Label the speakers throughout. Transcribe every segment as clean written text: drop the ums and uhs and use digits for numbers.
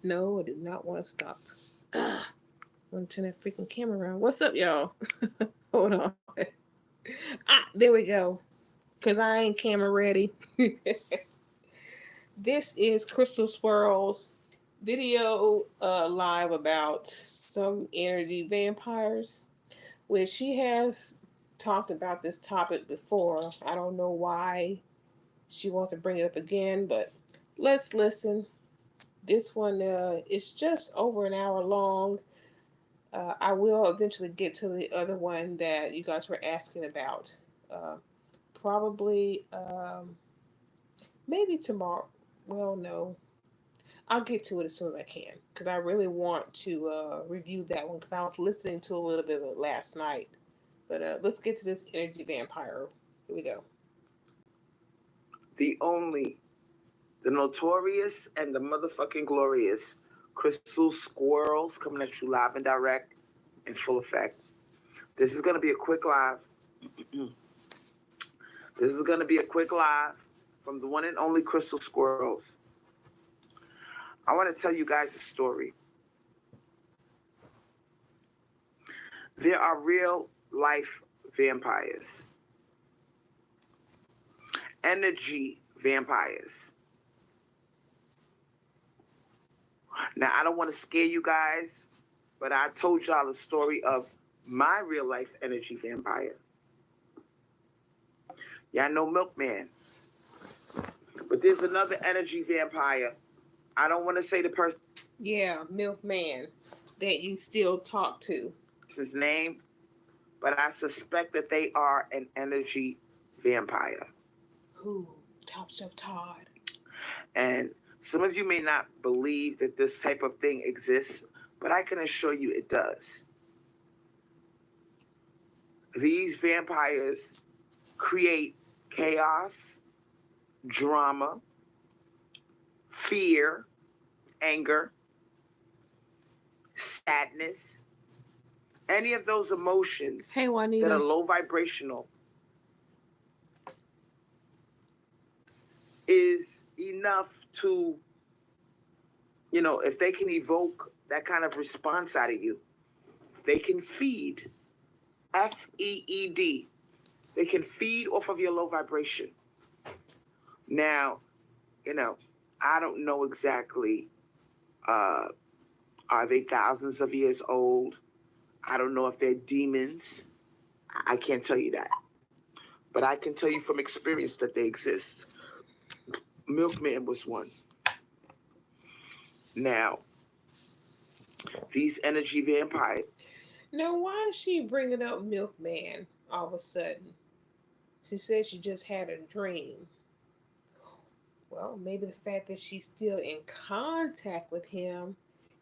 Speaker 1: No, I do not want to stop. Ugh, I want to turn that freaking camera around. What's up, y'all? Hold on. There we go. Because I ain't camera ready. This is Crystal Swirl's video live about some energy vampires, which she has talked about this topic before. I don't know why she wants to bring it up again, but let's listen. This one is just over an hour long. I will eventually get to the other one that you guys were asking about. Uh, Probably, maybe tomorrow. Well, no. I'll get to it as soon as I can because I really want to review that one because I was listening to a little bit of it last night. But let's get to this energy vampire. Here we go.
Speaker 2: The only, the notorious, and the motherfucking glorious Crystal Swirlz coming at you live and direct in full effect. This is going to be a quick live. This is going to be a quick live from the one and only Crystal Swirlz. I want to tell you guys a story. There are real life vampires. Energy vampires. Now, I don't want to scare you guys, but I told y'all a story of my real life energy vampire. Y'all know Milkman. But there's another energy vampire. I don't want to say the person.
Speaker 1: Yeah, Milkman that you still talk to.
Speaker 2: His name, but I suspect that they are an energy vampire.
Speaker 1: Who? Top Chef Todd.
Speaker 2: And some of you may not believe that this type of thing exists, but I can assure you it does. These vampires create chaos, drama, fear, anger, sadness, any of those emotions
Speaker 1: Hey, Juanita.
Speaker 2: that are low vibrational is enough to, if they can evoke that kind of response out of you, they can feed, F-E-E-D. They can feed off of your low vibration. Now, I don't know exactly, are they thousands of years old? I don't know if they're demons. I can't tell you that. But I can tell you from experience that they exist. Milkman was one. Now, these energy vampires.
Speaker 1: Now, why is she bringing up Milkman all of a sudden? She said she just had a dream. Well, maybe the fact that she's still in contact with him,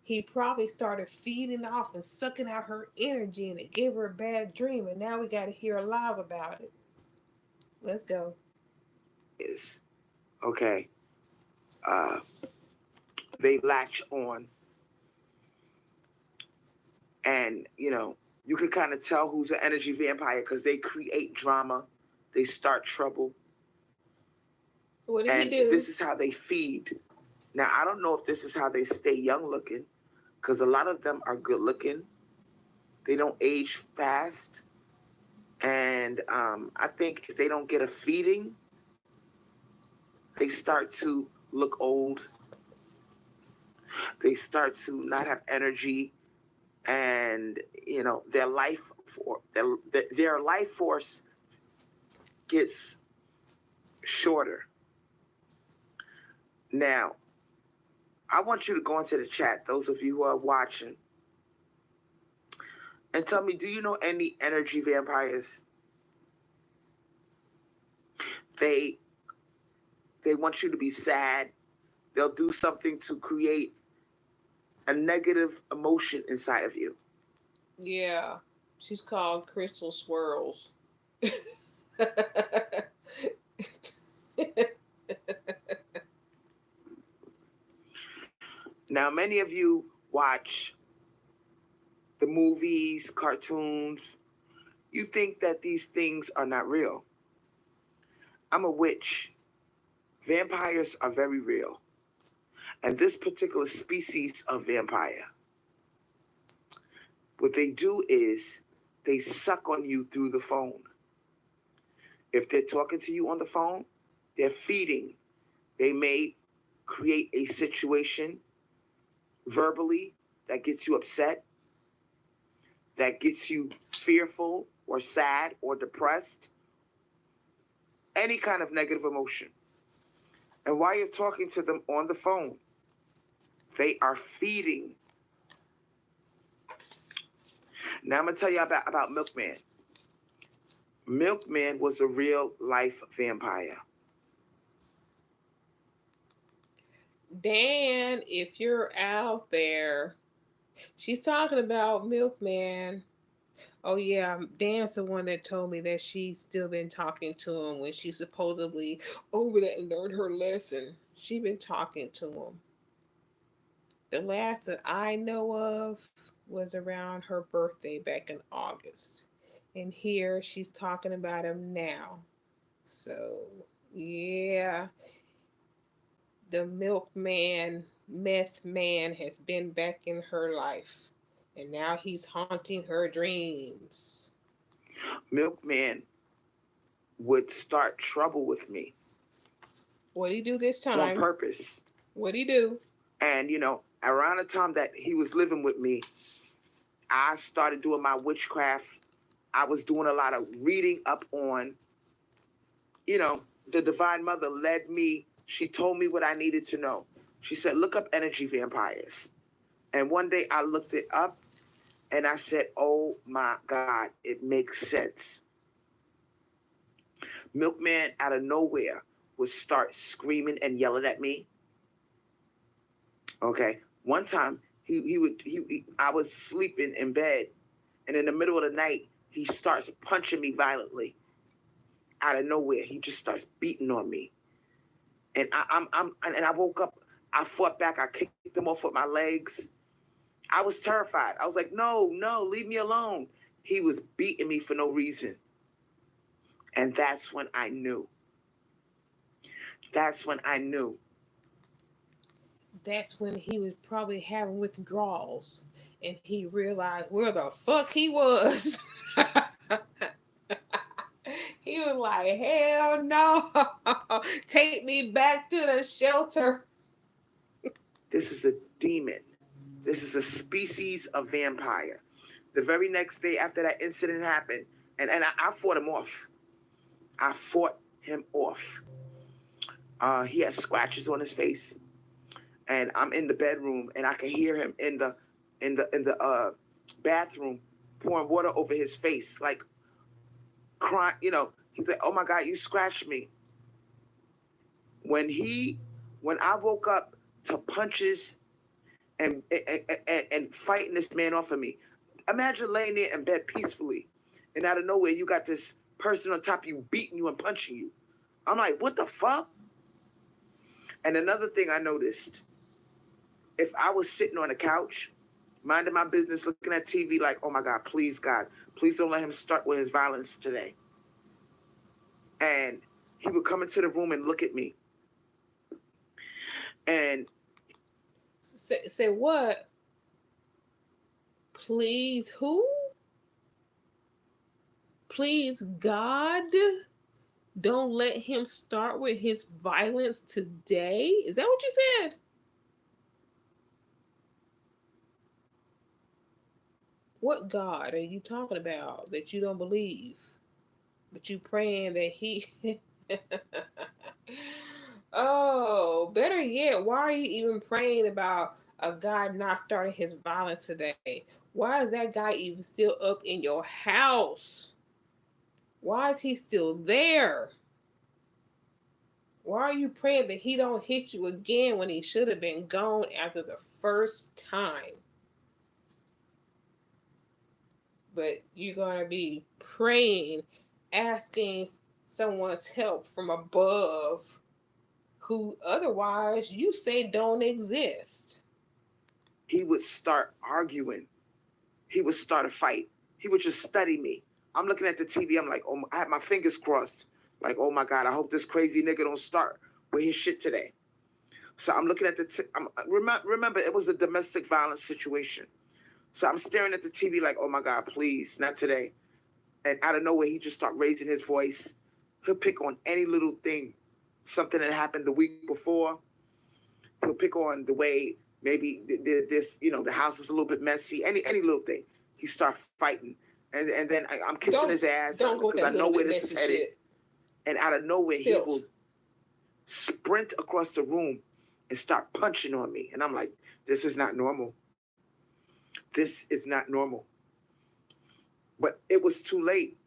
Speaker 1: he probably started feeding off and sucking out her energy, and it gave her a bad dream, and now we got to hear her live about it. Let's go.
Speaker 2: Is okay. They latch on, and you can kind of tell who's an energy vampire because they create drama, they start trouble.
Speaker 1: What did he do?
Speaker 2: This is how they feed. Now, I don't know if this is how they stay young looking, because a lot of them are good looking. They don't age fast. And I think if they don't get a feeding, they start to look old. They start to not have energy. And, their life force gets shorter. Now, I want you to go into the chat, those of you who are watching, and tell me, do you know any energy vampires? They want you to be sad. They'll do something to create a negative emotion inside of you.
Speaker 1: Yeah, she's called Crystal Swirlz.
Speaker 2: Now, many of you watch the movies, cartoons. You think that these things are not real. I'm a witch. Vampires are very real. And this particular species of vampire, what they do is they suck on you through the phone. If they're talking to you on the phone, they're feeding. They may create a situation verbally that gets you upset, that gets you fearful or sad or depressed, any kind of negative emotion. And while you're talking to them on the phone, they are feeding. Now I'm going to tell you about Milkman. Milkman was a real life vampire.
Speaker 1: Dan, if you're out there, she's talking about Milkman. Oh yeah, Dan's the one that told me that she's still been talking to him when she supposedly over that and learned her lesson. She been talking to him. The last that I know of was around her birthday back in August. And here she's talking about him now. So yeah, the milkman, meth man has been back in her life. And now he's haunting her dreams.
Speaker 2: Milkman would start trouble with me.
Speaker 1: What'd he do this time?
Speaker 2: On purpose.
Speaker 1: What'd he do?
Speaker 2: And, around the time that he was living with me, I started doing my witchcraft. I was doing a lot of reading up on, the Divine Mother led me. She told me what I needed to know. She said, look up energy vampires. And one day I looked it up and I said, oh my God, it makes sense. Milkman out of nowhere would start screaming and yelling at me. Okay. One time I was sleeping in bed, and in the middle of the night, he starts punching me violently. Out of nowhere, he just starts beating on me. And I woke up, I fought back, I kicked him off with my legs. I was terrified. I was like, no, leave me alone. He was beating me for no reason. And that's when I knew. That's when
Speaker 1: he was probably having withdrawals and he realized where the fuck he was. He was like, hell no. Take me back to the shelter.
Speaker 2: This is a demon. This is a species of vampire. The very next day after that incident happened, and I fought him off. He has scratches on his face, and I'm in the bedroom, and I can hear him in the bathroom pouring water over his face, like crying. He's like, "Oh my God, you scratched me." When I woke up to punches and fighting this man off of me, imagine laying there in bed peacefully, and out of nowhere you got this person on top of you beating you and punching you. I'm like, what the fuck? And another thing I noticed, if I was sitting on a couch, minding my business, looking at TV like, oh my God, please don't let him start with his violence today. And he would come into the room and look at me. And
Speaker 1: say what? Please who? Please God, don't let him start with his violence today. Is that what you said? What God are you talking about that you don't believe? But you praying that he... Oh, better yet, why are you even praying about a guy not starting his violence today? Why is that guy even still up in your house? Why is he still there? Why are you praying that he don't hit you again when he should have been gone after the first time? But you're going to be praying, asking someone's help from above who otherwise you say don't exist.
Speaker 2: He would start arguing. He would start a fight. He would just study me. I'm looking at the TV. I'm like, oh, I have my fingers crossed. Like, oh my God, I hope this crazy nigga don't start with his shit today. So I'm looking at remember, it was a domestic violence situation. So I'm staring at the TV like, oh my God, please, not today. And out of nowhere, he just start raising his voice. He'll pick on any little thing, something that happened the week before. He'll pick on the way maybe this, the house is a little bit messy. Any little thing, he start fighting, and then I'm kissing his ass because I know where this is headed. Shit. And out of nowhere, he will sprint across the room and start punching on me, and I'm like, this is not normal. This is not normal. But it was too late.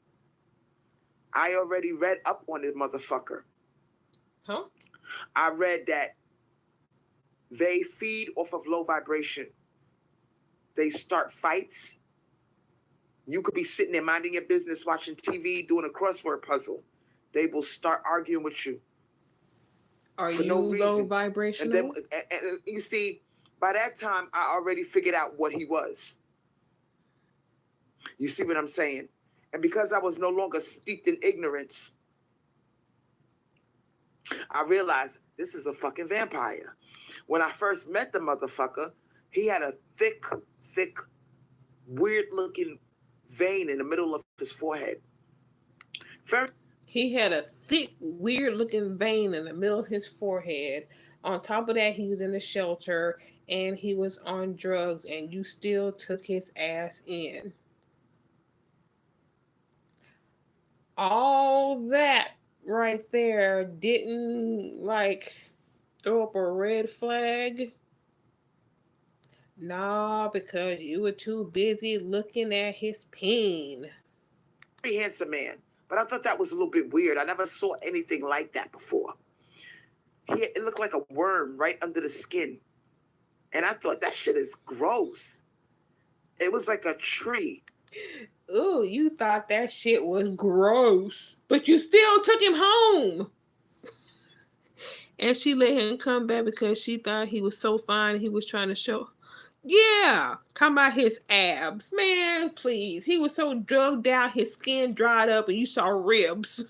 Speaker 2: I already read up on this motherfucker.
Speaker 1: Huh?
Speaker 2: I read that they feed off of low vibration. They start fights. You could be sitting there minding your business, watching TV, doing a crossword puzzle. They will start arguing with you.
Speaker 1: Are you low vibrational?
Speaker 2: And you see, by that time, I already figured out what he was. You see what I'm saying? And because I was no longer steeped in ignorance, I realized this is a fucking vampire. When I first met the motherfucker, he had a thick, weird-looking vein in the middle of his forehead.
Speaker 1: He had a thick, weird-looking vein in the middle of his forehead. On top of that, he was in a shelter, and he was on drugs, and you still took his ass in. All that right there didn't, throw up a red flag? Nah, because you were too busy looking at his peen.
Speaker 2: Very handsome man, but I thought that was a little bit weird. I never saw anything like that before. It looked like a worm right under the skin. And I thought, that shit is gross. It was like a tree.
Speaker 1: Ooh, you thought that shit was gross, but you still took him home. And she let him come back because she thought he was so fine. He was trying to show. Yeah, talking about his abs. Man, please. He was so drugged out, his skin dried up, and you saw ribs.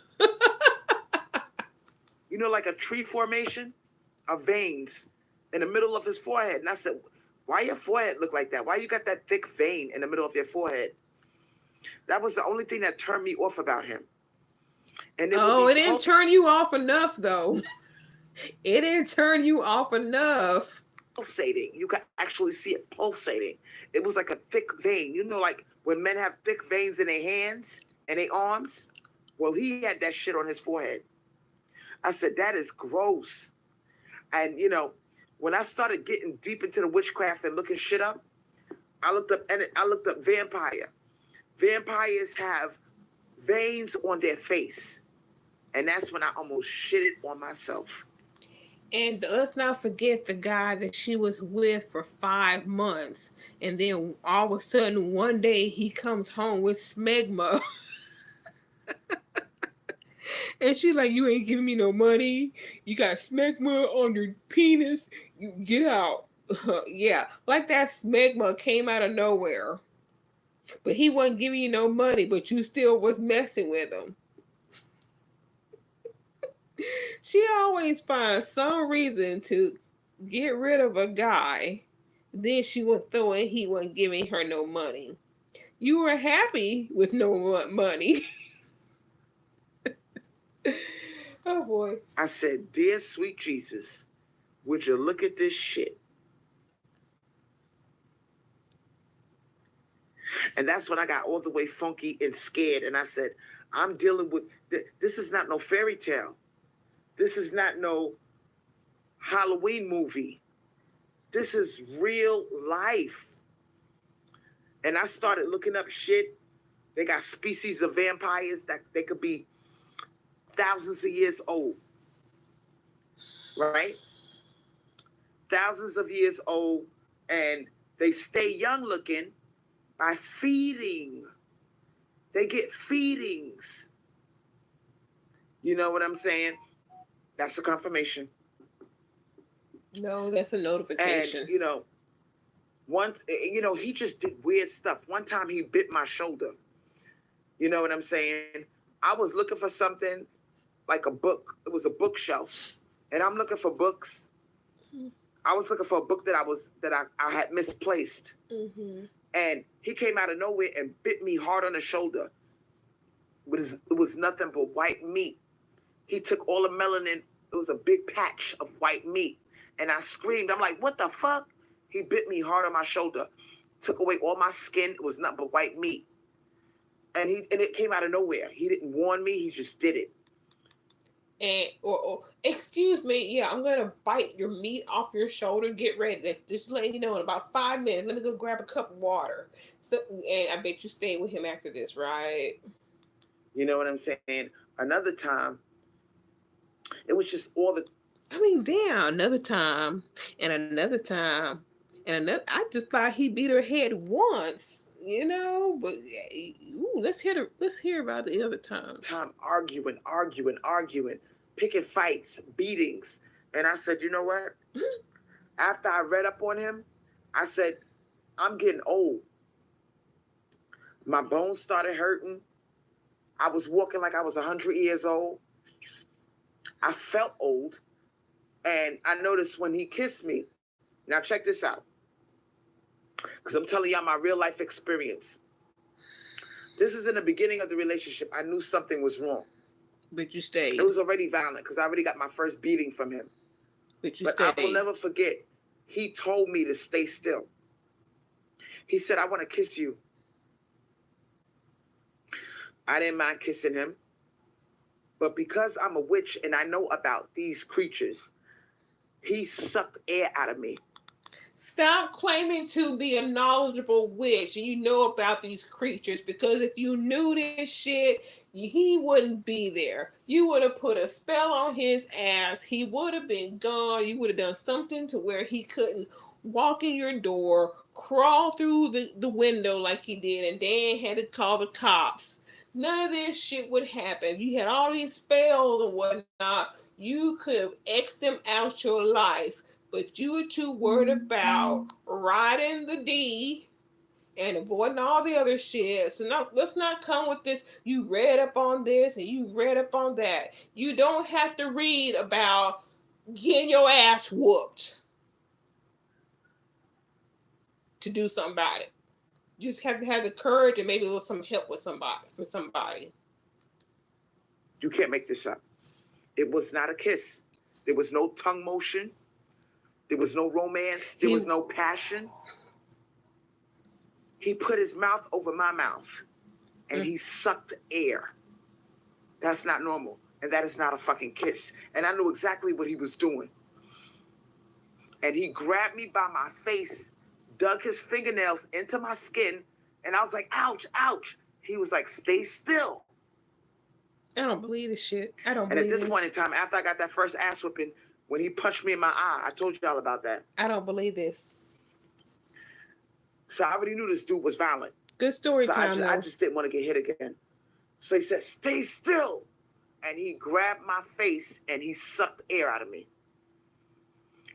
Speaker 2: Like a tree formation of veins in the middle of his forehead. And I said, why your forehead look like that? Why you got that thick vein in the middle of your forehead? That was the only thing that turned me off about him. And
Speaker 1: it didn't turn you off enough, though. It didn't turn you off enough.
Speaker 2: Pulsating. You could actually see it pulsating. It was like a thick vein. Like when men have thick veins in their hands and their arms? Well, he had that shit on his forehead. I said, that is gross. And, when I started getting deep into the witchcraft and looking shit up, I looked up vampire. Vampires have veins on their face. And that's when I almost shitted on myself.
Speaker 1: And let's not forget the guy that she was with for 5 months. And then all of a sudden, one day, he comes home with smegma. And she's like, you ain't giving me no money. You got smegma on your penis. You get out. Yeah, like that smegma came out of nowhere. But he wasn't giving you no money, but you still was messing with him. She always finds some reason to get rid of a guy. Then she would throw in he wasn't giving her no money. You were happy with no money. Oh boy.
Speaker 2: I said, dear sweet Jesus, would you look at this shit? And that's when I got all the way funky and scared. And I said, I'm dealing with, this is not no fairy tale. This is not no Halloween movie. This is real life. And I started looking up shit. They got species of vampires that they could be thousands of years old. Right? Thousands of years old. And they stay young looking by feeding. They get feedings. You know what I'm saying? That's a confirmation.
Speaker 1: No, that's a notification.
Speaker 2: And, once, he just did weird stuff. One time he bit my shoulder. You know what I'm saying? I was looking for something like a book. It was a bookshelf. And I'm looking for books. I was looking for a book that I had misplaced.
Speaker 1: Mm-hmm.
Speaker 2: And he came out of nowhere and bit me hard on the shoulder. It was nothing but white meat. He took all the melanin. It was a big patch of white meat. And I screamed. I'm like, what the fuck? He bit me hard on my shoulder, took away all my skin. It was nothing but white meat. And it came out of nowhere. He didn't warn me. He just did it.
Speaker 1: And or excuse me, yeah, I'm gonna bite your meat off your shoulder. Get ready. Just letting you know, in about 5 minutes, let me go grab a cup of water. So, and I bet you stay with him after this, right?
Speaker 2: You know what I'm saying? Another time, it was just all the.
Speaker 1: I mean, damn, another time, and another time, and another. I just thought he beat her head once, you know. But ooh, let's hear about the other time.
Speaker 2: Arguing, picking fights, beatings, and I said, you know what? After I read up on him, I said, I'm getting old. My bones started hurting. I was walking like I was 100 years old. I felt old. And I noticed when he kissed me, now check this out, because I'm telling y'all my real life experience. This is in the beginning of the relationship. I knew something was wrong.
Speaker 1: But you stayed.
Speaker 2: It was already violent because I already got my first beating from him.
Speaker 1: But
Speaker 2: stayed. I will never forget. He told me to stay still. He said, I want to kiss you. I didn't mind kissing him. But because I'm a witch and I know about these creatures, he sucked air out of me.
Speaker 1: Stop claiming to be a knowledgeable witch and you know about these creatures, because if you knew this shit, he wouldn't be there. You would have put a spell on his ass. He would have been gone. You would have done something to where he couldn't walk in your door, crawl through the window like he did, and then had to call the cops. None of this shit would happen. You had all these spells and whatnot. You could have X'd them out your life. But you were too worried about riding the D and avoiding all the other shit. So let's not come with this. You read up on this and you read up on that. You don't have to read about getting your ass whooped to do something about it. You just have to have the courage and maybe a little some help with somebody.
Speaker 2: You can't make this up. It was not a kiss. There was no tongue motion. There was no romance. There was no passion. He put his mouth over my mouth and he sucked air. That's not normal. And that is not a fucking kiss. And I knew exactly what he was doing. And he grabbed me by my face, dug his fingernails into my skin, and I was like, ouch, ouch. He was like, stay still.
Speaker 1: I don't believe this shit. I don't
Speaker 2: believe this. And at this point in time, after I got that first ass whipping, when he punched me in my eye, I told y'all about that.
Speaker 1: I don't believe this.
Speaker 2: So I already knew this dude was violent.
Speaker 1: Good story time,
Speaker 2: I just didn't want to get hit again. So he said, stay still. And he grabbed my face and he sucked air out of me.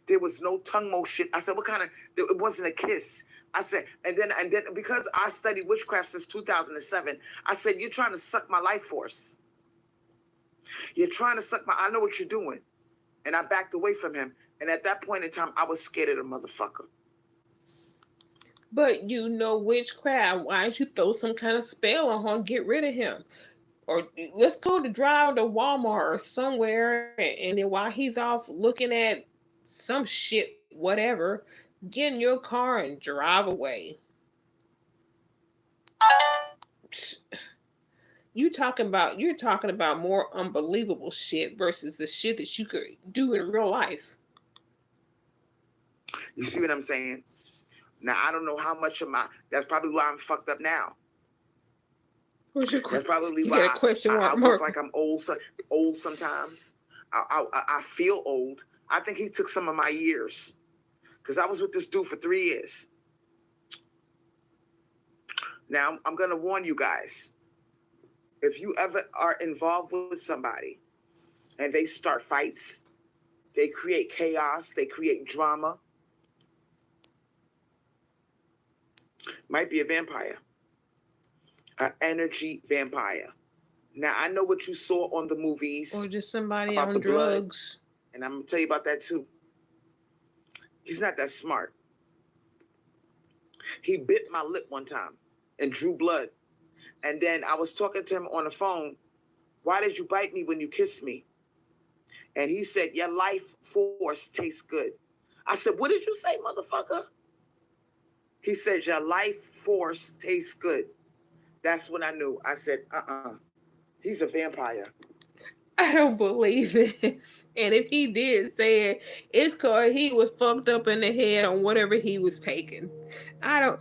Speaker 2: There was no tongue motion. I said, what kind of, it wasn't a kiss. I said, and then because I studied witchcraft since 2007, I said, you're trying to suck my life force. You're trying to suck I know what you're doing. And I backed away from him. And at that point in time, I was scared of the motherfucker.
Speaker 1: But you know witchcraft. Why don't you throw some kind of spell on him and get rid of him? Or let's go to drive to Walmart or somewhere, and then while he's off looking at some shit, whatever, get in your car and drive away. You're talking about more unbelievable shit versus the shit that you could do in real life.
Speaker 2: You see what I'm saying? Now, I don't know how much of that's probably why I'm fucked up now.
Speaker 1: What's your
Speaker 2: That's probably why I look like I'm old sometimes. I feel old. I think he took some of my years because I was with this dude for 3 years. Now, I'm going to warn you guys. If you ever are involved with somebody and they start fights, they create chaos, they create drama, might be a vampire, an energy vampire. Now, I know what you saw on the movies.
Speaker 1: Or just somebody on drugs.
Speaker 2: Blood, and I'm going to tell you about that too. He's not that smart. He bit my lip one time and drew blood. And then I was talking to him on the phone. Why did you bite me when you kissed me? And he said, your life force tastes good. I said, what did you say, motherfucker? He said, your life force tastes good. That's when I knew. I said, he's a vampire.
Speaker 1: I don't believe this. And if he did say it, it's because he was fucked up in the head on whatever he was taking. I don't.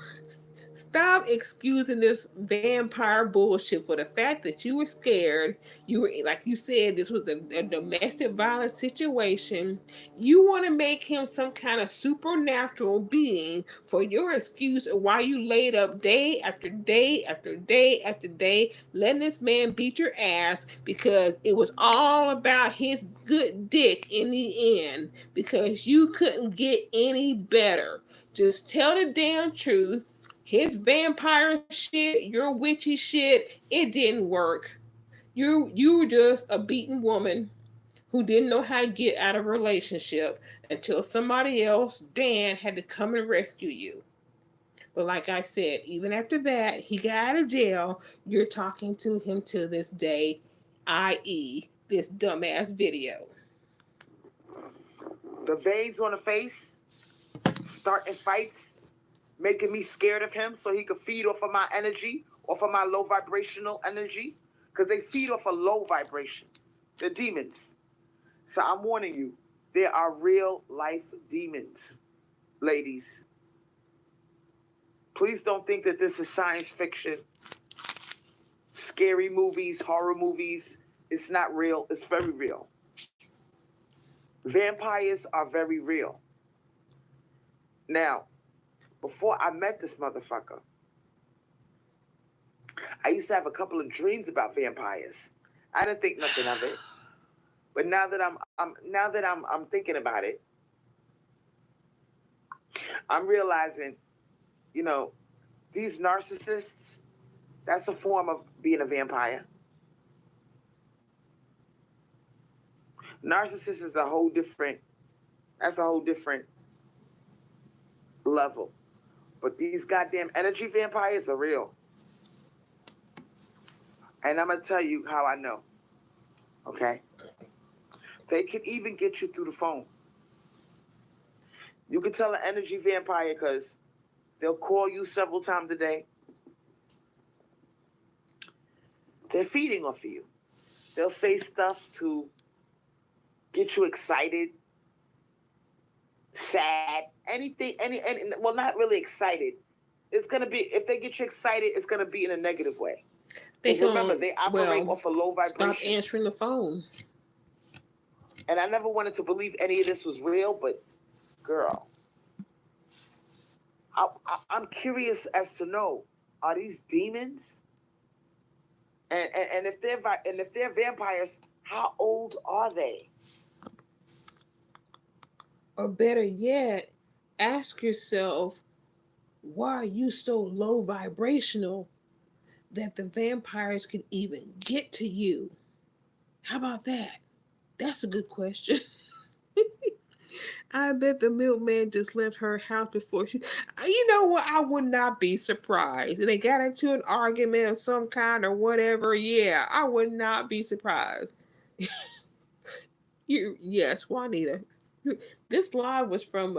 Speaker 1: Stop excusing this vampire bullshit for the fact that you were scared. You were, like you said, this was a domestic violence situation. You want to make him some kind of supernatural being for your excuse of why you laid up day after day after day after day, letting this man beat your ass because it was all about his good dick in the end because you couldn't get any better. Just tell the damn truth. His vampire shit, your witchy shit, it didn't work. You were just a beaten woman who didn't know how to get out of a relationship until somebody else, Dan, had to come and rescue you. But like I said, even after that, he got out of jail. You're talking to him to this day, i.e., this dumbass video.
Speaker 2: The veins on the face, starting fights, making me scared of him so he could feed off of my energy, off of my low vibrational energy, because they feed off of low vibration. They're demons. So I'm warning you, there are real life demons, ladies. Please don't think that this is science fiction, scary movies, horror movies. It's not real. It's very real. Vampires are very real. Now, before I met this motherfucker, I used to have a couple of dreams about vampires. I didn't think nothing of it, but now that I'm thinking about it, I'm realizing, you know, these narcissists. That's a form of being a vampire. Narcissist is a whole different. That's a whole different level. But these goddamn energy vampires are real. And I'm going to tell you how I know. Okay? They can even get you through the phone. You can tell an energy vampire because they'll call you several times a day. They're feeding off of you. They'll say stuff to get you excited, sad, anything, well, not really excited. It's going to be, if they get you excited, it's going to be in a negative way. Remember, they operate off a low vibration.
Speaker 1: Stop answering the phone.
Speaker 2: And I never wanted to believe any of this was real, but girl, I'm curious as to know, are these demons? And if they're vampires, how old are they?
Speaker 1: Or better yet, ask yourself, why are you so low vibrational that the vampires can even get to you? How about that? That's a good question. I bet the milkman just left her house before she. You know what? I would not be surprised. And they got into an argument of some kind or whatever. Yeah, I would not be surprised. Yes, Juanita. This live was from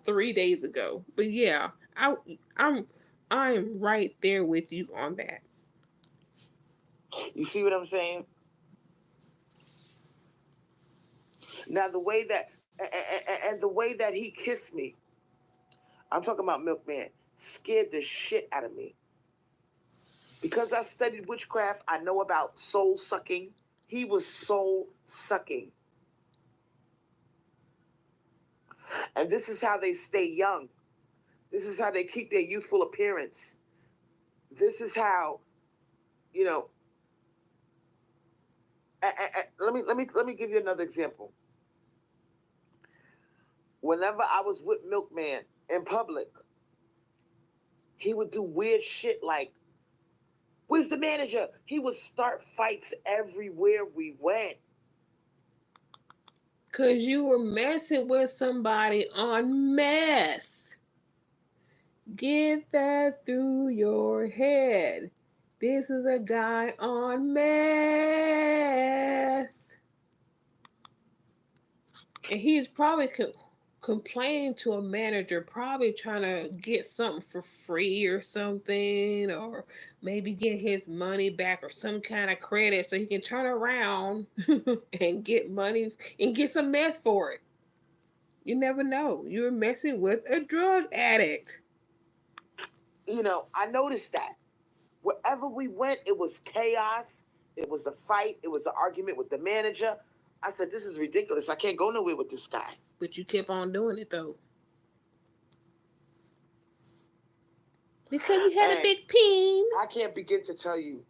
Speaker 1: 3 days ago. But yeah, I'm I am right there with you on that.
Speaker 2: You see what I'm saying? Now the way that he kissed me, I'm talking about Milkman, scared the shit out of me. Because I studied witchcraft, I know about soul sucking. He was soul sucking. And this is how they stay young. This is how they keep their youthful appearance. This is how, you know. Let me give you another example. Whenever I was with Milkman in public, he would do weird shit like, "Where's the manager?" He would start fights everywhere we went.
Speaker 1: Because you were messing with somebody on meth. Get that through your head. This is a guy on meth. And he's probably complaining to a manager, probably trying to get something for free or something, or maybe get his money back or some kind of credit so he can turn around and get money and get some meth for it. You never know. You're messing with a drug addict.
Speaker 2: You know, I noticed that. Wherever we went, it was chaos. It was a fight. It was an argument with the manager. I said, this is ridiculous. I can't go nowhere with this guy.
Speaker 1: But you kept on doing it, though. Because you had a big peen.
Speaker 2: I can't begin to tell you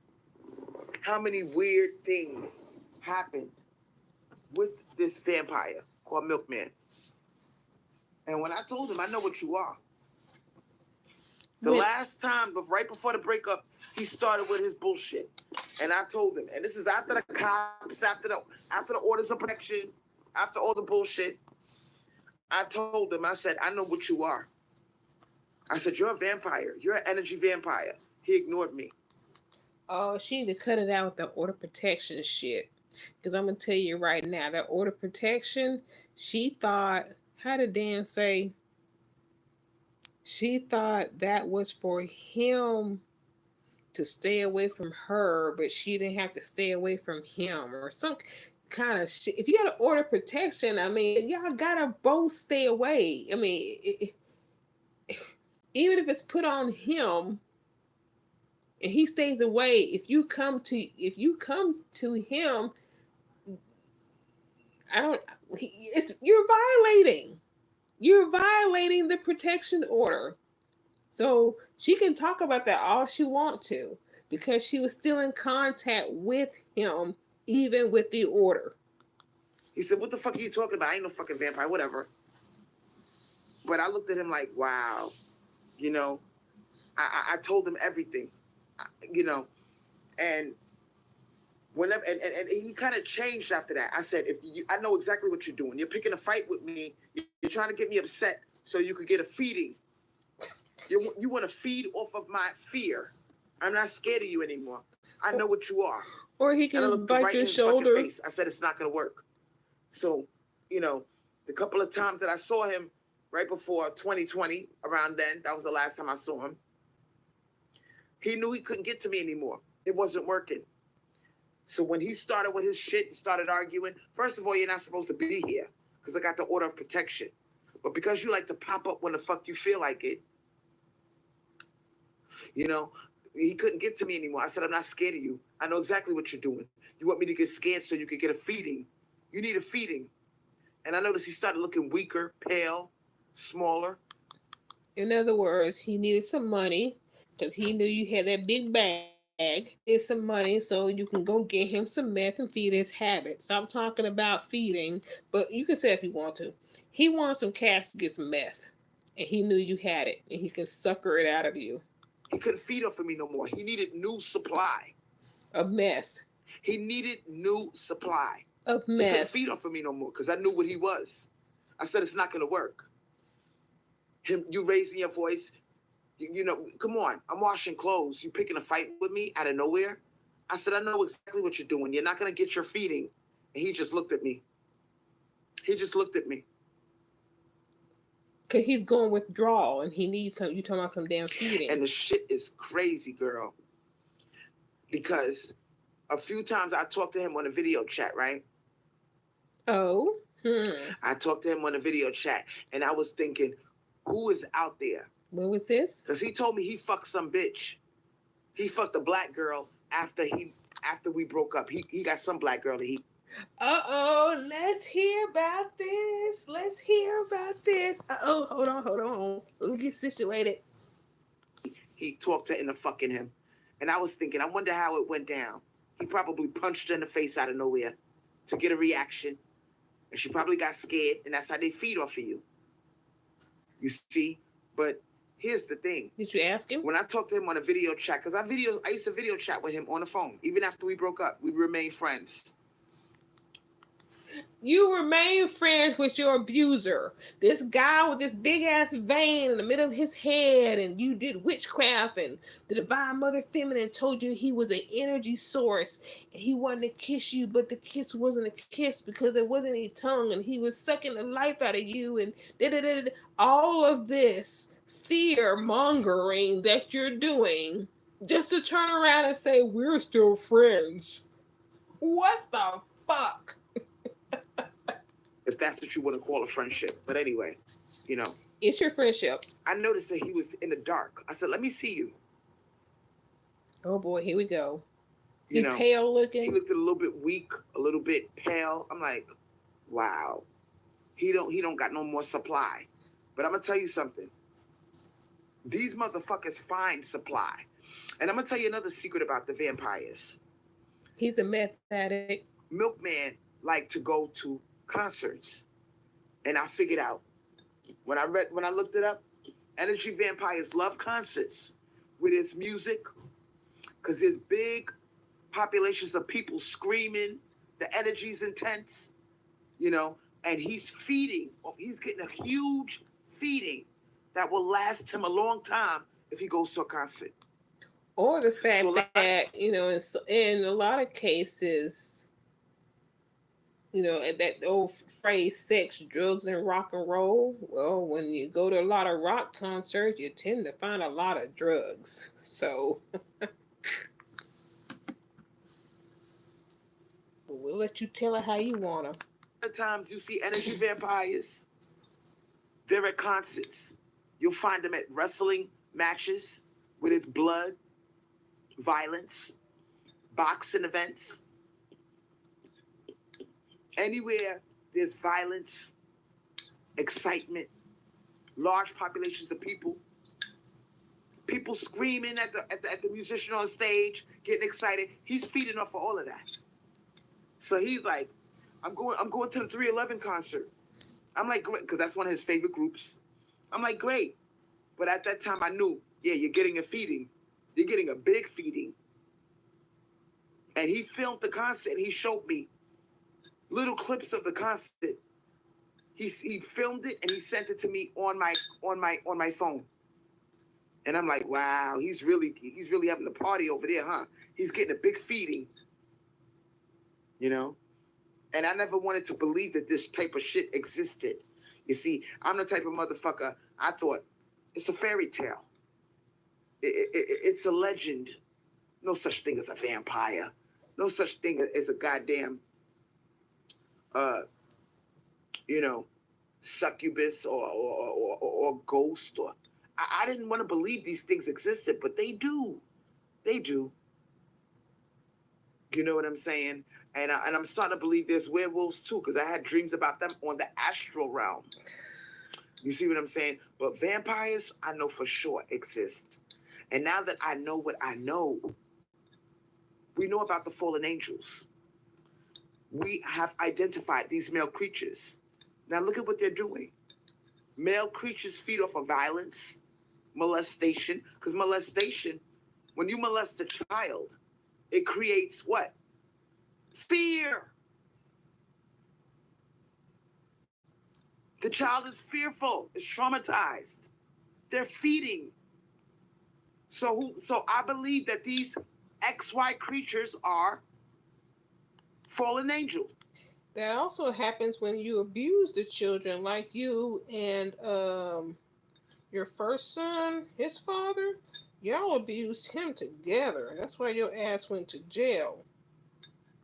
Speaker 2: how many weird things happened with this vampire called Milkman. And when I told him, I know what you are. The last time, but right before the breakup, he started with his bullshit. And I told him, and this is after the cops, after the orders of protection, after all the bullshit. I told him, I said, I know what you are. I said, you're a vampire. You're an energy vampire. He ignored me.
Speaker 1: Oh, she need to cut it out with the order protection shit. Because I'm going to tell you right now, that order protection, she thought, how did Dan say? She thought that was for him to stay away from her, but she didn't have to stay away from him or some kind of shit. If you got to order protection, I mean, y'all gotta both stay away. I mean, even if it's put on him and he stays away, if you come to him, you're violating the protection order. So she can talk about that all she wants to, because she was still in contact with him, even with the order.
Speaker 2: He said, what the fuck are you talking about? I ain't no fucking vampire, whatever. But I looked at him like, wow. You know, I told him everything. You know, and whenever and he kind of changed after that. I said, I know exactly what you're doing. You're picking a fight with me. You're trying to get me upset so you could get a feeding. You want to feed off of my fear. I'm not scared of you anymore. I know what you are.
Speaker 1: Or he can just bite your shoulder.
Speaker 2: Face. I said, it's not going to work. So, you know, the couple of times that I saw him right before 2020, around then, that was the last time I saw him. He knew he couldn't get to me anymore. It wasn't working. So when he started with his shit, he started arguing. First of all, you're not supposed to be here because I got the order of protection. But because you like to pop up when the fuck you feel like it, you know, he couldn't get to me anymore. I said, I'm not scared of you. I know exactly what you're doing. You want me to get scared so you could get a feeding. You need a feeding. And I noticed he started looking weaker, pale, smaller.
Speaker 1: In other words, he needed some money because he knew you had that big bag. Get some money so you can go get him some meth and feed his habit. Stop talking about feeding, but you can say if you want to. He wanted some cash to get some meth, and he knew you had it, and he can sucker it out of you.
Speaker 2: He couldn't feed off of me no more. He needed new supply
Speaker 1: of meth.
Speaker 2: He needed new supply
Speaker 1: of meth.
Speaker 2: He couldn't feed off of me no more because I knew what he was. I said it's not going to work. You raising your voice. You know, come on. I'm washing clothes. You picking a fight with me out of nowhere? I said, I know exactly what you're doing. You're not going to get your feeding. And he just looked at me. Because
Speaker 1: he's going withdrawal and he needs some, you talking about some damn feeding.
Speaker 2: And the shit is crazy, girl. Because a few times I talked to him on a video chat, right?
Speaker 1: Oh.
Speaker 2: I talked to him on a video chat and I was thinking, who is out there?
Speaker 1: When was this?
Speaker 2: Because he told me he fucked some bitch. He fucked a black girl after we broke up. He got some black girl to he.
Speaker 1: Uh-oh, let's hear about this. Uh-oh, hold on. Let me get situated.
Speaker 2: He talked her into fucking him. And I was thinking, I wonder how it went down. He probably punched her in the face out of nowhere to get a reaction. And she probably got scared, and that's how they feed off of you. You see? But here's the thing.
Speaker 1: Did you ask him?
Speaker 2: When I talked to him on a video chat, because I used to video chat with him on the phone. Even after we broke up, we remained friends.
Speaker 1: You remain friends with your abuser. This guy with this big ass vein in the middle of his head, and you did witchcraft, and the Divine Mother Feminine told you he was an energy source, and he wanted to kiss you, but the kiss wasn't a kiss because there wasn't any tongue, and he was sucking the life out of you, and da-da-da-da. All of this fear mongering that you're doing just to turn around and say, we're still friends. What the fuck?
Speaker 2: If that's what you want to call a friendship. But anyway, you know.
Speaker 1: It's your friendship.
Speaker 2: I noticed that he was in the dark. I said, let me see you.
Speaker 1: Oh boy, here we go.
Speaker 2: You know,
Speaker 1: pale looking.
Speaker 2: He looked a little bit weak, a little bit pale. I'm like, wow. He don't got no more supply. But I'm gonna tell you something. These motherfuckers find supply. And I'm gonna tell you another secret about the vampires.
Speaker 1: He's a meth addict.
Speaker 2: Milkman liked to go to concerts. And I figured out when I looked it up, energy vampires love concerts with its music, because there's big populations of people screaming, the energy's intense, you know, and he's feeding, he's getting a huge feeding that will last him a long time if he goes to a concert.
Speaker 1: Or the fact that, you know, in a lot of cases, you know, that old phrase, sex, drugs, and rock and roll. Well, when you go to a lot of rock concerts, you tend to find a lot of drugs. So we'll let you tell it how you want to.
Speaker 2: The times you see energy vampires, they're at concerts. You'll find them at wrestling matches with its blood, violence, boxing events. Anywhere there's violence, excitement, large populations of people screaming at the musician on stage, getting excited. He's feeding off of all of that. So he's like, I'm going to the 311 concert. I'm like, great, because that's one of his favorite groups. I'm like, great. But at that time I knew, yeah, you're getting a feeding. You're getting a big feeding. And he filmed the concert. He showed me little clips of the concert. He filmed it and he sent it to me on my phone. And I'm like, wow, he's really having a party over there, huh? He's getting a big feeding. You know? And I never wanted to believe that this type of shit existed. You see, I'm the type of motherfucker, I thought, it's a fairy tale. It's a legend. No such thing as a vampire. No such thing as a goddamn you know, succubus or ghost. Or I didn't want to believe these things existed, but they do. They do. You know what I'm saying? And I'm starting to believe there's werewolves too, because I had dreams about them on the astral realm. You see what I'm saying? But vampires, I know for sure exist. And now that I know what I know, we know about the fallen angels. We have identified these male creatures. Now look at what they're doing. Male creatures feed off of violence, molestation, because molestation, when you molest a child, it creates what? Fear. The child is fearful, is traumatized. They're feeding. So I believe that these XY creatures are fallen angels.
Speaker 1: That also happens when you abuse the children, like you and your first son, his father. Y'all abused him together. That's why your ass went to jail.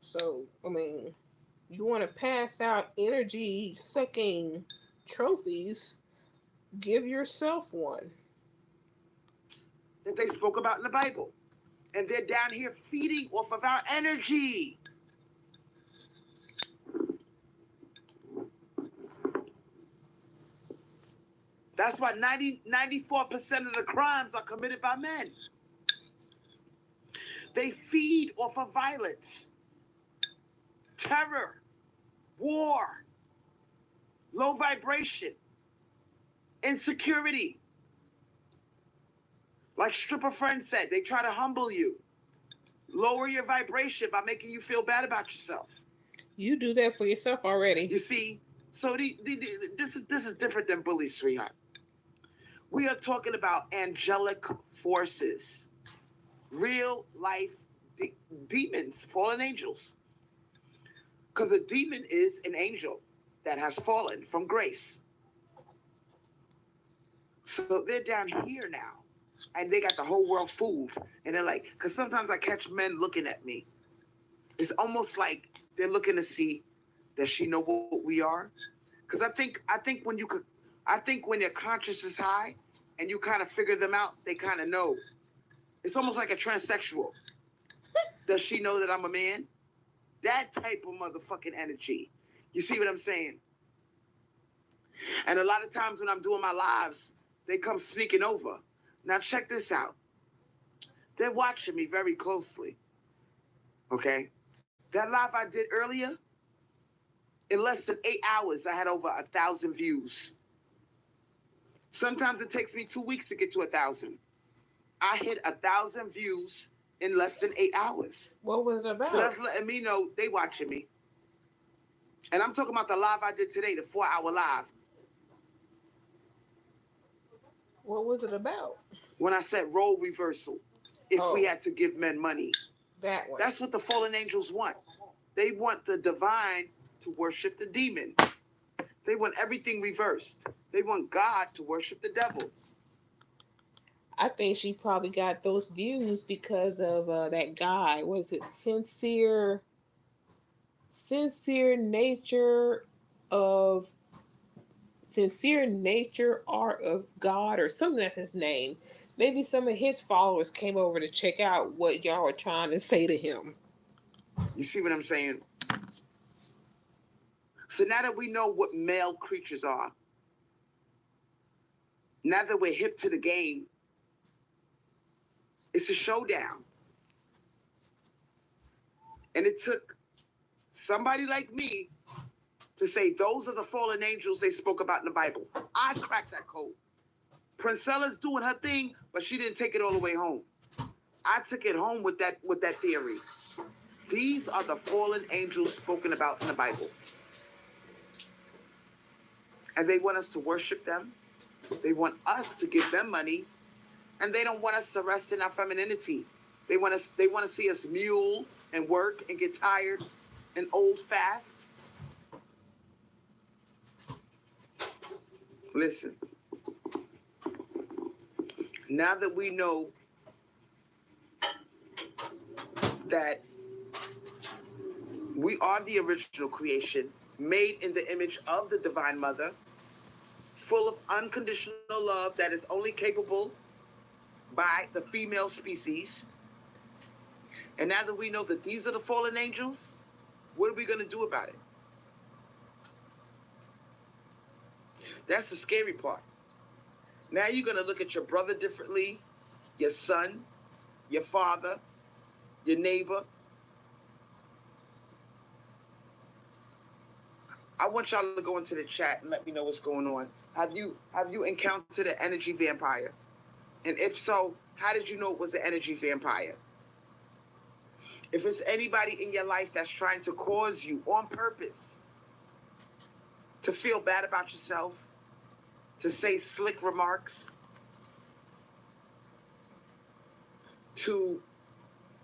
Speaker 1: So, I mean, you want to pass out energy sucking trophies, give yourself one.
Speaker 2: That they spoke about in the Bible. And they're down here feeding off of our energy. That's why 94% of the crimes are committed by men. They feed off of violence, terror, war, low vibration, insecurity. Like Stripper Friend said, they try to humble you, lower your vibration by making you feel bad about yourself.
Speaker 1: You do that for yourself already.
Speaker 2: You see, so this is different than bullies, sweetheart. We are talking about angelic forces, real life demons, fallen angels. Because a demon is an angel that has fallen from grace. So they're down here now, and they got the whole world fooled. And they're like, because sometimes I catch men looking at me. It's almost like they're looking to see, does she know what we are? Because I think when your conscience is high, and you kind of figure them out, they kind of know. It's almost like a transsexual. Does she know that I'm a man? That type of motherfucking energy. You see what I'm saying? And a lot of times when I'm doing my lives, they come sneaking over. Now check this out. They're watching me very closely. Okay? That live I did earlier, in less than 8 hours, I had over 1,000 views. Sometimes it takes me 2 weeks to get to 1,000. I hit 1,000 views in less than 8 hours.
Speaker 1: What was it about?
Speaker 2: So that's letting me know they watching me. And I'm talking about the live I did today, the 4-hour live.
Speaker 1: What was it about?
Speaker 2: When I said role reversal, if we had to give men money.
Speaker 1: That one.
Speaker 2: That's what the fallen angels want. They want the divine to worship the demon. They want everything reversed. They want God to worship the devil.
Speaker 1: I think she probably got those views because of that guy. Was it sincere nature of sincere nature art of God or something? That's his name. Maybe some of his followers came over to check out what y'all were trying to say to him.
Speaker 2: You see what I'm saying? So now that we know what male creatures are, now that we're hip to the game, it's a showdown. And it took somebody like me to say those are the fallen angels they spoke about in the Bible. I cracked that code. Princella's doing her thing, but she didn't take it all the way home. I took it home with that theory. These are the fallen angels spoken about in the Bible. And they want us to worship them. They want us to give them money. And they don't want us to rest in our femininity. They want to see us mule and work and get tired and old fast. Listen. Now that we know that we are the original creation, made in the image of the Divine Mother, full of unconditional love that is only capable by the female species. And now that we know that these are the fallen angels, what are we going to do about it? That's the scary part. Now you're going to look at your brother differently, your son, your father, your neighbor. I want y'all to go into the chat and let me know what's going on. Have you encountered an energy vampire? And if so, how did you know it was an energy vampire? If it's anybody in your life that's trying to cause you on purpose to feel bad about yourself, to say slick remarks, to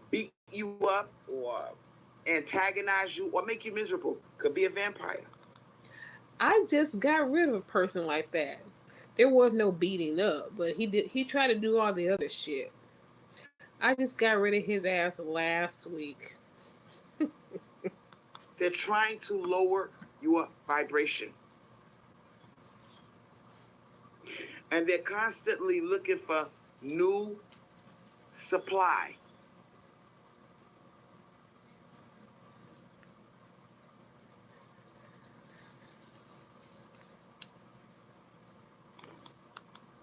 Speaker 2: beat you up or antagonize you or make you miserable, could be a vampire.
Speaker 1: I just got rid of a person like that. There was no beating up, but he tried to do all the other shit. I just got rid of his ass last week.
Speaker 2: They're trying to lower your vibration. And they're constantly looking for new supply.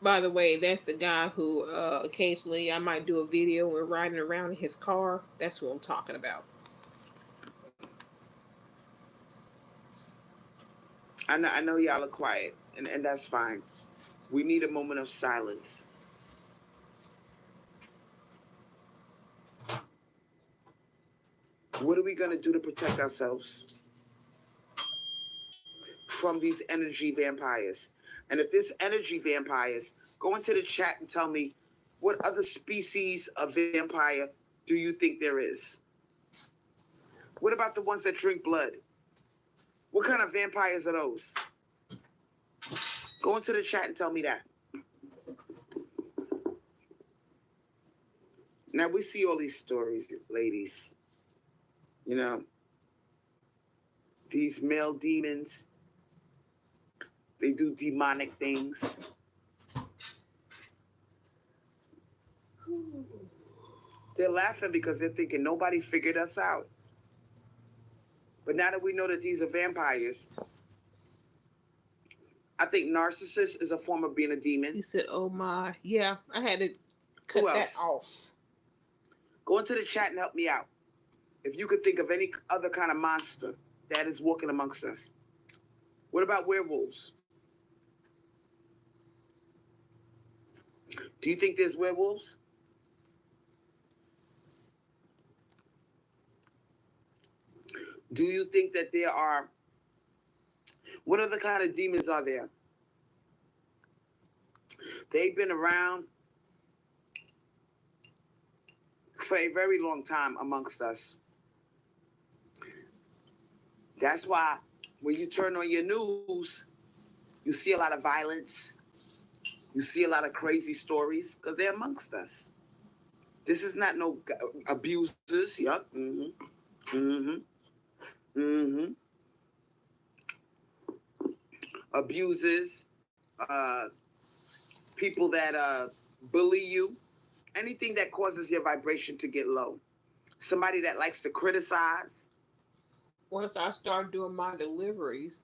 Speaker 1: By the way, that's the guy who occasionally I might do a video and riding around in his car. That's who I'm talking about.
Speaker 2: I know y'all are quiet, and that's fine. We need a moment of silence. What are we going to do to protect ourselves? from these energy vampires. And if there's energy vampires, go into the chat and tell me what other species of vampire do you think there is? What about the ones that drink blood? What kind of vampires are those? Go into the chat and tell me that. Now we see all these stories, ladies. You know, these male demons, they do demonic things. They're laughing because they're thinking nobody figured us out. But now that we know that these are vampires, I think narcissist is a form of being a demon.
Speaker 1: He said, "Oh my, yeah." I had to cut that off.
Speaker 2: Go into the chat and help me out. If you could think of any other kind of monster that is walking amongst us. What about werewolves? Do you think there's werewolves? Do you think that there are... What other kind of demons are there? They've been around for a very long time amongst us. That's why when you turn on your news, you see a lot of violence. You see a lot of crazy stories because they're amongst us. This is not no abusers. Yup. Mm-hmm. Mm-hmm. Mm-hmm. Abusers, people that bully you, anything that causes your vibration to get low. Somebody that likes to criticize.
Speaker 1: Once I started doing my deliveries,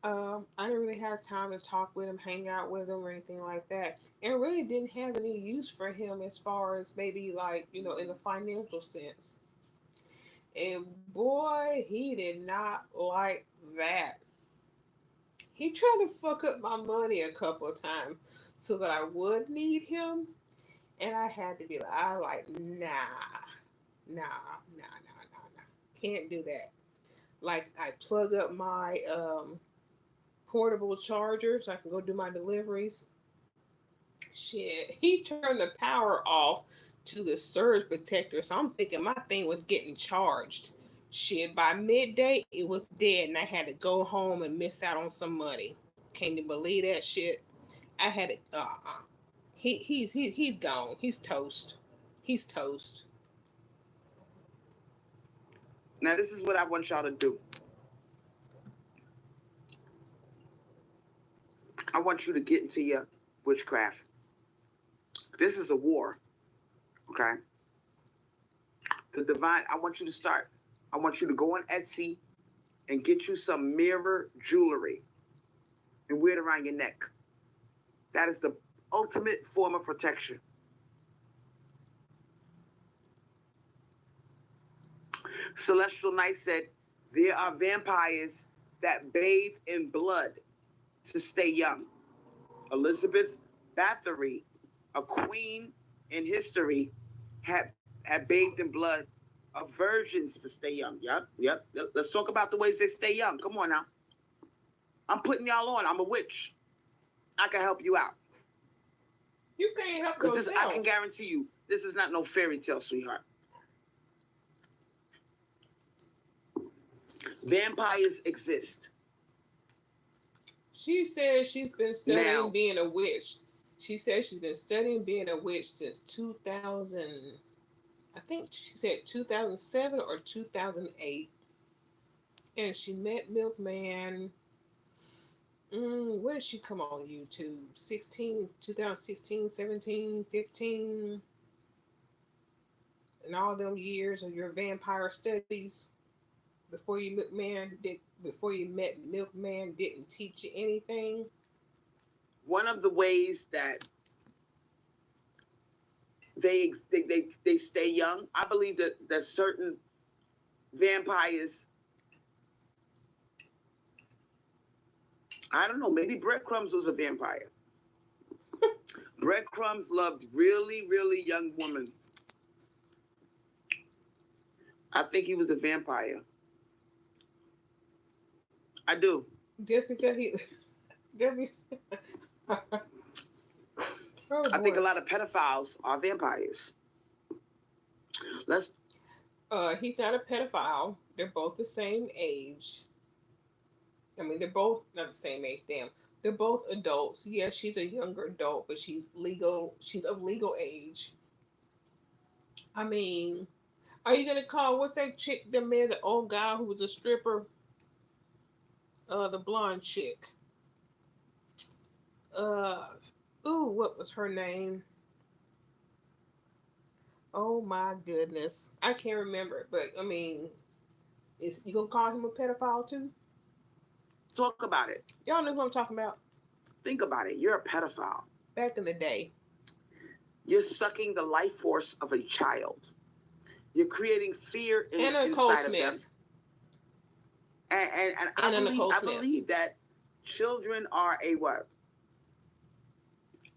Speaker 1: I didn't really have time to talk with him, hang out with him, or anything like that. And really didn't have any use for him as far as maybe like, in the financial sense. And boy, he did not like that. He tried to fuck up my money a couple of times so that I would need him. And I had to be like, nah. Can't do that. Like, I plug up my portable charger so I can go do my deliveries. Shit, he turned the power off to the surge protector, so I'm thinking my thing was getting charged. Shit, by midday it was dead, and I had to go home and miss out on some money. Can you believe that shit? I had to. He's gone. He's toast. He's toast.
Speaker 2: Now this is what I want y'all to do. I want you to get into your witchcraft. This is a war, okay? The divine, I want you to start. I want you to go on Etsy and get you some mirror jewelry and wear it around your neck. That is the ultimate form of protection. Celestial Knight said, there are vampires that bathe in blood to stay young. Elizabeth Bathory, a queen in history, had bathed in blood of virgins to stay young. Yep. Let's talk about the ways they stay young. Come on now. I'm putting y'all on. I'm a witch. I can help you out.
Speaker 1: You can't help yourself.
Speaker 2: I can guarantee you, this is not no fairy tale, sweetheart. Vampires exist.
Speaker 1: She says she's been studying being a witch. She says she's been studying being a witch since 2000. I think she said 2007 or 2008. And she met Milkman. When did she come on YouTube? 2016, 17, 15. And all them years of your vampire studies before you met Milkman didn't teach you anything.
Speaker 2: One of the ways that they stay young, I believe that certain vampires, I don't know, maybe Breadcrumbs was a vampire. Breadcrumbs loved really, really young women. I think he was a vampire. I do.
Speaker 1: Just because he, just be- oh
Speaker 2: I think
Speaker 1: boy.
Speaker 2: a lot of pedophiles are vampires. Let's.
Speaker 1: He's not a pedophile. They're both the same age. I mean, they're both not the same age. Damn, they're both adults. Yes, she's a younger adult, but she's legal. She's of legal age. I mean, are you gonna call what's that chick? The man, the old guy who was a stripper. The blonde chick. Uh, ooh, what was her name? Oh my goodness, I can't remember. But I mean, is you gonna call him a pedophile too?
Speaker 2: Talk about it.
Speaker 1: Y'all know who I'm talking about.
Speaker 2: Think about it. You're a pedophile.
Speaker 1: Back in the day.
Speaker 2: You're sucking the life force of a child. You're creating fear
Speaker 1: Anna Nicole
Speaker 2: inside of them.
Speaker 1: Smith.
Speaker 2: And I believe that children are a what?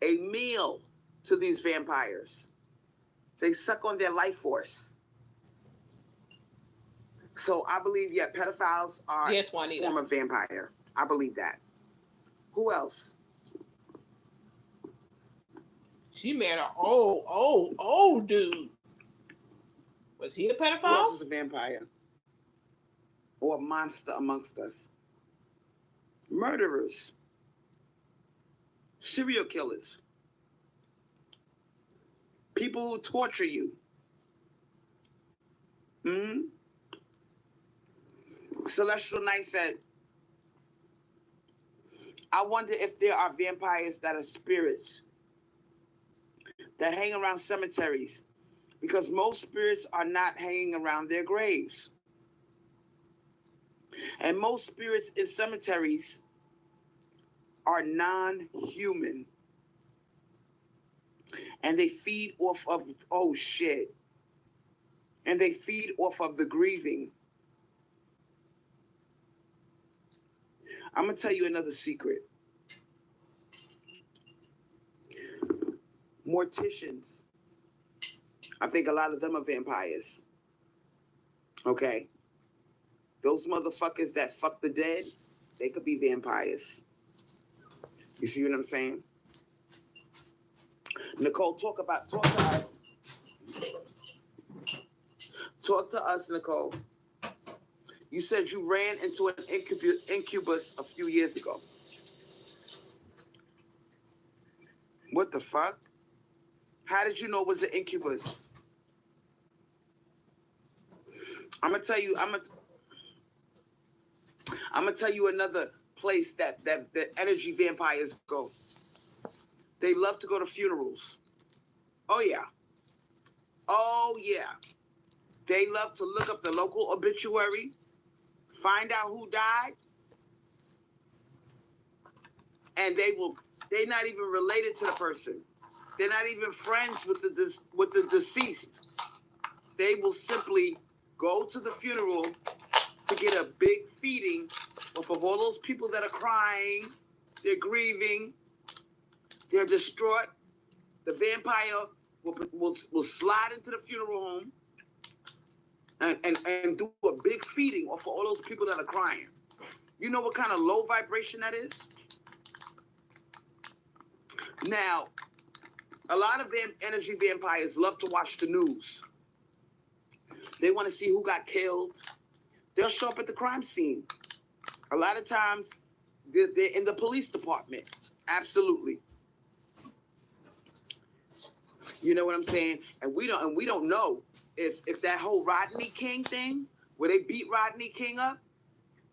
Speaker 2: A meal to these vampires. They suck on their life force. So I believe, yeah, pedophiles are
Speaker 1: Yes,
Speaker 2: a
Speaker 1: Juanita.
Speaker 2: form of vampire. I believe that. Who else?
Speaker 1: She married an old dude. Was he a pedophile?
Speaker 2: Who else is a vampire? Or a monster amongst us? Murderers. Serial killers. People who torture you. Celestial Knight said, I wonder if there are vampires that are spirits that hang around cemeteries, because most spirits are not hanging around their graves. And most spirits in cemeteries are non-human. And they feed off of, oh shit. And they feed off of the grieving. I'm going to tell you another secret. Morticians. I think a lot of them are vampires. Okay? Those motherfuckers that fuck the dead, they could be vampires. You see what I'm saying? Nicole, talk to us. Talk to us, Nicole. You said you ran into an incubus a few years ago. What the fuck? How did you know it was an incubus? I'm gonna tell you another place that the energy vampires go. They love to go to funerals. Oh yeah. Oh yeah. They love to look up the local obituary, find out who died, and they're not even related to the person. They're not even friends with the deceased. They will simply go to the funeral to get a big feeding off of all those people that are crying, they're grieving, they're distraught. The vampire will slide into the funeral home and do a big feeding off of all those people that are crying. You know what kind of low vibration that is? Now, a lot of energy vampires love to watch the news. They want to see who got killed. They'll show up at the crime scene. A lot of times, they're in the police department. Absolutely. You know what I'm saying? And we don't know if that whole Rodney King thing, where they beat Rodney King up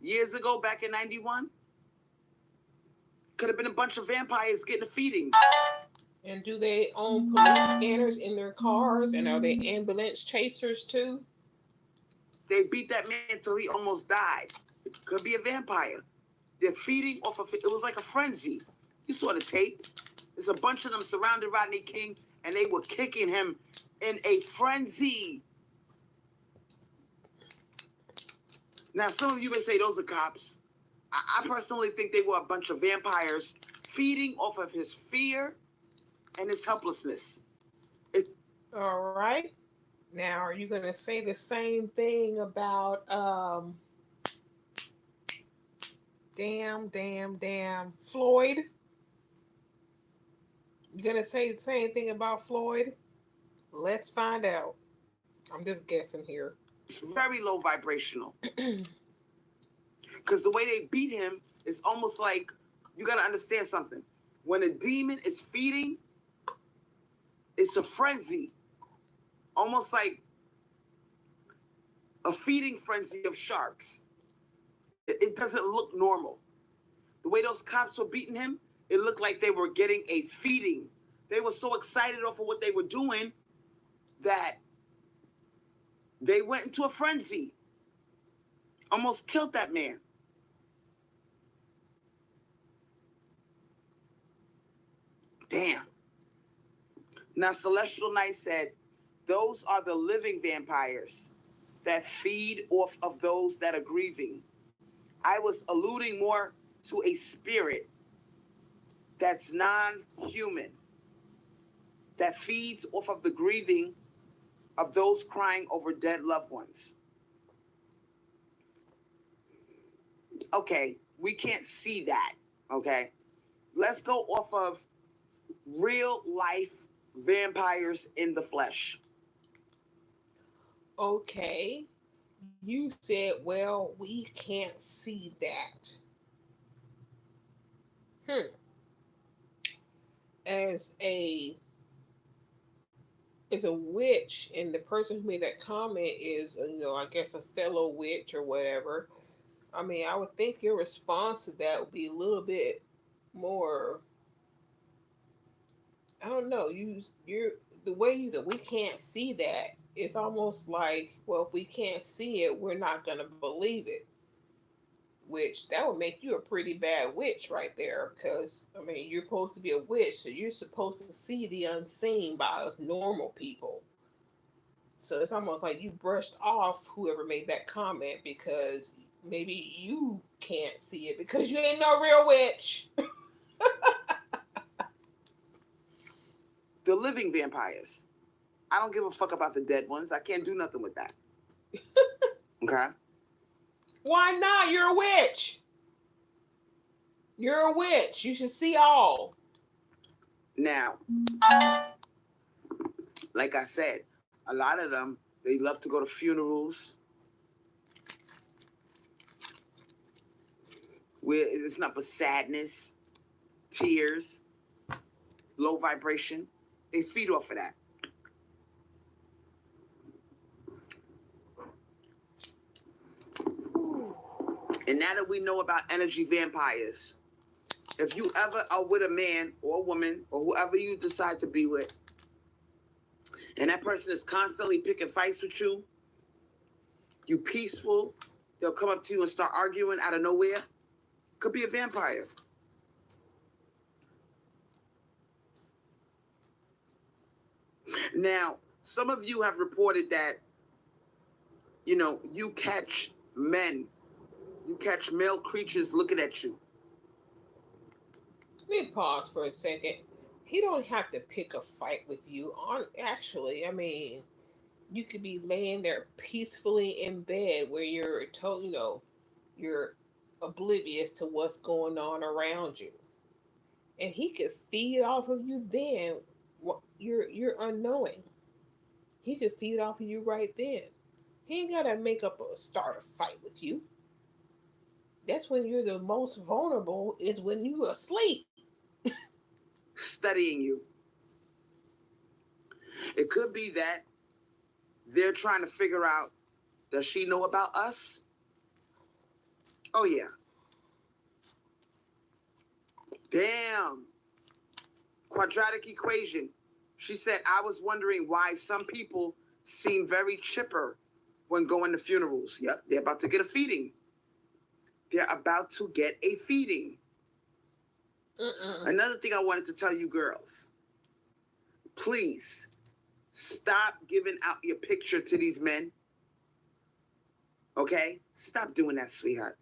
Speaker 2: years ago, back in '91, could have been a bunch of vampires getting a feeding.
Speaker 1: And do they own police scanners in their cars? And are they ambulance chasers too?
Speaker 2: They beat that man until he almost died. It could be a vampire. They're feeding off of it. It was like a frenzy. You saw the tape. There's a bunch of them surrounded Rodney King, and they were kicking him in a frenzy. Now, some of you may say those are cops. I personally think they were a bunch of vampires feeding off of his fear and his helplessness.
Speaker 1: All right. Now, are you going to say the same thing about Damn. Floyd, you gonna say the same thing about Floyd? Let's find out. I'm just guessing here.
Speaker 2: It's very low vibrational. Because the way they beat him is almost like, you got to understand something. When a demon is feeding, it's a frenzy. Almost like a feeding frenzy of sharks. It doesn't look normal. The way those cops were beating him, it looked like they were getting a feeding. They were so excited off of what they were doing that they went into a frenzy. Almost killed that man. Damn. Now, Celestial Knight said, those are the living vampires that feed off of those that are grieving. I was alluding more to a spirit that's non-human, that feeds off of the grieving of those crying over dead loved ones. Okay, we can't see that, okay? Let's go off of real life vampires in the flesh.
Speaker 1: Okay. You said, well, we can't see that. As a witch, and the person who made that comment is, I guess a fellow witch or whatever. I mean, I would think your response to that would be a little bit more. I don't know. You're the way that we can't see that. It's almost like, well, if we can't see it, we're not gonna believe it. Which that would make you a pretty bad witch right there, because I mean, you're supposed to be a witch, so you're supposed to see the unseen by us normal people. So it's almost like you brushed off whoever made that comment because maybe you can't see it because you ain't no real witch.
Speaker 2: The living vampires. I don't give a fuck about the dead ones. I can't do nothing with that. Okay?
Speaker 1: Why not? You're a witch. You're a witch. You should see all.
Speaker 2: Now, like I said, a lot of them, they love to go to funerals where it's not but sadness, tears, low vibration. They feed off of that. And now that we know about energy vampires, if you ever are with a man or a woman or whoever you decide to be with, and that person is constantly picking fights with you, you peaceful, they'll come up to you and start arguing out of nowhere, could be a vampire. Now, some of you have reported that, you catch male creatures looking at you.
Speaker 1: Let me pause for a second. He don't have to pick a fight with you. Actually, I mean, you could be laying there peacefully in bed where you're oblivious to what's going on around you, and he could feed off of you. Then you're unknowing. He could feed off of you right then. He ain't gotta start a fight with you. That's when you're the most vulnerable. Is when you asleep.
Speaker 2: Studying you. It could be that they're trying to figure out, does she know about us? Oh, yeah. Damn. Quadratic equation. She said, I was wondering why some people seem very chipper when going to funerals. Yep, they're about to get a feeding. They're about to get a feeding. Another thing I wanted to tell you girls, please stop giving out your picture to these men. Okay? Stop doing that, sweetheart.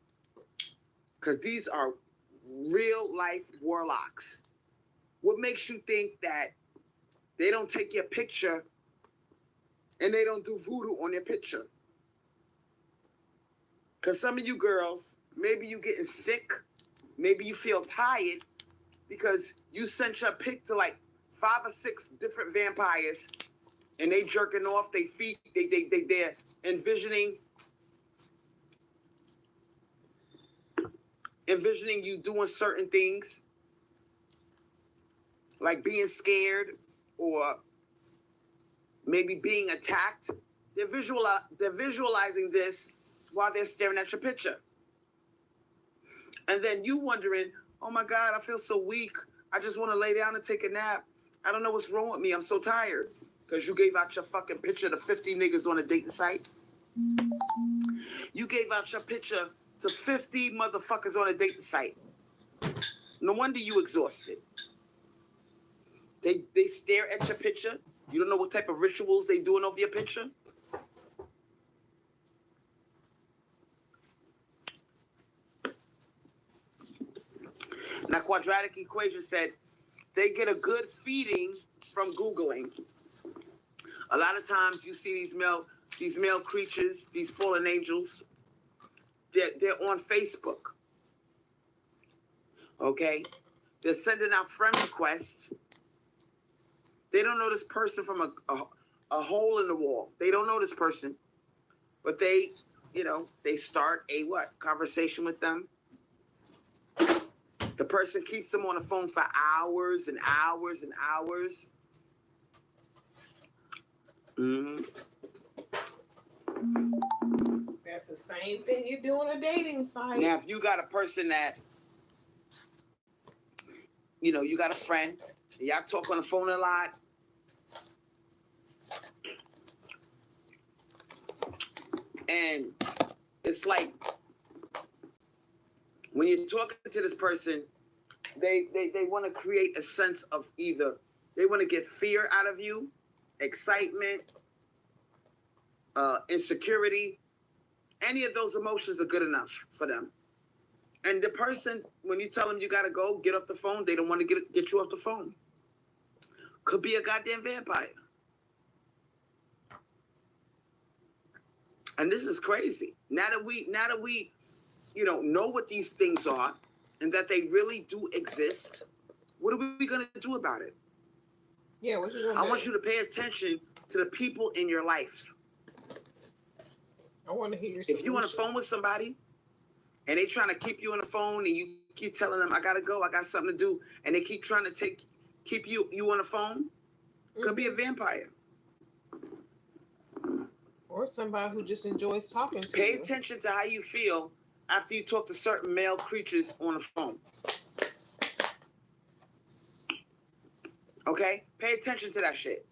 Speaker 2: Because these are real life warlocks. What makes you think that they don't take your picture and they don't do voodoo on their picture? Because some of you girls maybe you getting sick, maybe you feel tired because you sent your pic to like 5 or 6 different vampires, and they jerking off. They're envisioning you doing certain things, like being scared or maybe being attacked. They're visualizing this while they're staring at your picture. And then you wondering, oh my God, I feel so weak. I just want to lay down and take a nap. I don't know what's wrong with me. I'm so tired. Because you gave out your fucking picture to 50 niggas on a dating site. You gave out your picture to 50 motherfuckers on a dating site. No wonder you exhausted. They stare at your picture. You don't know what type of rituals they doing over your picture. Now, Quadratic Equation said they get a good feeding from Googling. A lot of times you see these male creatures, these fallen angels, they're on Facebook. Okay? They're sending out friend requests. They don't know this person from a hole in the wall. They don't know this person. But they start a conversation with them. The person keeps them on the phone for hours and hours and hours. Mm-hmm.
Speaker 1: That's the same thing you do on a dating site.
Speaker 2: Now, if you got a person that, you got a friend, y'all talk on the phone a lot, and it's like, when you're talking to this person, they want to create a sense of either they want to get fear out of you, excitement, insecurity. Any of those emotions are good enough for them. And the person, when you tell them you got to go, get off the phone, they don't want to get you off the phone. Could be a goddamn vampire. And this is crazy. Now that we know what these things are and that they really do exist, what are we going to do about it?
Speaker 1: Yeah, what you going to do?
Speaker 2: I want you to pay attention to the people in your life.
Speaker 1: I want to hear your solution.
Speaker 2: If you on the phone with somebody and they trying to keep you on the phone and you keep telling them, I got to go, I got something to do, and they keep trying to keep you on the phone, could be a vampire.
Speaker 1: Or somebody who just enjoys talking to you.
Speaker 2: Pay attention to how you feel after you talk to certain male creatures on the phone. Okay? Pay attention to that shit.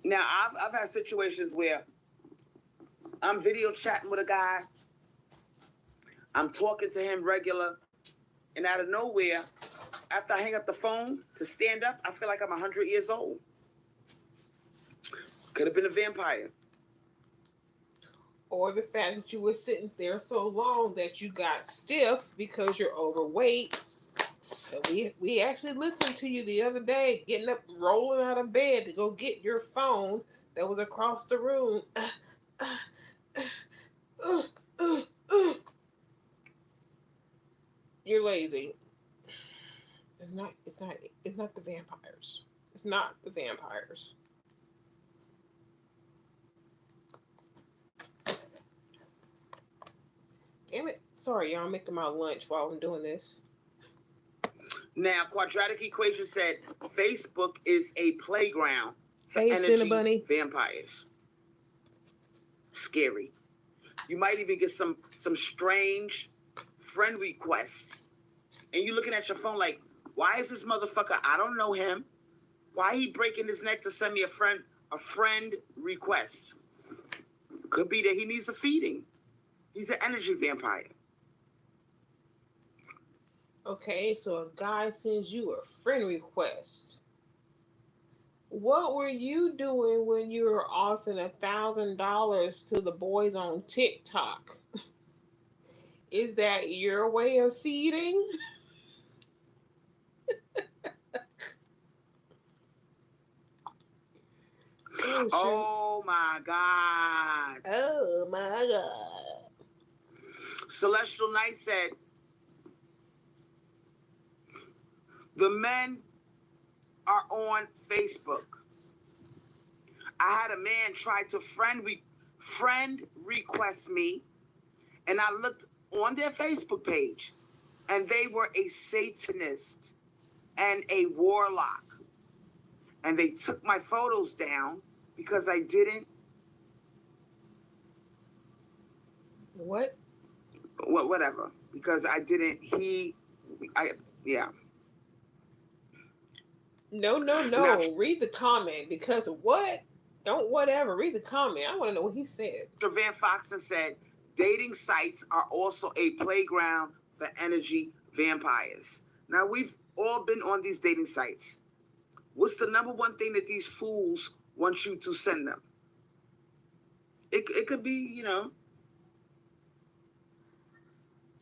Speaker 2: Now, I've had situations where I'm video chatting with a guy. I'm talking to him regular. And out of nowhere, after I hang up the phone to stand up, I feel like I'm 100 years old. Could have been a vampire.
Speaker 1: Or the fact that you were sitting there so long that you got stiff because you're overweight. We actually listened to you the other day, getting up, rolling out of bed to go get your phone that was across the room. You're lazy. It's not the vampires. It's not the vampires. Damn it. Sorry, y'all. I'm making my lunch while I'm doing this.
Speaker 2: Now, Quadratic Equation said Facebook is a playground for
Speaker 1: Hey,
Speaker 2: energy
Speaker 1: Cinnabunny.
Speaker 2: vampires. Scary. You might even get some strange friend requests. And you're looking at your phone like, why is this motherfucker, I don't know him. Why he breaking his neck to send me a friend request? Could be that he needs a feeding. He's an energy vampire.
Speaker 1: Okay, so a guy sends you a friend request. What were you doing when you were offering $1,000 to the boys on TikTok? Is that your way of feeding?
Speaker 2: Oh my God.
Speaker 1: Oh my God.
Speaker 2: Celestial Knight said, the men are on Facebook. I had a man try to friend request me, and I looked on their Facebook page, and they were a Satanist and a warlock. And they took my photos down because I didn't.
Speaker 1: What?
Speaker 2: Whatever. Because I didn't. Yeah.
Speaker 1: No.
Speaker 2: Now,
Speaker 1: Read the comment, because what? Don't whatever. Read the comment. I want to know what he said.
Speaker 2: Van Foxen said, dating sites are also a playground for energy vampires. Now, we've all been on these dating sites. What's the number one thing that these fools want you to send them? It could be,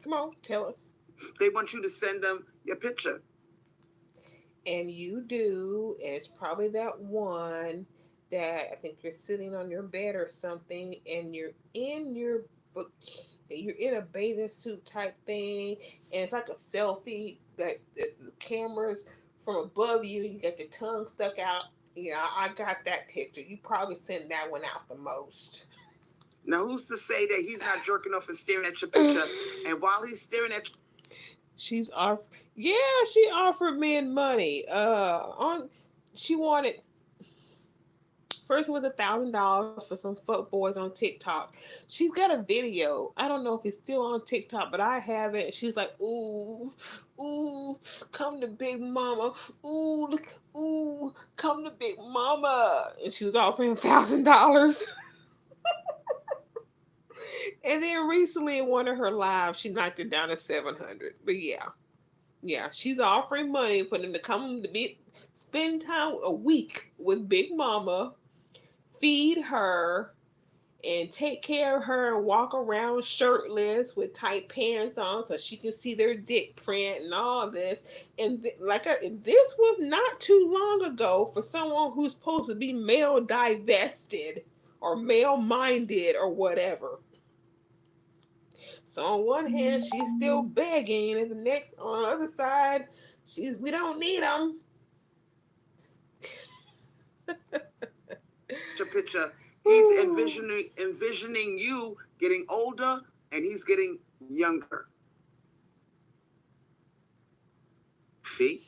Speaker 1: Come on, tell us.
Speaker 2: They want you to send them your picture.
Speaker 1: And you do, and it's probably that one that I think you're sitting on your bed or something, and you're in a bathing suit type thing, and it's like a selfie, that the camera's from above you, you got your tongue stuck out. Yeah, I got that picture. You probably send that one out the most.
Speaker 2: Now, who's to say that he's not jerking off and staring at your picture, and while he's staring at
Speaker 1: she offered men money. She wanted, first it was $1,000 for some fuck boys on TikTok. She's got a video. I don't know if it's still on TikTok, but I have it. She's like, ooh, come to Big Mama. Ooh, come to Big Mama. And she was offering $1,000. And then recently in one of her lives, she knocked it down to $700. But yeah, she's offering money for them to come to spend time a week with Big Mama, feed her, and take care of her, and walk around shirtless with tight pants on so she can see their dick print and all this. And this was not too long ago for someone who's supposed to be male divested or male minded or whatever. So on one hand, she's still begging, and on the other side, we don't need them.
Speaker 2: Picture. He's envisioning you getting older, and he's getting younger. See?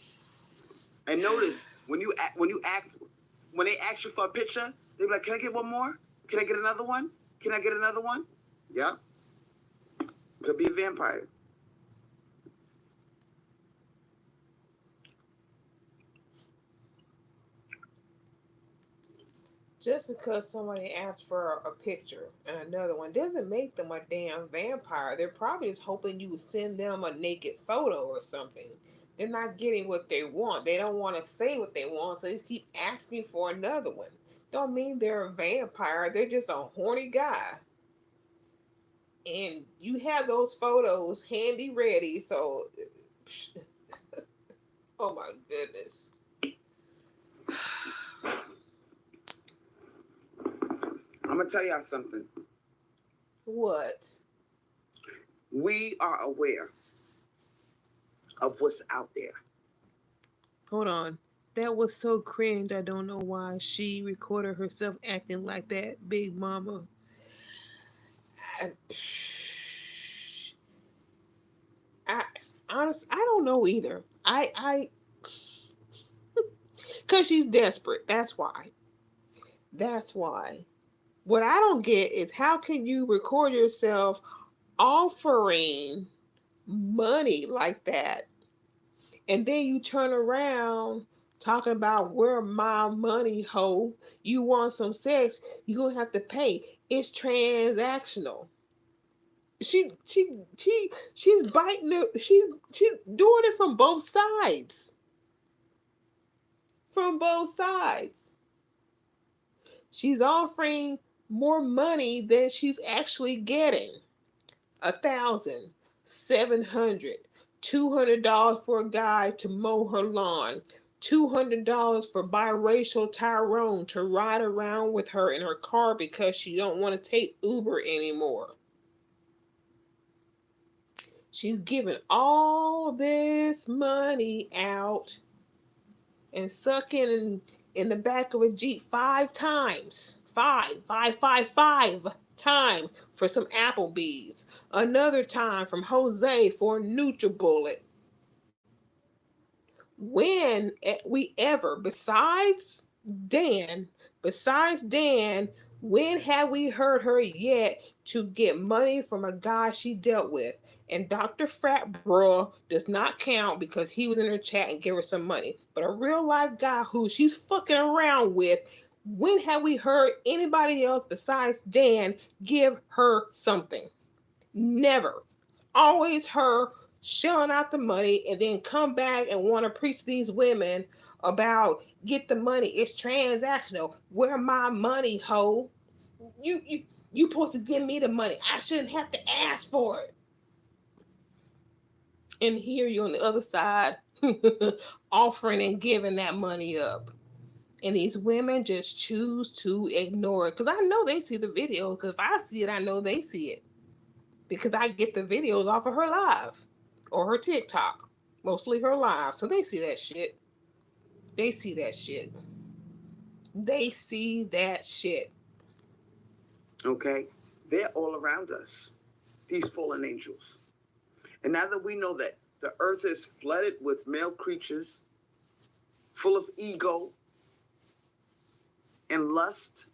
Speaker 2: And notice when they ask you for a picture, they be like, "Can I get one more? Can I get another one? Can I get another one?" Yeah. Could be a vampire.
Speaker 1: Just because somebody asks for a picture and another one doesn't make them a damn vampire. They're probably just hoping you would send them a naked photo or something. They're not getting what they want. They don't want to say what they want, so they just keep asking for another one. Don't mean they're a vampire. They're just a horny guy. And you have those photos handy ready, so oh my goodness.
Speaker 2: I'm gonna tell y'all something.
Speaker 1: What?
Speaker 2: We are aware of what's out there.
Speaker 1: Hold on. That was so cringe. I don't know why she recorded herself acting like that, Big Mama. Honestly, I don't know either. Because she's desperate. That's why. What I don't get is, how can you record yourself offering money like that, and then you turn around talking about, where my money, hoe? You want some sex, you're gonna have to pay. It's transactional. She's biting it. She's doing it from both sides. She's offering more money than she's actually getting. 1,000, 700, $200 for a guy to mow her lawn, $200 for biracial Tyrone to ride around with her in her car because she don't want to take Uber anymore. She's giving all this money out and sucking in the back of a Jeep 5 times. Five times for some Applebee's. Another time from Jose for a NutriBullet. When we ever, besides Dan, when have we heard her yet to get money from a guy she dealt with? And Dr. Frat Bro does not count because he was in her chat and gave her some money. But a real life guy who she's fucking around with, when have we heard anybody else besides Dan give her something? Never. It's always her shelling out the money and then come back and want to preach to these women about get the money. It's transactional. Where my money, ho? You supposed to give me the money. I shouldn't have to ask for it. And here you on the other side offering and giving that money up. And these women just choose to ignore it. Because I know they see the video. Because if I see it, I know they see it. Because I get the videos off of her live or her TikTok. Mostly her live. So they see that shit. They see that shit. They see that shit.
Speaker 2: Okay? They're all around us, these fallen angels. And now that we know that the earth is flooded with male creatures full of ego and lust,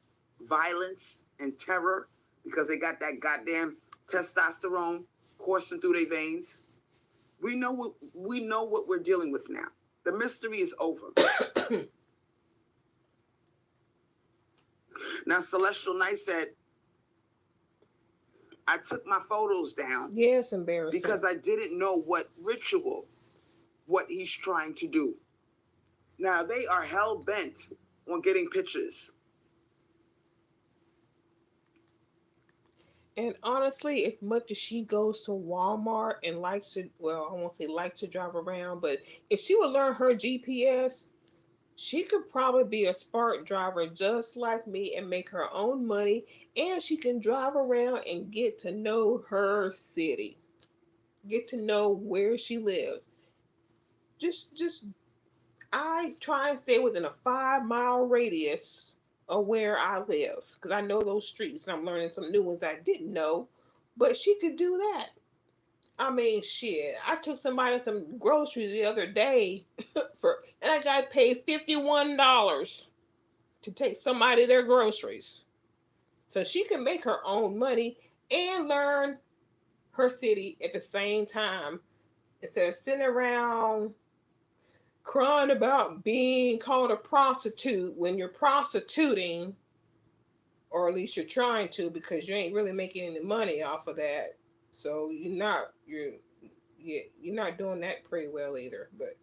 Speaker 2: violence, and terror because they got that goddamn testosterone coursing through their veins, we know what we're dealing with now. The mystery is over. Now, Celestial Knight said, I took my photos down.
Speaker 1: Yes, embarrassing.
Speaker 2: Because I didn't know what he's trying to do. Now, they are hell-bent on getting pictures.
Speaker 1: And honestly, as much as she goes to Walmart and likes to, well, I won't say likes to drive around, but if she would learn her GPS, she could probably be a smart driver just like me and make her own money. And she can drive around and get to know her city. Get to know where she lives. I try and stay within a 5-mile radius of where I live. Because I know those streets and I'm learning some new ones I didn't know. But she could do that. I mean, shit. I took somebody some groceries the other day and I got paid $51 to take somebody their groceries. So she can make her own money and learn her city at the same time instead of sitting around crying about being called a prostitute when you're prostituting, or at least you're trying to because you ain't really making any money off of that. So you're not doing that pretty well either. But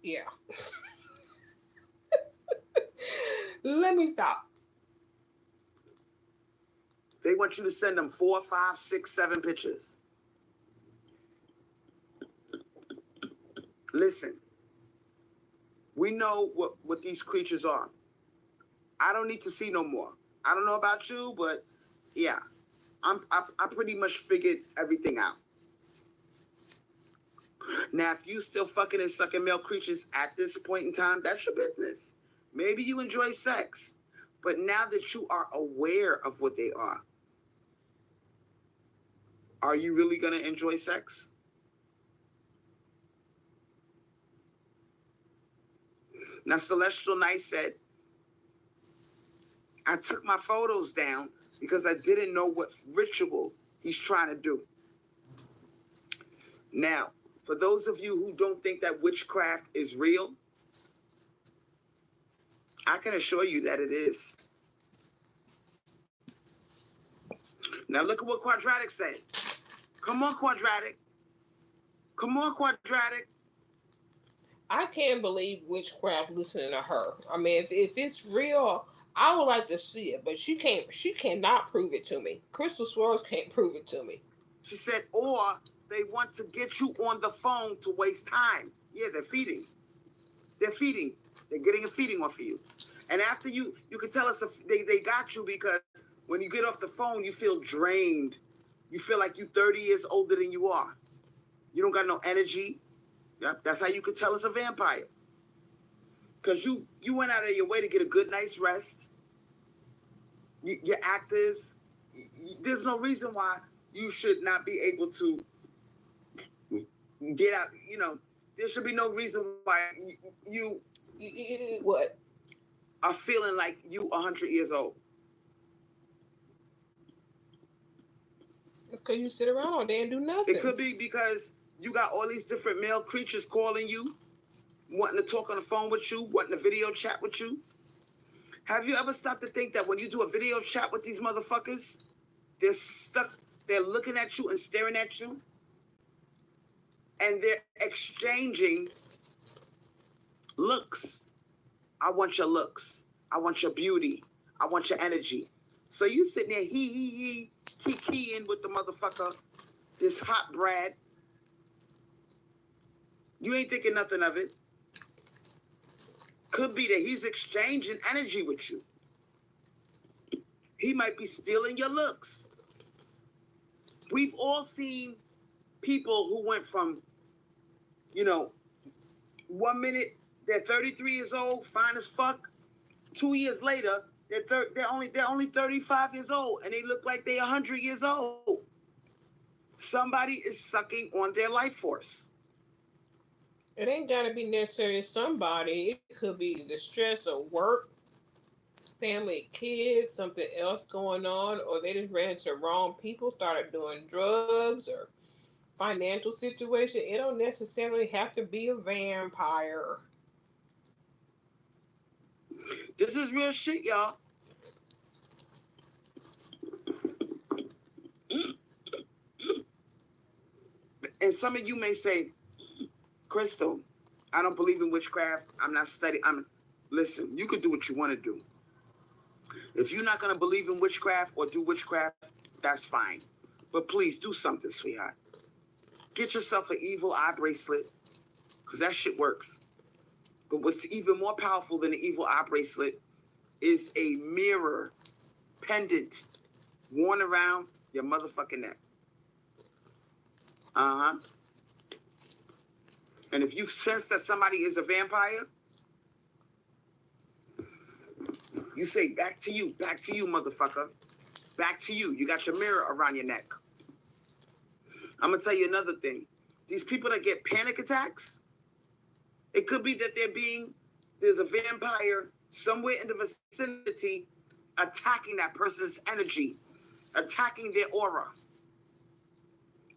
Speaker 1: yeah. Let me stop.
Speaker 2: They want you to send them 4, 5, 6, 7 pictures. Listen, we know what these creatures are. I don't need to see no more. I don't know about you, but yeah, I pretty much figured everything out. Now, if you still fucking and sucking male creatures at this point in time, that's your business. Maybe you enjoy sex, but now that you are aware of what they are you really going to enjoy sex? Now, Celestial Knight said, I took my photos down because I didn't know what ritual he's trying to do. Now, for those of you who don't think that witchcraft is real, I can assure you that it is. Now, look at what Quadratic said. Come on, Quadratic. Come on, Quadratic.
Speaker 1: I can't believe witchcraft listening to her. I mean, if it's real, I would like to see it, but she cannot prove it to me. Crystal Swirlz can't prove it to me.
Speaker 2: She said, or they want to get you on the phone to waste time. Yeah, they're feeding. They're feeding. They're getting a feeding off of you. And after you can tell us if they got you because when you get off the phone, you feel drained. You feel like you're 30 years older than you are. You don't got no energy. Yep, that's how you could tell it's a vampire. Because you went out of your way to get a good night's rest. You're active. There's no reason why you should not be able to get out. There should be no reason why you
Speaker 1: what?
Speaker 2: Are feeling like you 100 years old.
Speaker 1: It's because you sit around all day and do nothing.
Speaker 2: It could be because you got all these different male creatures calling you, wanting to talk on the phone with you, wanting to video chat with you. Have you ever stopped to think that when you do a video chat with these motherfuckers, they're looking at you and staring at you, and they're exchanging looks. I want your looks. I want your beauty. I want your energy. So you sitting there keying with the motherfucker, this hot Brad. You ain't thinking nothing of it. Could be that he's exchanging energy with you. He might be stealing your looks. We've all seen people who went from, 1 minute they're 33 years old, fine as fuck. 2 years later, they're only 35 years old, and they look like they're 100 years old. Somebody is sucking on their life force.
Speaker 1: It ain't got to be necessarily somebody. It could be the stress of work, family, kids, something else going on, or they just ran into the wrong people, started doing drugs or financial situation. It don't necessarily have to be a vampire.
Speaker 2: This is real shit, y'all. And some of you may say, Crystal, I don't believe in witchcraft. I'm not studying. Listen, you could do what you want to do. If you're not going to believe in witchcraft or do witchcraft, that's fine. But please do something, sweetheart. Get yourself an evil eye bracelet, because that shit works. But what's even more powerful than an evil eye bracelet is a mirror pendant worn around your motherfucking neck. Uh-huh. And if you sense that somebody is a vampire, you say, back to you, motherfucker. Back to you. You got your mirror around your neck. I'm going to tell you another thing. These people that get panic attacks, it could be that there's a vampire somewhere in the vicinity attacking that person's energy, attacking their aura.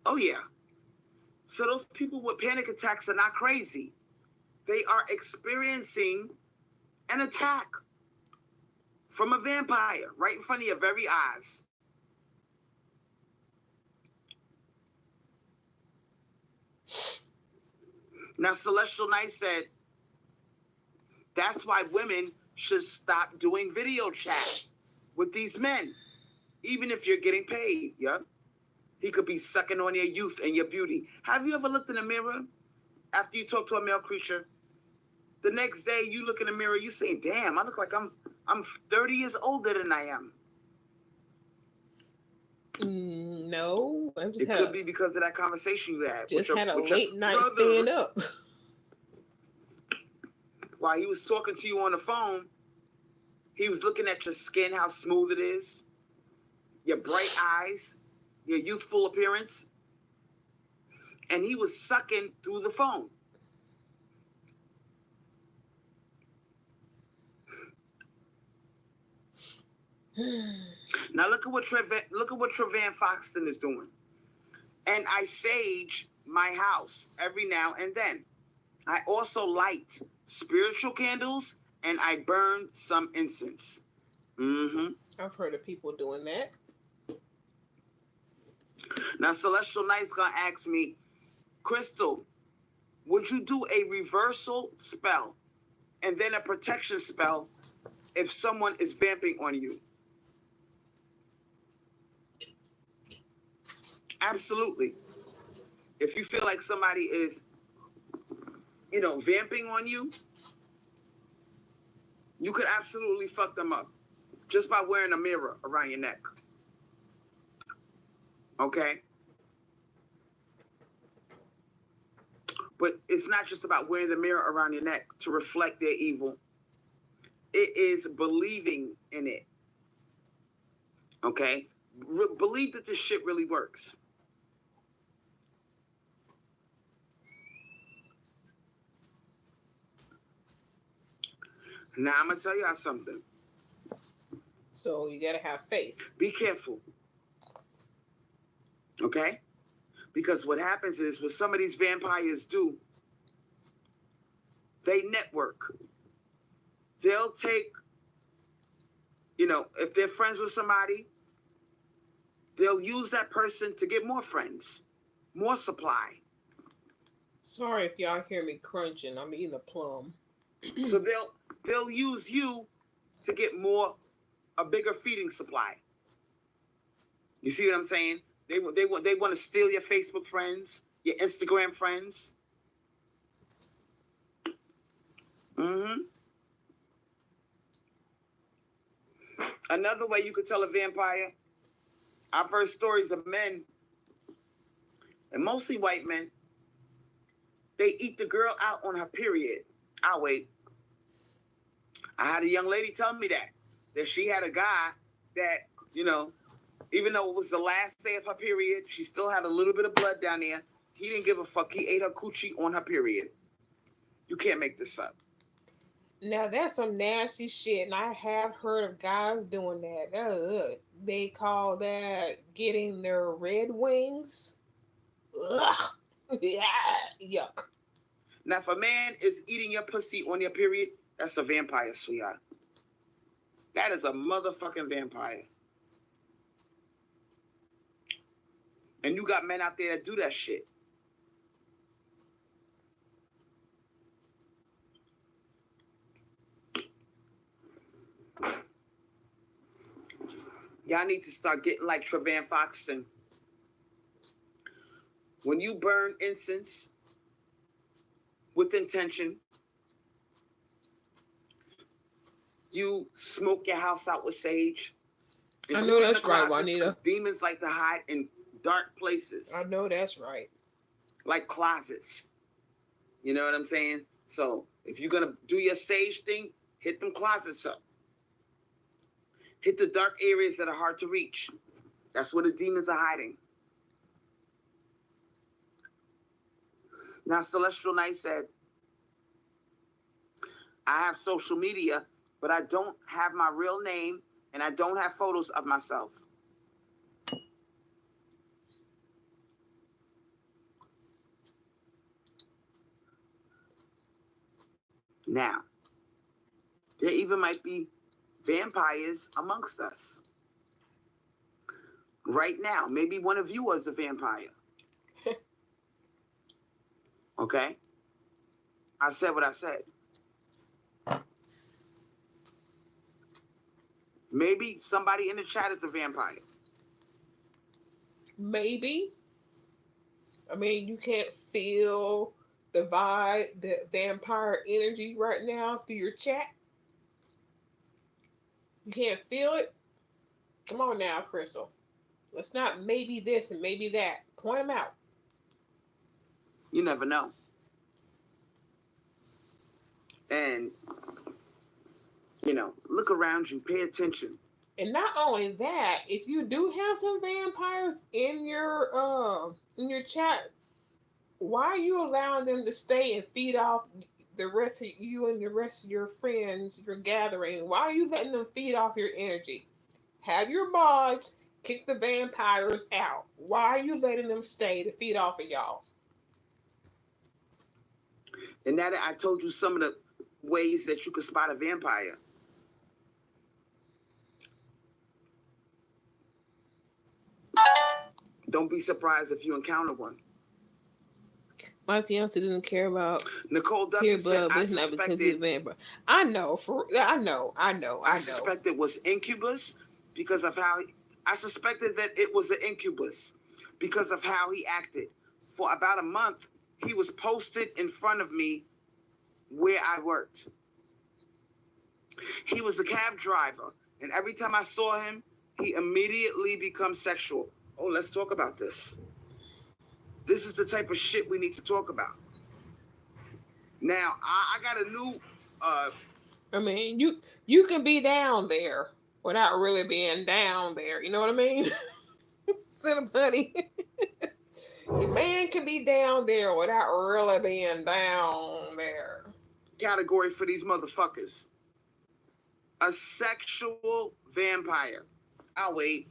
Speaker 2: Oh, yeah. So those people with panic attacks are not crazy. They are experiencing an attack from a vampire right in front of your very eyes. Now, Celestial Knight said, that's why women should stop doing video chat with these men, even if you're getting paid, yeah? He could be sucking on your youth and your beauty. Have you ever looked in the mirror after you talk to a male creature? The next day, you look in the mirror, you say, damn, I look like I'm 30 years older than I am.
Speaker 1: No.
Speaker 2: It could be because of that conversation you had.
Speaker 1: Just had a late night staying up.
Speaker 2: While he was talking to you on the phone, he was looking at your skin, how smooth it is, your bright eyes, your youthful appearance, and he was sucking through the phone. Now look at what Trevan Foxton is doing. And I sage my house every now and then. I also light spiritual candles and I burn some incense. Mm-hmm.
Speaker 1: I've heard of people doing that.
Speaker 2: Now Celestial Knight's gonna ask me, Crystal, would you do a reversal spell and then a protection spell if someone is vamping on you? Absolutely. If you feel like somebody is, vamping on you, You could absolutely fuck them up just by wearing a mirror around your neck. Okay? But it's not just about wearing the mirror around your neck to reflect their evil. It is believing in it. Okay? Believe that this shit really works. Now, I'm going to tell y'all something.
Speaker 1: So you got to have faith.
Speaker 2: Be careful. Okay? Because what happens is, what some of these vampires do, they network. They'll take, if they're friends with somebody, they'll use that person to get more friends, more supply.
Speaker 1: Sorry if y'all hear me crunching. I'm eating a plum.
Speaker 2: So they'll use you to get a bigger feeding supply. You see what I'm saying? They want to steal your Facebook friends, your Instagram friends. Mm-hmm. Another way you could tell a vampire, I've heard stories of men, and mostly white men, they eat the girl out on her period. I'll wait. I had a young lady tell me that she had a guy that, even though it was the last day of her period, she still had a little bit of blood down there. He didn't give a fuck. He ate her coochie on her period. You can't make this up.
Speaker 1: Now, that's some nasty shit, and I have heard of guys doing that. They call that getting their red wings. Ugh. Yeah, yuck.
Speaker 2: Now, if a man is eating your pussy on your period, that's a vampire, sweetheart. That is a motherfucking vampire. And you got men out there that do that shit. Y'all need to start getting like Trevan Foxton. When you burn incense with intention, you smoke your house out with sage.
Speaker 1: I know that's right, Juanita.
Speaker 2: Demons like to hide in dark places.
Speaker 1: I know that's right.
Speaker 2: Like closets. You know what I'm saying? So if you're going to do your sage thing, hit them closets up. Hit the dark areas that are hard to reach. That's where the demons are hiding. Now, Celestial Knight said, I have social media, but I don't have my real name and I don't have photos of myself. Now, there even might be vampires amongst us. Right now, maybe one of you was a vampire. Okay? I said what I said. Maybe somebody in the chat is a vampire.
Speaker 1: Maybe. I mean, you can't feel the vibe, the vampire energy right now through your chat. You can't feel it? Come on now, Crystal. Let's not maybe this and maybe that. Point them out.
Speaker 2: You never know. And, look around you, pay attention.
Speaker 1: And not only that, if you do have some vampires in your chat, why are you allowing them to stay and feed off the rest of you and the rest of your friends, your gathering? Why are you letting them feed off your energy? Have your mods kick the vampires out. Why are you letting them stay to feed off of y'all?
Speaker 2: And now that I told you some of the ways that you could spot a vampire. Don't be surprised if you encounter one.
Speaker 1: My fiance doesn't care about
Speaker 2: Nicole
Speaker 1: pure
Speaker 2: W.
Speaker 1: blood,
Speaker 2: said,
Speaker 1: but it's not because he's a vampire. I know. I
Speaker 2: suspected it was incubus because of how I suspected that it was an incubus because of how he acted. For about a month, he was posted in front of me where I worked. He was a cab driver, and every time I saw him, he immediately becomes sexual. Oh, let's talk about this. This is the type of shit we need to talk about. Now, I got a new.
Speaker 1: I mean, you can be down there without really being down there. You know what I mean? Cinnamon. Your man can be down there without really being down there.
Speaker 2: Category for these motherfuckers. A sexual vampire. I'll wait.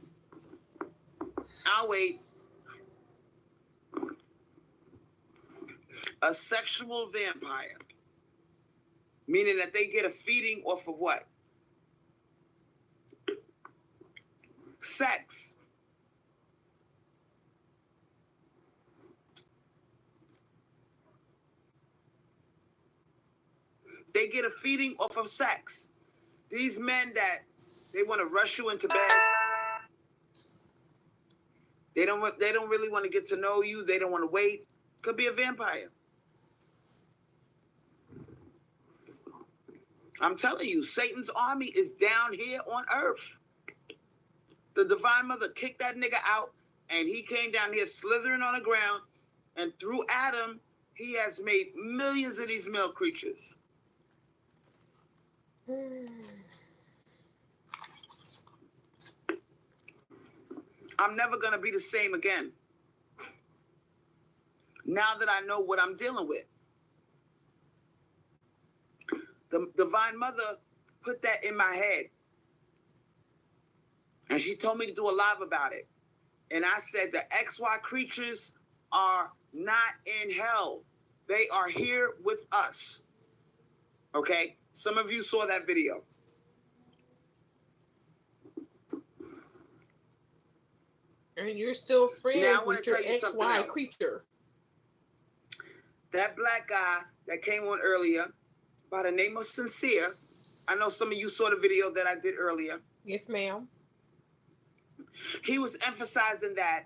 Speaker 2: A sexual vampire. Meaning that they get a feeding off of what? Sex. They get a feeding off of sex. These men that they want to rush you into bed. They don't really want to get to know you. They don't want to wait. Could be a vampire. I'm telling you, Satan's army is down here on earth. The Divine Mother kicked that nigga out, and he came down here slithering on the ground, and through Adam, he has made millions of these male creatures. I'm never going to be the same again. Now that I know what I'm dealing with. The Divine Mother put that in my head. And she told me to do a live about it. And I said the XY creatures are not in hell. They are here with us. Okay? Some of you saw that video.
Speaker 1: And you're still friends with your XY creature.
Speaker 2: That black guy that came on earlier, by the name of Sincere, I know some of you saw the video that I did earlier.
Speaker 1: Yes, ma'am.
Speaker 2: He was emphasizing that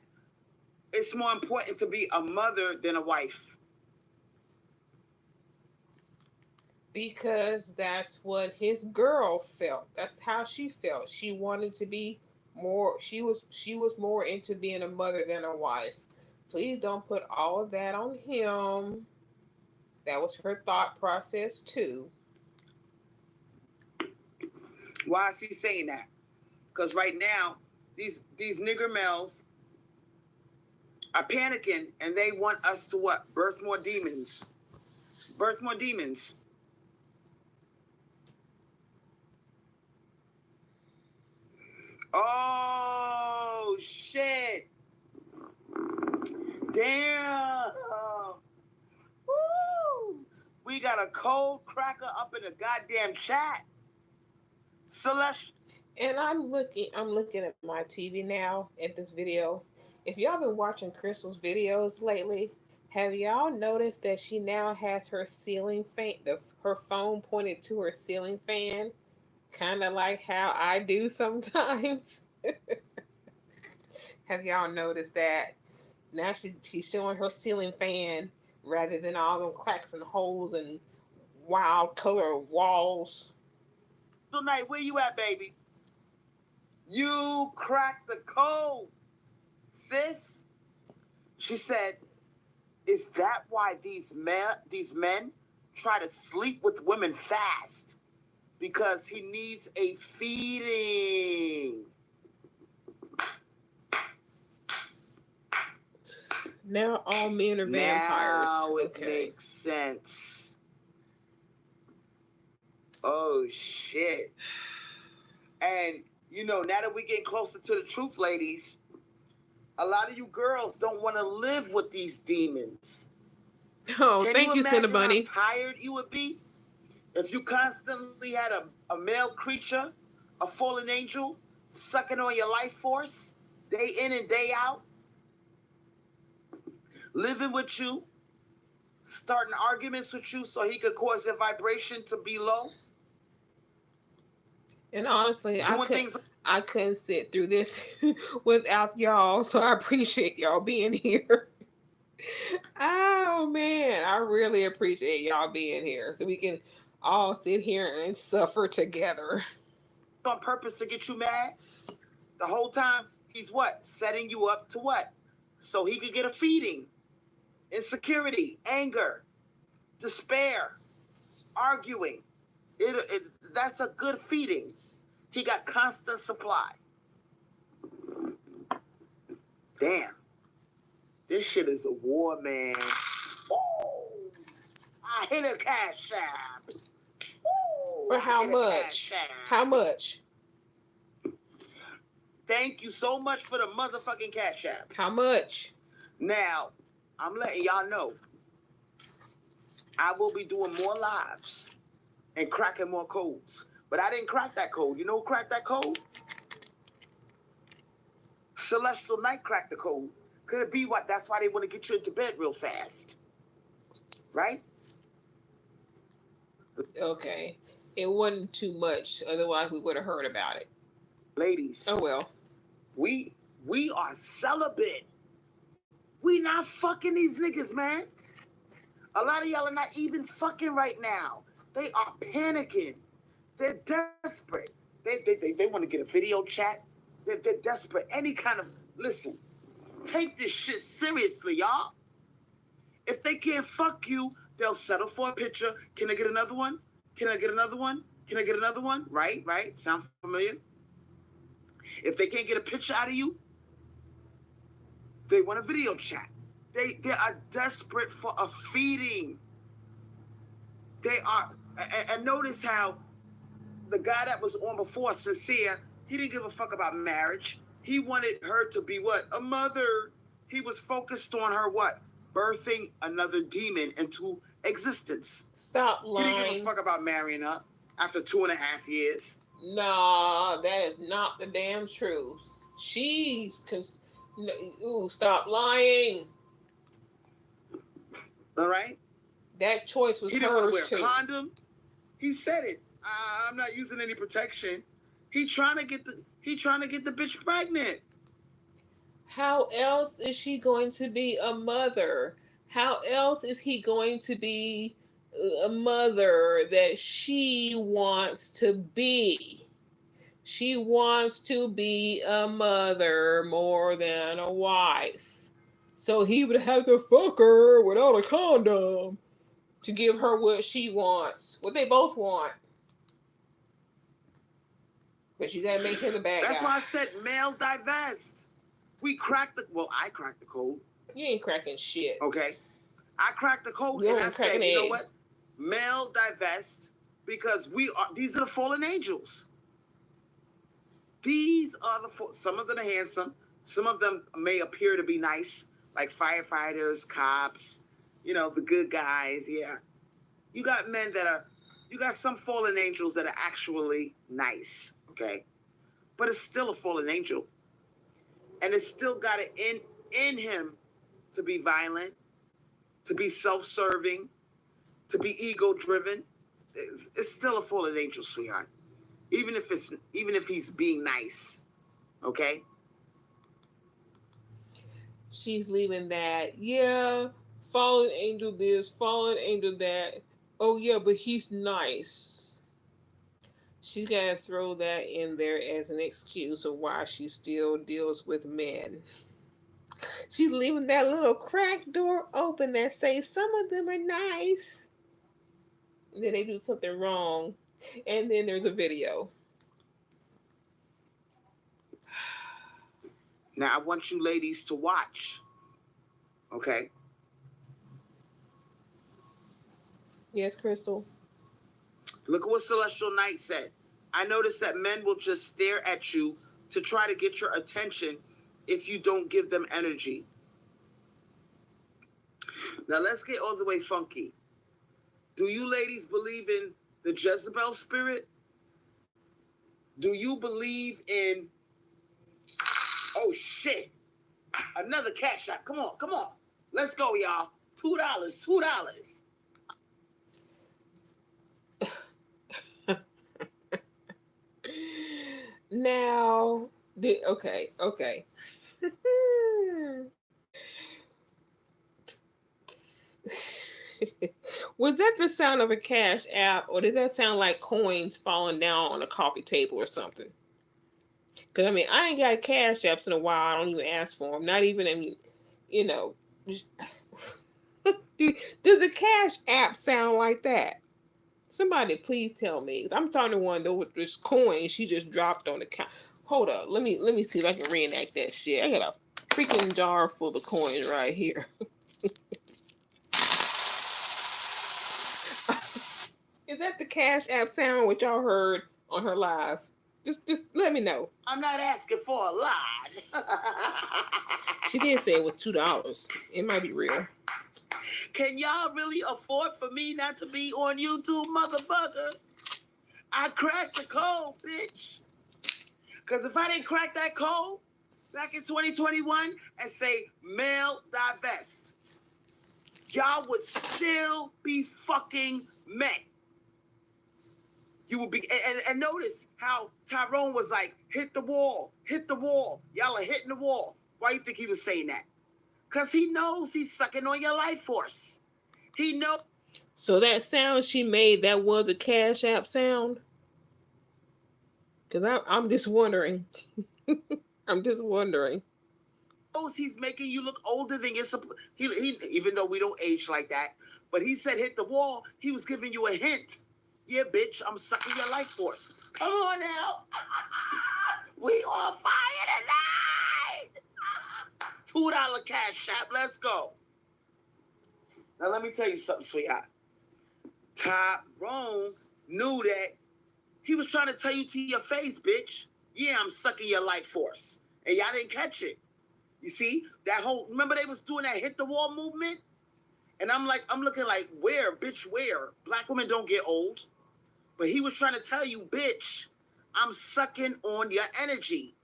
Speaker 2: it's more important to be a mother than a wife.
Speaker 1: Because that's what his girl felt. That's how she felt. She wanted to be more, she was more into being a mother than a wife. Please don't put all of that on him. That was her thought process too.
Speaker 2: Why is she saying that? Because right now, these nigger males are panicking, and they want us to what? Birth more demons. Birth more demons. Oh, shit. Damn. Woo. We got a cold cracker up in the goddamn chat. Celeste.
Speaker 1: And I'm looking at my TV now at this video. If y'all been watching Crystal's videos lately, have y'all noticed that she now has her ceiling fan, her phone pointed to her ceiling fan? Kind of like how I do sometimes. Have y'all noticed that? Now she's showing her ceiling fan rather than all them cracks and holes and wild color walls.
Speaker 2: Tonight, where you at, baby? You cracked the code, sis. She said, is that why these men try to sleep with women fast? Because he needs a feeding.
Speaker 1: Now all men are vampires.
Speaker 2: Now it makes sense. Oh, shit. And, you know, now that we're getting closer to the truth, ladies, a lot of you girls don't want to live with these demons.
Speaker 1: Oh, thank you, Cinnamon Bunny.
Speaker 2: How tired you would be if you constantly had a male creature, a fallen angel, sucking on your life force, day in and day out, living with you, starting arguments with you so he could cause your vibration to be low.
Speaker 1: And honestly, I couldn't sit through this without y'all, so I appreciate y'all being here. Oh man, I really appreciate y'all being here, so we can all sit here and suffer together.
Speaker 2: On purpose to get you mad. The whole time, he's what? Setting you up to what? So he could get a feeding. Insecurity, anger, despair, arguing. That's a good feeding. He got constant supply. Damn. This shit is a war, man. Oh, I hit a cash app.
Speaker 1: For how much? How much?
Speaker 2: Thank you so much for the motherfucking cash app.
Speaker 1: How much?
Speaker 2: Now, I'm letting y'all know, I will be doing more lives and cracking more codes. But I didn't crack that code. You know who cracked that code? Celestial Knight cracked the code. Could it be what? That's why they want to get you into bed real fast. Right?
Speaker 1: Okay. It wasn't too much. Otherwise, we would have heard about it.
Speaker 2: Ladies.
Speaker 1: Oh, well.
Speaker 2: We are celibate. We not fucking these niggas, man. A lot of y'all are not even fucking right now. They are panicking. They're desperate. They want to get a video chat. They're desperate. Any kind of... Listen, take this shit seriously, y'all. If they can't fuck you, they'll settle for a picture. Can I get another one? Can I get another one? Can I get another one? Right? Sound familiar? If they can't get a picture out of you, they want a video chat. They are desperate for a feeding. They are... And notice how the guy that was on before, Sincere, he didn't give a fuck about marriage. He wanted her to be what? A mother. He was focused on her what? Birthing another demon into existence.
Speaker 1: Stop lying.
Speaker 2: He didn't give a fuck about marrying her after 2.5 years.
Speaker 1: Nah, that is not the damn truth. Stop lying.
Speaker 2: All right?
Speaker 1: That choice was hers too.
Speaker 2: He didn't want to wear a condom. He said it. I'm not using any protection. He trying to get the bitch pregnant.
Speaker 1: How else is she going to be a mother? How else is he going to be a mother that she wants to be? She wants to be a mother more than a wife. So he would have to fuck her without a condom to give her what she wants. What they both want. But you gotta make him the bad guy.
Speaker 2: That's why I said male divest. I cracked the code.
Speaker 1: You ain't cracking shit.
Speaker 2: Okay. I cracked the code
Speaker 1: You
Speaker 2: and I said, you know what? Male divest, because these are the fallen angels. These are some of them are handsome. Some of them may appear to be nice, like firefighters, cops, the good guys. Yeah. You got you got some fallen angels that are actually nice. Okay. But it's still a fallen angel. And it's still got it in him to be violent, to be self-serving, to be ego-driven. It's still a fallen angel, sweetheart. Even if he's being nice. Okay?
Speaker 1: She's leaving that. Yeah, fallen angel this, fallen angel that. Oh yeah, but he's nice. She's got to throw that in there as an excuse of why she still deals with men. She's leaving that little crack door open that says some of them are nice. And then they do something wrong. And then there's a video.
Speaker 2: Now, I want you ladies to watch. Okay?
Speaker 1: Yes, Crystal?
Speaker 2: Look at what Celestial Knight said. I noticed that men will just stare at you to try to get your attention if you don't give them energy. Now, let's get all the way funky. Do you ladies believe in the Jezebel spirit? Do you believe in... Oh, shit. Another cash shot. Come on. Let's go, y'all. $2.
Speaker 1: Now, okay. Was that the sound of a cash app, or did that sound like coins falling down on a coffee table or something? Because I mean, I ain't got cash apps in a while. I don't even ask for them. Not even in, you know. Does a cash app sound like that? Somebody please tell me. I'm talking to one though with this coin she just dropped on the couch. Hold up, let me see if I can reenact that shit. I got a freaking jar full of coins right here. Is that the cash app sound what y'all heard on her live? Just let me know.
Speaker 2: I'm not asking for a lot.
Speaker 1: She did say it was $2. It might be real.
Speaker 2: Can y'all really afford for me not to be on YouTube, motherfucker? I cracked the code, bitch. Because if I didn't crack that code back in 2021 and say male divest, y'all would still be fucking men. You would be, and notice how Tyrone was like, hit the wall, hit the wall. Y'all are hitting the wall. Why you think he was saying that? Because he knows he's sucking on your life force. He knows.
Speaker 1: So that sound she made, that was a cash app sound? Because I'm just wondering. I'm just wondering.
Speaker 2: He's making you look older than you're supposed. He even though we don't age like that, but he said hit the wall. He was giving you a hint. Yeah, bitch, I'm sucking your life force. Come on now. We on fire tonight. $2 cash app. Let's go. Now let me tell you something, sweetheart. Tyrone knew that he was trying to tell you to your face, bitch. Yeah, I'm sucking your life force, and y'all didn't catch it. You see that whole? Remember they was doing that hit the wall movement, and I'm looking like, where, bitch, where? Black women don't get old. But he was trying to tell you, bitch, I'm sucking on your energy.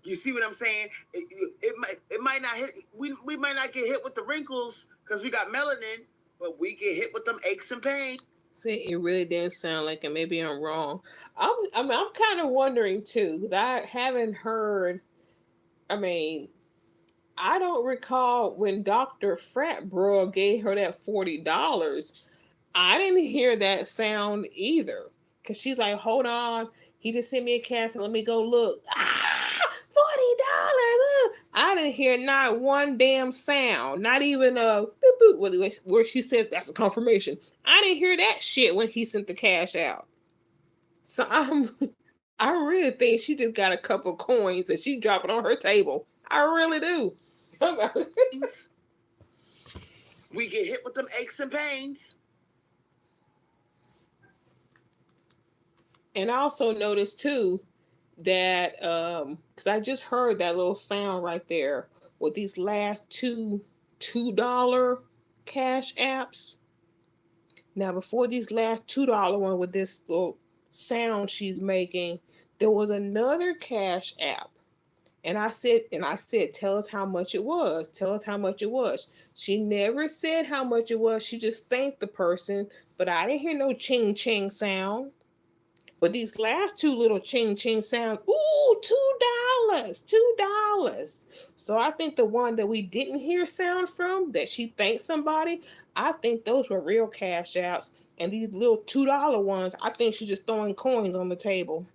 Speaker 2: You see what I'm saying? It might not hit. We might not get hit with the wrinkles because we got melanin, but we get hit with them aches and pains.
Speaker 1: See, it really didn't sound like it. Maybe I'm wrong. I'm kind of wondering too, because I haven't heard. I mean, I don't recall when Dr. Fratbro gave her that $40. I didn't hear that sound either. Cause she's like, hold on, he just sent me a cash and let me go look. $40. I didn't hear not one damn sound. Not even a boop boop where she said that's a confirmation. I didn't hear that shit when he sent the cash out. So I really think she just got a couple coins and she dropped it on her table. I really do.
Speaker 2: We get hit with them aches and pains.
Speaker 1: And I also noticed too that because I just heard that little sound right there with these last $2 cash apps. Now before these last $2 one with this little sound she's making, there was another cash app. And I said, tell us how much it was. Tell us how much it was. She never said how much it was. She just thanked the person, but I didn't hear no ching ching sound. But these last two little ching ching sounds, ooh, $2. So I think the one that we didn't hear sound from, that she thanked somebody, I think those were real cash outs. And these little $2 ones, I think she's just throwing coins on the table.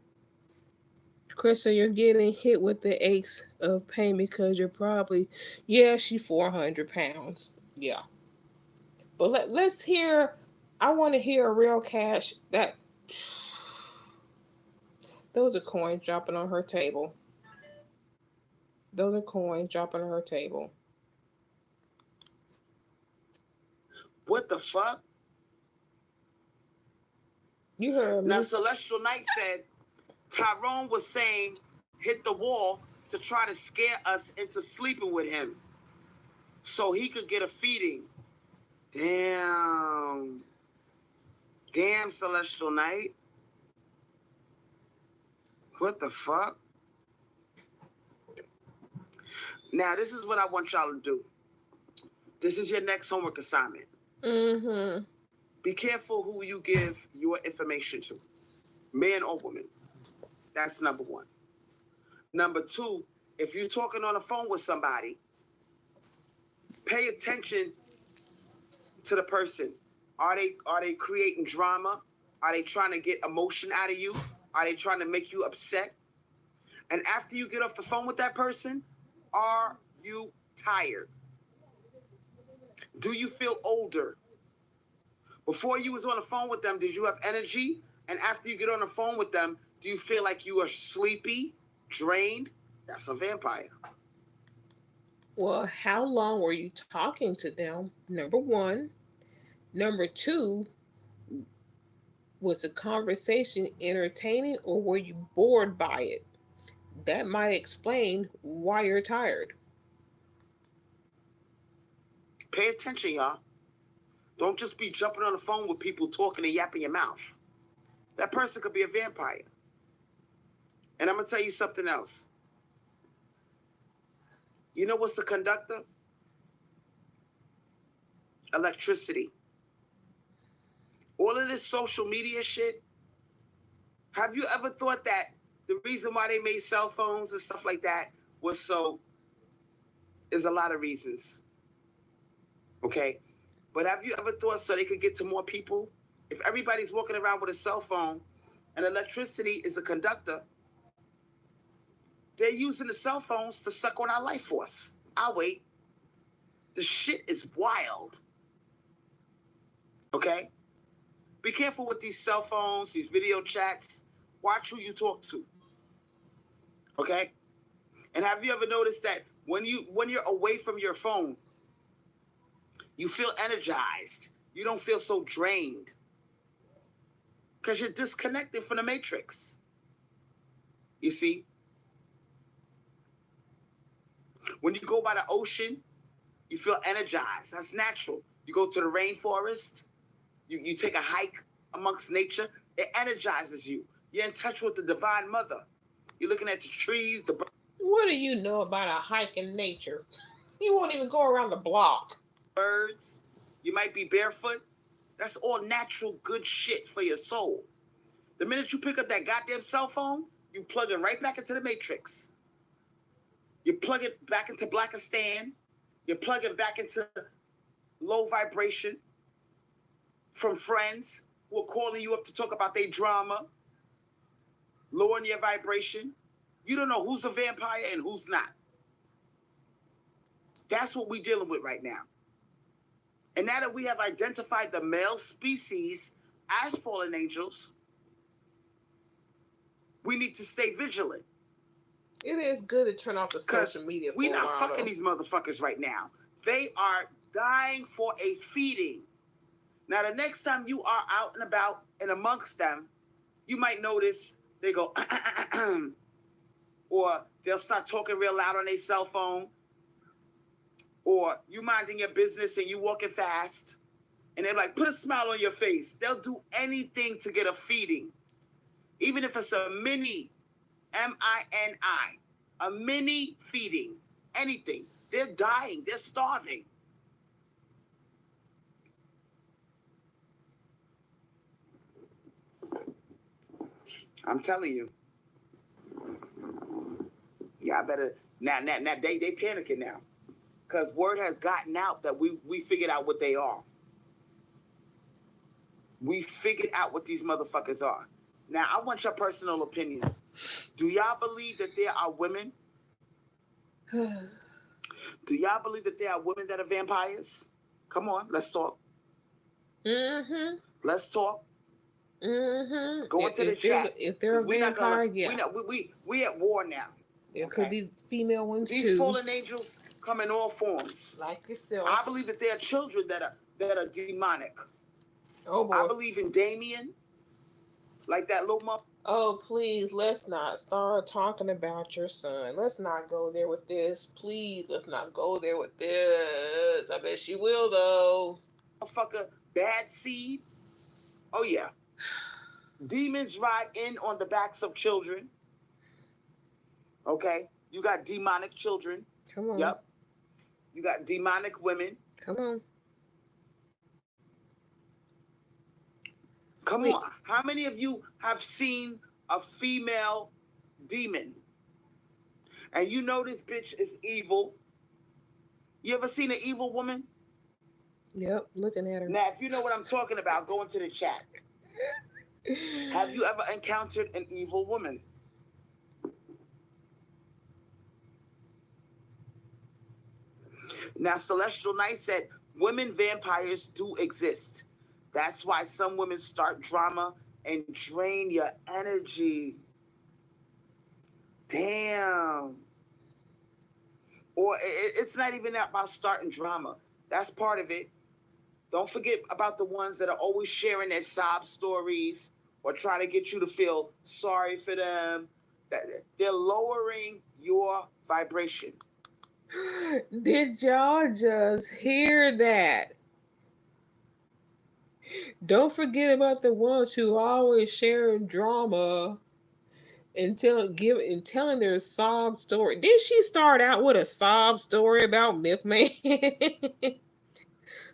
Speaker 1: Krista, you're getting hit with the aches of pain because you're probably, yeah, she's 400 pounds. Yeah. But let's hear, I want to hear a real cash that. Those are coins dropping on her table. Those are coins dropping on her table.
Speaker 2: What the fuck?
Speaker 1: You heard me.
Speaker 2: Now, Celestial Knight said Tyrone was saying hit the wall to try to scare us into sleeping with him so he could get a feeding. Damn. Damn, Celestial Knight. What the fuck? Now, this is what I want y'all to do. This is your next homework assignment.
Speaker 1: Mm-hmm.
Speaker 2: Be careful who you give your information to, man or woman. That's number one. Number two, if you're talking on the phone with somebody, pay attention to the person. Are they creating drama? Are they trying to get emotion out of you? Are they trying to make you upset? And after you get off the phone with that person, are you tired? Do you feel older? Before you was on the phone with them, did you have energy? And after you get on the phone with them, do you feel like you are sleepy, drained? That's a vampire.
Speaker 1: Well, how long were you talking to them? Number one. Number two, was the conversation entertaining or were you bored by it? That might explain why you're tired.
Speaker 2: Pay attention, y'all. Don't just be jumping on the phone with people talking and yapping your mouth. That person could be a vampire. And I'm going to tell you something else. You know what's the conductor? Electricity. All of this social media shit. Have you ever thought that the reason why they made cell phones and stuff like that was so... There's a lot of reasons. Okay? But have you ever thought so they could get to more people? If everybody's walking around with a cell phone and electricity is a conductor, they're using the cell phones to suck on our life force. I'll wait. The shit is wild. Okay? Be careful with these cell phones, these video chats. Watch who you talk to. Okay? And have you ever noticed that when you're away from your phone, you feel energized. You don't feel so drained. Because you're disconnected from the matrix. You see? When you go by the ocean, you feel energized. That's natural. You go to the rainforest, you take a hike amongst nature, it energizes you. You're in touch with the divine mother. You're looking at the trees.
Speaker 1: What do you know about a hike in nature? You won't even go around the block.
Speaker 2: Birds. You might be barefoot. That's all natural good shit for your soul. The minute you pick up that goddamn cell phone, you plug it right back into the matrix. You plug it back into Blackistan. You plug it back into low vibration from friends who are calling you up to talk about their drama, lowering your vibration. You don't know who's a vampire and who's not. That's what we're dealing with right now. And now that we have identified the male species as fallen angels, we need to stay vigilant.
Speaker 1: It is good to turn off the social media for
Speaker 2: we're
Speaker 1: a
Speaker 2: not
Speaker 1: while,
Speaker 2: fucking
Speaker 1: though.
Speaker 2: these motherfuckers right now. They are dying for a feeding. Now, the next time you are out and about and amongst them, you might notice they go, or they'll start talking real loud on their cell phone, or you minding your business and you walking fast, and they're like, put a smile on your face. They'll do anything to get a feeding. Even if it's a mini, M-I-N-I, a mini feeding, anything. They're dying. They're starving. I'm telling you. Yeah, I better... Now they panicking now. Because word has gotten out that we figured out what they are. We figured out what these motherfuckers are. Now, I want your personal opinion. Do y'all believe that there are women? Do y'all believe that there are women that are vampires? Come on, let's talk.
Speaker 1: Mm-hmm.
Speaker 2: Let's talk.
Speaker 1: Mm-hmm.
Speaker 2: Go into the chat.
Speaker 1: If they're a vampire, yeah.
Speaker 2: We at war now.
Speaker 1: There could be female ones
Speaker 2: These
Speaker 1: too.
Speaker 2: These fallen angels come in all forms.
Speaker 1: Like yourself.
Speaker 2: I believe that there are children that are demonic.
Speaker 1: Oh boy.
Speaker 2: I believe in Damien. Like that little mother.
Speaker 1: Oh, please, let's not start talking about your son. Let's not go there with this. Please, let's not go there with this. I bet she will, though.
Speaker 2: Motherfucker, bad seed. Oh, yeah. Demons ride in on the backs of children. Okay? You got demonic children.
Speaker 1: Come on.
Speaker 2: Yep. You got demonic women.
Speaker 1: Come on.
Speaker 2: Come on. How many of you have seen a female demon? And you know this bitch is evil. You ever seen an evil woman?
Speaker 1: Yep, looking at her.
Speaker 2: Now, if you know what I'm talking about, go into the chat. Have you ever encountered an evil woman? Now, Celestial Knight said, women vampires do exist. That's why some women start drama and drain your energy. Damn. Or it's not even about starting drama. That's part of it. Don't forget about the ones that are always sharing their sob stories or trying to get you to feel sorry for them. They're lowering your vibration.
Speaker 1: Did y'all just hear that? Don't forget about the ones who always sharing drama and telling their sob story. Did she start out with a sob story about Milkman?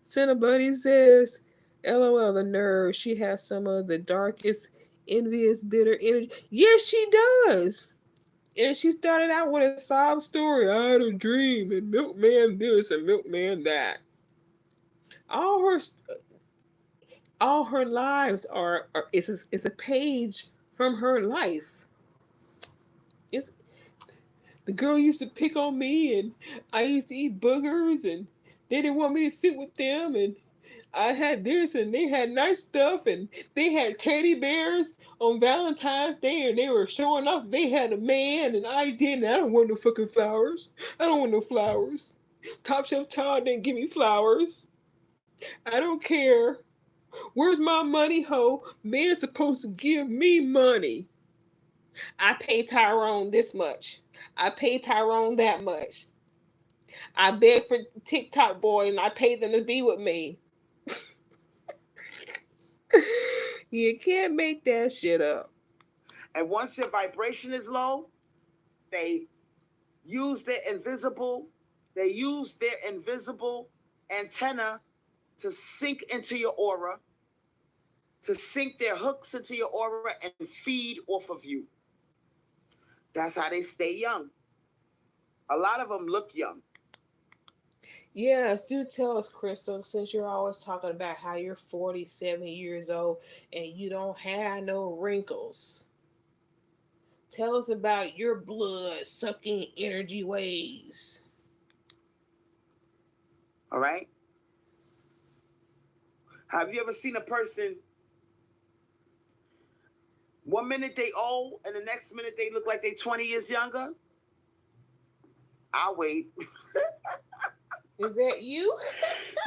Speaker 1: Cinnabuddy says, LOL, the nerve. She has some of the darkest, envious, bitter energy. Yes, she does. And she started out with a sob story. I had a dream, and Milkman this and Milkman that. All her, all her lives are is a page from her life. It's the girl used to pick on me, and I used to eat boogers, and they didn't want me to sit with them, and I had this, and they had nice stuff, and they had teddy bears on Valentine's Day, and they were showing off they had a man, and I didn't. I don't want no fucking flowers. I don't want no flowers. Top Chef Todd didn't give me flowers. I don't care. Where's my money, ho? Man's supposed to give me money. I pay Tyrone this much. I pay Tyrone that much. I beg for TikTok boy and I pay them to be with me. You can't make that shit up.
Speaker 2: And once your vibration is low, they use their invisible antenna to sink into your aura, to sink their hooks into your aura and feed off of you. That's how they stay young. A lot of them look young.
Speaker 1: Yes, do tell us, Crystal, since you're always talking about how you're 47 years old and you don't have no wrinkles. Tell us about your blood sucking energy ways.
Speaker 2: All right? Have you ever seen a person, one minute they old and the next minute they look like they 20 years younger? I'll wait.
Speaker 1: Is that you?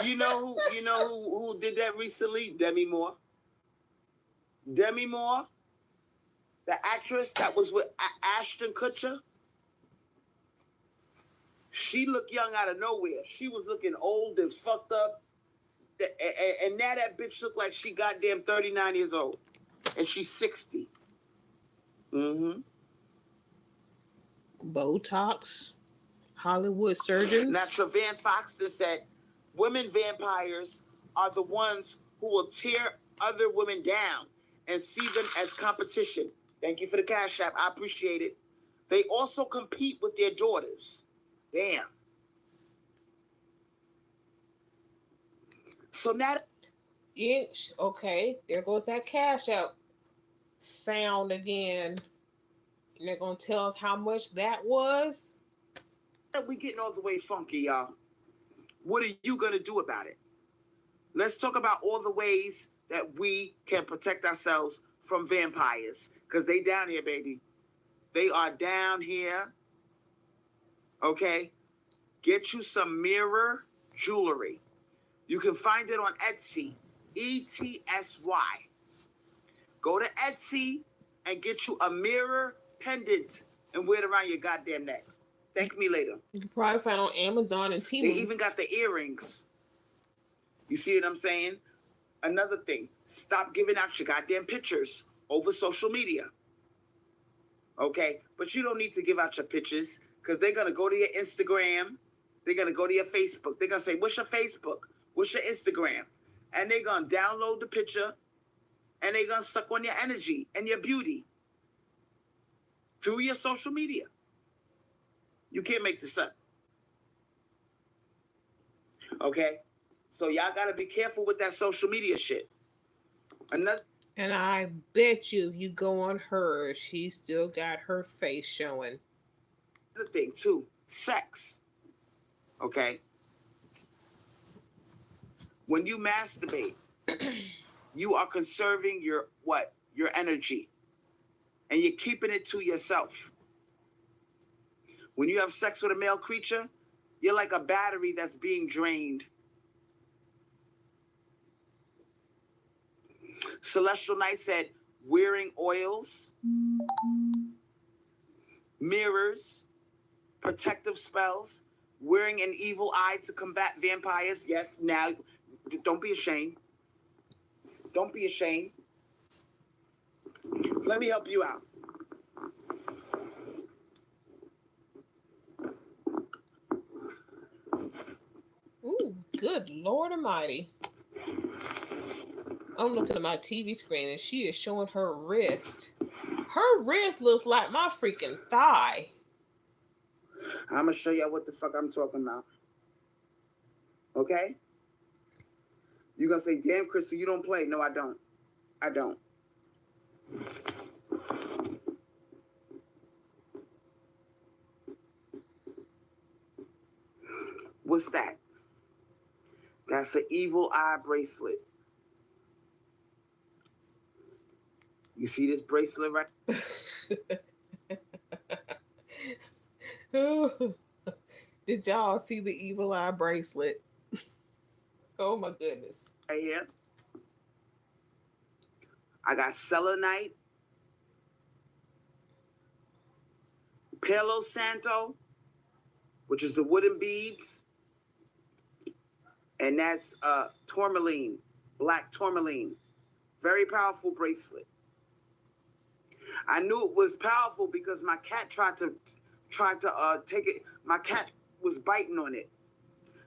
Speaker 2: You know who did that recently? Demi Moore. Demi Moore, the actress that was with Ashton Kutcher. She looked young out of nowhere. She was looking old and fucked up. And now that bitch look like she goddamn 39 years old. And she's 60. Mm-hmm.
Speaker 1: Botox. Hollywood surgeons.
Speaker 2: Now, Trevan Foxton said, women vampires are the ones who will tear other women down and see them as competition. Thank you for the cash app. I appreciate it. They also compete with their daughters. Damn. So now...
Speaker 1: Yeah, okay, there goes that cash app sound again. And they're going to tell us how much that was.
Speaker 2: We getting all the way funky, y'all. What are you going to do about it? Let's talk about all the ways that we can protect ourselves from vampires. Because they down here, baby. They are down here. Okay? Get you some mirror jewelry. You can find it on Etsy. Etsy. Go to Etsy and get you a mirror pendant and wear it around your goddamn neck. Thank me later.
Speaker 1: You can probably find on Amazon and Temu.
Speaker 2: They even got the earrings. You see what I'm saying? Another thing, stop giving out your goddamn pictures over social media. Okay? But you don't need to give out your pictures because they're going to go to your Instagram. They're going to go to your Facebook. They're going to say, what's your Facebook? What's your Instagram? And they're going to download the picture and they're going to suck on your energy and your beauty through your social media. You can't make this up. Okay? So y'all gotta be careful with that social media shit. Another
Speaker 1: And I bet you if you go on hers, she still got her face showing.
Speaker 2: thing too, sex. Okay. When you masturbate, you are conserving your what? Your energy. And you're keeping it to yourself. When you have sex with a male creature, you're like a battery that's being drained. Celestial Knight said, wearing oils, mirrors, protective spells, wearing an evil eye to combat vampires. Yes, now, don't be ashamed. Don't be ashamed. Let me help you out.
Speaker 1: Ooh, good Lord Almighty. I'm looking at my TV screen and she is showing her wrist. Her wrist looks like my freaking thigh.
Speaker 2: I'm going to show you what the fuck I'm talking about. Okay? You're going to say, damn, Crystal, you don't play. No, I don't. I don't. What's that? That's an evil eye bracelet. You see this bracelet right?
Speaker 1: Did y'all see the evil eye bracelet? Oh my goodness.
Speaker 2: Right here. I got selenite, Palo Santo, which is the wooden beads, and that's tourmaline, black tourmaline. Very powerful bracelet. I knew it was powerful because my cat tried to take it. My cat was biting on it.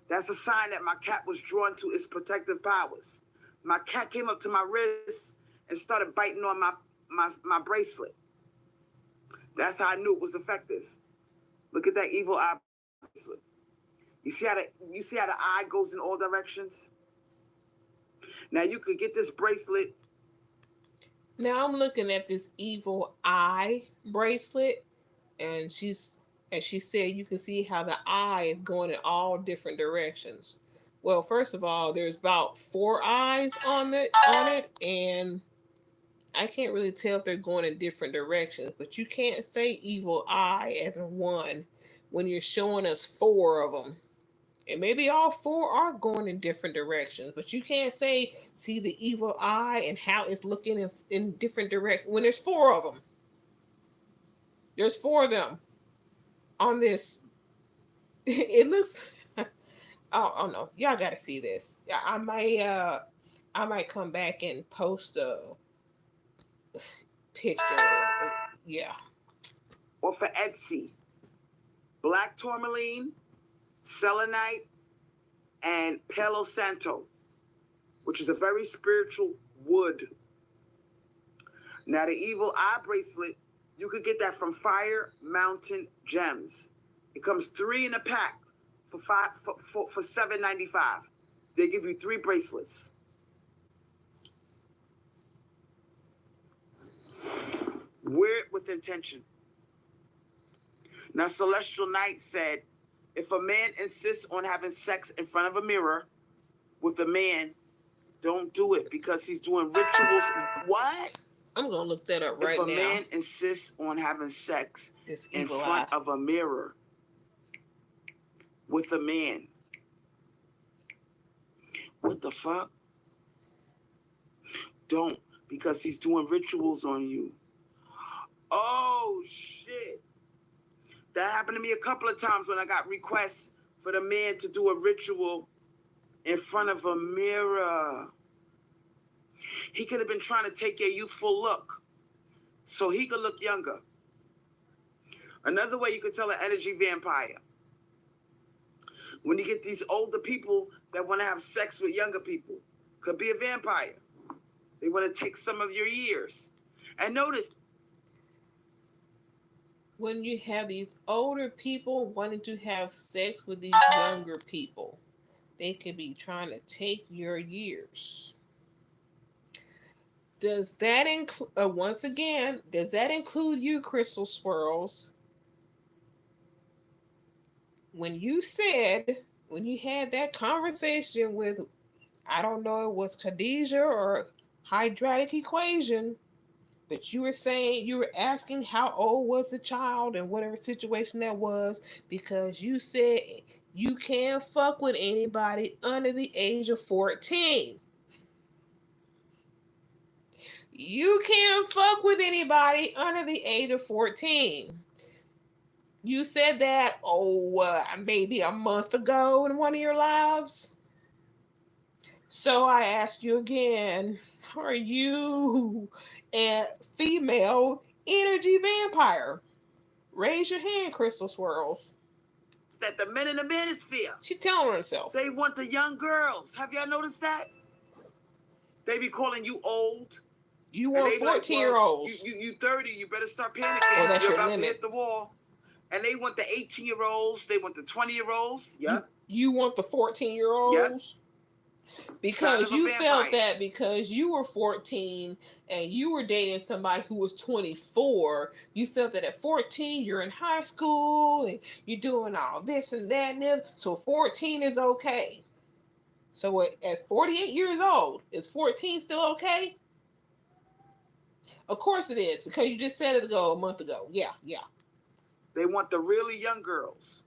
Speaker 2: That's a sign that my cat was drawn to its protective powers. My cat came up to my wrist and started biting on my bracelet. That's how I knew it was effective. Look at that evil eye bracelet. You see how the eye goes in all directions? Now you could get this bracelet.
Speaker 1: Now I'm looking at this evil eye bracelet, and she said you can see how the eye is going in all different directions. Well, first of all, there's about 4 eyes on it, and I can't really tell if they're going in different directions, but you can't say evil eye as in one when you're showing us 4 of them. And maybe all 4 are going in different directions, but you can't say, see the evil eye and how it's looking in different directions when there's 4 of them. There's 4 of them on this. It looks, oh no, y'all got to see this. I might come back and post a picture. Yeah.
Speaker 2: Or for Etsy, black tourmaline, selenite, and Palo Santo, which is a very spiritual wood. Now the evil eye bracelet, you could get that from Fire Mountain Gems. It comes 3 in a pack for $7.95. They give you 3 bracelets. Wear it with intention. Now Celestial Knight said, if a man insists on having sex in front of a mirror with a man, don't do it because he's doing rituals. What?
Speaker 1: I'm going to look that up right now.
Speaker 2: If a man insists on having sex in front of a mirror with a man, what the fuck? Don't, because he's doing rituals on you. Oh, shit. That happened to me a couple of times when I got requests for the man to do a ritual in front of a mirror. He could have been trying to take your youthful look so he could look younger. Another way you could tell an energy vampire, when you get these older people that want to have sex with younger people, could be a vampire. They want to take some of your years. And notice,
Speaker 1: when you have these older people wanting to have sex with these younger people, They could be trying to take your years. Does that include, once again, does that include you, Crystal Swirls? When you said, when you had that conversation with, I don't know, it was Khadijah or Hydratic Equation, but you were saying, you were asking how old was the child and whatever situation that was, because you said you can't fuck with anybody under the age of 14. You can't fuck with anybody under the age of 14. You said that, maybe a month ago in one of your lives. So I asked you again, are you a female energy vampire? Raise your hand, Crystal Swirls.
Speaker 2: That the men in the manosphere,
Speaker 1: She telling herself.
Speaker 2: they want the young girls. Have y'all noticed that? They be calling you old.
Speaker 1: You want 14-year-olds.
Speaker 2: You 30, you better start panicking.
Speaker 1: Oh, that's
Speaker 2: You're
Speaker 1: your
Speaker 2: about
Speaker 1: limit.
Speaker 2: to hit the wall. And they want the 18-year-olds. They want the 20-year-olds. Yeah.
Speaker 1: You want the 14-year-olds? Because you felt that because you were 14 and you were dating somebody who was 24, you felt that at 14 you're in high school and you're doing all this and that and this, so 14 is okay. So at 48 years old, is 14 still okay? Of course it is, because you just said it a month ago. Yeah.
Speaker 2: They want the really young girls.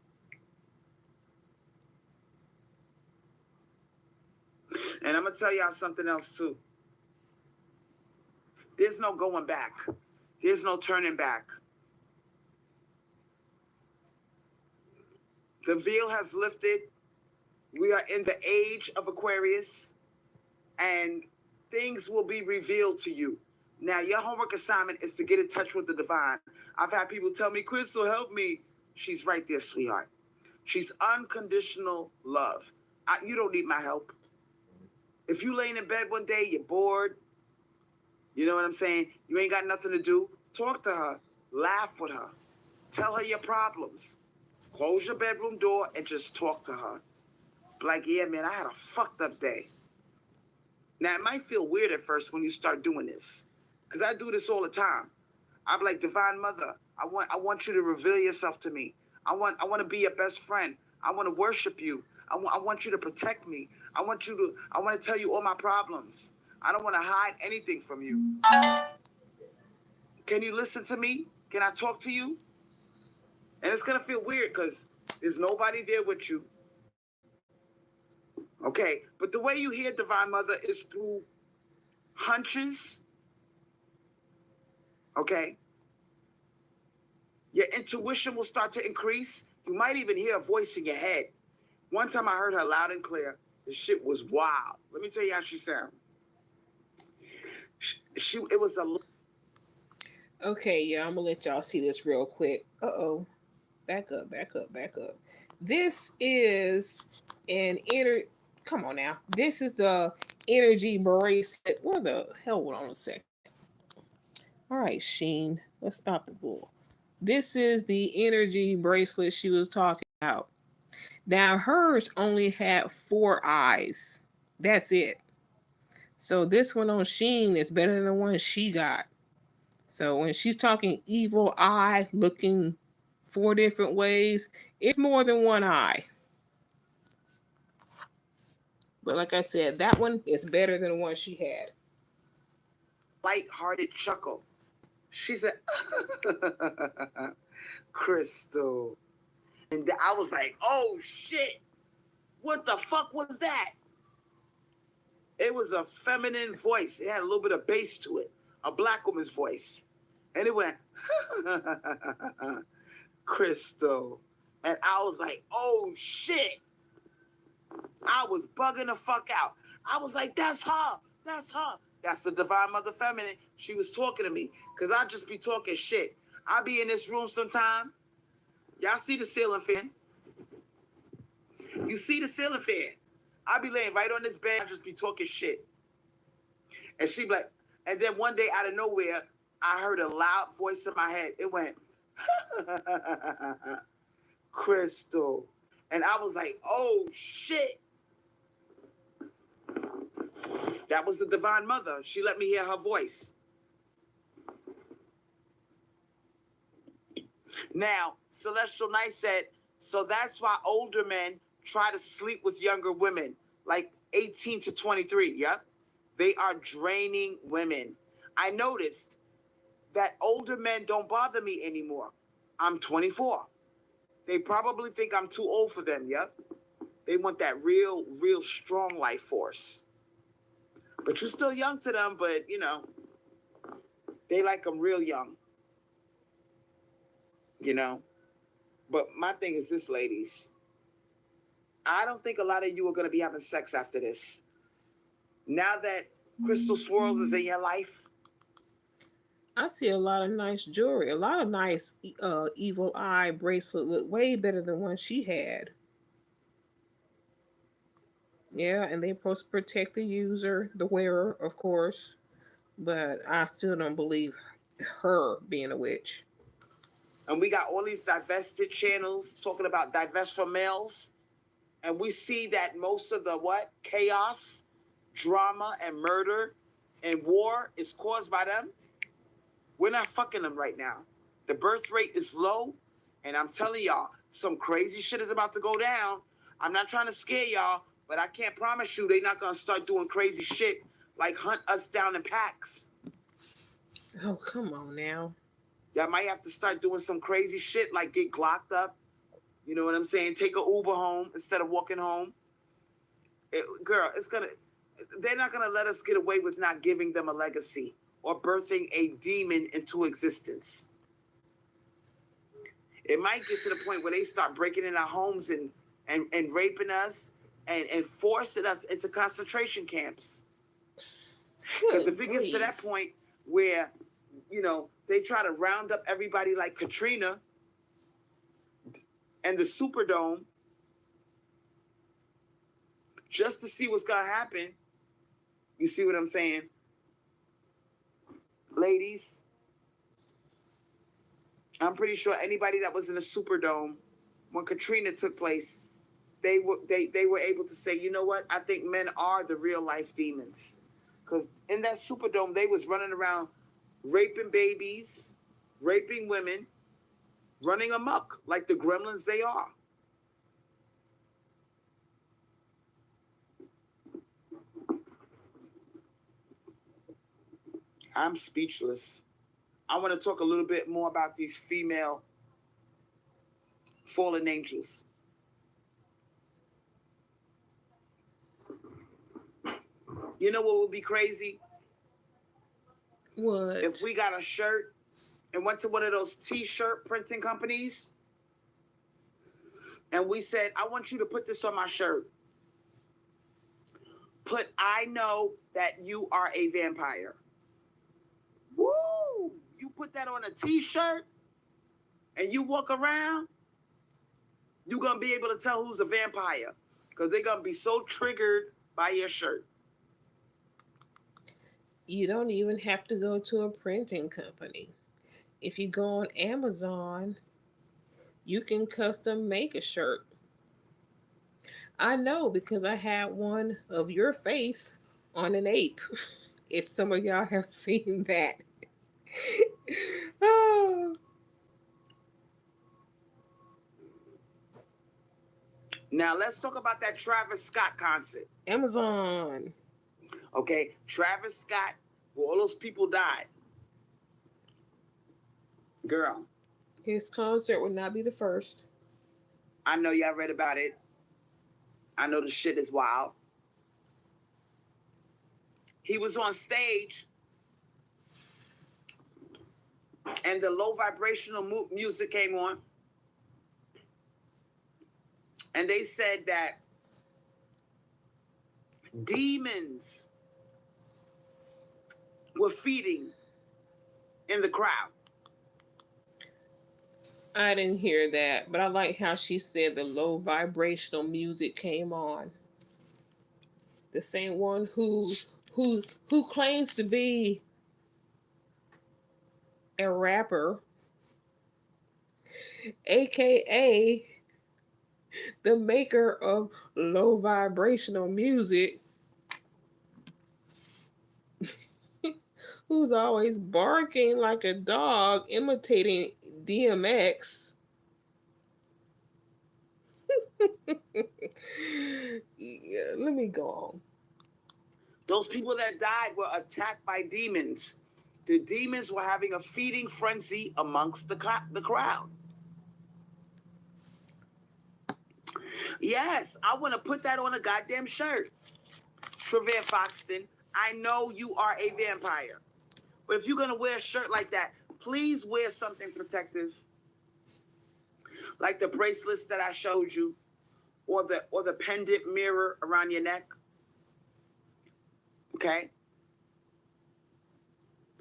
Speaker 2: And I'm going to tell y'all something else, too. There's no going back. There's no turning back. The veil has lifted. We are in the age of Aquarius. And things will be revealed to you. Now, your homework assignment is to get in touch with the divine. I've had people tell me, Crystal, help me. She's right there, sweetheart. She's unconditional love. You don't need my help. If you laying in bed one day, you're bored, you know what I'm saying? You ain't got nothing to do. Talk to her. Laugh with her. Tell her your problems. Close your bedroom door and just talk to her. Like, yeah, man, I had a fucked up day. Now, it might feel weird at first when you start doing this, because I do this all the time. I'm like, Divine Mother, I want you to reveal yourself to me. I want to be your best friend. I want to worship you. I want you to protect me. I want to tell you all my problems. I don't want to hide anything from you. Can you listen to me? Can I talk to you? And it's going to feel weird because there's nobody there with you. Okay, but the way you hear Divine Mother is through hunches. Okay? Your intuition will start to increase. You might even hear a voice in your head. One time I heard her loud and clear. The shit was wild. Let me tell you how she sounded. It was a...
Speaker 1: Okay, yeah, I'm going to let y'all see this real quick. Uh-oh. Back up. This is an come on now. This is the energy bracelet. What the hell? Hold on a second. All right, Sheen. Let's stop the bull. This is the energy bracelet she was talking about. Now, hers only had 4 eyes. That's it. So this one on Sheen is better than the one she got. So when she's talking evil eye looking 4 different ways, it's more than 1 eye. But like I said, that one is better than the one she had.
Speaker 2: Light-hearted chuckle. She said, Crystal. And I was like, oh, shit. What the fuck was that? It was a feminine voice. It had a little bit of bass to it. A black woman's voice. And it went, Crystal. And I was like, oh, shit. I was bugging the fuck out. I was like, that's her. That's her. That's the Divine Mother Feminine. She was talking to me. Because I just be talking shit. I be in this room sometime. Y'all see the ceiling fan? You see the ceiling fan? I be laying right on this bed. I just be talking shit. And she be like, and then one day out of nowhere, I heard a loud voice in my head. It went, Crystal. And I was like, oh, shit. That was the Divine Mother. She let me hear her voice. Now, Celestial Knight said, so that's why older men try to sleep with younger women, like 18 to 23. Yep. They are draining women. I noticed that older men don't bother me anymore. I'm 24. They probably think I'm too old for them. Yep. They want that real strong life force. But you're still young to them, but, you know, they like them real young. You know? But my thing is this, ladies. I don't think a lot of you are going to be having sex after this. Now that Crystal Swirlz is in your life.
Speaker 1: I see a lot of nice jewelry, a lot of nice evil eye bracelet, look way better than one she had. Yeah, and they're supposed to protect the user, the wearer, of course. But I still don't believe her being a witch.
Speaker 2: And we got all these divested channels talking about divest from males. And we see that most of the what? Chaos, drama, and murder and war is caused by them. We're not fucking them right now. The birth rate is low. And I'm telling y'all, some crazy shit is about to go down. I'm not trying to scare y'all, but I can't promise you they're not going to start doing crazy shit like hunt us down in packs.
Speaker 1: Oh, come on now.
Speaker 2: Y'all might have to start doing some crazy shit like get glocked up. You know what I'm saying? Take a Uber home instead of walking home. Girl, they're not gonna let us get away with not giving them a legacy or birthing a demon into existence. It might get to the point where they start breaking in our homes and raping us and forcing us into concentration camps. Because if it gets to that point where, you know, they try to round up everybody like Katrina and the Superdome just to see what's going to happen. You see what I'm saying? Ladies, I'm pretty sure anybody that was in the Superdome when Katrina took place, they were able to say, you know what? I think men are the real life demons. Because in that Superdome, they was running around raping babies, raping women, running amok like the gremlins they are. I'm speechless. I want to talk a little bit more about these female fallen angels. You know what would be crazy?
Speaker 1: What?
Speaker 2: If we got a shirt and went to one of those t-shirt printing companies and we said, I want you to put this on my shirt. Put, I know that you are a vampire. Woo! You put that on a t-shirt and you walk around, you're going to be able to tell who's a vampire because they're going to be so triggered by your shirt.
Speaker 1: You don't even have to go to a printing company. If you go on Amazon, you can custom make a shirt. I know because I had one of your face on an ape. If some of y'all have seen that. Oh.
Speaker 2: Now let's talk about that Travis Scott concert.
Speaker 1: Amazon.
Speaker 2: Okay, Travis Scott, where all those people died. Girl.
Speaker 1: His concert would not be the first.
Speaker 2: I know y'all read about it. I know the shit is wild. He was on stage and the low vibrational music came on. And they said that demons were feeding in the crowd.
Speaker 1: I didn't hear that, but I like how she said the low vibrational music came on. The same one who claims to be a rapper, aka the maker of low vibrational music, who's always barking like a dog, imitating DMX. Yeah, let me go on.
Speaker 2: Those people that died were attacked by demons. The demons were having a feeding frenzy amongst the crowd. Yes, I want to put that on a goddamn shirt. Trevan Foxton, I know you are a vampire. But if you're going to wear a shirt like that, please wear something protective. Like the bracelets that I showed you, or the pendant mirror around your neck. Okay?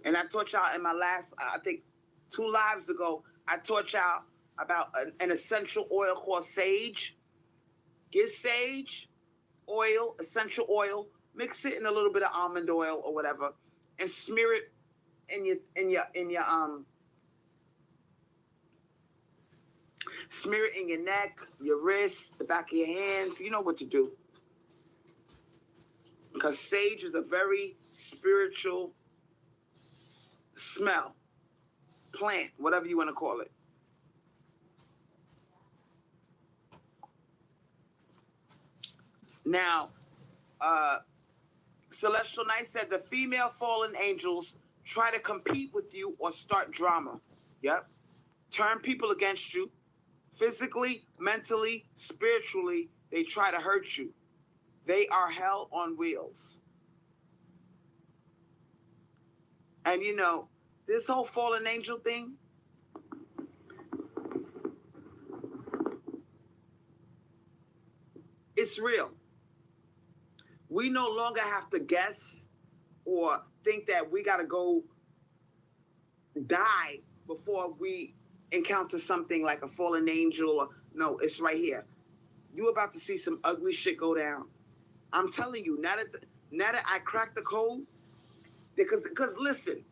Speaker 2: And I taught y'all in my last, I think 2 lives ago, I taught y'all about an essential oil called sage. Get sage oil, essential oil, mix it in a little bit of almond oil or whatever, and smear it smear it in your neck, your wrists, the back of your hands. You know what to do. Because sage is a very spiritual smell, plant, whatever you want to call it. Now, Celestial Knight said the female fallen angels try to compete with you or start drama. Yep. Turn people against you. Physically, mentally, spiritually, they try to hurt you. They are hell on wheels. And you know, this whole fallen angel thing, it's real. We no longer have to guess or think that we got to go die before we encounter something like a fallen angel. Or no, it's right here. You're about to see some ugly shit go down. I'm telling you, now that I cracked the code, because listen,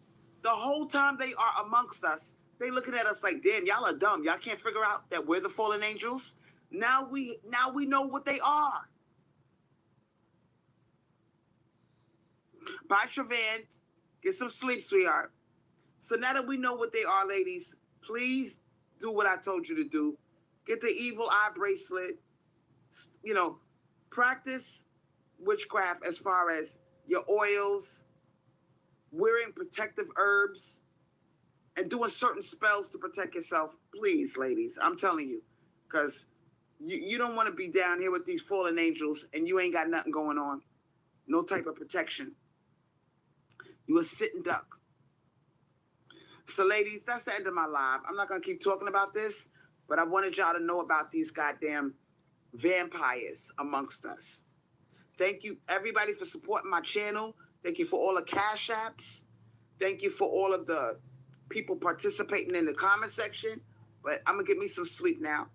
Speaker 2: the whole time they are amongst us, they looking at us like, damn, y'all are dumb. Y'all can't figure out that we're the fallen angels. Now we know what they are. Bye, Trevan. Get some sleep, sweetheart. So now that we know what they are, ladies, please do what I told you to do. Get the evil eye bracelet. You know, practice witchcraft as far as your oils, wearing protective herbs, and doing certain spells to protect yourself. Please, ladies, I'm telling you. Because you don't want to be down here with these fallen angels and you ain't got nothing going on. No type of protection. You a sitting duck. So, ladies, that's the end of my live. I'm not going to keep talking about this, but I wanted y'all to know about these goddamn vampires amongst us. Thank you, everybody, for supporting my channel. Thank you for all the cash apps. Thank you for all of the people participating in the comment section. But I'm going to get me some sleep now.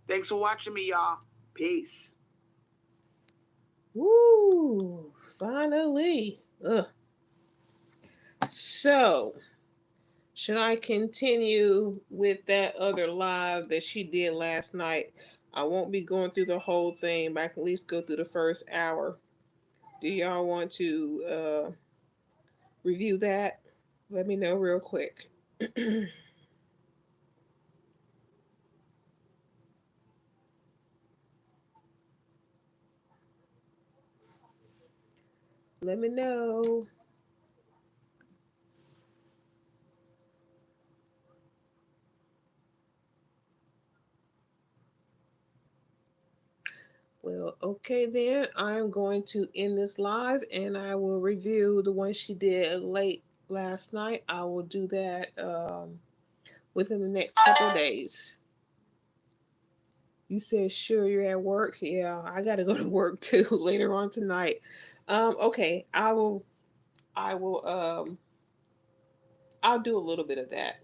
Speaker 2: Thanks for watching me, y'all. Peace.
Speaker 1: Woo! Finally. Ugh. So, should I continue with that other live that she did last night? I won't be going through the whole thing, but I can at least go through the first hour. Do y'all want to review that? Let me know real quick. Let me know. Well, okay then. I'm going to end this live and I will review the one she did late last night. I will do that within the next couple of days. You said sure you're at work. Yeah, I gotta go to work too later on tonight. Okay, I'll do a little bit of that.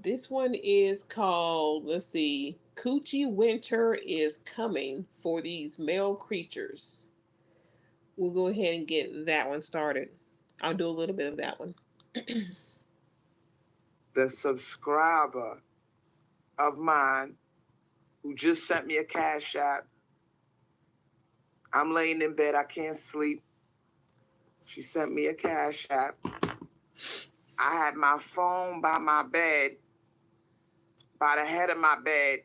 Speaker 1: This one is called, let's see, Coochie Winter is Coming for These Male Creatures. We'll go ahead and get that one started. I'll do a little bit of that one.
Speaker 2: The subscriber of mine who just sent me a cash app. I'm laying in bed. I can't sleep. She sent me a cash app. I had my phone by my bed, by the head of my bed,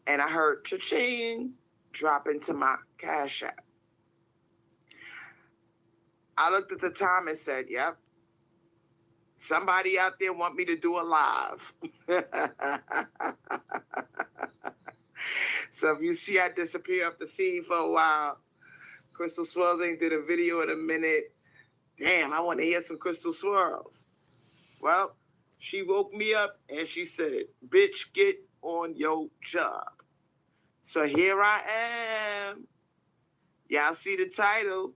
Speaker 2: and I heard cha-ching drop into my cash app. I looked at the time and said, yep, somebody out there want me to do a live. So if you see I disappear off the scene for a while, Crystal Swirlz ain't did a video in a minute. Damn, I want to hear some Crystal Swirlz. Well, she woke me up and she said, bitch, get on your job. So here I am. Y'all see the title.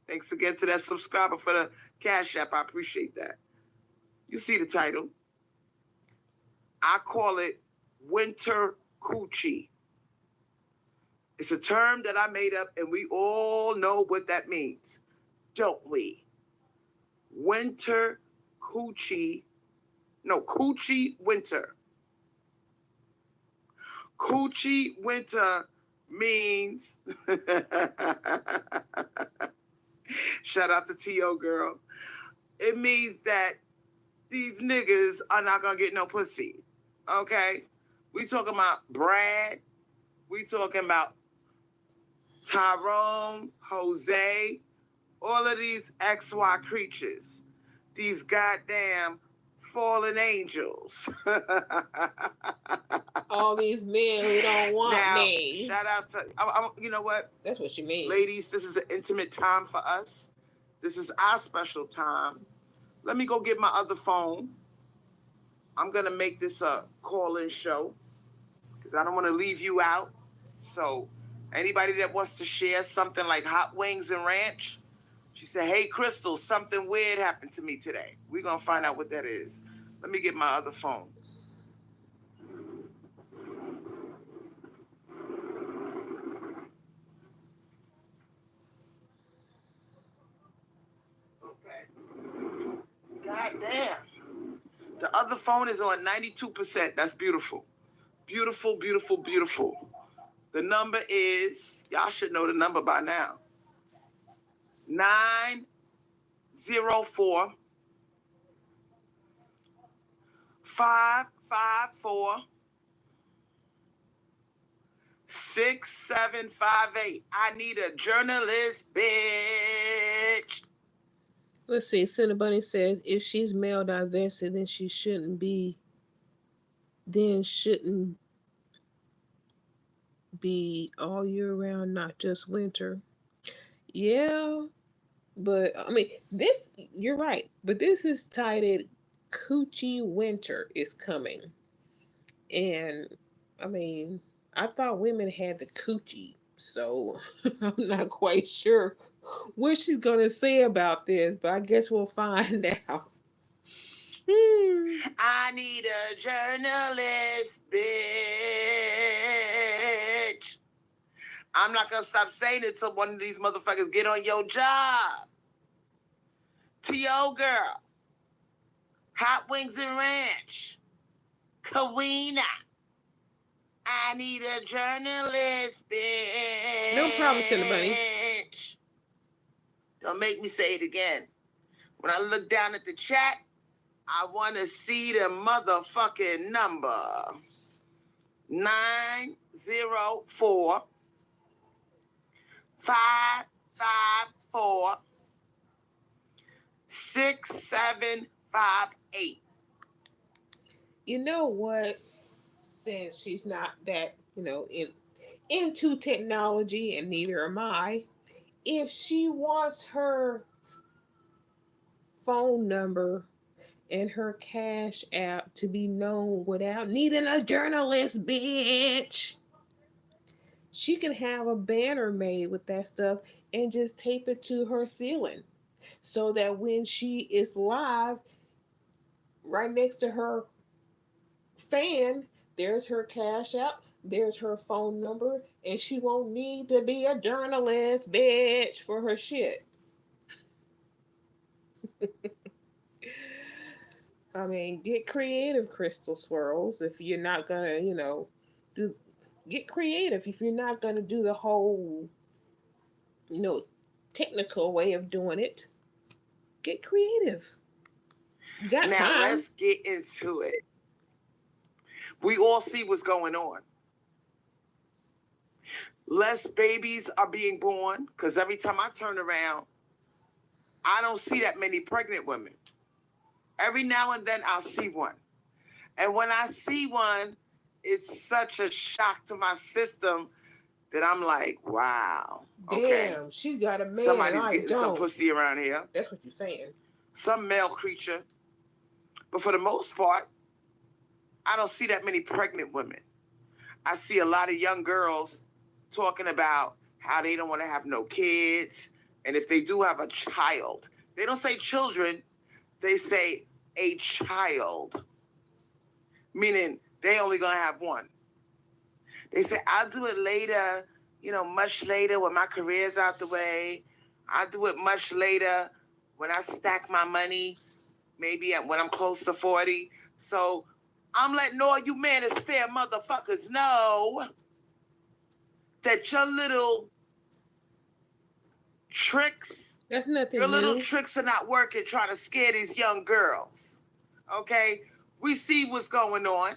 Speaker 2: Thanks again to that subscriber for the Cash App. I appreciate that. You see the title. I call it winter coochie. It's a term that I made up and we all know what that means, don't we? Winter coochie. No, coochie winter. Coochie winter means, shout out to T.O. girl. It means that these niggas are not gonna get no pussy. Okay? We talking about Brad. We talking about Tyrone, Jose, all of these XY creatures. These goddamn fallen angels.
Speaker 1: All these men who don't want
Speaker 2: now,
Speaker 1: me.
Speaker 2: Shout out to, you know what?
Speaker 1: That's what you mean.
Speaker 2: Ladies, this is an intimate time for us. This is our special time. Let me go get my other phone. I'm going to make this a call-in show because I don't want to leave you out. So anybody that wants to share something like hot wings and ranch, she said, hey, Crystal, something weird happened to me today. We're going to find out what that is. Let me get my other phone. God damn. The other phone is on 92%. That's beautiful. Beautiful, beautiful, beautiful. The number is, y'all should know the number by now. 904 554 6758. I need a journalist, bitch.
Speaker 1: Let's see. Cinnabunny Bunny says if she's male divested, then shouldn't be all year round, not just winter. Yeah, but I mean, this, you're right, but this is titled Coochie Winter is coming. And I mean, I thought women had the coochie, so I'm not quite sure what she's gonna say about this, but I guess we'll find out.
Speaker 2: I need a journalist, bitch. I'm not gonna stop saying it till one of these motherfuckers get on your job. T.O. girl. Hot wings and ranch. Kawina. I need a journalist, bitch.
Speaker 1: No problem, Cinnabunny.
Speaker 2: Don't make me say it again. When I look down at the chat, I want to see the motherfucking number. 904 554 6758.
Speaker 1: You know what? Since she's not that, into technology, and neither am I, if she wants her phone number and her cash app to be known without needing a journalist, bitch, she can have a banner made with that stuff and just tape it to her ceiling so that when she is live, right next to her fan, there's her cash app, there's her phone number, and she won't need to be a journalist, bitch, for her shit. I mean, get creative, Crystal Swirlz. If you're not gonna, get creative. If you're not gonna do the whole, technical way of doing it. Get creative. You got
Speaker 2: Now
Speaker 1: time.
Speaker 2: let's get into it. We all see what's going on. Less babies are being born because every time I turn around, I don't see that many pregnant women. Every now and then I'll see one. And when I see one, it's such a shock to my system that I'm like, wow. Okay.
Speaker 1: Damn, she's got a man.
Speaker 2: Somebody's
Speaker 1: I
Speaker 2: getting
Speaker 1: don't.
Speaker 2: some pussy around here.
Speaker 1: That's what you're saying.
Speaker 2: Some male creature. But for the most part, I don't see that many pregnant women. I see a lot of young girls talking about how they don't want to have no kids. And if they do have a child, they don't say children, they say a child. Meaning they only going to have one. They say, I'll do it later, much later when my career's out the way. I'll do it much later when I stack my money, maybe when I'm close to 40. So I'm letting all you manosphere motherfuckers know that your little tricks,
Speaker 1: that's nothing
Speaker 2: your little
Speaker 1: new.
Speaker 2: tricks are not working trying to scare these young girls. Okay? We see what's going on.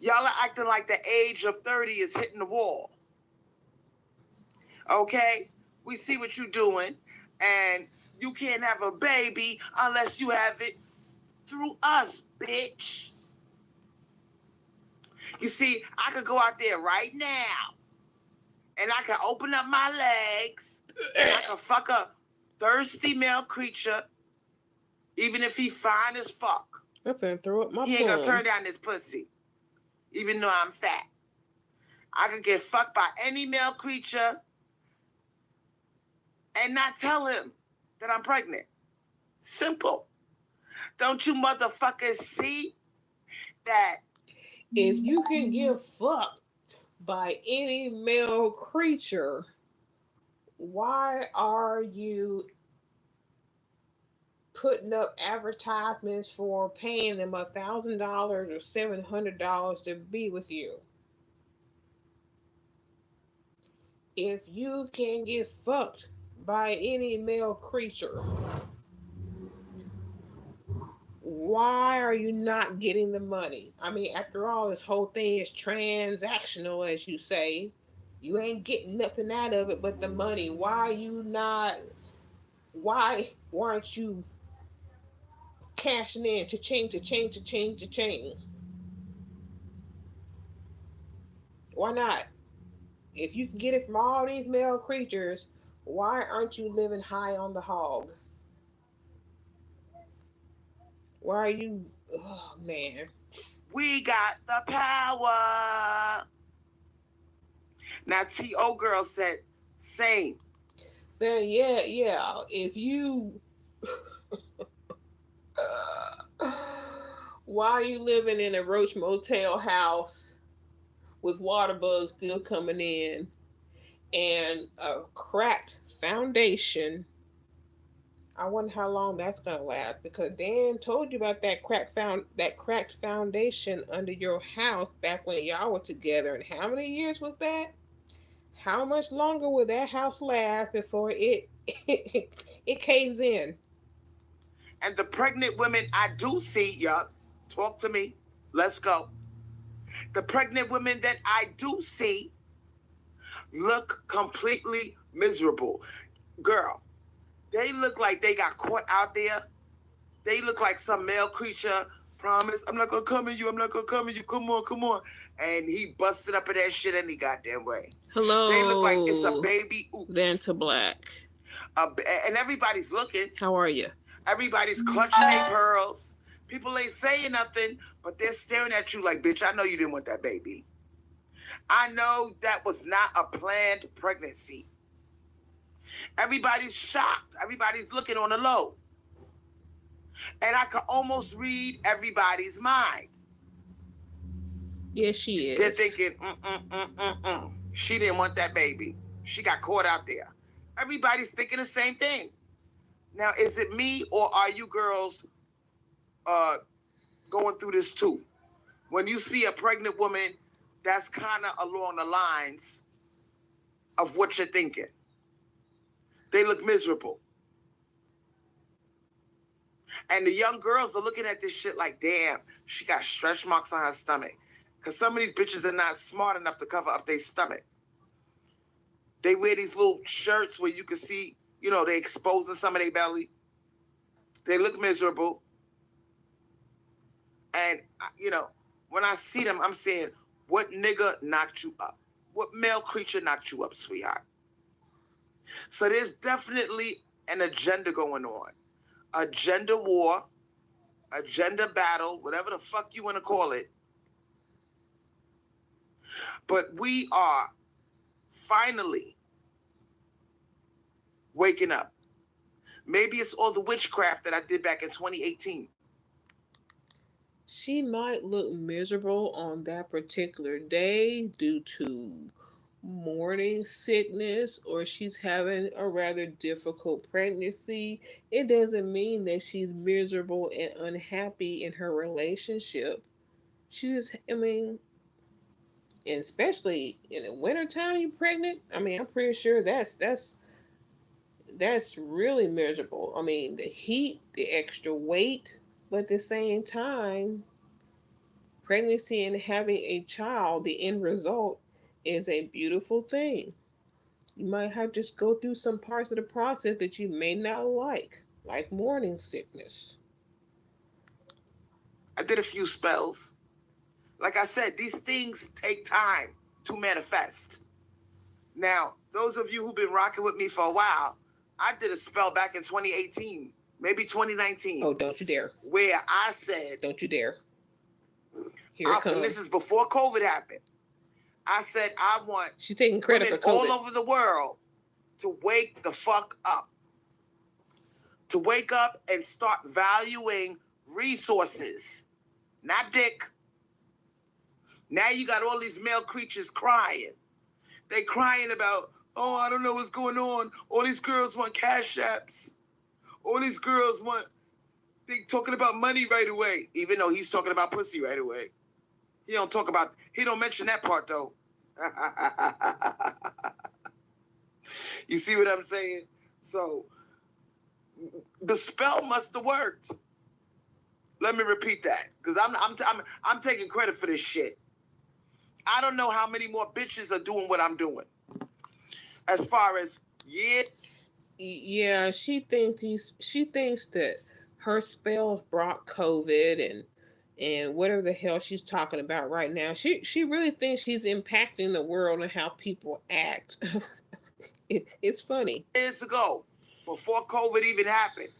Speaker 2: Y'all are acting like the age of 30 is hitting the wall. Okay? We see what you're doing. And you can't have a baby unless you have it through us, bitch. You see, I could go out there right now and I can open up my legs and I can fuck a thirsty male creature, even if he fine as fuck.
Speaker 1: I'm finna throw up my
Speaker 2: He ain't gonna
Speaker 1: plum.
Speaker 2: turn down this pussy, even though I'm fat. I could get fucked by any male creature and not tell him that I'm pregnant. Simple. Don't you motherfuckers see that?
Speaker 1: If you can get fucked by any male creature, why are you putting up advertisements for paying them $1,000 or $700 to be with you? If you can get fucked by any male creature, why are you not getting the money? I mean, after all, this whole thing is transactional, as you say. You ain't getting nothing out of it but the money. Why are you not? Why aren't you cashing in to change? Why not? If you can get it from all these male creatures, why aren't you living high on the hog? Why are you? Oh man.
Speaker 2: We got the power. Now, T.O. girl said, same.
Speaker 1: Better yeah. If you, why are you living in a Roach Motel house with water bugs still coming in and a cracked foundation? I wonder how long that's gonna last, because Dan told you about that cracked foundation under your house back when y'all were together. And how many years was that? How much longer will that house last before it it caves in?
Speaker 2: And the pregnant women I do see, y'all, talk to me. Let's go. The pregnant women that I do see look completely miserable. Girl, they look like they got caught out there. They look like some male creature promised, I'm not going to come at you. I'm not going to come at you. Come on. And he busted up in that shit any goddamn way.
Speaker 1: Hello.
Speaker 2: They look like it's a baby. Oops.
Speaker 1: Vanta Black.
Speaker 2: And everybody's looking.
Speaker 1: How are you?
Speaker 2: Everybody's clutching their pearls. People ain't saying nothing, but they're staring at you like, bitch, I know you didn't want that baby. I know that was not a planned pregnancy. Everybody's shocked. Everybody's looking on the low. And I can almost read everybody's mind.
Speaker 1: Yes, she is.
Speaker 2: They're thinking, she didn't want that baby. She got caught out there. Everybody's thinking the same thing. Now, is it me or are you girls going through this too? When you see a pregnant woman, that's kind of along the lines of what you're thinking. They look miserable. And the young girls are looking at this shit like, damn, she got stretch marks on her stomach. Because some of these bitches are not smart enough to cover up their stomach. They wear these little shirts where you can see, you know, they exposing some of their belly. They look miserable. And, you know, when I see them, I'm saying, what nigga knocked you up? What male creature knocked you up, sweetheart? So there's definitely an agenda going on. A gender war, a gender battle, whatever the fuck you want to call it. But we are finally waking up. Maybe it's all the witchcraft that I did back in 2018.
Speaker 1: She might look miserable on that particular day due to morning sickness, or she's having a rather difficult pregnancy. It doesn't mean that she's miserable and unhappy in her relationship. She just, I mean, and especially in the wintertime, you're pregnant. I mean, I'm pretty sure that's really miserable. I mean, the heat, the extra weight, but at the same time, pregnancy and having a child, the end result is a beautiful thing. You might have to just go through some parts of the process that you may not like morning sickness.
Speaker 2: I did a few spells. Like I said, these things take time to manifest. Now, those of you who've been rocking with me for a while, I did a spell back in 2018, maybe 2019.
Speaker 1: Oh, don't you dare.
Speaker 2: Where I said...
Speaker 1: Don't you dare. Here it comes.
Speaker 2: And this is before COVID happened. I said I want...
Speaker 1: She's taking credit for COVID.
Speaker 2: All over the world to wake the fuck up. To wake up and start valuing resources. Not dick. Now you got all these male creatures crying. They crying about, oh, I don't know what's going on. All these girls want cash apps. All these girls want... They talking about money right away. Even though he's talking about pussy right away. He don't mention that part though. You see what I'm saying? So the spell must have worked. Let me repeat that, because I'm taking credit for this shit. I don't know how many more bitches are doing what I'm doing. As far as
Speaker 1: yeah, she thinks that her spells brought COVID and whatever the hell she's talking about right now. She really thinks she's impacting the world and how people act. It's funny.
Speaker 2: Years ago, before COVID even happened,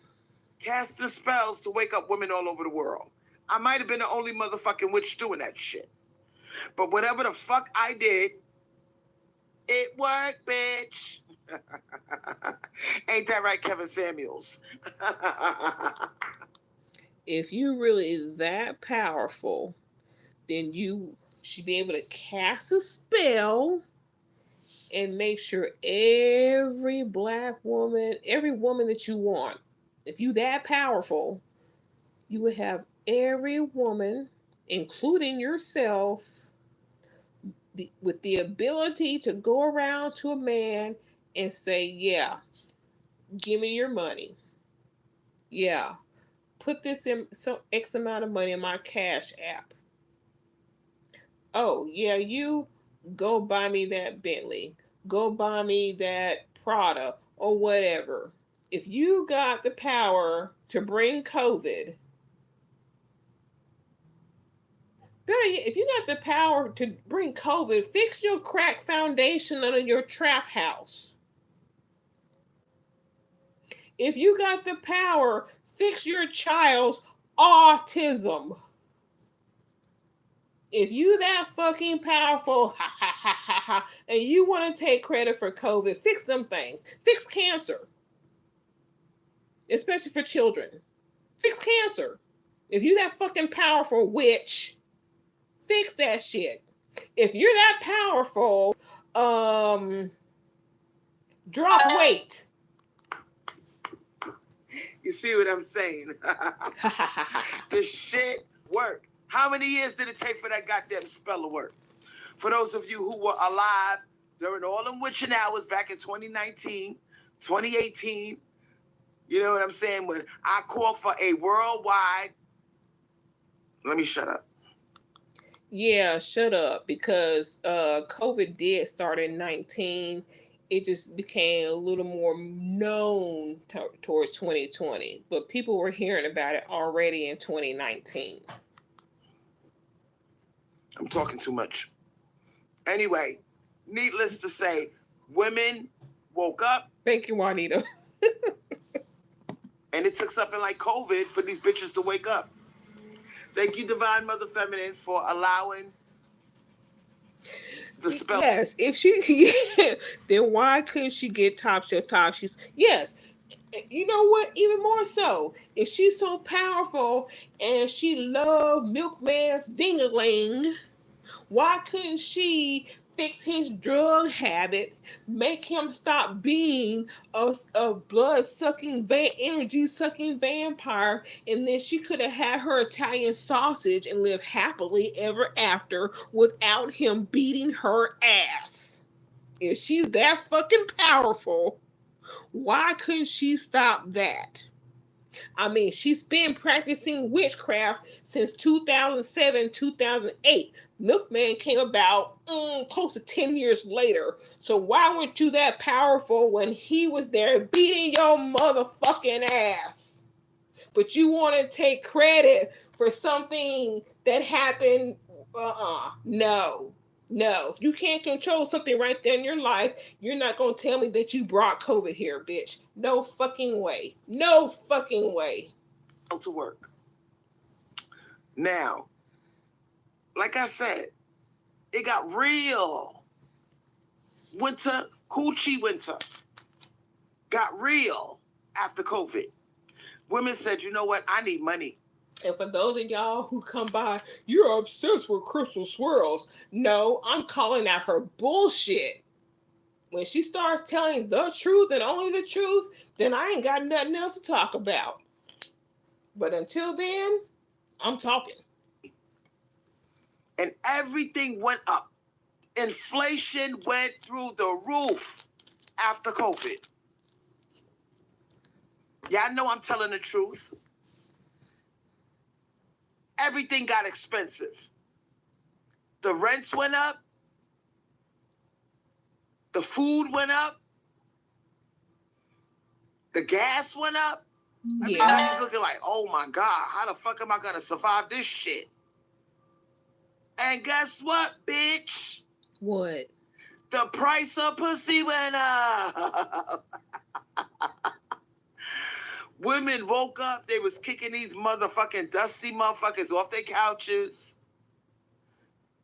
Speaker 2: cast the spells to wake up women all over the world. I might have been the only motherfucking witch doing that shit. But whatever the fuck I did, it worked, bitch. Ain't that right, Kevin Samuels?
Speaker 1: If you're really that powerful, then you should be able to cast a spell and make sure every black woman, every woman that you want, if you that powerful, you would have every woman, including yourself, with the ability to go around to a man and say, yeah, give me your money. Yeah, put this in some X amount of money in my cash app. Oh, yeah, you go buy me that Bentley. Go buy me that Prada or whatever. If you got the power to bring COVID, better yet, if you got the power to bring COVID, fix your crack foundation under your trap house. If you got the power, fix your child's autism. If you that fucking powerful, and you want to take credit for COVID, fix them things. Fix cancer. Especially for children. Fix cancer. If you that fucking powerful witch, fix that shit. If you're that powerful, drop weight.
Speaker 2: You see what I'm saying? The shit work. How many years did it take for that goddamn spell to work? For those of you who were alive during all them witching hours back in 2019, 2018, you know what I'm saying? When I call for a worldwide, let me shut up.
Speaker 1: Yeah, shut up, because COVID did start in 19. It just became a little more known towards 2020, but people were hearing about it already in 2019.
Speaker 2: I'm talking too much. Anyway, needless to say, women woke up.
Speaker 1: Thank you, Juanita.
Speaker 2: And it took something like COVID for these bitches to wake up. Thank you, Divine Mother Feminine, for allowing the spell.
Speaker 1: Yes, if she, then why couldn't she get top shelf top? Yes. You know what? Even more so, if she's so powerful and she loved Milkman's ding-a-ling, why couldn't she fix his drug habit, make him stop being a blood-sucking, energy-sucking vampire, and then she could have had her Italian sausage and lived happily ever after without him beating her ass? If she's that fucking powerful, why couldn't she stop that? I mean, she's been practicing witchcraft since 2007, 2008. Milkman came about close to 10 years later. So why weren't you that powerful when he was there beating your motherfucking ass? But you want to take credit for something that happened? No. No, if you can't control something right there in your life, you're not going to tell me that you brought COVID here, bitch. No fucking way. No fucking way.
Speaker 2: To work. Now, like I said, it got real. Winter, coochie winter, got real after COVID. Women said, you know what? I need money.
Speaker 1: And for those of y'all who come by, you're obsessed with Crystal Swirlz. No, I'm calling out her bullshit. When she starts telling the truth and only the truth, then I ain't got nothing else to talk about. But until then, I'm talking.
Speaker 2: And everything went up. Inflation went through the roof after COVID. Y'all know I'm telling the truth. Everything got expensive. The rents went up. The food went up. The gas went up. I mean, I was looking like, oh my God, how the fuck am I going to survive this shit? And guess what, bitch?
Speaker 1: What?
Speaker 2: The price of pussy went up. Women woke up, they was kicking these motherfucking dusty motherfuckers off their couches.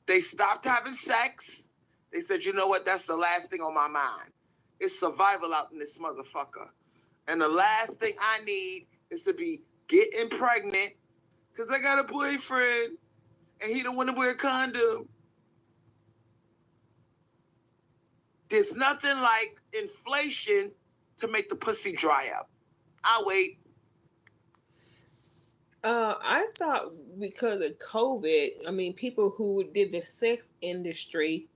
Speaker 2: They stopped having sex. They said, you know what, that's the last thing on my mind. It's survival out in this motherfucker. And the last thing I need is to be getting pregnant because I got a boyfriend and he don't want to wear a condom. There's nothing like inflation to make the pussy dry up. I'll wait.
Speaker 1: I thought because of COVID, I mean, people who did the sex industry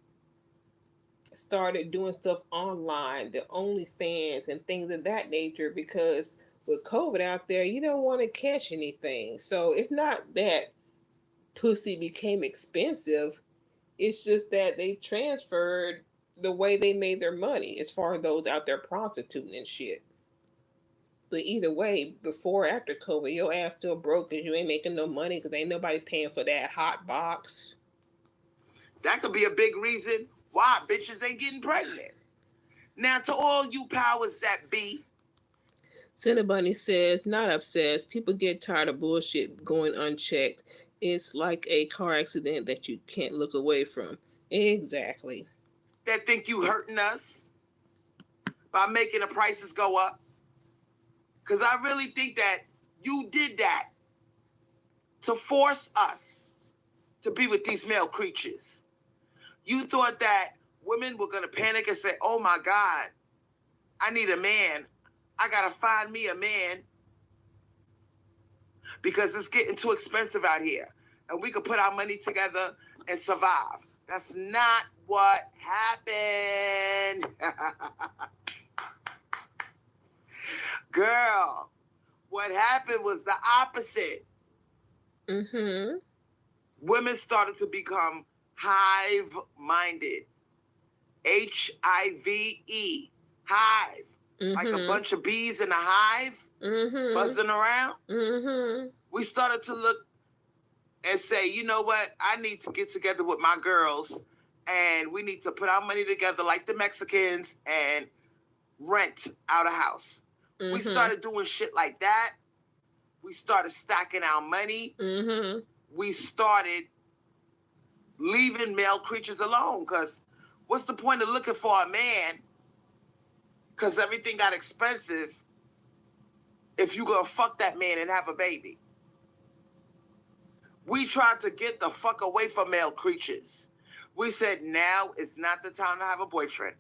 Speaker 1: started doing stuff online, the OnlyFans and things of that nature, because with COVID out there, you don't want to catch anything. So it's not that pussy became expensive. It's just that they transferred the way they made their money as far as those out there prostituting and shit. But either way, before or after COVID, your ass still broke because you ain't making no money because ain't nobody paying for that hot box.
Speaker 2: That could be a big reason why bitches ain't getting pregnant. Now, to all you powers that be.
Speaker 1: Cinnabunny says, not obsessed. People get tired of bullshit going unchecked. It's like a car accident that you can't look away from. Exactly.
Speaker 2: That think you hurting us by making the prices go up. Because I really think that you did that to force us to be with these male creatures. You thought that women were going to panic and say, oh my God, I need a man. I got to find me a man because it's getting too expensive out here. And we could put our money together and survive. That's not what happened. Girl, what happened was the opposite.
Speaker 1: Mm-hmm.
Speaker 2: Women started to become hive-minded. Hive. Hive. Like a
Speaker 1: Mm-hmm.
Speaker 2: bunch of bees in a hive
Speaker 1: Mm-hmm.
Speaker 2: buzzing around.
Speaker 1: Mm-hmm.
Speaker 2: We started to look and say, you know what? I need to get together with my girls and we need to put our money together like the Mexicans and rent out a house.
Speaker 1: Mm-hmm.
Speaker 2: We started doing shit like that. We started stacking our money.
Speaker 1: Mm-hmm.
Speaker 2: We started leaving male creatures alone, because what's the point of looking for a man because everything got expensive if you gonna fuck that man and have a baby? We tried to get the fuck away from male creatures. We said now is not the time to have a boyfriend.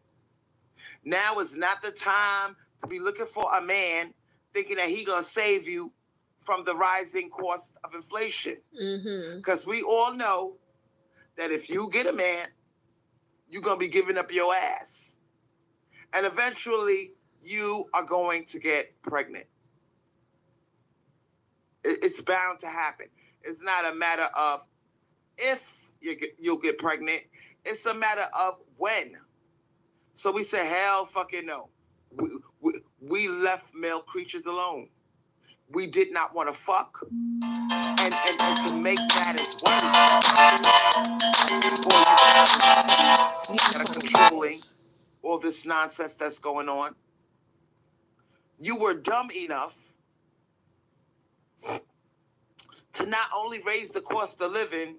Speaker 2: Now is not the time to be looking for a man thinking that he gonna save you from the rising cost of inflation. Because we all know that if you get a man, you're gonna be giving up your ass. And eventually you are going to get pregnant. It's bound to happen. It's not a matter of if you'll get pregnant. It's a matter of when. So we said, hell fucking no. We left male creatures alone. We did not want to fuck. And to make matters worse, that are controlling all this nonsense that's going on, you were dumb enough to not only raise the cost of living,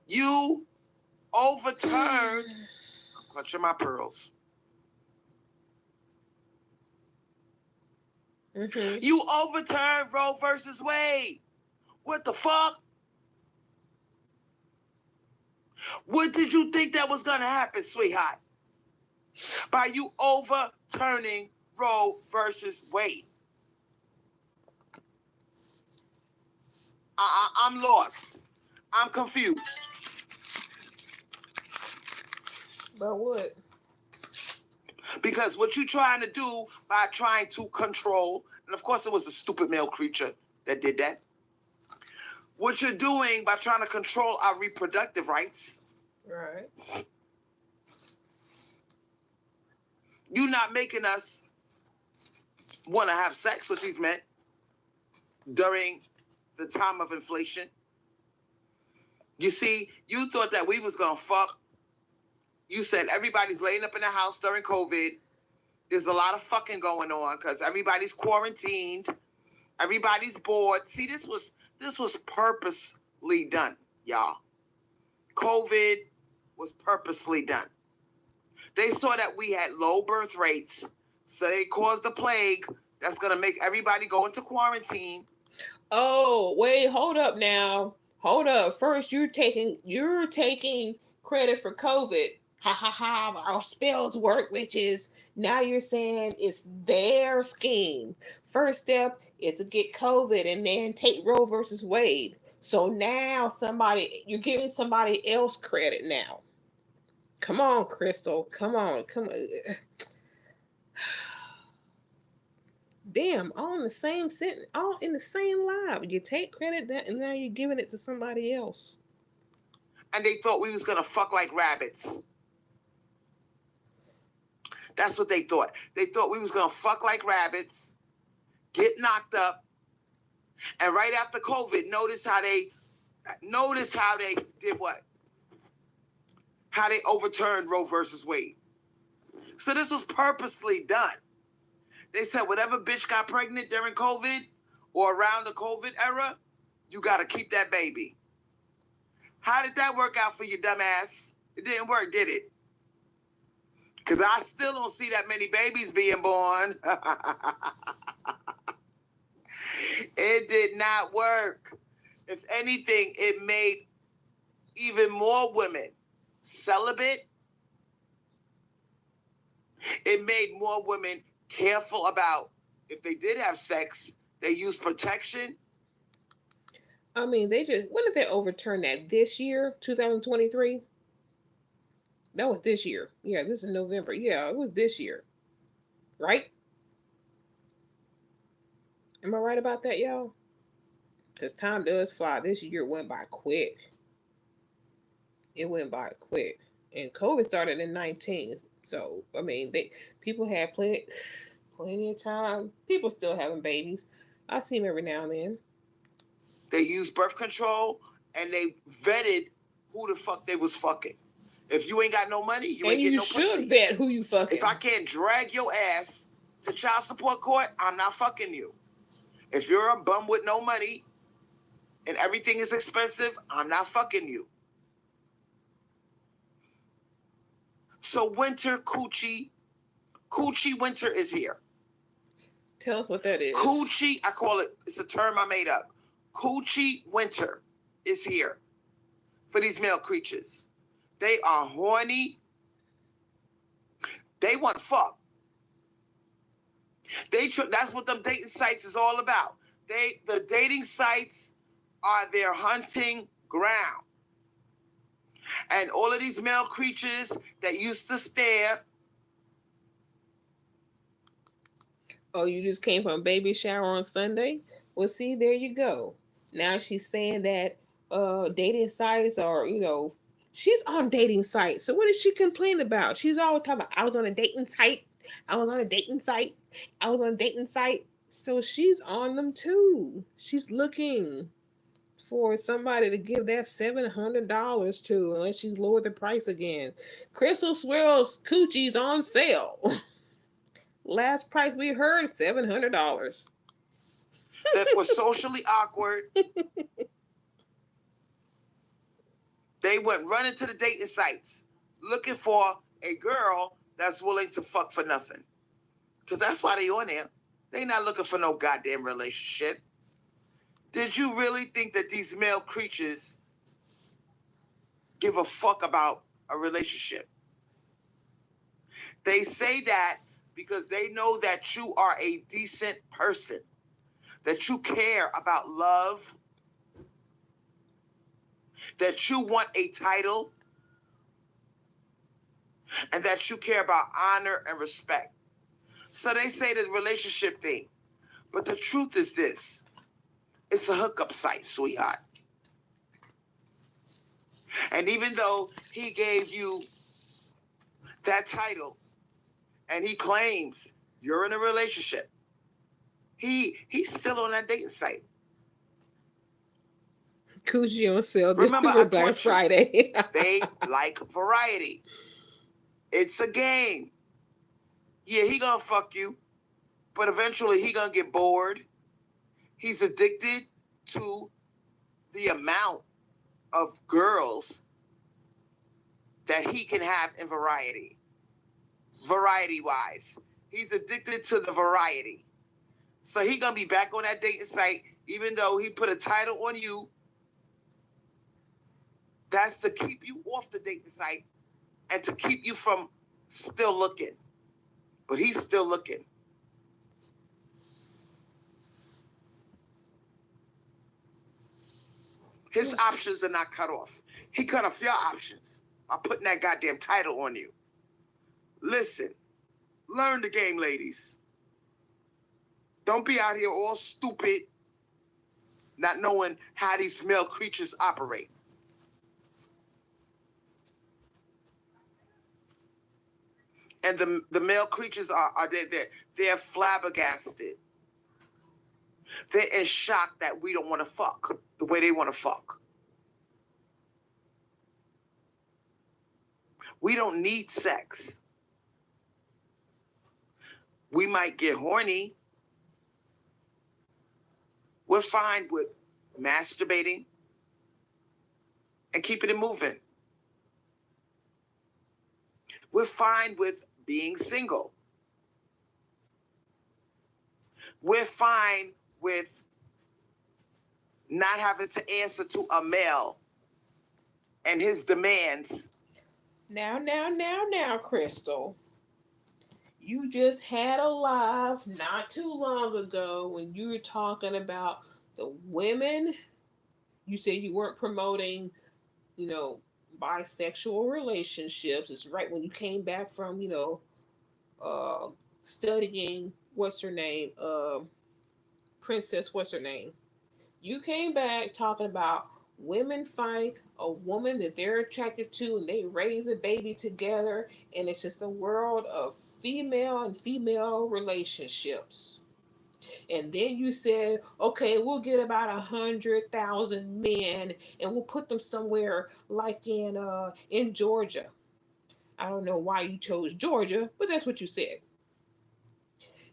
Speaker 2: you overturned, I'm clutching my pearls.
Speaker 1: Mm-hmm.
Speaker 2: You overturned Roe versus Wade. What the fuck? What did you think that was going to happen, sweetheart? By you overturning Roe versus Wade. I'm lost. I'm confused.
Speaker 1: But what?
Speaker 2: Because what you trying to do by trying to control, and of course it was a stupid male creature that did that. What you're doing by trying to control our reproductive rights.
Speaker 1: Right.
Speaker 2: You're not making us want to have sex with these men during the time of inflation. You see, you thought that we was going to fuck. You said everybody's laying up in the house during COVID. There's a lot of fucking going on because everybody's quarantined. Everybody's bored. See, this was purposely done, y'all. COVID was purposely done. They saw that we had low birth rates, so they caused a plague that's going to make everybody go into quarantine.
Speaker 1: Oh, wait, hold up now. Hold up. First, you're taking credit for COVID. Ha ha ha, our spells work, witches. Now you're saying it's their scheme. First step is to get COVID and then take Roe versus Wade. So now you're giving somebody else credit now. Come on, Crystal. Come on. Damn, all in the same sentence, all in the same line. You take credit that, and now you're giving it to somebody else.
Speaker 2: And they thought we was gonna fuck like rabbits. That's what they thought. They thought we was gonna fuck like rabbits, get knocked up, and right after COVID, notice how they did what? How they overturned Roe versus Wade. So this was purposely done. They said whatever bitch got pregnant during COVID or around the COVID era, you got to keep that baby. How did that work out for you, dumbass? It didn't work, did it? Because I still don't see that many babies being born. It did not work. If anything, it made even more women celibate. It made more women careful about if they did have sex, they use protection.
Speaker 1: I mean, when did they overturn that? This year, 2023? That was this year. Yeah, this is November. Yeah, it was this year. Right? Am I right about that, y'all? Because time does fly. This year went by quick. It went by quick. And COVID started in 19. So, I mean, people had plenty of time. People still having babies. I see them every now and then.
Speaker 2: They used birth control and they vetted who the fuck they was fucking. If you ain't got no money, you ain't getting no pussy.
Speaker 1: And you should vet who you fucking.
Speaker 2: If I can't drag your ass to child support court, I'm not fucking you. If you're a bum with no money and everything is expensive, I'm not fucking you. So winter coochie winter is here.
Speaker 1: Tell us what that is.
Speaker 2: Coochie, I call it, it's a term I made up. Coochie winter is here for these male creatures. They are horny. They want to fuck. That's what them dating sites is all about. The dating sites are their hunting ground. And all of these male creatures that used to stare.
Speaker 1: Oh, you just came from a baby shower on Sunday? Well, see, there you go. Now she's saying that dating sites are, she's on dating sites. So what is she complaining about? She's always talking about, I was on a dating site. I was on a dating site. I was on a dating site. So she's on them too. She's looking for somebody to give that $700 to, unless she's lowered the price again. Crystal Swirlz Coochie's on sale. Last price we heard, $700.
Speaker 2: That was socially awkward. They went running to the dating sites looking for a girl that's willing to fuck for nothing. Because that's why they on there. They not looking for no goddamn relationship. Did you really think that these male creatures give a fuck about a relationship? They say that because they know that you are a decent person, that you care about love, that you want a title, and that you care about honor and respect. So they say the relationship thing. But the truth is this. It's a hookup site, sweetheart. And even though he gave you that title and he claims you're in a relationship, he's still on that dating site.
Speaker 1: Coochie on sale.
Speaker 2: Remember,
Speaker 1: Black Friday.
Speaker 2: They like variety. It's a game. Yeah, he gonna fuck you, but eventually he gonna get bored. He's addicted to the amount of girls that he can have in variety. Variety-wise. He's addicted to the variety. So he gonna be back on that dating site, even though he put a title on you. That's to keep you off the dating site and to keep you from still looking. But he's still looking. His options are not cut off. He cut off your options by putting that goddamn title on you. Listen, learn the game, ladies. Don't be out here all stupid, not knowing how these male creatures operate. And the male creatures they're flabbergasted. They're in shock that we don't want to fuck the way they want to fuck. We don't need sex. We might get horny. We're fine with masturbating and keeping it moving. We're fine with being single. We're fine with not having to answer to a male and his demands.
Speaker 1: Now, Crystal. You just had a live not too long ago when you were talking about the women. You said you weren't promoting, bisexual relationships. It's right when you came back from, studying, what's her name? Princess, what's her name? You came back talking about women find a woman that they're attracted to and they raise a baby together, and it's just a world of female and female relationships. And then you said, okay, we'll get about 100,000 men and we'll put them somewhere like in Georgia. I don't know why you chose Georgia, but that's what you said.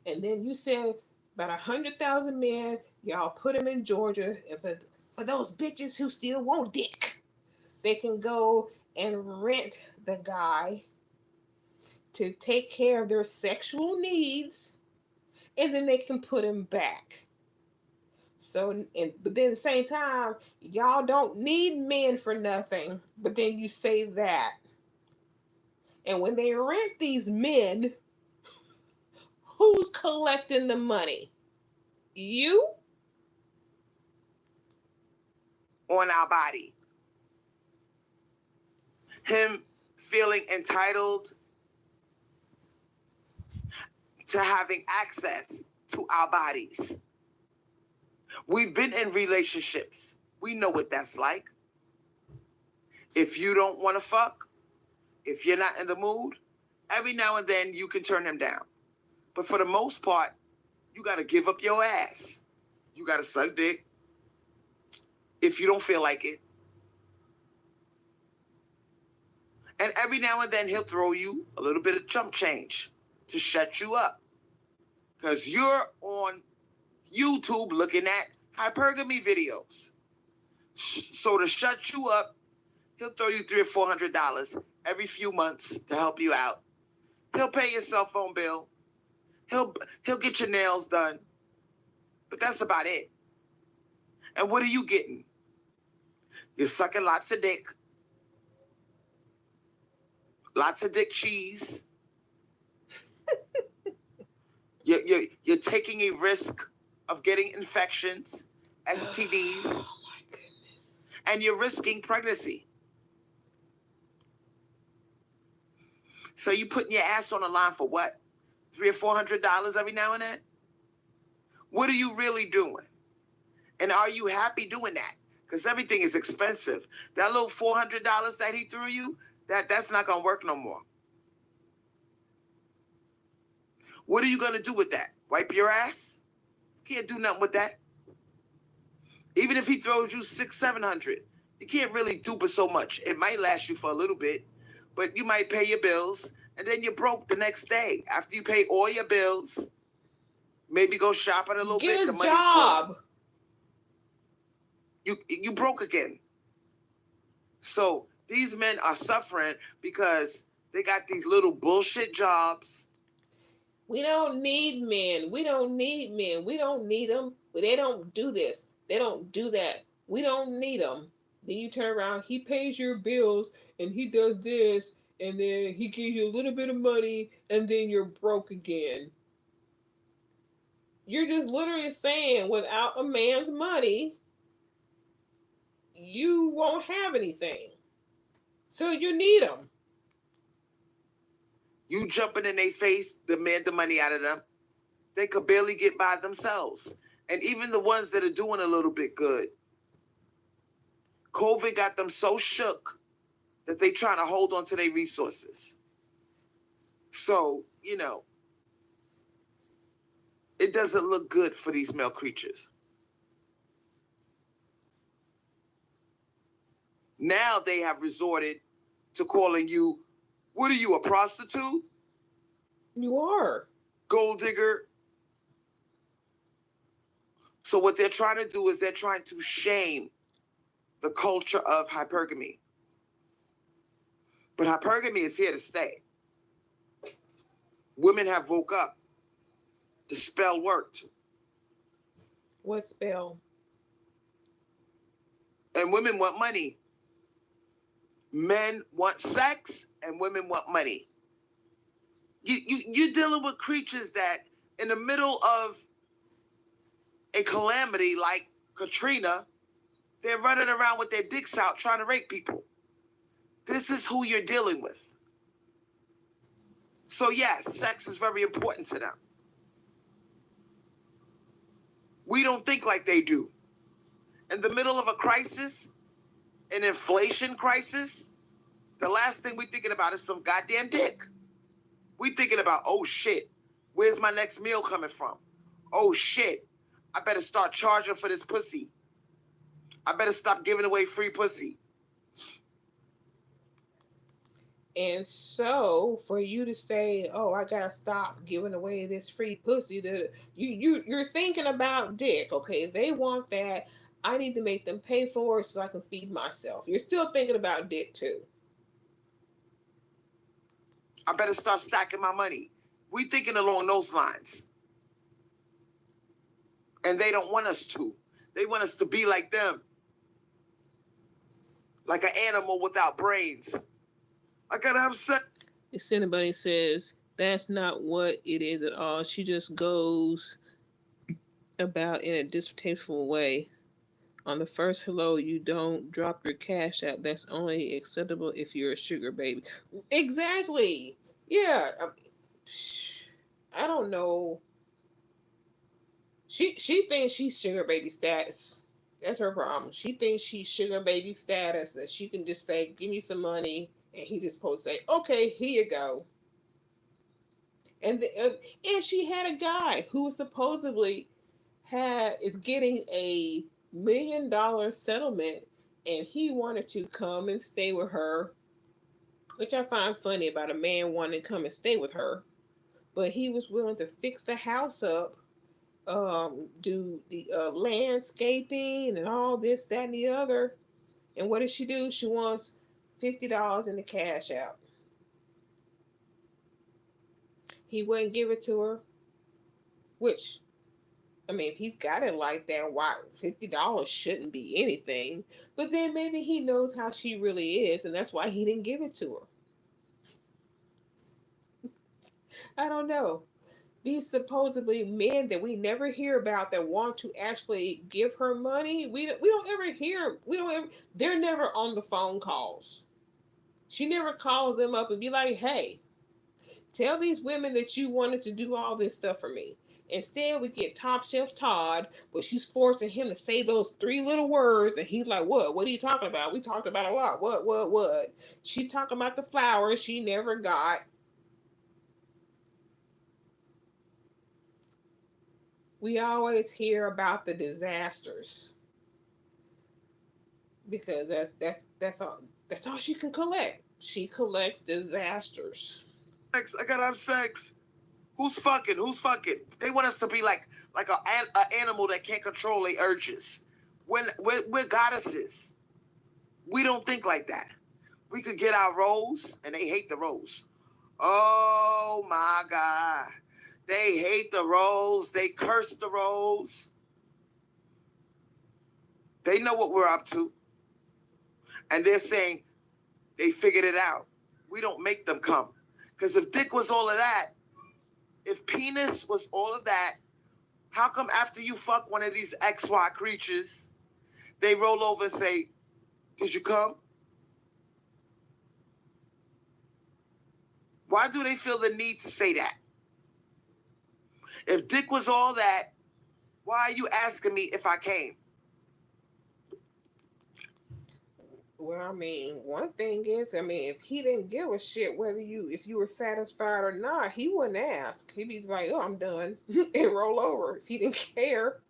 Speaker 1: And then you said about 100,000 men, y'all put them in Georgia. And for those bitches who still want dick, they can go and rent the guy to take care of their sexual needs, and then they can put him back. So, but then at the same time, y'all don't need men for nothing. But then you say that, and when they rent these men, who's collecting the money? You?
Speaker 2: On our body. Him feeling entitled to having access to our bodies. We've been in relationships. We know what that's like. If you don't want to fuck, if you're not in the mood, every now and then you can turn him down. But for the most part, you got to give up your ass. You got to suck dick if you don't feel like it. And every now and then he'll throw you a little bit of chump change to shut you up. Because you're on YouTube looking at hypergamy videos. So to shut you up, he'll throw you $300 or $400 every few months to help you out. He'll pay your cell phone bill. He'll get your nails done. But that's about it. And what are you getting? You're sucking lots of dick. Lots of dick cheese. You're taking a risk of getting infections, STDs.
Speaker 1: Oh my goodness.
Speaker 2: And you're risking pregnancy. So you putting your ass on the line for what? $300 or $400 every now and then? What are you really doing? And are you happy doing that? Because everything is expensive. That little $400 that he threw you, that's not going to work no more. What are you going to do with that? Wipe your ass? You can't do nothing with that. Even if he throws you $600, $700, you can't really do but so much. It might last you for a little bit, but you might pay your bills, and then you're broke the next day. After you pay all your bills, maybe go shopping a little bit.
Speaker 1: Get
Speaker 2: the
Speaker 1: a
Speaker 2: money's
Speaker 1: job.
Speaker 2: gone. You broke again. So these men are suffering because they got these little bullshit jobs.
Speaker 1: We don't need men. We don't need men. We don't need them. They don't do this. They don't do that. We don't need them. Then you turn around, he pays your bills, and he does this, and then he gives you a little bit of money, and then you're broke again. You're just literally saying without a man's money, you won't have anything. So you need them.
Speaker 2: You jumping in their face, demand the money out of them. They could barely get by themselves. And even the ones that are doing a little bit good, COVID got them so shook that they trying to hold on to their resources. So, it doesn't look good for these male creatures. Now they have resorted to calling you, what are you, a prostitute?
Speaker 1: You are.
Speaker 2: Gold digger? So what they're trying to do is they're trying to shame the culture of hypergamy. But hypergamy is here to stay. Women have woke up. The spell worked.
Speaker 1: What spell?
Speaker 2: And women want money. Men want sex and women want money. You're dealing with creatures that in the middle of a calamity like Katrina, they're running around with their dicks out trying to rape people. This is who you're dealing with. So yes, sex is very important to them. We don't think like they do. In the middle of a crisis, an inflation crisis, the last thing we thinking about is some goddamn dick. We thinking about, oh shit, where's my next meal coming from? Oh shit, I better start charging for this pussy. I better stop giving away free pussy.
Speaker 1: And so, for you to say, "Oh, I gotta stop giving away this free pussy," you're thinking about dick. Okay, they want that. I need to make them pay for it so I can feed myself. You're still thinking about dick too.
Speaker 2: I better start stacking my money. We thinking along those lines. And they don't want us to. They want us to be like them. Like an animal without brains. I gotta have sex.
Speaker 1: If anybody says that's not what it is at all, she just goes about in a distasteful way. On the first hello, you don't drop your cash out. That's only acceptable if you're a sugar baby. Exactly. Yeah. I don't know. She thinks she's sugar baby status. That's her problem. She thinks she's sugar baby status, that she can just say, "Give me some money," and he just supposed to say, "Okay, here you go." And she had a guy who supposedly is getting a $1 million settlement, and he wanted to come and stay with her, which I find funny about a man wanting to come and stay with her. But he was willing to fix the house up, do the landscaping and all this, that, and the other. And what does she do? She wants $50 in the cash out. He wouldn't give it to her, which, I mean, if he's got it like that, why $50 shouldn't be anything. But then maybe he knows how she really is, and that's why he didn't give it to her. I don't know. These supposedly men that we never hear about that want to actually give her money, we don't ever hear. They're never on the phone calls. She never calls them up and be like, "Hey, tell these women that you wanted to do all this stuff for me." Instead, we get Top Chef Todd, but she's forcing him to say those three little words, and he's like, "What? What are you talking about? We talked about a lot. What?" She's talking about the flowers she never got. We always hear about the disasters because that's all she can collect. She collects disasters.
Speaker 2: I gotta have sex. Who's fucking? Who's fucking? They want us to be like an animal that can't control their urges. We're goddesses. We don't think like that. We could get our rose, and they hate the rose. Oh my God. They hate the rose. They curse the rose. They know what we're up to. And they're saying they figured it out. We don't make them come. Because if dick was all of that, if penis was all of that, how come after you fuck one of these XY creatures, they roll over and say, "Did you come?" Why do they feel the need to say that? If dick was all that, why are you asking me if I came?
Speaker 1: Well, I mean, one thing is, I mean, if he didn't give a shit if you were satisfied or not, he wouldn't ask. He'd be like, "Oh, I'm done," and roll over if he didn't care.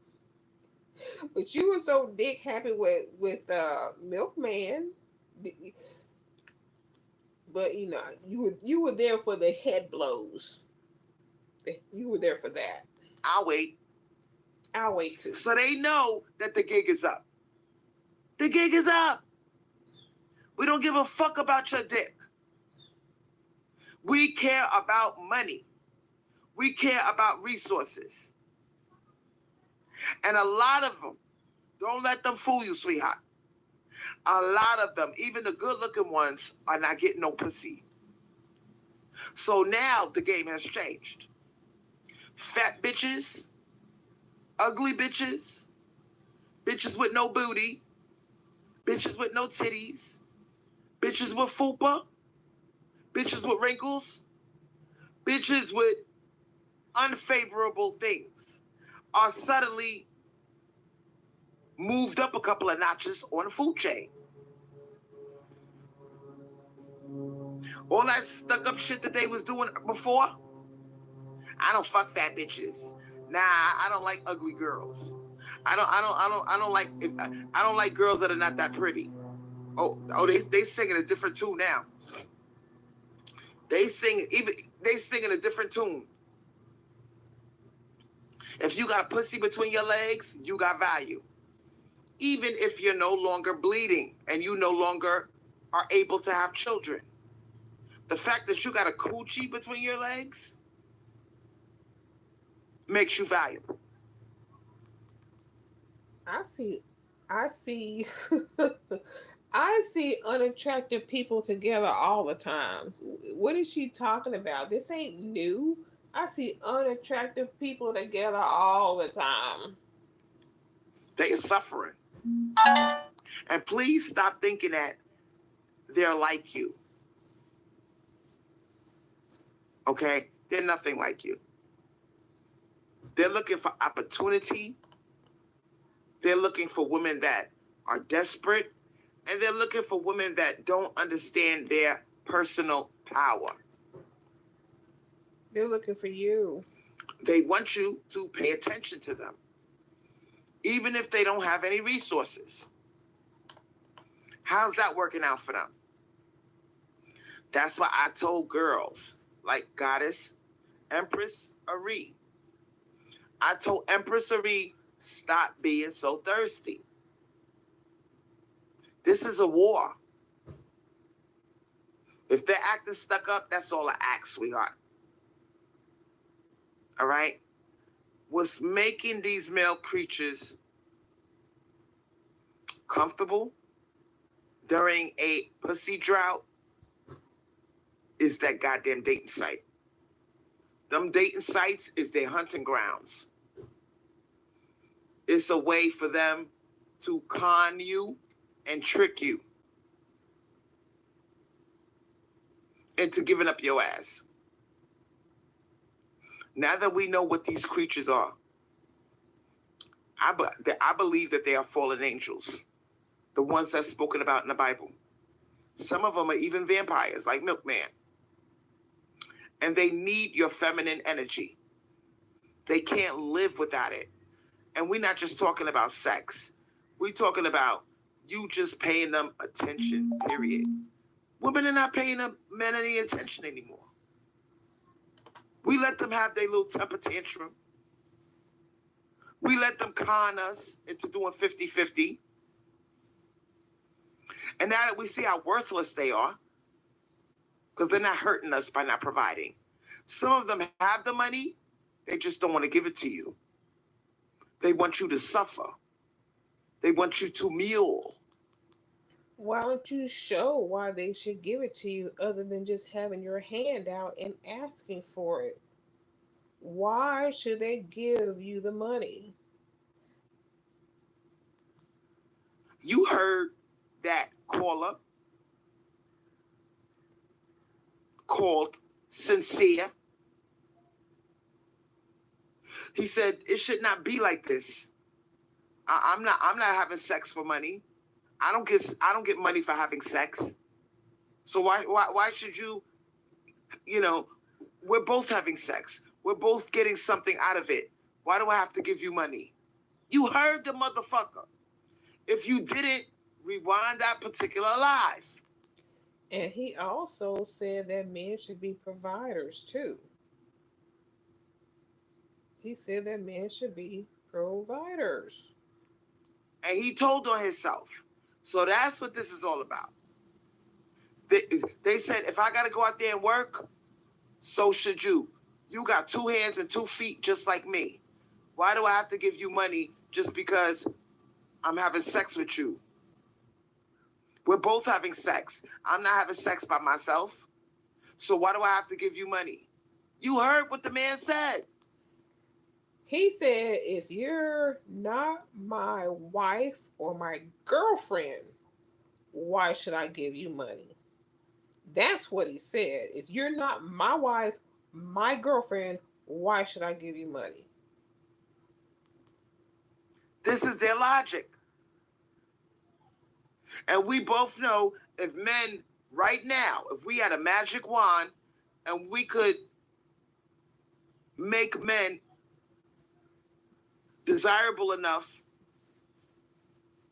Speaker 1: But you were so dick happy with Milkman, but you were there for the head blows. You were there for that.
Speaker 2: I'll wait.
Speaker 1: I'll wait too.
Speaker 2: So they know that the gig is up. The gig is up. We don't give a fuck about your dick. We care about money. We care about resources. And a lot of them, don't let them fool you, sweetheart. A lot of them, even the good-looking ones, are not getting no pussy. So now the game has changed. Fat bitches, ugly bitches, bitches with no booty, bitches with no titties, bitches with fupa, bitches with wrinkles, bitches with unfavorable things are suddenly moved up a couple of notches on the food chain. All that stuck up shit that they was doing before, I don't fuck fat bitches. Nah, I don't like ugly girls. I don't like girls that are not that pretty. They sing in a different tune now. They sing in a different tune. If you got a pussy between your legs, you got value. Even if you're no longer bleeding and you no longer are able to have children. The fact that you got a coochie between your legs makes you valuable.
Speaker 1: I see, I see, I see unattractive people together all the time. What is she talking about? This ain't new. I see unattractive people together all the time.
Speaker 2: They are suffering. And please stop thinking that they're like you. Okay? They're nothing like you. They're looking for opportunity. They're looking for women that are desperate. And they're looking for women that don't understand their personal power.
Speaker 1: They're looking for you.
Speaker 2: They want you to pay attention to them, even if they don't have any resources. How's that working out for them? That's why I told girls like Goddess Empress Ari. I told Empress Ari, stop being so thirsty. This is a war. If they're acting stuck up, that's all an act, sweetheart. All right? What's making these male creatures comfortable during a pussy drought is that goddamn dating site. Them dating sites is their hunting grounds. It's a way for them to con you and trick you into giving up your ass. Now that we know what these creatures are, I believe that they are fallen angels, the ones that's spoken about in the Bible. Some of them are even vampires, like Milkman. And they need your feminine energy. They can't live without it. And we're not just talking about sex. We're talking about you just paying them attention, period. Women are not paying them men any attention anymore. We let them have their little temper tantrum. We let them con us into doing 50-50. And now that we see how worthless they are, because they're not hurting us by not providing. Some of them have the money, they just don't want to give it to you. They want you to suffer. They want you to mule.
Speaker 1: Why don't you show why they should give it to you other than just having your hand out and asking for it? Why should they give you the money?
Speaker 2: You heard that caller called Sincere. He said it should not be like this. I'm not having sex for money. I don't get money for having sex. So why should you, we're both having sex. We're both getting something out of it. Why do I have to give you money? You heard the motherfucker. If you didn't, rewind that particular live.
Speaker 1: And he also said that men should be providers too. He said that men should be providers.
Speaker 2: And he told on himself. So that's what this is all about. They said, if I got to go out there and work, so should you. You got 2 hands and 2 feet just like me. Why do I have to give you money just because I'm having sex with you? We're both having sex. I'm not having sex by myself. So why do I have to give you money? You heard what the man said.
Speaker 1: He said, if you're not my wife or my girlfriend, why should I give you money? That's what he said. If you're not my wife, my girlfriend, why should I give you money?
Speaker 2: This is their logic. And we both know if men right now, if we had a magic wand and we could make men desirable enough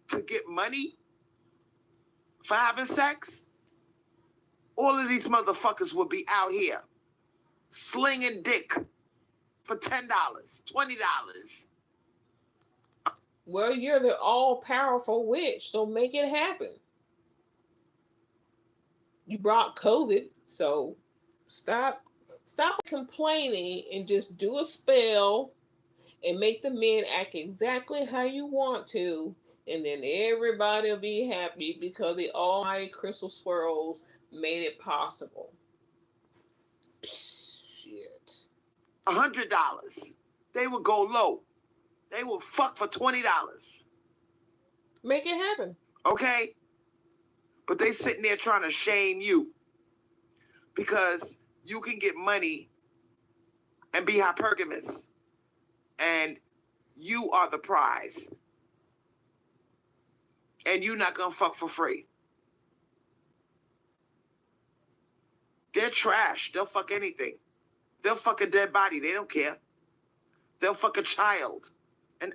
Speaker 2: to get money for having sex, all of these motherfuckers would be out here slinging dick for $10, $20.
Speaker 1: Well, you're the all-powerful witch, so make it happen. You brought COVID, so stop complaining and just do a spell and make the men act exactly how you want to, and then everybody will be happy because the almighty crystal swirls made it possible. Psh, shit.
Speaker 2: $100. They would go low. They will fuck for $20.
Speaker 1: Make it happen.
Speaker 2: Okay? But they sitting there trying to shame you because you can get money and be hypergamous and you are the prize. And you're not going to fuck for free. They're trash. They'll fuck anything. They'll fuck a dead body. They don't care. They'll fuck a child, an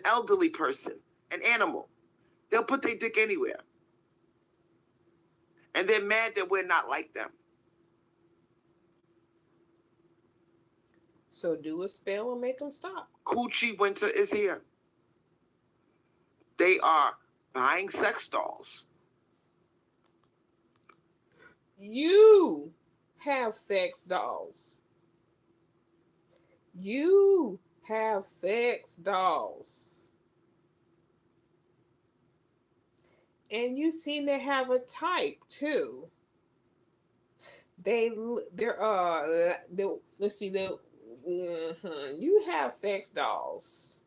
Speaker 2: elderly person, an animal. They'll put their dick anywhere. And they're mad that we're not like them.
Speaker 1: So do a spell and make them stop.
Speaker 2: Coochie winter is here. They are buying sex dolls.
Speaker 1: You have sex dolls. You have sex dolls. And you seem to have a type too. Let's see, you have sex dolls.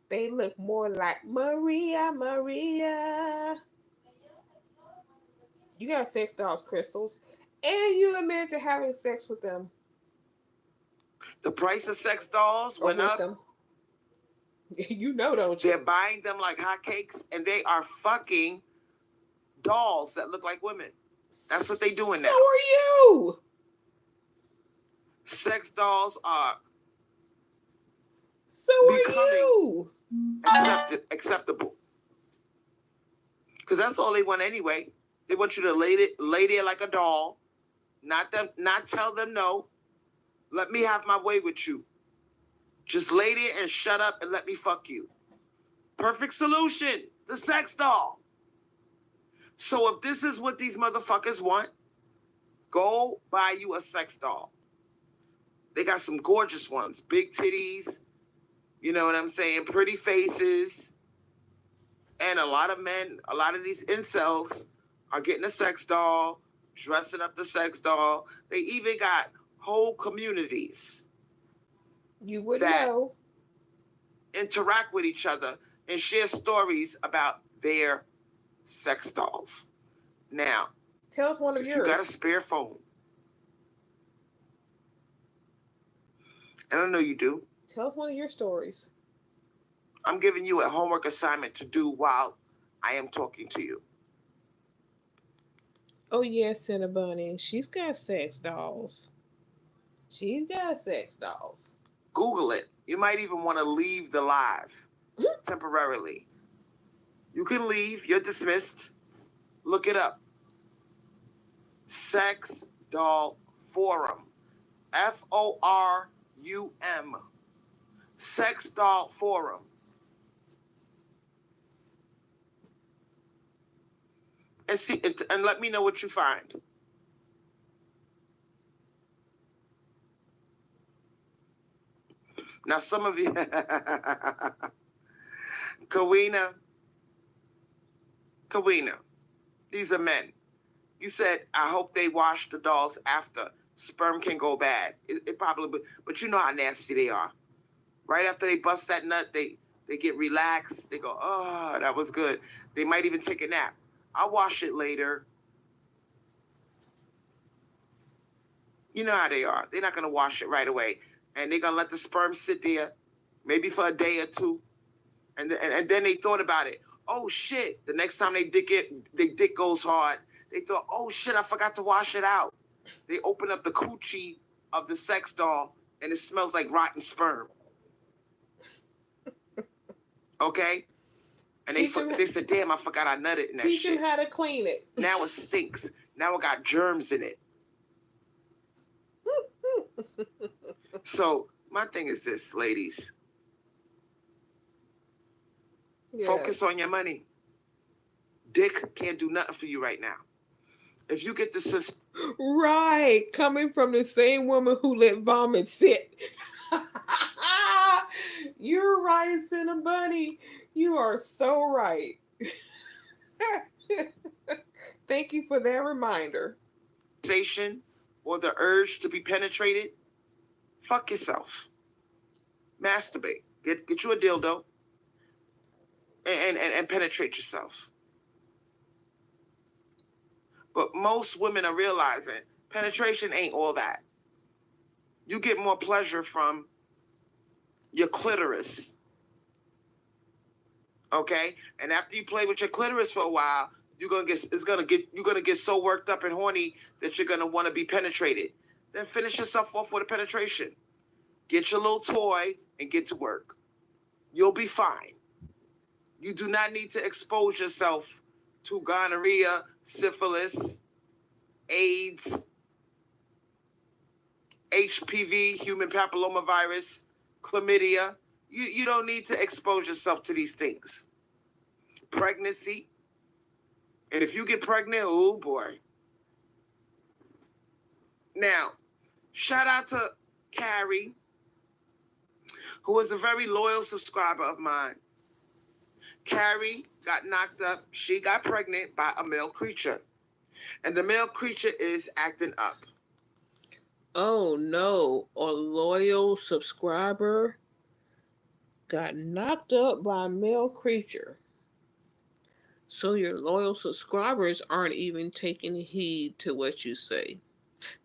Speaker 1: They look more like Maria. You got sex dolls, crystals, and you admitted to having sex with them.
Speaker 2: The price of sex dolls went up.
Speaker 1: Them. You know, don't you?
Speaker 2: They're buying them like hotcakes, and they are fucking dolls that look like women. That's what they doing now.
Speaker 1: So are you.
Speaker 2: Sex dolls are.
Speaker 1: So are you.
Speaker 2: Acceptable. Because that's all they want anyway. They want you to lay there like a doll, not tell them no. Let me have my way with you. Just lay there and shut up and let me fuck you. Perfect solution. The sex doll. So if this is what these motherfuckers want, go buy you a sex doll. They got some gorgeous ones. Big titties. You know what I'm saying? Pretty faces. And a lot of men, a lot of these incels are getting a sex doll, dressing up the sex doll. They even got whole communities.
Speaker 1: You would know.
Speaker 2: Interact with each other and share stories about their sex dolls. Now,
Speaker 1: tell us one of yours.
Speaker 2: You got a spare phone. And I know you do.
Speaker 1: Tell us one of your stories.
Speaker 2: I'm giving you a homework assignment to do while I am talking to you.
Speaker 1: Oh, yes, Cinnamon Bunny. She's got sex dolls. She's got sex dolls.
Speaker 2: Google it. You might even want to leave the live temporarily. You can leave. You're dismissed. Look it up. Sex Doll Forum. FORUM. Sex Doll Forum. And see, and let me know what you find. Now, some of you, Kawina, these are men. You said, I hope they wash the dolls after. Sperm can go bad. It probably, but you know how nasty they are. Right after they bust that nut, they get relaxed. They go, oh, that was good. They might even take a nap. I'll wash it later. You know how they are. They're not going to wash it right away. And they're going to let the sperm sit there, maybe for a day or two. And then they thought about it. oh shit. The next time they dick goes hard, they thought, oh shit, I forgot to wash it out. They open up the coochie of the sex doll and it smells like rotten sperm. Okay? And they said, damn, I forgot I nutted in that shit.
Speaker 1: Teach them how to clean it.
Speaker 2: Now it stinks. Now it got germs in it. So my thing is this, ladies. Yes. Focus on your money. Dick can't do nothing for you right now. If you get the system.
Speaker 1: Right. Coming from the same woman who let vomit sit. You're right, Cinnabunny. You are so right. Thank you for that reminder.
Speaker 2: Or the urge to be penetrated, fuck yourself. Masturbate. Get you a dildo and penetrate yourself. But most women are realizing penetration ain't all that. You get more pleasure from your clitoris. Okay? And after you play with your clitoris for a while, you're gonna get so worked up and horny that you're gonna want to be penetrated. Then finish yourself off with a penetration. Get your little toy and get to work. You'll be fine. You do not need to expose yourself to gonorrhea, syphilis, AIDS, HPV, human papillomavirus, chlamydia. You don't need to expose yourself to these things. Pregnancy. And if you get pregnant, oh boy. Now, shout out to Carrie, who is a very loyal subscriber of mine. Carrie got knocked up. She got pregnant by a male creature. And the male creature is acting up.
Speaker 1: Oh no, a loyal subscriber got knocked up by a male creature. So your loyal subscribers aren't even taking heed to what you say.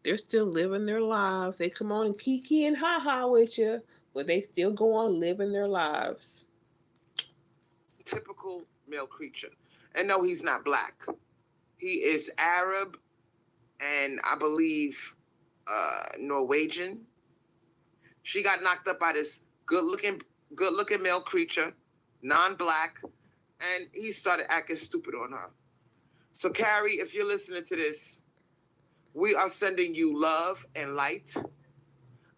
Speaker 1: They're still living their lives. They come on and kiki and ha-ha with you, but they still go on living their lives.
Speaker 2: Typical male creature. And no, he's not black. He is Arab and I believe Norwegian. She got knocked up by this good-looking male creature, non-black, and he started acting stupid on her. So, Carrie, if you're listening to this, we are sending you love and light.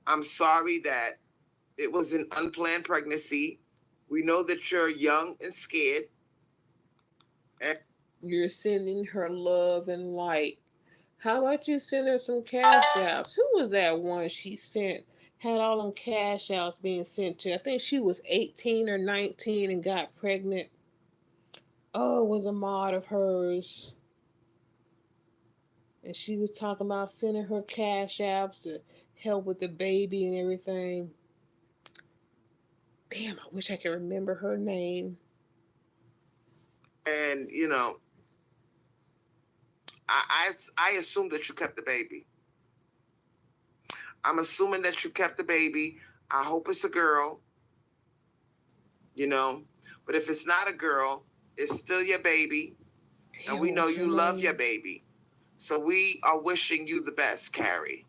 Speaker 2: I'm sorry that it was an unplanned pregnancy. We know that you're young and scared. And
Speaker 1: you're sending her love and light. How about you send her some cash apps? Who was that one she sent? Had all them cash outs being sent to. I think she was 18 or 19 and got pregnant. Oh, it was a mod of hers. And she was talking about sending her cash apps to help with the baby and everything. Damn, I wish I could remember her name.
Speaker 2: And, you know, I assume that you kept the baby. I'm assuming that you kept the baby. I hope it's a girl. You know, but if it's not a girl, it's still your baby. Damn, and we know you love your baby. So we are wishing you the best, Carrie.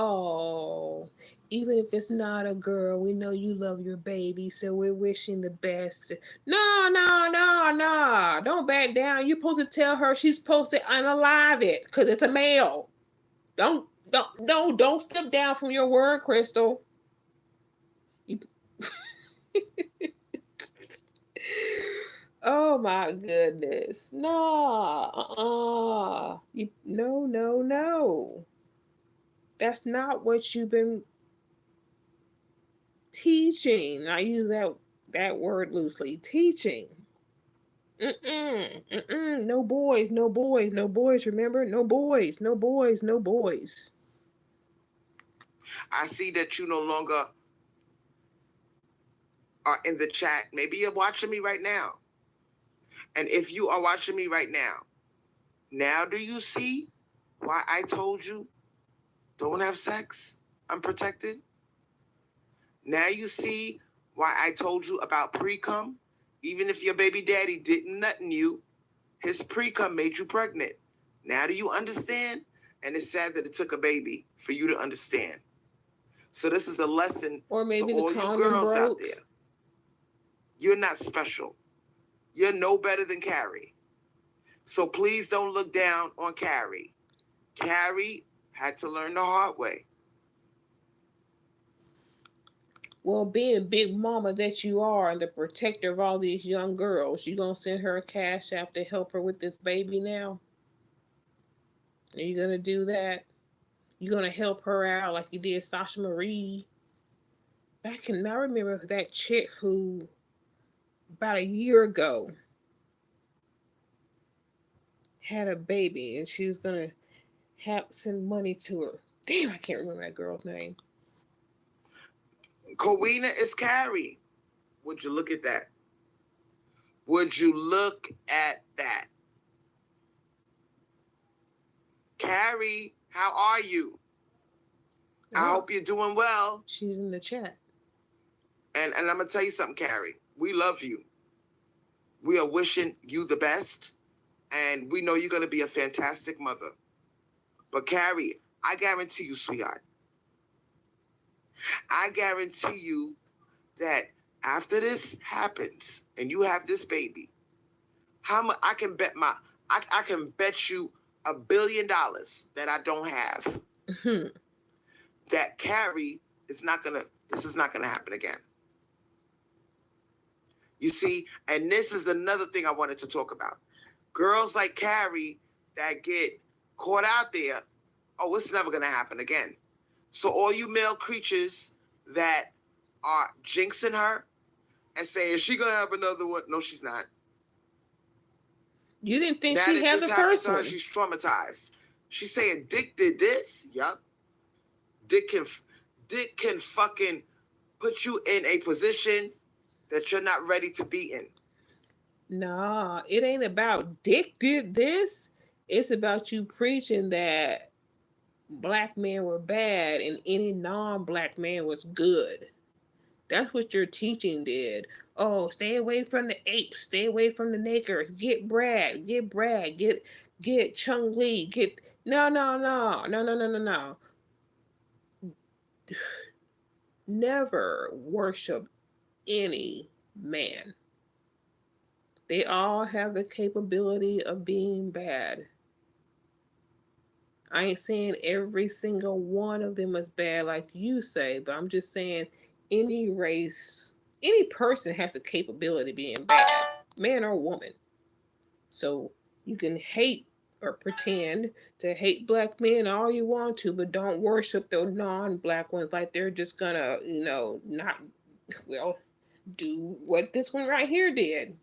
Speaker 1: Oh, even if it's not a girl, we know you love your baby, so we're wishing the best. No. Don't back down. You're supposed to tell her she's supposed to unalive it because it's a male. Don't step down from your word, Crystal. Oh my goodness. No. No. That's not what you've been teaching. I use that word loosely. Teaching. No boys. Remember? No boys.
Speaker 2: I see that you no longer are in the chat. Maybe you're watching me right now. And if you are watching me right now do you see why I told you don't have sex unprotected? Now you see why I told you about pre-cum Even if your baby daddy didn't nothing you, his pre-cum made you pregnant. Now do you understand? And it's sad that it took a baby for you to understand. So this is a lesson
Speaker 1: Or maybe
Speaker 2: to
Speaker 1: the
Speaker 2: all you
Speaker 1: condom
Speaker 2: girls out
Speaker 1: broke.
Speaker 2: there. You're not special. You're no better than Carrie. So please don't look down on Carrie. Carrie had to learn the hard way.
Speaker 1: Well, being big mama that you are and the protector of all these young girls, you gonna send her a cash app to help her with this baby now? Are you gonna do that? You gonna help her out like you did Sasha Marie? I cannot remember that chick who about a year ago had a baby and she was gonna have send money to her. Damn, I can't remember that girl's name.
Speaker 2: Kowina is Carrie. Would you look at that? Would you look at that? Carrie, how are you?
Speaker 1: Oh,
Speaker 2: I hope you're doing well.
Speaker 1: she's in the chat.
Speaker 2: And I'm going to tell you something, Carrie. We love you. We are wishing you the best. And we know you're going to be a fantastic mother. But Carrie, I guarantee you, sweetheart, I guarantee you that after this happens and you have this baby, how much I can bet I can bet you $1 billion that I don't have. That Carrie is not gonna. This is not gonna happen again. You see, and this is another thing I wanted to talk about. Girls like Carrie that get caught out there. Oh, it's never gonna happen again. So all you male creatures that are jinxing her and saying, is she gonna have another one? No, she's not.
Speaker 1: You didn't think
Speaker 2: Now
Speaker 1: she
Speaker 2: that
Speaker 1: had
Speaker 2: this
Speaker 1: the
Speaker 2: happened
Speaker 1: first
Speaker 2: to her,
Speaker 1: one.
Speaker 2: she's traumatized. She's saying Dick did this. Yup. Dick can fucking put you in a position that you're not ready to be in.
Speaker 1: Nah, it ain't about Dick did this. It's about you preaching that black men were bad and any non-black man was good. That's what your teaching did. Oh, stay away from the apes, stay away from the niggers, get Brad, get Chung Lee, get no. Never worship any man. They all have the capability of being bad. I ain't saying every single one of them is bad like you say, but I'm just saying any race, any person has the capability of being bad, man or woman. So you can hate or pretend to hate black men all you want to, but don't worship the non-black ones like they're just gonna, not, well, do what this one right here did.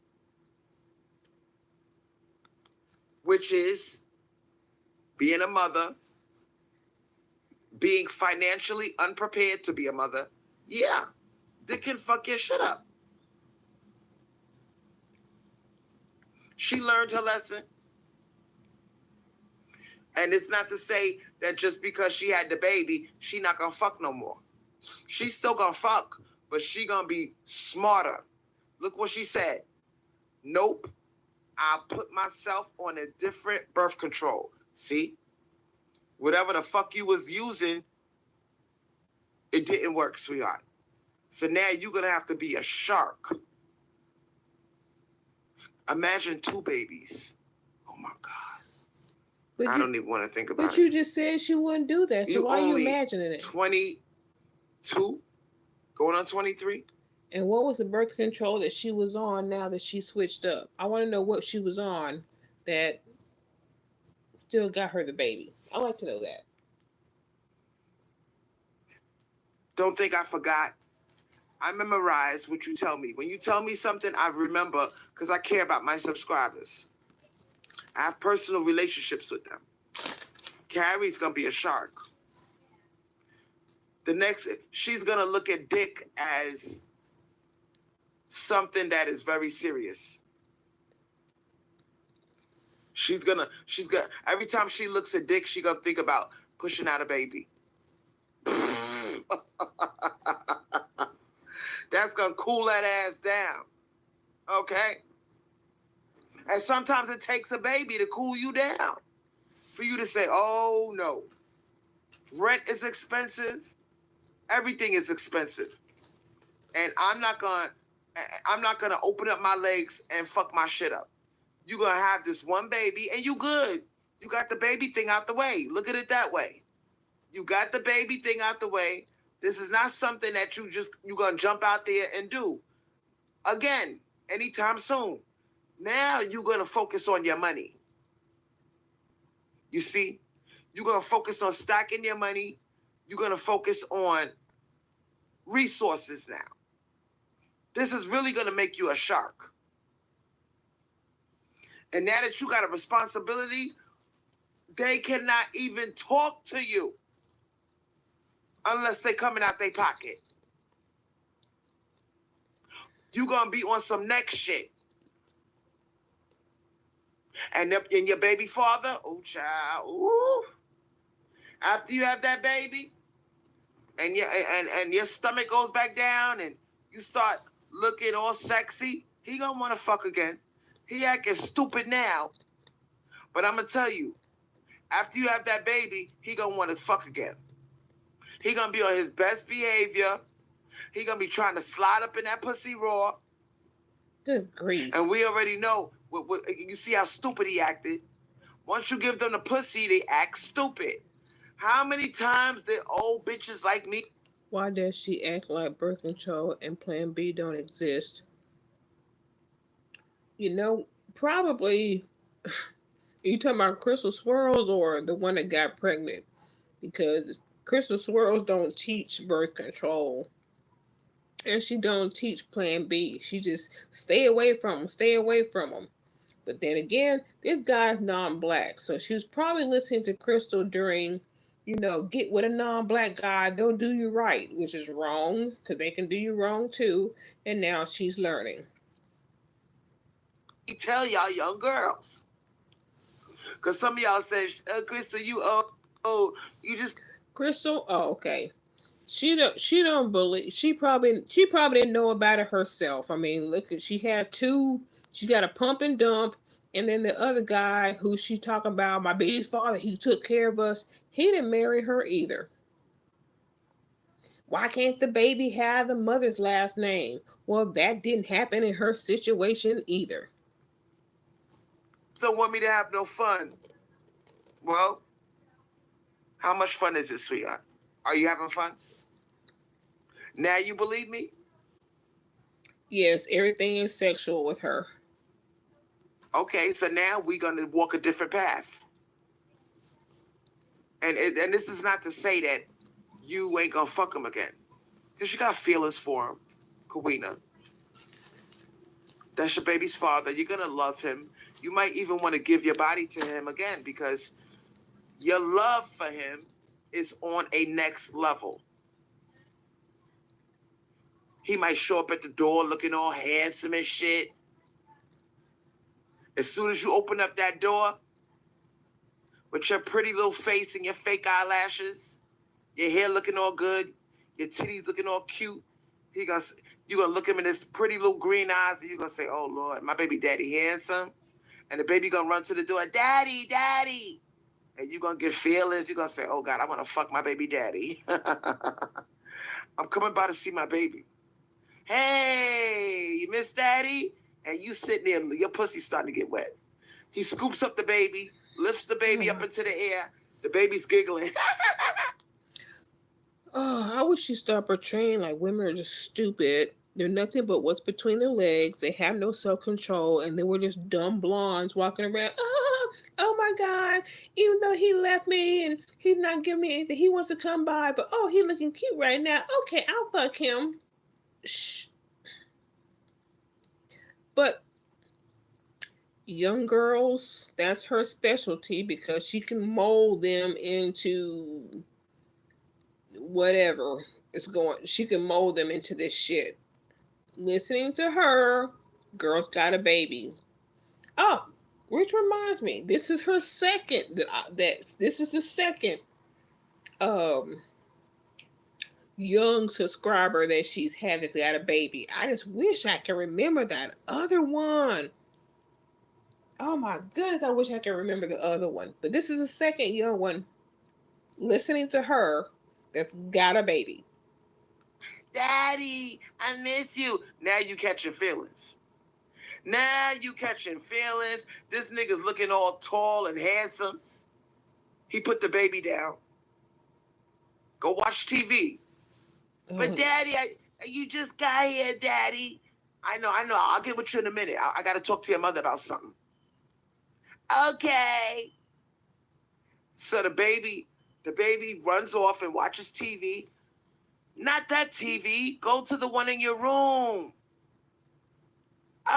Speaker 2: Which is being a mother, being financially unprepared to be a mother. Yeah, they can fuck your shit up. She learned her lesson. And it's not to say that just because she had the baby, she not gonna fuck no more. She's still gonna fuck, but she gonna be smarter. Look what she said. Nope. I'll put myself on a different birth control. See? Whatever the fuck you was using, it didn't work, sweetheart. So now you're gonna have to be a shark. Imagine 2 babies. Oh my God.
Speaker 1: But
Speaker 2: I don't even want to think about it.
Speaker 1: But you just said she wouldn't do that, so why are you imagining it?
Speaker 2: 22, going on 23.
Speaker 1: And what was the birth control that she was on now that she switched up? I want to know what she was on that still got her the baby. I'd like to know that.
Speaker 2: Don't think I forgot. I memorize what you tell me. When you tell me something, I remember because I care about my subscribers. I have personal relationships with them. Carrie's going to be a shark. She's going to look at Dick as something that is very serious. Every time she looks at Dick, she's going to think about pushing out a baby. That's going to cool that ass down. Okay? And sometimes it takes a baby to cool you down. For you to say, oh no, rent is expensive, everything is expensive. And I'm not gonna open up my legs and fuck my shit up. You're gonna have this one baby and you good. You got the baby thing out the way. Look at it that way. You got the baby thing out the way. This is not something that you're gonna jump out there and do again anytime soon. Now you're gonna focus on your money. You see, you're gonna focus on stacking your money. You're gonna focus on resources now. This is really gonna make you a shark. And now that you got a responsibility, they cannot even talk to you unless they coming out their pocket. You gonna be on some next shit. And your baby father, oh child, ooh. After you have that baby, and your stomach goes back down, and you start looking all sexy, he gonna want to fuck again. He acting stupid now, but I'm gonna tell you, after you have that baby, he gonna want to fuck again. He gonna be on his best behavior. He gonna be trying to slide up in that pussy raw.
Speaker 1: Good grief.
Speaker 2: And we already know. You see how stupid he acted. Once you give them the pussy, they act stupid. How many times did old bitches like me?
Speaker 1: Why does she act like birth control and Plan B don't exist? Probably. You talking about Crystal Swirlz or the one that got pregnant? Because Crystal Swirlz don't teach birth control. And she don't teach Plan B. She just stay away from them, stay away from them. But then again, this guy's non-black, so she was probably listening to Crystal during, get with a non-black guy, they'll do you right, which is wrong, because they can do you wrong too, and now she's learning.
Speaker 2: Tell y'all young girls. Because some of y'all say, Crystal, you you just...
Speaker 1: Crystal? Oh, okay. She don't believe, she probably didn't know about it herself. I mean, look, she had two. She got a pump and dump, and then the other guy who she talking about, my baby's father, he took care of us. He didn't marry her either. Why can't the baby have the mother's last name? Well, that didn't happen in her situation either.
Speaker 2: Don't want me to have no fun. Well, how much fun is it, sweetheart? Are you having fun? Now you believe me?
Speaker 1: Yes, everything is sexual with her.
Speaker 2: Okay, so now we're going to walk a different path. And this is not to say that you ain't going to fuck him again. Because you got feelings for him, Kawina. That's your baby's father. You're going to love him. You might even want to give your body to him again because your love for him is on a next level. He might show up at the door looking all handsome and shit. As soon as you open up that door with your pretty little face and your fake eyelashes, your hair looking all good, your titties looking all cute, you're going to look him in his pretty little green eyes and you're going to say, oh, Lord, my baby daddy handsome. And the baby going to run to the door, daddy, daddy. And you're going to get feelings. You're going to say, oh, God, I want to fuck my baby daddy. I'm coming by to see my baby. Hey, you miss daddy? And you sitting there, your pussy's starting to get wet. He scoops up the baby, lifts the baby up into the air. The baby's giggling.
Speaker 1: Oh, I wish she stopped portraying like women are just stupid. They're nothing but what's between their legs. They have no self-control, and they were just dumb blondes walking around. Oh my God! Even though he left me and he's not giving me anything, he wants to come by. But oh, he's looking cute right now. Okay, I'll fuck him. Shh. But young girls, that's her specialty because she can mold them into whatever is going. She can mold them into this shit. Listening to her, girl's got a baby. Oh, which reminds me, this is her second. This is the second young subscriber that she's had that's got a baby. I just wish I could remember that other one. Oh my goodness, I wish I could remember the other one. But this is the second young one listening to her that's got a baby.
Speaker 2: Daddy, I miss you. Now you catching feelings. Now you catching feelings. This nigga's looking all tall and handsome. He put the baby down. Go watch TV. But Daddy, you just got here, Daddy. I know. I'll get with you in a minute. I got to talk to your mother about something. Okay. So the baby runs off and watches TV. Not that TV. Go to the one in your room.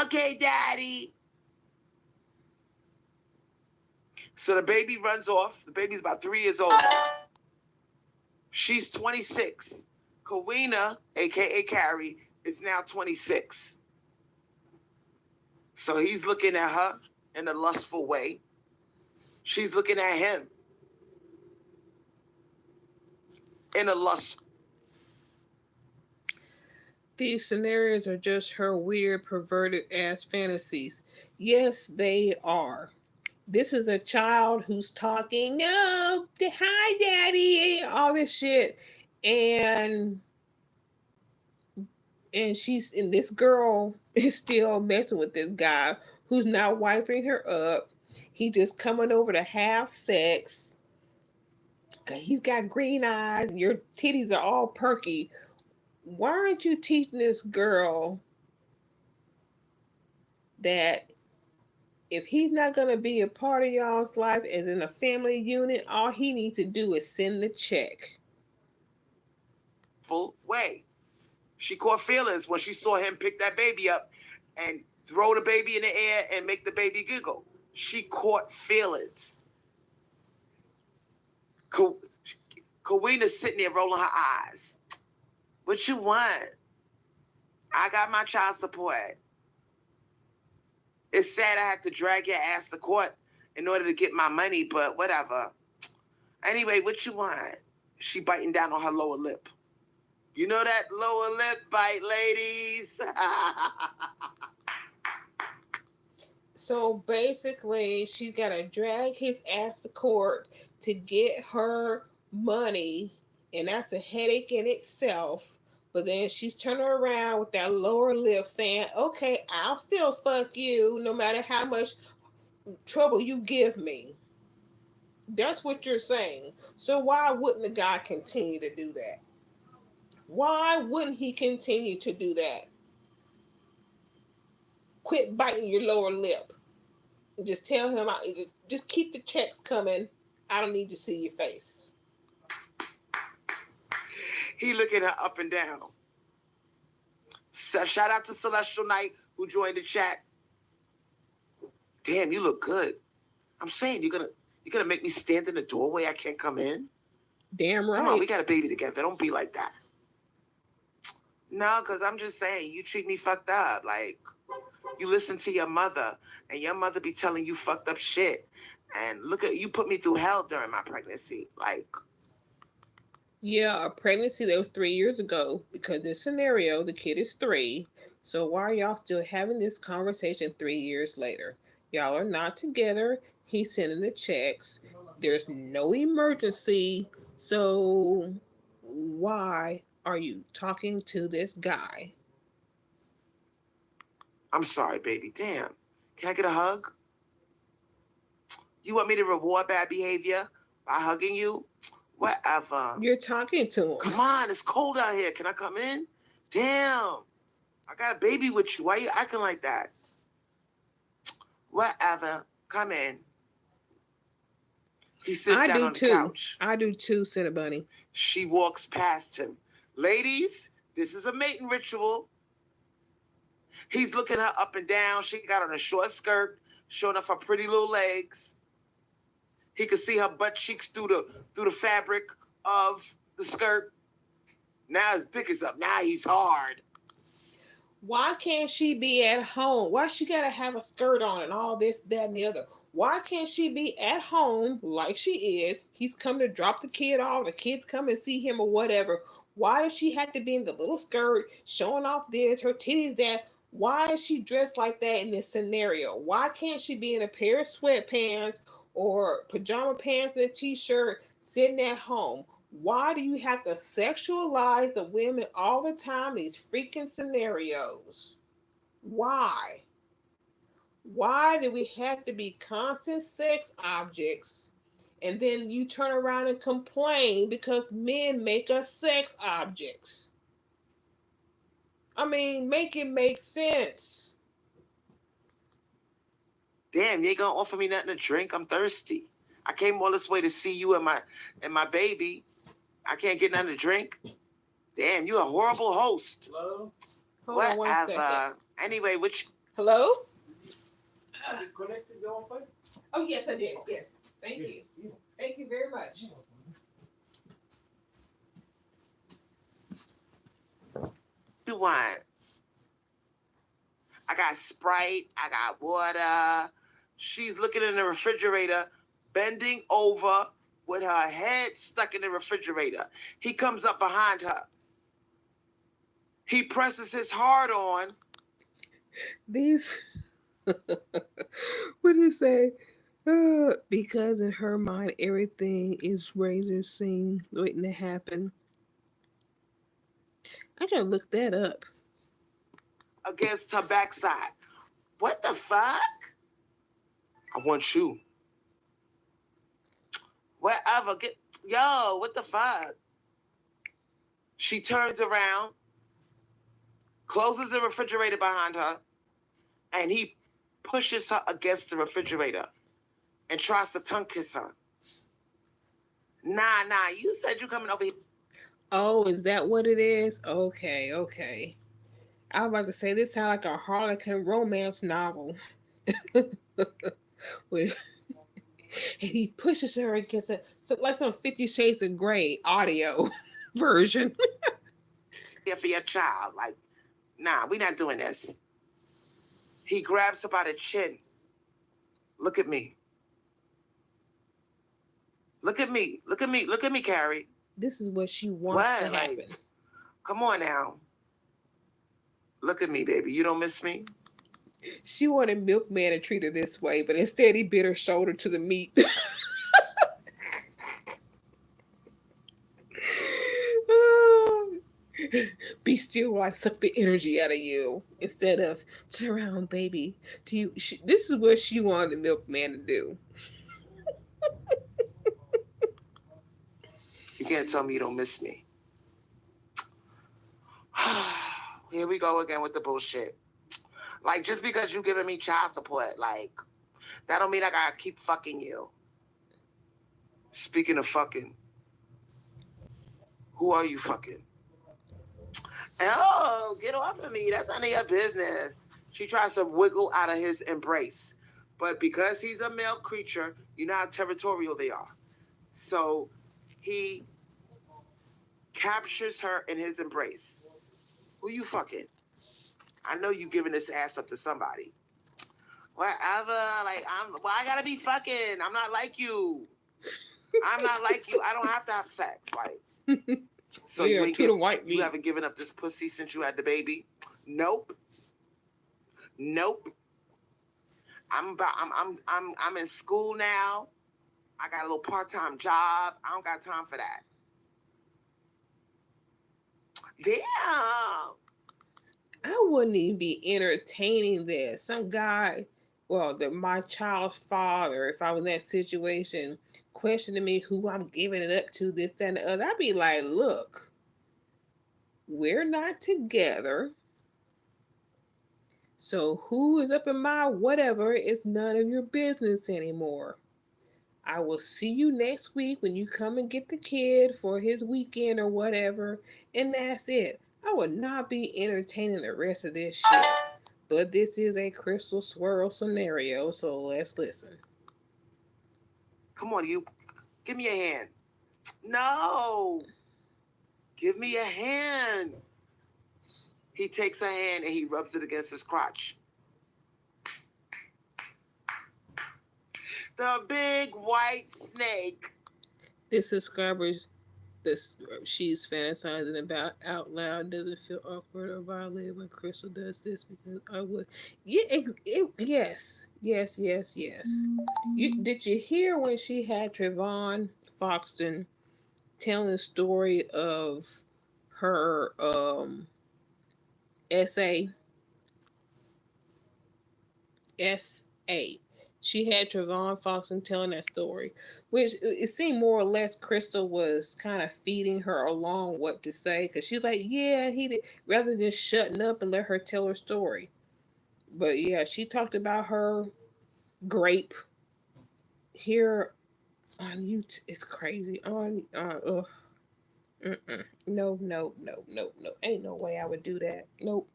Speaker 2: Okay, Daddy. So the baby runs off. The baby's about 3 years old. She's 26. Kawina, a.k.a. Carrie, is now 26. So he's looking at her in a lustful way. She's looking at him in a lust.
Speaker 1: These scenarios are just her weird, perverted ass fantasies. Yes, they are. This is a child who's talking, oh, hi, Daddy, all this shit. And this girl is still messing with this guy who's now wiping her up. He just coming over to have sex. He's got green eyes. Your titties are all perky. Why aren't you teaching this girl that if he's not going to be a part of y'all's life as in a family unit, all he needs to do is send the check?
Speaker 2: Full way. She caught feelings when she saw him pick that baby up and throw the baby in the air and make the baby giggle. She caught feelings. Kawena's sitting there rolling her eyes. What you want? I got my child support. It's sad I had to drag your ass to court in order to get my money, but whatever. Anyway, what you want? She biting down on her lower lip. You know that lower lip bite, ladies?
Speaker 1: So basically, she's got to drag his ass to court to get her money, and that's a headache in itself. But then she's turning around with that lower lip saying, okay, I'll still fuck you no matter how much trouble you give me. That's what you're saying. So why wouldn't the guy continue to do that? Why wouldn't he continue to do that? Quit biting your lower lip. And just tell him, just keep the checks coming. I don't need to see your face.
Speaker 2: He looking her up and down. So, shout out to Celestial Knight who joined the chat. Damn, you look good. I'm saying you're gonna make me stand in the doorway. I can't come in.
Speaker 1: Damn right.
Speaker 2: Come on, we got a baby together. Don't be like that. No, because I'm just saying you treat me fucked up. Like you listen to your mother, and your mother be telling you fucked up shit. And look at you, put me through hell during my pregnancy. Like.
Speaker 1: Yeah, a pregnancy that was 3 years ago, because this scenario, the kid is 3. So why are y'all still having this conversation 3 years later? Y'all are not together. He's sending the checks. There's no emergency. So why are you talking to this guy?
Speaker 2: I'm sorry, baby. Damn. Can I get a hug? You want me to reward bad behavior by hugging you? Whatever.
Speaker 1: You're talking to him.
Speaker 2: Come on, it's cold out here. Can I come in? Damn. I got a baby with you. Why are you acting like that? Whatever. Come in. He sits down on the couch.
Speaker 1: I do too, Cinnabunny.
Speaker 2: She walks past him. Ladies, this is a mating ritual. He's looking her up and down. She got on a short skirt, showing off her pretty little legs. He could see her butt cheeks through the fabric of the skirt. Now his dick is up. Now he's hard.
Speaker 1: Why can't she be at home? Why she gotta have a skirt on and all this, that, and the other? Why can't she be at home like she is? He's come to drop the kid off. The kids come and see him or whatever. Why does she have to be in the little skirt, showing off this, her titties that? Why is she dressed like that in this scenario? Why can't she be in a pair of sweatpants or pajama pants and a t-shirt sitting at home? Why do you have to sexualize the women all the time in these freaking scenarios? Why? Why do we have to be constant sex objects? And then you turn around and complain because men make us sex objects. I mean, make it make sense.
Speaker 2: Damn, you ain't gonna offer me nothing to drink? I'm thirsty. I came all this way to see you and my baby. I can't get nothing to drink. Damn, you a horrible host.
Speaker 1: Hello? Hold
Speaker 2: Whatever.
Speaker 1: on 1 second.
Speaker 2: Anyway, which
Speaker 1: Hello?
Speaker 3: You connected your phone?
Speaker 1: Oh yes, I did. Yes. Thank you. Thank you very much.
Speaker 2: you want? I got Sprite. I got water. She's looking in the refrigerator, bending over with her head stuck in the refrigerator. He comes up behind her. He presses his heart on.
Speaker 1: These, what did he say? Because in her mind, everything is razor scene waiting to happen. I gotta look that up.
Speaker 2: Against her backside. What the fuck? I want you. Whatever. What the fuck? She turns around, closes the refrigerator behind her, and he pushes her against the refrigerator and tries to tongue kiss her. Nah, you said you coming over here.
Speaker 1: Oh, is that what it is? Okay. I was about to say this sounds like a Harlequin romance novel. And he pushes her against it, so like some 50 Shades of Grey audio version.
Speaker 2: Here for your child. Like, nah, we not doing this. He grabs her by the chin. Look at me. Look at me, Carrie.
Speaker 1: This is what she wants to happen.
Speaker 2: Like, come on now. Look at me, baby. You don't miss me?
Speaker 1: She wanted Milkman to treat her this way, but instead he bit her shoulder to the meat. Be still while I suck the energy out of you. Instead of turn around, baby. This is what she wanted the Milkman to do.
Speaker 2: You can't tell me you don't miss me. Here we go again with the bullshit. Like, just because you giving me child support, like, that don't mean I gotta keep fucking you. Speaking of fucking, who are you fucking? Oh, get off of me. That's none of your business. She tries to wiggle out of his embrace. But because he's a male creature, you know how territorial they are. So he captures her in his embrace. Who you fucking? I know you giving this ass up to somebody. Whatever. Like, I gotta be fucking. I'm not like you. I don't have to have sex. Like, so
Speaker 1: yeah,
Speaker 2: you haven't given up this pussy since you had the baby? Nope. I'm in school now. I got a little part-time job. I don't got time for that. Damn.
Speaker 1: I wouldn't even be entertaining this. Some guy, my child's father, if I was in that situation, questioning me who I'm giving it up to, this, that, and the other, I'd be like, look, we're not together. So who is up in my whatever is none of your business anymore. I will see you next week when you come and get the kid for his weekend or whatever, and that's it. I would not be entertaining the rest of this shit. But this is a Crystal Swirl scenario, so let's listen.
Speaker 2: Come on, you. Give me a hand. No. Give me a hand. He takes a hand and he rubs it against his crotch. The big white snake.
Speaker 1: The this she's fantasizing about out loud doesn't feel awkward or violated when Crystal does this because I would. Yeah, yes. Did you hear when she had Trayvon Foxton telling the story of her essay? S.A. She had Trayvon Foxton telling that story, which it seemed more or less Crystal was kind of feeding her along what to say because she's like, yeah, he did, rather than shutting up and let her tell her story. But yeah, she talked about her grape here on YouTube. It's crazy on no. Ain't no way I would do that. Nope.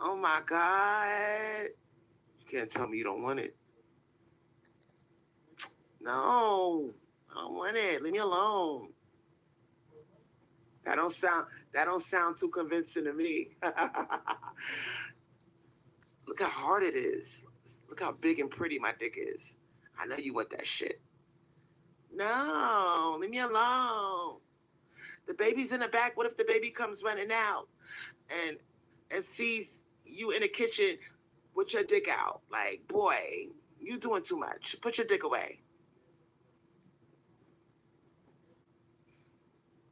Speaker 2: Oh my God. You can't tell me you don't want it. No, I don't want it. Leave me alone. That don't sound too convincing to me. Look how hard it is. Look how big and pretty my dick is. I know you want that shit. No, leave me alone. The baby's in the back. What if the baby comes running out and sees you in the kitchen with your dick out? Like, boy, you doing too much. Put your dick away.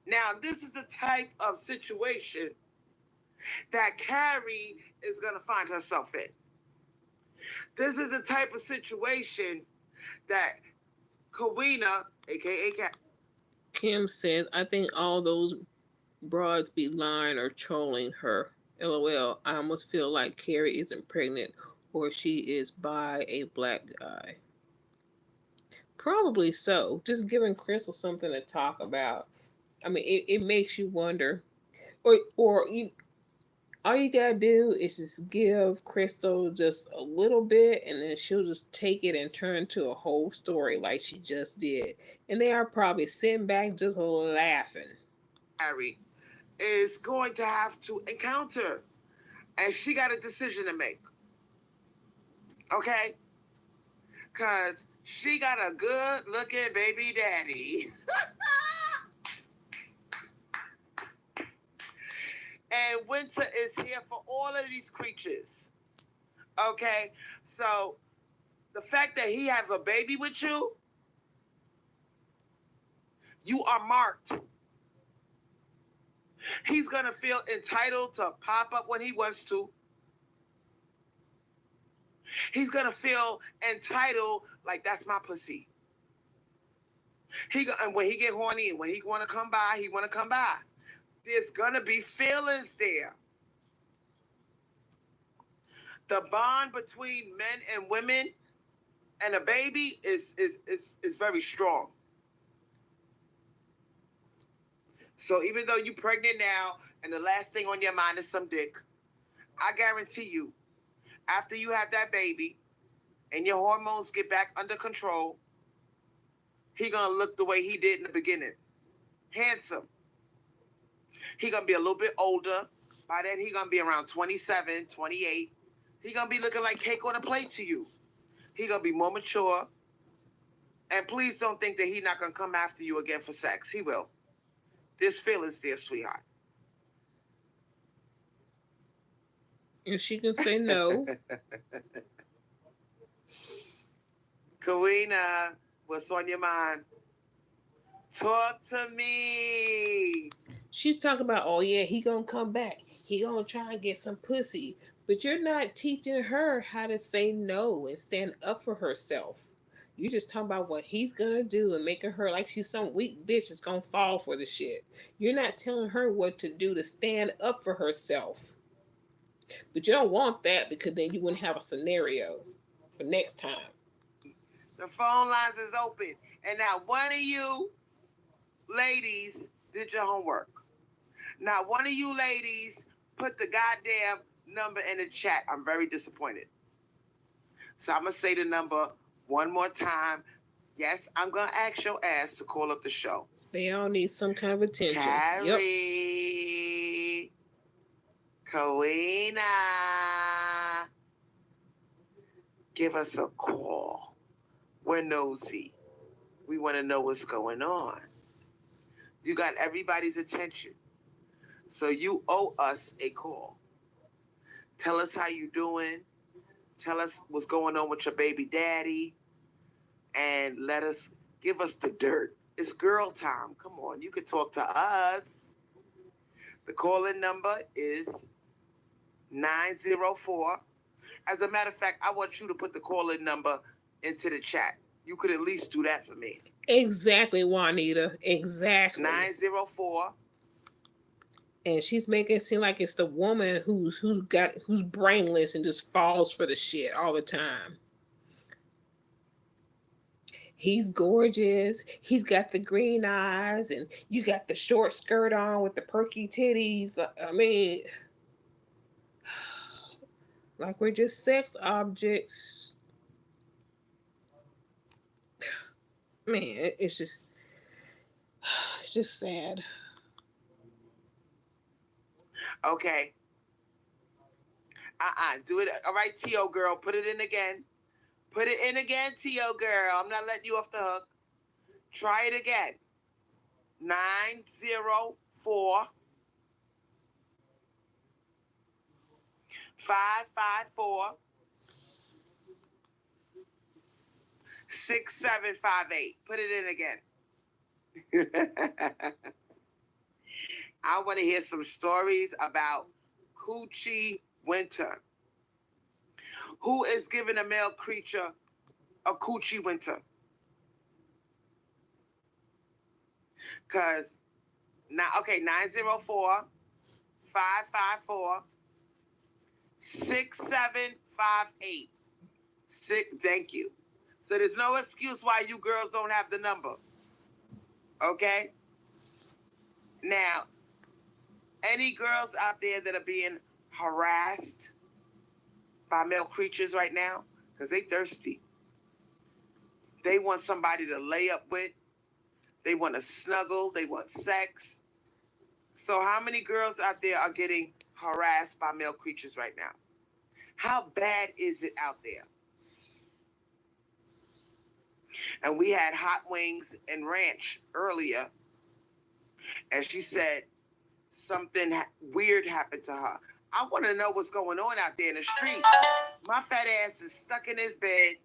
Speaker 2: Now, this is the type of situation that Carrie is going to find herself in. This is the type of situation that Kawina, a.k.a.
Speaker 1: Kim says, I think all those broads be lying or trolling her. LOL. I almost feel like Carrie isn't pregnant or she is by a black guy. Probably so. Just giving Crystal something to talk about. I mean, it makes you wonder. All you gotta do is just give Crystal just a little bit, and then she'll just take it and turn into a whole story like she just did. And they are probably sitting back just laughing.
Speaker 2: Carrie is going to have to encounter, and she got a decision to make. Okay? Because she got a good-looking baby daddy. And winter is here for all of these creatures. Okay? So, the fact that he have a baby with you, you are marked. He's going to feel entitled to pop up when he wants to. He's going to feel entitled like that's my pussy. And when he get horny and when he want to come by, he want to come by. There's going to be feelings there. The bond between men and women and a baby is very strong. So even though you're pregnant now and the last thing on your mind is some dick, I guarantee you, after you have that baby and your hormones get back under control, he gonna look the way he did in the beginning. Handsome. He gonna be a little bit older. By then, he gonna be around 27, 28. He gonna be looking like cake on a plate to you. He gonna be more mature. And please don't think that he not gonna come after you again for sex. He will. There's feelings there, sweetheart.
Speaker 1: And she can say no.
Speaker 2: Kawina, what's on your mind? Talk to me.
Speaker 1: She's talking about, oh yeah, he gonna come back. He gonna try and get some pussy. But you're not teaching her how to say no and stand up for herself. You just talking about what he's gonna do and making her like she's some weak bitch that's gonna fall for the shit. You're not telling her what to do to stand up for herself. But you don't want that because then you wouldn't have a scenario for next time.
Speaker 2: The phone lines is open. And now one of you ladies did your homework. Now one of you ladies put the goddamn number in the chat. I'm very disappointed. So I'm going to say the number one more time. Yes, I'm going to ask your ass to call up the show.
Speaker 1: They all need some kind of attention.
Speaker 2: Carrie. Yep. Kawina. Give us a call. We're nosy. We want to know what's going on. You got everybody's attention. So you owe us a call. Tell us how you doing. Tell us what's going on with your baby daddy. And give us the dirt. It's girl time. Come on, you can talk to us. The call-in number is 904. As a matter of fact, I want you to put the call-in number into the chat. You could at least do that for me.
Speaker 1: Exactly, Juanita. Exactly.
Speaker 2: 904.
Speaker 1: And she's making it seem like it's the woman who's brainless and just falls for the shit all the time. He's gorgeous. He's got the green eyes, and you got the short skirt on with the perky titties. I mean, like we're just sex objects. Man, it's just sad.
Speaker 2: Okay. Do it. All right, T.O. girl. Put it in again. Put it in again, T.O. girl. I'm not letting you off the hook. Try it again. 904 554 6758. Put it in again. I want to hear some stories about Coochie Winter. Who is giving a male creature a Coochie Winter? Because now, okay, 904 554 6758. Thank you. So there's no excuse why you girls don't have the number. Okay? Now, any girls out there that are being harassed by male creatures right now, because they thirsty. They want somebody to lay up with. They want to snuggle. They want sex. So how many girls out there are getting harassed by male creatures right now? How bad is it out there? And we had Hot Wings and Ranch earlier, and she said something weird happened to her. I want to know what's going on out there in the streets. My fat ass is stuck in this bed.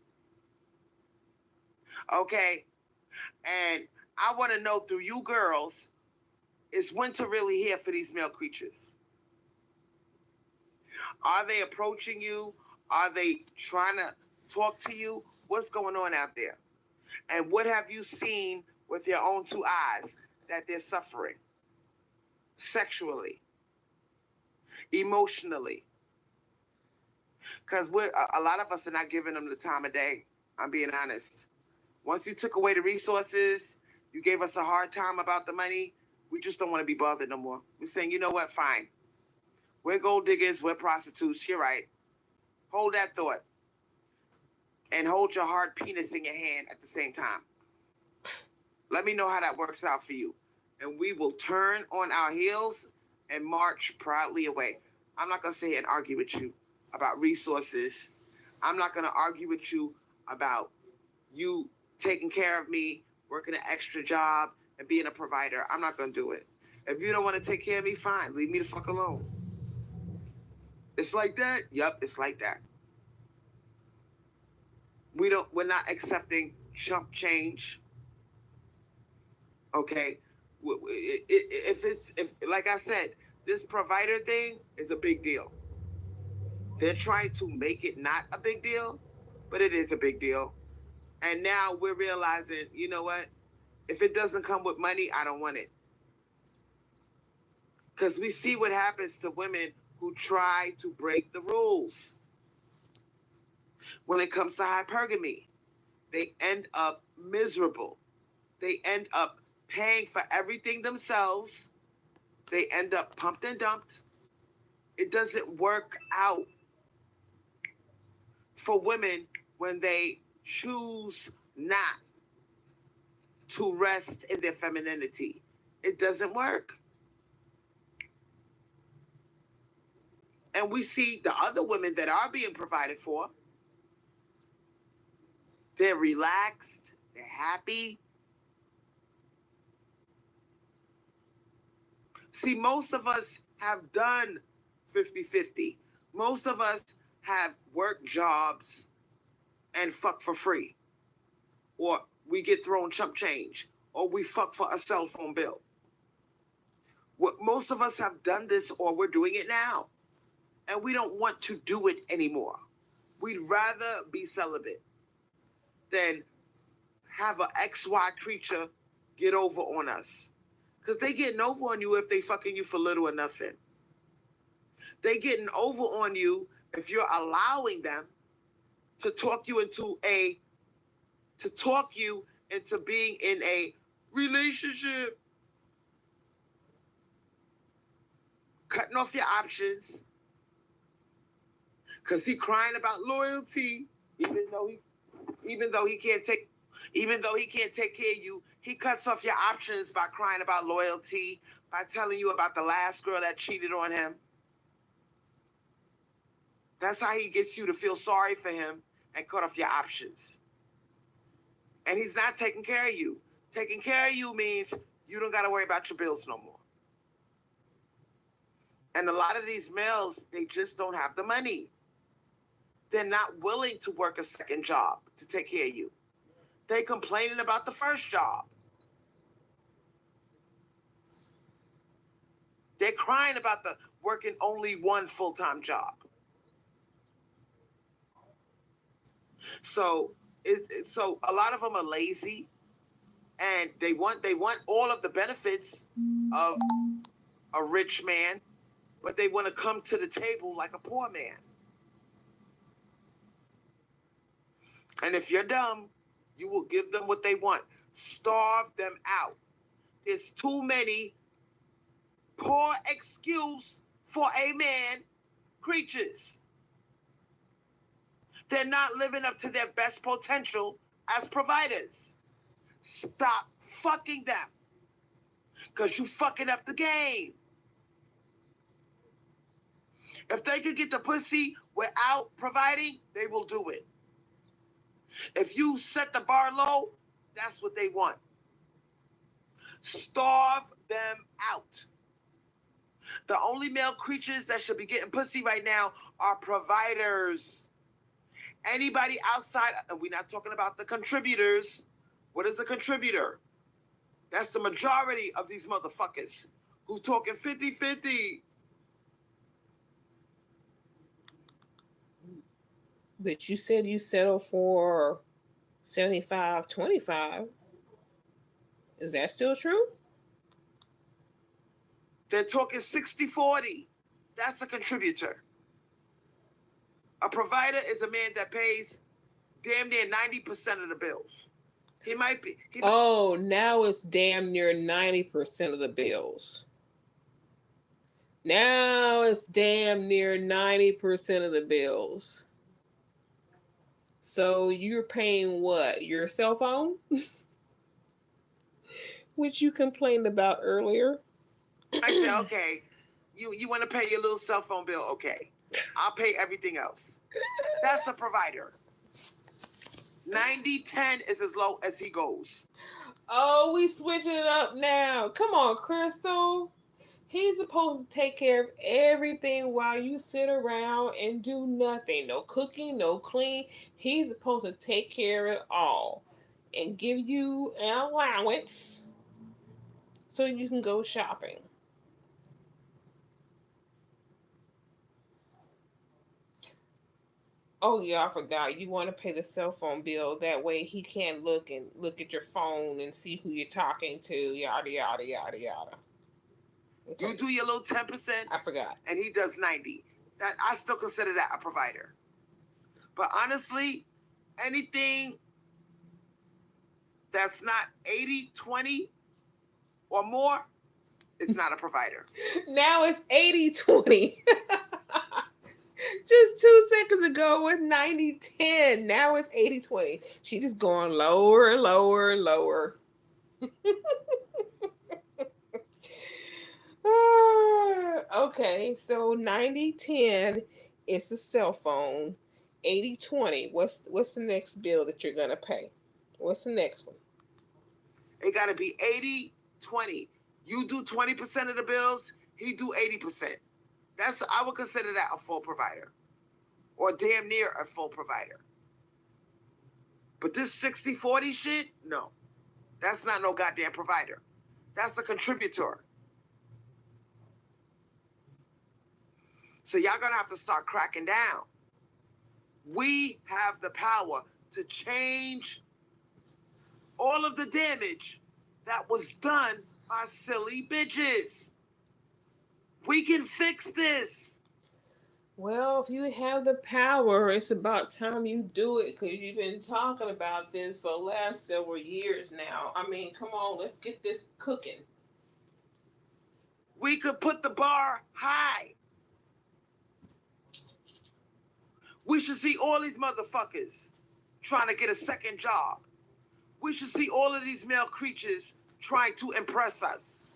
Speaker 2: Okay? And I want to know through you girls, is winter really here for these male creatures? Are they approaching you? Are they trying to talk to you? What's going on out there? And what have you seen with your own two eyes that they're suffering? Sexually, emotionally. Because a lot of us are not giving them the time of day. I'm being honest. Once you took away the resources, you gave us a hard time about the money, we just don't want to be bothered no more. We're saying, you know what, fine. We're gold diggers, we're prostitutes, you're right. Hold that thought. And hold your hard penis in your hand at the same time. Let me know how that works out for you. And we will turn on our heels and march proudly away. I'm not going to sit here and argue with you about resources. I'm not going to argue with you about you taking care of me, working an extra job, and being a provider. I'm not going to do it. If you don't want to take care of me, fine. Leave me the fuck alone. It's like that? Yep, it's like that. We're not accepting chump change. Okay? If like I said, this provider thing is a big deal. They're trying to make it not a big deal, but it is a big deal. And now we're realizing, you know what? If it doesn't come with money, I don't want it. Because we see what happens to women who try to break the rules. When it comes to hypergamy, they end up miserable. They end up paying for everything themselves. They end up pumped and dumped. It doesn't work out for women when they choose not to rest in their femininity. It doesn't work. And we see the other women that are being provided for. They're relaxed. They're happy. See, most of us have done 50-50. Most of us have worked jobs and fuck for free. Or we get thrown chump change. Or we fuck for a cell phone bill. Most of us have done this, or we're doing it now. And we don't want to do it anymore. We'd rather be celibate than have an XY creature get over on us. Because they getting over on you if they fucking you for little or nothing. They getting over on you if you're allowing them to talk you into being in a relationship. Cutting off your options. Because he crying about loyalty, even though he can't take care of you. He cuts off your options by crying about loyalty, by telling you about the last girl that cheated on him. That's how he gets you to feel sorry for him and cut off your options. And he's not taking care of you. Taking care of you means you don't got to worry about your bills no more. And a lot of these males, they just don't have the money. They're not willing to work a second job to take care of you. They complaining about the first job. They're crying about the working only one full-time job. So a lot of them are lazy, and they want all of the benefits of a rich man, but they want to come to the table like a poor man. And if you're dumb, you will give them what they want. Starve them out. There's too many poor excuse for a man creatures. They're not living up to their best potential as providers. Stop fucking them. Because you fucking up the game. If they could get the pussy without providing, they will do it. If you set the bar low, that's what they want. Starve them out. The only male creatures that should be getting pussy right now are providers. Anybody outside, and we're not talking about the contributors. What is a contributor? That's the majority of these motherfuckers who talking 50-50.
Speaker 1: But you said you settled for 75-25. Is that still true?
Speaker 2: They're talking 60-40. That's a contributor. A provider is a man that pays damn near 90% of the bills.
Speaker 1: Now it's damn near 90% of the bills. Now it's damn near 90% of the bills. So you're paying what? Your cell phone? Which you complained about earlier.
Speaker 2: I said, okay, you want to pay your little cell phone bill? Okay. I'll pay everything else. That's a provider. 90-10 is as low as he goes.
Speaker 1: Oh, we switching it up now. Come on, Crystal. He's supposed to take care of everything while you sit around and do nothing. No cooking, no clean. He's supposed to take care of it all and give you an allowance so you can go shopping. Oh yeah, I forgot. You want to pay the cell phone bill. That way he can't look at your phone and see who you're talking to. Yada yada yada yada. Okay.
Speaker 2: You do your little 10%.
Speaker 1: I forgot.
Speaker 2: And he does 90. That I still consider that a provider. But honestly, anything that's not 80-20 or more, it's not a provider.
Speaker 1: Now it's 80-20. Just 2 seconds ago was 90-10. Now it's 80-20. She's just going lower and lower and lower. Okay, so 90-10 is a cell phone. 80-20. What's the next bill that you're gonna pay? What's the next one?
Speaker 2: It gotta be 80-20. You do 20% of the bills, he do 80%. I would consider that a full provider. Or damn near a full provider. But this 60-40 shit, no. That's not no goddamn provider. That's a contributor. So y'all gonna have to start cracking down. We have the power to change all of the damage that was done by silly bitches. We can fix this.
Speaker 1: Well, if you have the power, it's about time you do it, because you've been talking about this for the last several years now. I mean, come on, let's get this cooking.
Speaker 2: We could put the bar high. We should see all these motherfuckers trying to get a second job. We should see all of these male creatures trying to impress us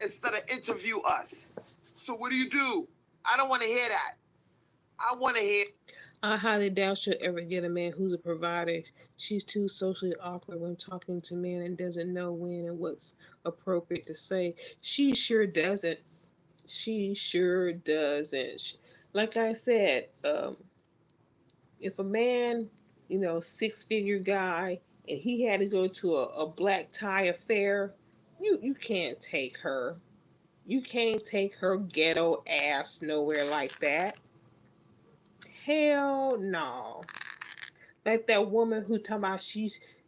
Speaker 2: instead of interview us. So what do? I don't want to hear that. I want to hear...
Speaker 1: I highly doubt she'll ever get a man who's a provider. She's too socially awkward when talking to men and doesn't know when and what's appropriate to say. She sure doesn't. She sure doesn't. Like I said, if a man, 6-figure guy, and he had to go to a black tie affair, you can't take her. You can't take her ghetto ass nowhere like that. Hell no. Like that woman who talking about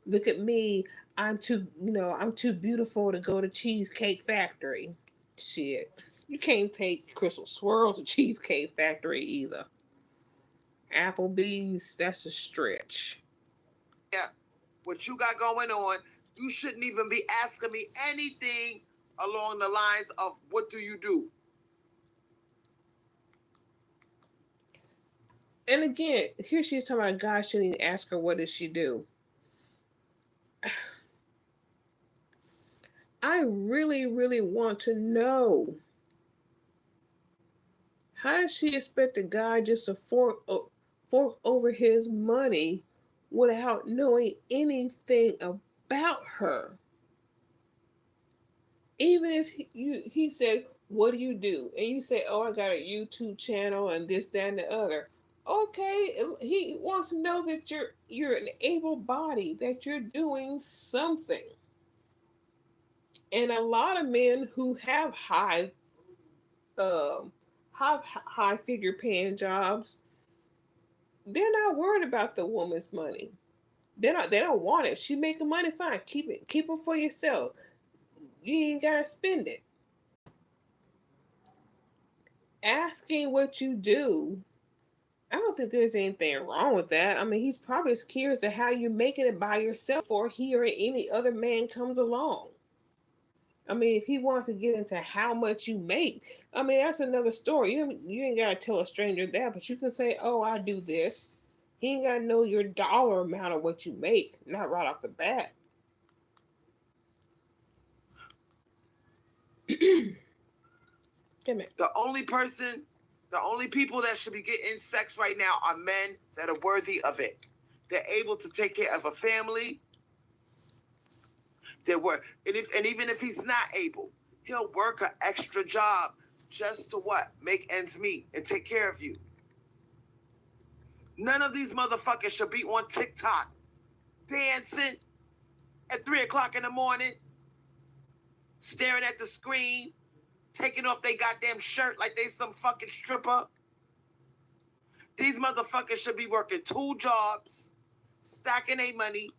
Speaker 1: look at me, I'm too beautiful to go to Cheesecake Factory. Shit. You can't take Crystal Swirlz to Cheesecake Factory either. Applebee's, that's a stretch.
Speaker 2: Yeah, what you got going on, you shouldn't even be asking me anything along the lines of what do you do?
Speaker 1: And again, here she's talking about God shouldn't even ask her what does she do. I really, really want to know. How does she expect a guy just to fork over his money without knowing anything about her? Even if he said, what do you do? And you say, oh, I got a YouTube channel and this, that, and the other. Okay, he wants to know that you're an able body, that you're doing something. And a lot of men who have high figure paying jobs, they're not worried about the woman's money. They don't want it. If she making money, fine, keep it for yourself. You ain't gotta spend it. Asking what you do, I don't think there's anything wrong with that. I mean, he's probably as curious to how you're making it by yourself or he or any other man comes along. I mean, if he wants to get into how much you make, I mean, that's another story. You ain't got to tell a stranger that, but you can say, oh, I do this. He ain't got to know your dollar amount of what you make, not right off the bat. Damn it.
Speaker 2: The only people that should be getting sex right now are men that are worthy of it. They're able to take care of a family. And even if he's not able, he'll work an extra job just to what? Make ends meet and take care of you. None of these motherfuckers should be on TikTok dancing at 3 o'clock in the morning, staring at the screen, taking off their goddamn shirt like they some fucking stripper. These motherfuckers should be working 2 jobs, stacking their money.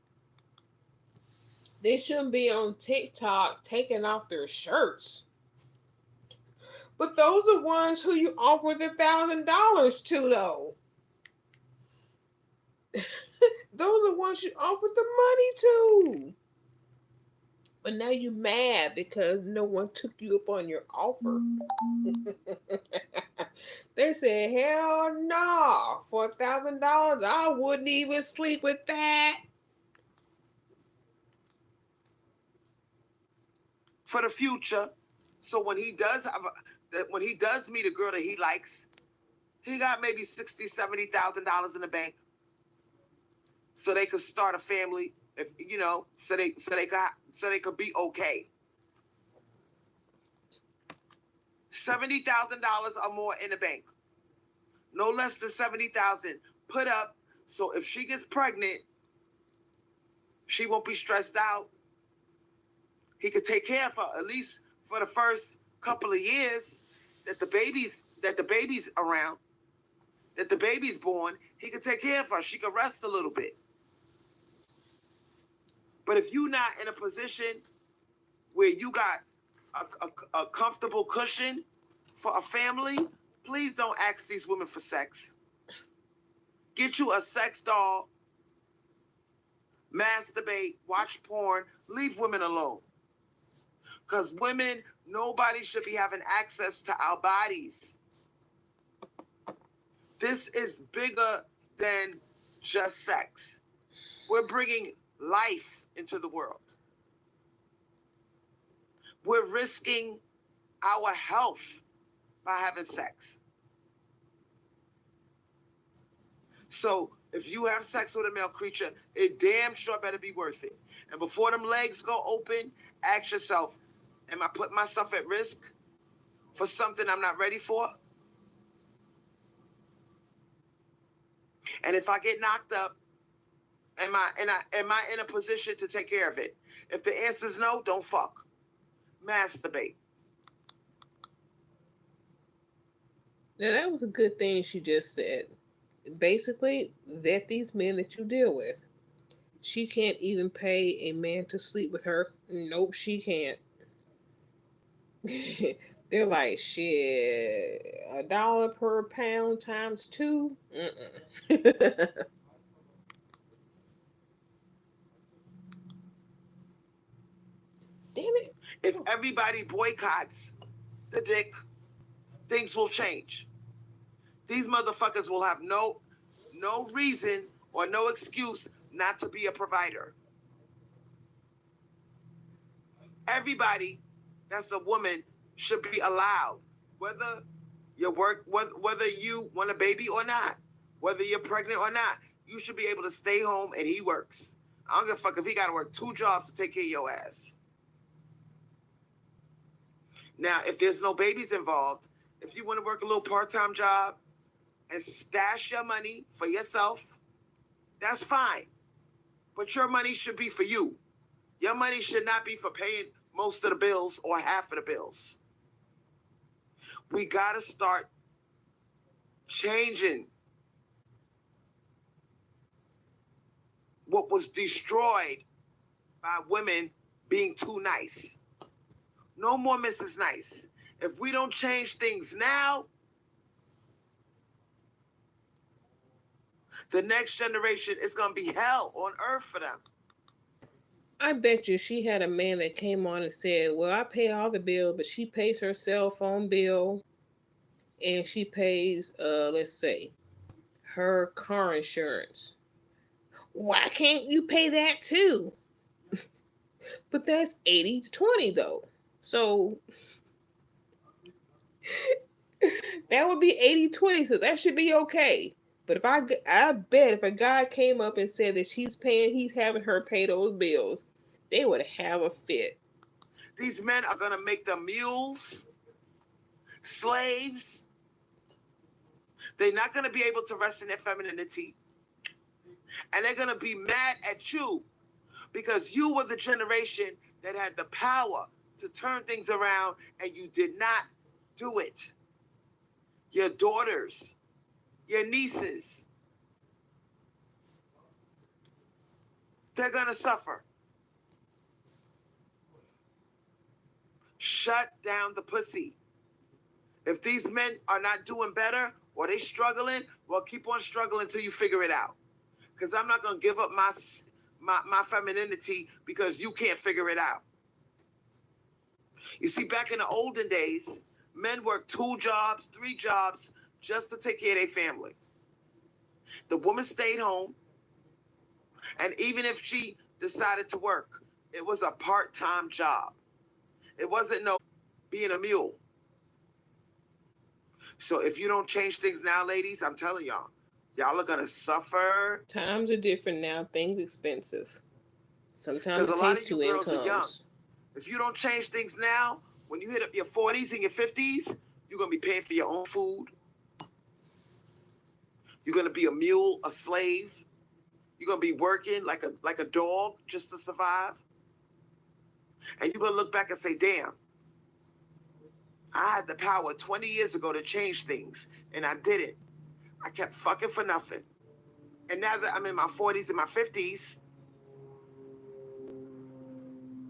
Speaker 1: They shouldn't be on TikTok taking off their shirts. But those are the ones who you offer the $1,000 to, though. Those are the ones you offer the money to. But now you're mad because no one took you up on your offer. They said, hell no. For $1,000, I wouldn't even sleep with that.
Speaker 2: For the future, so when he does meet a girl that he likes, he got maybe $60,000-$70,000 in the bank, so they could start a family. If so they could be okay. $70,000 or more in the bank. No less than $70,000 put up, so if she gets pregnant, she won't be stressed out. He could take care of her at least for the first couple of years that the baby's around, that the baby's born. He could take care of her. She could rest a little bit. But if you're not in a position where you got a comfortable cushion for a family, please don't ask these women for sex. Get you a sex doll, masturbate, watch porn, leave women alone. Because women, nobody should be having access to our bodies. This is bigger than just sex. We're bringing life into the world. We're risking our health by having sex. So if you have sex with a male creature, it damn sure better be worth it. And before them legs go open, ask yourself, am I putting myself at risk for something I'm not ready for? And if I get knocked up, am I in a position to take care of it? If the answer is no, don't fuck. Masturbate.
Speaker 1: Now, that was a good thing she just said. Basically, vet these men that you deal with. She can't even pay a man to sleep with her. Nope, she can't. They're like, shit, $1 per pound times 2? Damn it.
Speaker 2: If everybody boycotts the dick, things will change. These motherfuckers will have no reason or no excuse not to be a provider. Everybody that's a woman should be allowed, whether you want a baby or not, whether you're pregnant or not, you should be able to stay home and he works. I don't give a fuck if he got to work 2 jobs to take care of your ass. Now, if there's no babies involved, if you want to work a little part-time job and stash your money for yourself, that's fine. But your money should be for you. Your money should not be for paying most of the bills or half of the bills. We got to start changing what was destroyed by women being too nice. No more Mrs. Nice. If we don't change things now, the next generation is going to be hell on earth for them.
Speaker 1: I bet you she had a man that came on and said, well, I pay all the bills, but she pays her cell phone bill and she pays, let's say, her car insurance. Why can't you pay that too? But that's 80-20 though. So that would be 80-20, so that should be okay. But if I bet if a guy came up and said that he's having her pay those bills, they would have a fit.
Speaker 2: These men are going to make them mules, slaves. They're not going to be able to rest in their femininity. And they're going to be mad at you because you were the generation that had the power to turn things around and you did not do it. Your daughters, your nieces, they're going to suffer. Shut down the pussy. If these men are not doing better or they struggling, well, keep on struggling until you figure it out. Because I'm not going to give up my femininity because you can't figure it out. You see, back in the olden days, men worked 2 jobs, 3 jobs just to take care of their family. The woman stayed home, and even if she decided to work, it was a part-time job. It wasn't no being a mule. So if you don't change things now, ladies, I'm telling y'all are going to suffer.
Speaker 1: Times are different now. Things expensive. Sometimes it takes 2 incomes.
Speaker 2: If you don't change things now, when you hit up your 40s and your 50s, you're going to be paying for your own food. You're going to be a mule, a slave. You're going to be working like a dog just to survive. And you're going to look back and say, damn, I had the power 20 years ago to change things, and I didn't. I kept fucking for nothing. And now that I'm in my 40s and my 50s,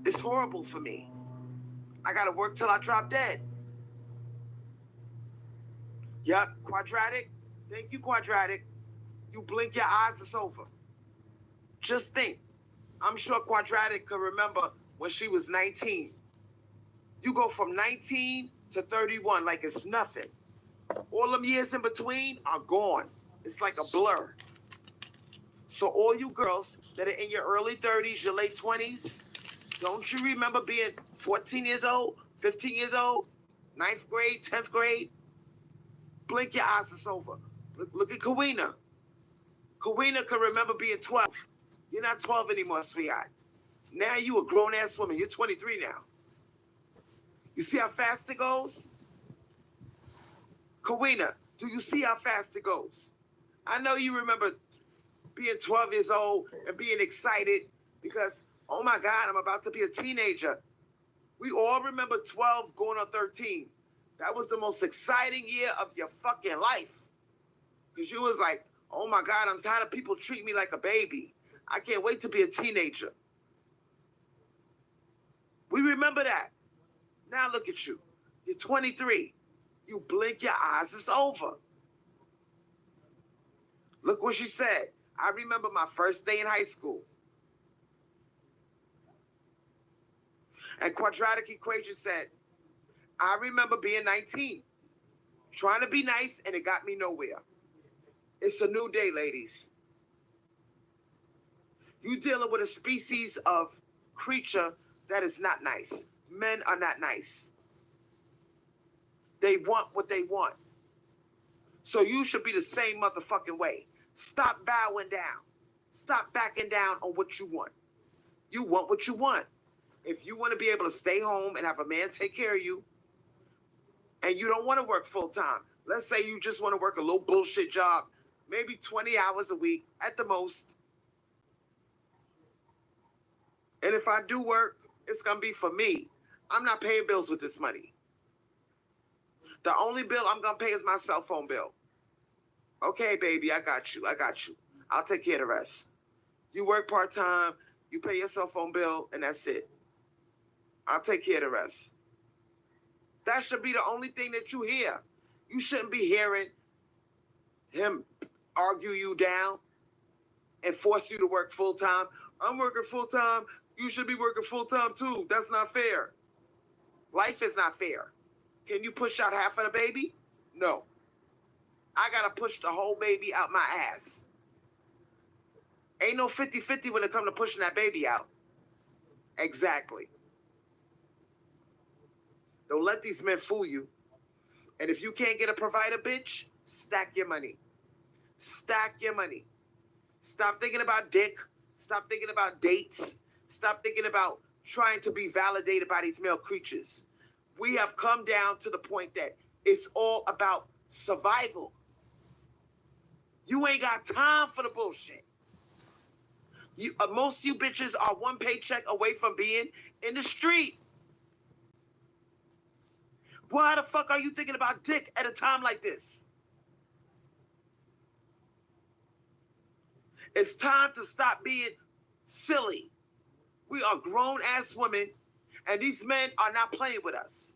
Speaker 2: it's horrible for me. I got to work till I drop dead. Yup, Quadratic. Thank you, Quadratic. You blink your eyes, it's over. Just think. I'm sure Quadratic could remember when she was 19. You go from 19 to 31 like it's nothing. All them years in between are gone. It's like a blur. So all you girls that are in your early 30s, your late 20s, don't you remember being 14 years old, 15 years old, 9th grade, 10th grade? Blink your eyes, it's over. Look at Kawina. Kawina can remember being 12. You're not 12 anymore, sweetheart. Now you a grown-ass woman. You're 23 now. You see how fast it goes? Kawina, do you see how fast it goes? I know you remember being 12 years old and being excited because, oh my God, I'm about to be a teenager. We all remember 12 going on 13. That was the most exciting year of your fucking life. Because you was like, oh my God, I'm tired of people treating me like a baby. I can't wait to be a teenager. We remember that. Now look at you. You're 23. You blink your eyes, it's over. Look what she said. I remember my first day in high school. And Quadratic Equation said, I remember being 19, trying to be nice, and it got me nowhere. It's a new day, ladies. You dealing with a species of creature that is not nice. Men are not nice. They want what they want. So you should be the same motherfucking way. Stop bowing down. Stop backing down on what you want. You want what you want. If you want to be able to stay home and have a man take care of you, and you don't want to work full time, let's say you just want to work a little bullshit job, maybe 20 hours a week at the most. And if I do work, it's going to be for me. I'm not paying bills with this money. The only bill I'm going to pay is my cell phone bill. Okay, baby, I got you. I'll take care of the rest. You work part-time, you pay your cell phone bill, and that's it. I'll take care of the rest. That should be the only thing that you hear. You shouldn't be hearing him argue you down and force you to work full-time. I'm working full-time. You should be working full-time too. That's not fair. Life is not fair. Can you push out half of the baby? No. I got to push the whole baby out my ass. Ain't no 50-50 when it comes to pushing that baby out. Exactly. Don't let these men fool you. And if you can't get a provider, bitch, stack your money. Stack your money. Stop thinking about dick. Stop thinking about dates. Stop thinking about trying to be validated by these male creatures. We have come down to the point that it's all about survival. You ain't got time for the bullshit. Most of you bitches are one paycheck away from being in the street. Why the fuck are you thinking about dick at a time like this? It's time to stop being silly. We are grown-ass women, and these men are not playing with us.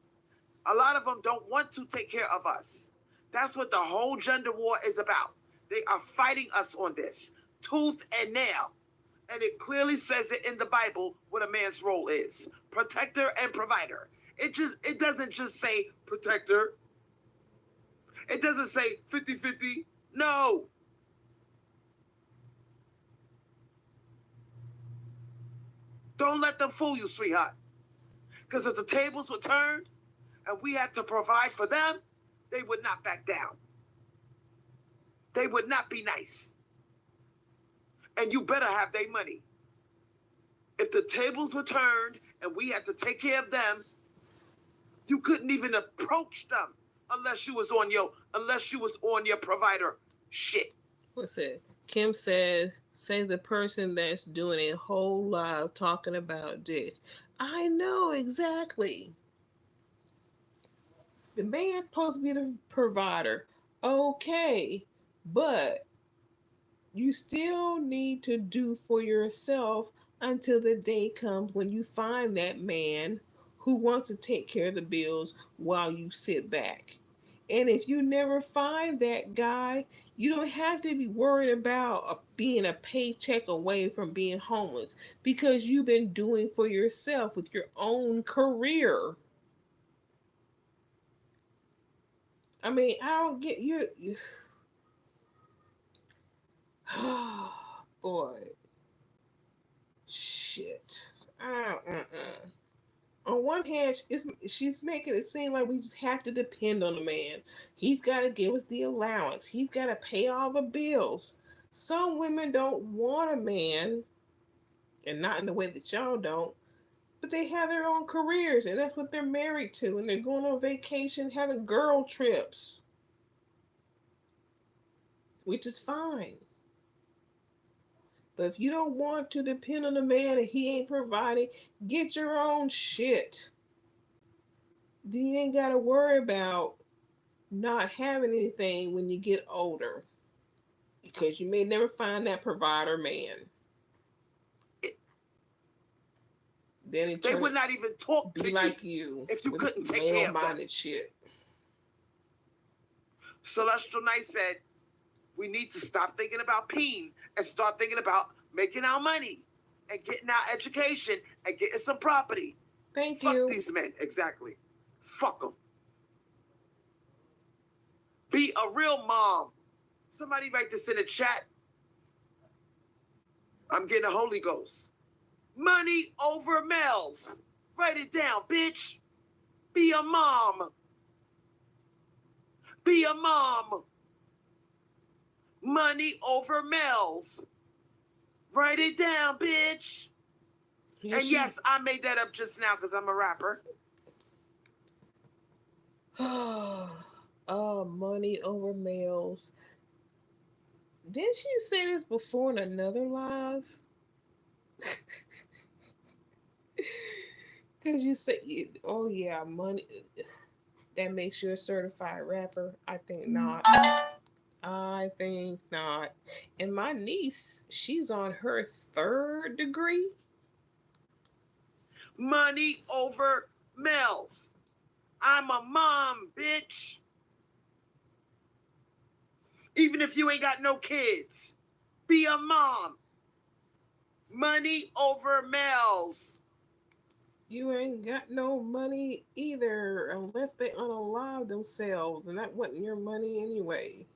Speaker 2: A lot of them don't want to take care of us. That's what the whole gender war is about. They are fighting us on this, tooth and nail. And it clearly says it in the Bible what a man's role is. Protector and provider. It doesn't just say protector. It doesn't say 50-50. No. Don't let them fool you, sweetheart. Because if the tables were turned and we had to provide for them, they would not back down. They would not be nice. And you better have their money. If the tables were turned and we had to take care of them, You couldn't even approach them unless you was on your provider shit.
Speaker 1: What's it? Kim says, say the person that's doing a whole live talking about dick. I know exactly. The man's supposed to be the provider. Okay, but you still need to do for yourself until the day comes when you find that man who wants to take care of the bills while you sit back. And if you never find that guy, you don't have to be worried about being a paycheck away from being homeless because you've been doing for yourself with your own career. I mean, I don't get you. Boy, shit. On one hand, she's making it seem like we just have to depend on the man. He's got to give us the allowance. He's got to pay all the bills. Some women don't want a man, and not in the way that y'all don't, but they have their own careers, and that's what they're married to, and they're going on vacation, having girl trips, which is fine. But if you don't want to depend on a man and he ain't providing, get your own shit. Then you ain't got to worry about not having anything when you get older. Because you may never find that provider man. Then
Speaker 2: they would not even talk to you
Speaker 1: like you
Speaker 2: if you couldn't take care of them.
Speaker 1: Shit.
Speaker 2: Celestial Knight said, we need to stop thinking about peeing and start thinking about making our money and getting our education and getting some property.
Speaker 1: Fuck
Speaker 2: you. Fuck these men, exactly. Fuck them. Be a real mom. Somebody write this in the chat. I'm getting a Holy Ghost. Money over males. Write it down, bitch. Be a mom. Be a mom. Money over males. Write it down, bitch. Yes, I made that up just now because I'm a rapper.
Speaker 1: Money over males. Didn't she say this before in another live? Because you say, oh yeah, money. That makes you a certified rapper? I think not. I think not. And my niece, she's on her 3rd degree.
Speaker 2: Money over males. I'm a mom, bitch. Even if you ain't got no kids, be a mom. Money over males.
Speaker 1: You ain't got no money either unless they unalive themselves, and that wasn't your money anyway.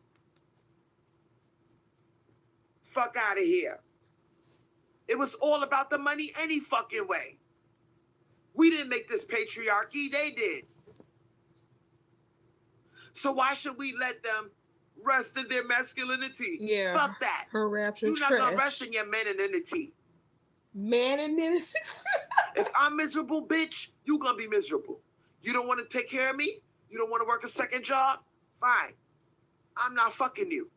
Speaker 2: Fuck out of here. It was all about the money any fucking way. We didn't make this patriarchy, they did. So why should we let them rest in their masculinity?
Speaker 1: Yeah.
Speaker 2: Fuck that.
Speaker 1: Her rapture
Speaker 2: You're
Speaker 1: trash.
Speaker 2: not gonna rest in your femininity.
Speaker 1: Maninity?
Speaker 2: If I'm miserable, bitch, you gonna be miserable. You don't want to take care of me? You don't want to work a second job? Fine. I'm not fucking you.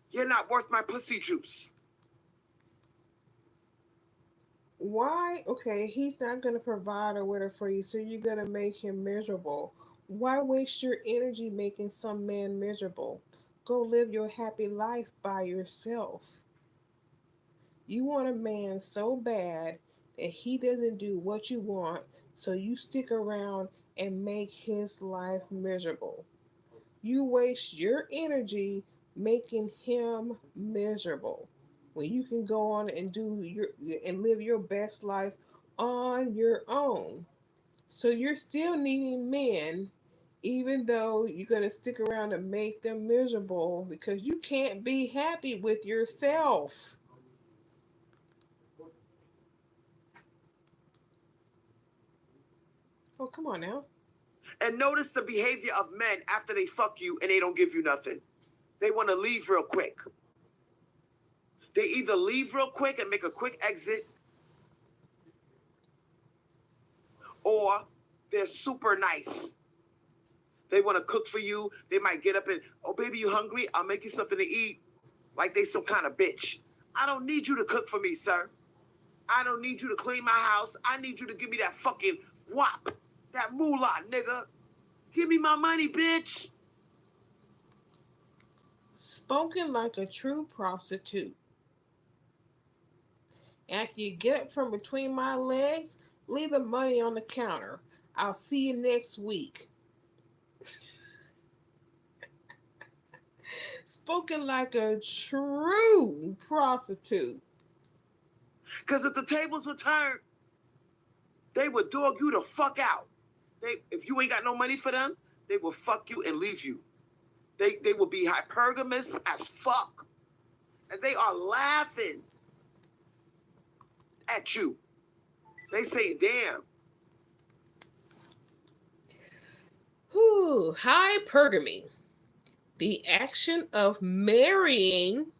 Speaker 2: You're not worth my pussy juice.
Speaker 1: Why? Okay, he's not going to provide or whatever for you, so you're going to make him miserable. Why waste your energy making some man miserable? Go live your happy life by yourself. You want a man so bad that he doesn't do what you want, so you stick around and make his life miserable. You waste your energy making him miserable when you can go on and live your best life on your own. So you're still needing men, even though you're going to stick around and make them miserable because you can't be happy with yourself. Oh, come on now.
Speaker 2: And notice the behavior of men after they fuck you and they don't give you nothing. They want to leave real quick. They either leave real quick and make a quick exit, or they're super nice. They want to cook for you. They might get up and, oh, baby, you hungry? I'll make you something to eat. Like they some kind of bitch. I don't need you to cook for me, sir. I don't need you to clean my house. I need you to give me that fucking wop. That moolah, nigga. Give me my money, bitch.
Speaker 1: Spoken like a true prostitute. After you get up from between my legs, leave the money on the counter. I'll see you next week. Spoken like a true prostitute.
Speaker 2: Because if the tables were turned, they would dog you the fuck out. If you ain't got no money for them, they will fuck you and leave you. They will be hypergamous as fuck. And they are laughing at you. They say, damn.
Speaker 1: Hypergamy. The action of marrying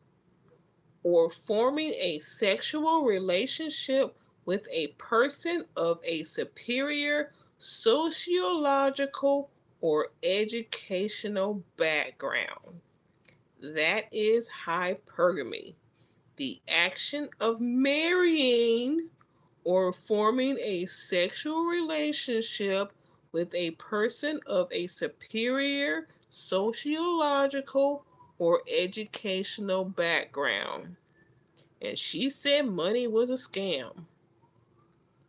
Speaker 1: or forming a sexual relationship with a person of a superior sociological or educational background. That is hypergamy. The action of marrying or forming a sexual relationship with a person of a superior sociological or educational background. And she said money was a scam.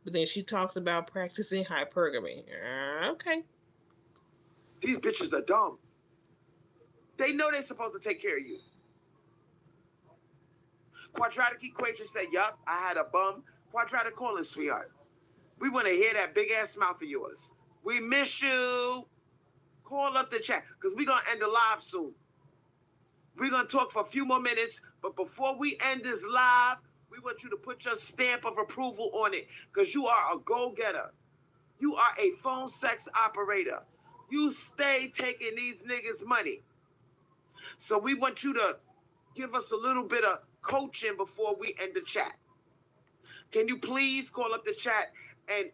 Speaker 1: But then she talks about practicing hypergamy. Okay.
Speaker 2: These bitches are dumb. They know they're supposed to take care of you. Quadratic equation said, yup, I had a bum. Quadratic calling, sweetheart. We want to hear that big ass mouth of yours. We miss you. Call up the chat, because we're going to end the live soon. We're going to talk for a few more minutes, but before we end this live, we want you to put your stamp of approval on it, because you are a go-getter. You are a phone sex operator. You stay taking these niggas' money. So we want you to give us a little bit of coaching before we end the chat. Can you please call up the chat and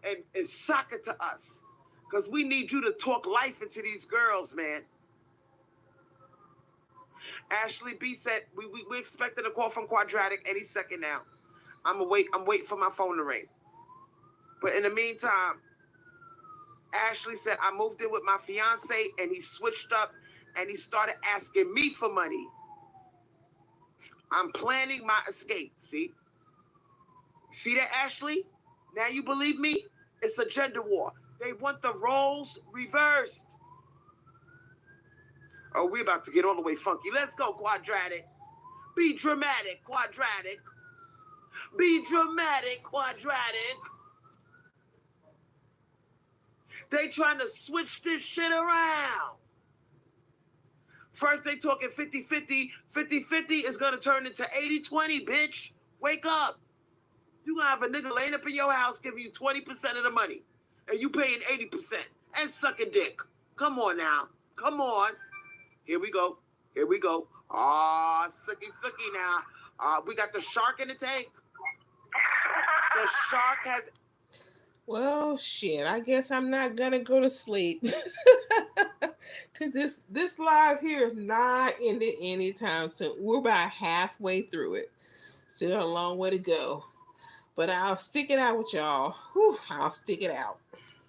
Speaker 2: sock it to us? Because we need you to talk life into these girls, man. Ashley B said, we expecting a call from Quadratic any second now. I'm waiting for my phone to ring. But in the meantime, Ashley said, I moved in with my fiance and he switched up and he started asking me for money. I'm planning my escape, see? See that, Ashley? Now you believe me? It's a gender war. They want the roles reversed. Oh, we're about to get all the way funky. Let's go, Quadratic. Be dramatic, Quadratic. Be dramatic, Quadratic. They trying to switch this shit around. First they talking 50-50. 50-50 is going to turn into 80-20, bitch. Wake up. You going to have a nigga laying up in your house giving you 20% of the money. And you paying 80% and sucking dick. Come on now. Come on. Here we go. Here we go. Ah, sookie now. We got the shark in the tank. The shark has...
Speaker 1: Well, shit, I guess I'm not gonna go to sleep. Cause this live here is not ending anytime soon. We're about halfway through it. Still a long way to go. But I'll stick it out with y'all. Whew, I'll stick it out.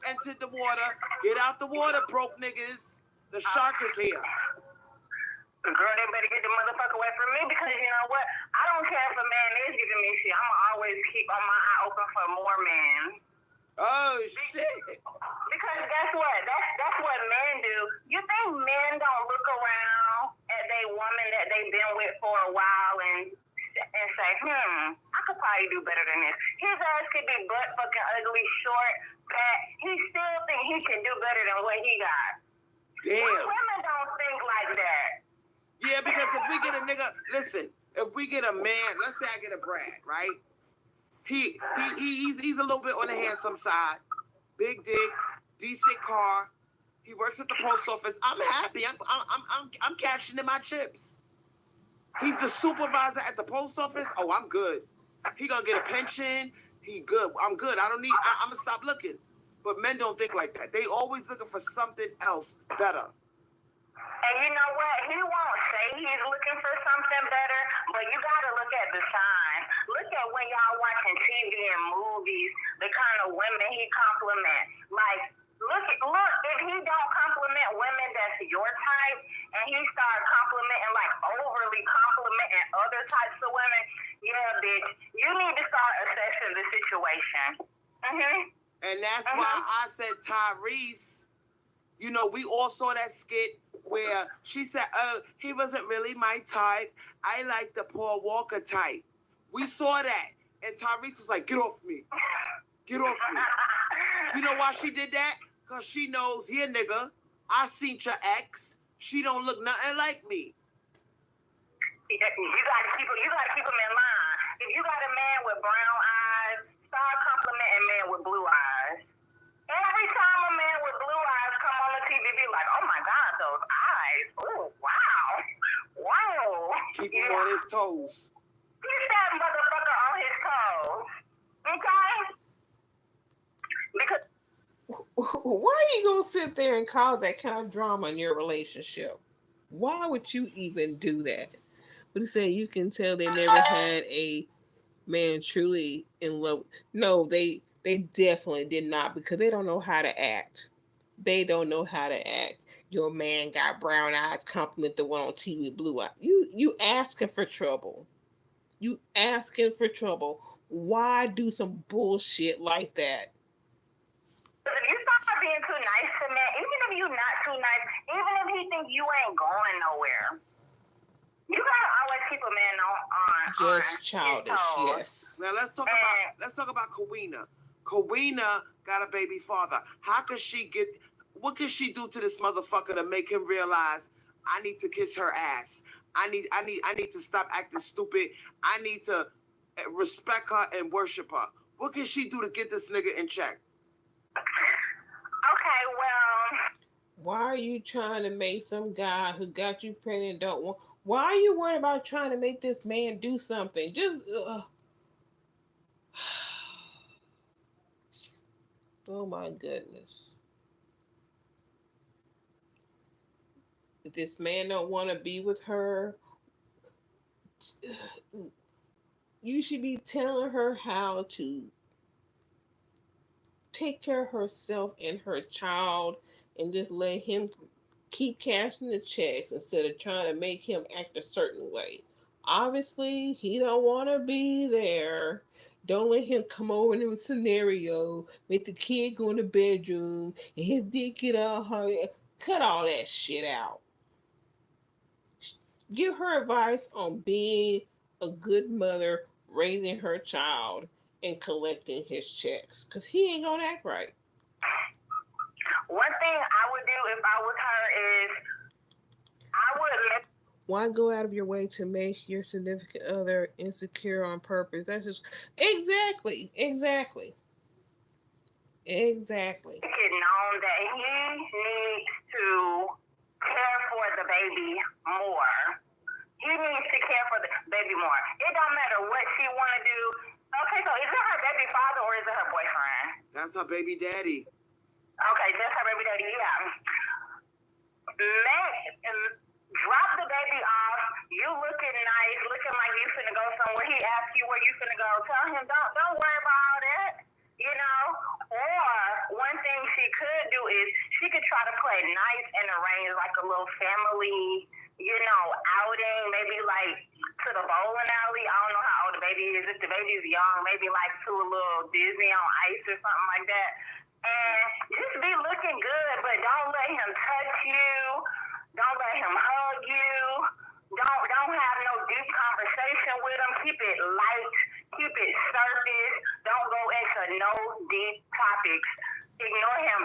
Speaker 2: Entered the water. Get out the water, broke niggas. The shark is here.
Speaker 4: Girl, they better get the motherfucker away from me, because you know what? I don't care if a man is giving me shit. I'm gonna always keep my eye open for more men.
Speaker 2: Oh, shit.
Speaker 4: Because guess what? That's what men do. You think men don't look around at a woman that they've been with for a while and say, I could probably do better than this. His ass could be butt fucking ugly, short, fat. He still think he can do better than what he got.
Speaker 2: Damn.
Speaker 4: Women don't think like that.
Speaker 2: Yeah, because if we get a nigga, listen, if we get a man, let's say I get a Brad, right? He's a little bit on the handsome side, big dick, decent car. He works at the post office. I'm happy. I'm cashing in my chips. He's the supervisor at the post office. Oh, I'm good. He gonna get a pension. He good. I'm good. I'm gonna stop looking. But men don't think like that. They always looking for something else better.
Speaker 4: And you know what? He won't say he's looking for something better, but you gotta look at the signs. Look at when y'all watching TV and movies, the kind of women he compliments. Like, look, if he don't compliment women that's your type, and he start complimenting, like overly complimenting other types of women, yeah, bitch, you need to start assessing the situation.
Speaker 2: And that's why I said Tyrese, you know, we all saw that skit where she said, he wasn't really my type. I like the Paul Walker type. We saw that. And Tyrese was like, get off me. Get off me. You know why she did that? Because she knows, here, nigga, I seen your ex. She don't look nothing like me.
Speaker 4: You gotta keep him in line. If you got a man with brown eyes, start complimenting men with blue eyes. Every time a man with blue eyes come on the TV, be like, oh my God, those eyes. Oh, wow. Whoa.
Speaker 2: Keep him on his toes.
Speaker 4: Keep that motherfucker on his toes. Okay? Because
Speaker 1: why are you gonna sit there and cause that kind of drama in your relationship? Why would you even do that? But he said you can tell they never had a man truly in love. No, they definitely did not, because they don't know how to act. They don't know how to act. Your man got brown eyes, compliment the one on TV with blue eyes. You asking for trouble. You asking for trouble. Why do some bullshit like that?
Speaker 4: if you start being too nice to men, even if you not too nice, even if he think you ain't going nowhere, you gotta always keep a man on
Speaker 1: Just childish, yes.
Speaker 2: Now let's talk about Kawina. Kawina got a baby father. How could she get? What can she do to this motherfucker to make him realize I need to kiss her ass? I need to stop acting stupid. I need to respect her and worship her. What can she do to get this nigga in check?
Speaker 4: Okay, well.
Speaker 1: Why are you trying to make some guy who got you pregnant don't want? Why are you worried about trying to make this man do something? Just, oh my goodness. If this man don't want to be with her, you should be telling her how to take care of herself and her child, and just let him keep cashing the checks instead of trying to make him act a certain way. Obviously, he don't want to be there. Don't let him come over into a scenario, make the kid go in the bedroom, and his dick get all hard. Cut all that shit out. Give her advice on being a good mother, raising her child, and collecting his checks. Because he ain't going to act right.
Speaker 4: One thing I would do if I was her is I would let.
Speaker 1: Why go out of your way to make your significant other insecure on purpose? That's just exactly.
Speaker 4: It known that he needs to care for the baby more. He needs to care for the baby more. It don't matter what she want to do. Okay, so is it her baby father or is it her boyfriend?
Speaker 2: That's her baby daddy.
Speaker 4: Okay, that's her baby daddy, yeah. Drop the baby off. You looking nice, looking like you finna go somewhere. He asks you where you finna go. Tell him, don't worry about all that, you know? Or one thing she could do is she could try to play nice and arrange like a little family, you know, outing, maybe like to the bowling alley. I don't know how old the baby is. If the baby's young, maybe like to a little Disney on Ice or something like that. And just be looking good, but don't let him touch you. Don't let him hug you. Don't have no deep conversation with him. Keep it light. Keep it surface. Don't go into no deep topics. Ignore him.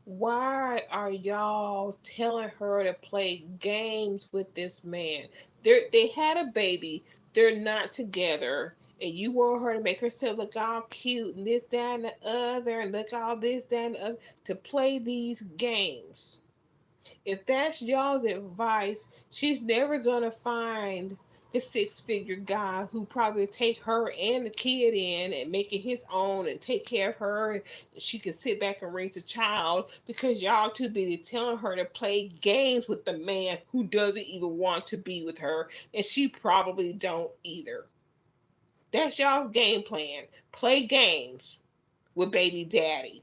Speaker 1: Why are y'all telling her to play games with this man? They had a baby. They're not together. And you want her to make herself look all cute and this, that, and the other, and look all this, that, and the other, to play these games. If that's y'all's advice, she's never going to find the 6-figure guy who probably take her and the kid in and make it his own and take care of her, and she can sit back and raise a child because y'all too busy telling her to play games with the man who doesn't even want to be with her, and she probably don't either. That's y'all's game plan. Play games with baby daddy.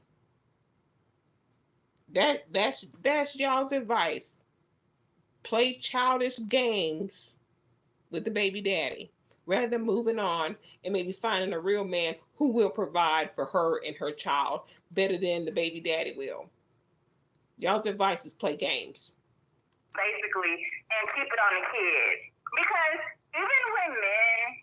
Speaker 1: That's y'all's advice. Play childish games with the baby daddy rather than moving on and maybe finding a real man who will provide for her and her child better than the baby daddy will. Y'all's advice is play games.
Speaker 4: Basically, and keep it on the kid. Because even when men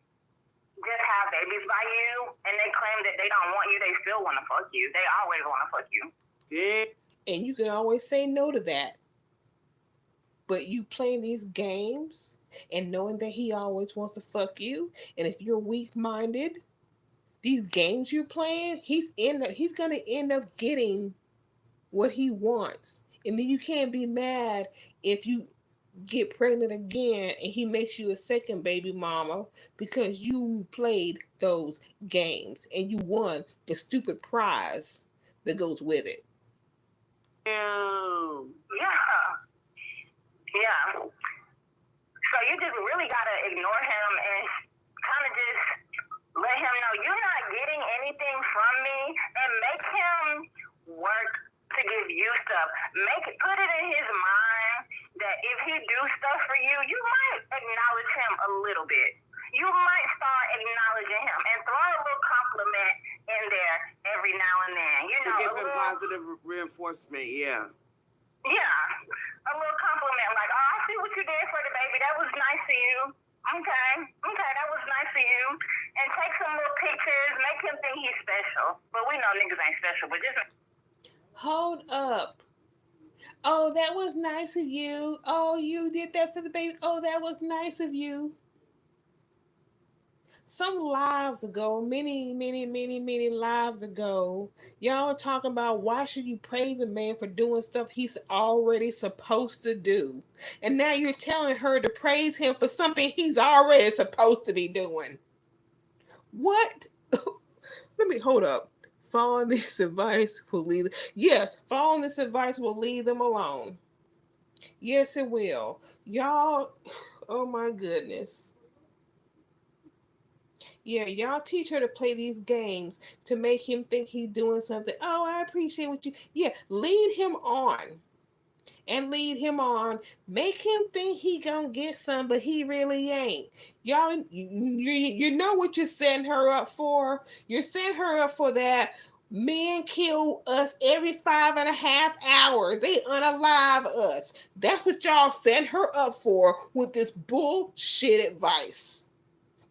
Speaker 4: just have babies by you and they claim that they don't want you, they still want to fuck you. They always want to fuck you.
Speaker 2: Yeah.
Speaker 1: And you can always say no to that. But you playing these games and knowing that he always wants to fuck you, and if you're weak-minded, these games you're playing, he's gonna end up getting what he wants. And then you can't be mad if you get pregnant again and he makes you a second baby mama because you played those games and you won the stupid prize that goes with it.
Speaker 2: Damn.
Speaker 4: Yeah. So you just really gotta ignore him and kind of just let him know you're not getting anything from me, and make him work to give you stuff. Put it in his mind that if he do stuff for you, you might acknowledge him a little bit. You might start acknowledging him and throw a little compliment in there every now and then.
Speaker 2: To give him positive reinforcement, yeah.
Speaker 4: Yeah, a little compliment like, oh, I see what you did for the baby. That was nice of you. Okay, that was nice of you. And take some little pictures, make him think he's special. But we know niggas ain't special, but just...
Speaker 1: Hold up. Oh, that was nice of you. Oh, you did that for the baby. Oh, that was nice of you. Some lives ago, many lives ago, y'all were talking about why should you praise a man for doing stuff he's already supposed to do. And now you're telling her to praise him for something he's already supposed to be doing. What? Let me hold up. Following this advice will lead... Yes, following this advice will lead them alone. Yes, it will. Y'all, oh my goodness. Yeah, y'all teach her to play these games to make him think he's doing something. Oh, I appreciate what you... Yeah, lead him on. And lead him on. Make him think he gonna get some, but he really ain't. Y'all, you know what you're setting her up for? You're setting her up for that. Men kill us every 5.5 hours. They unalive us. That's what y'all setting her up for with this bullshit advice.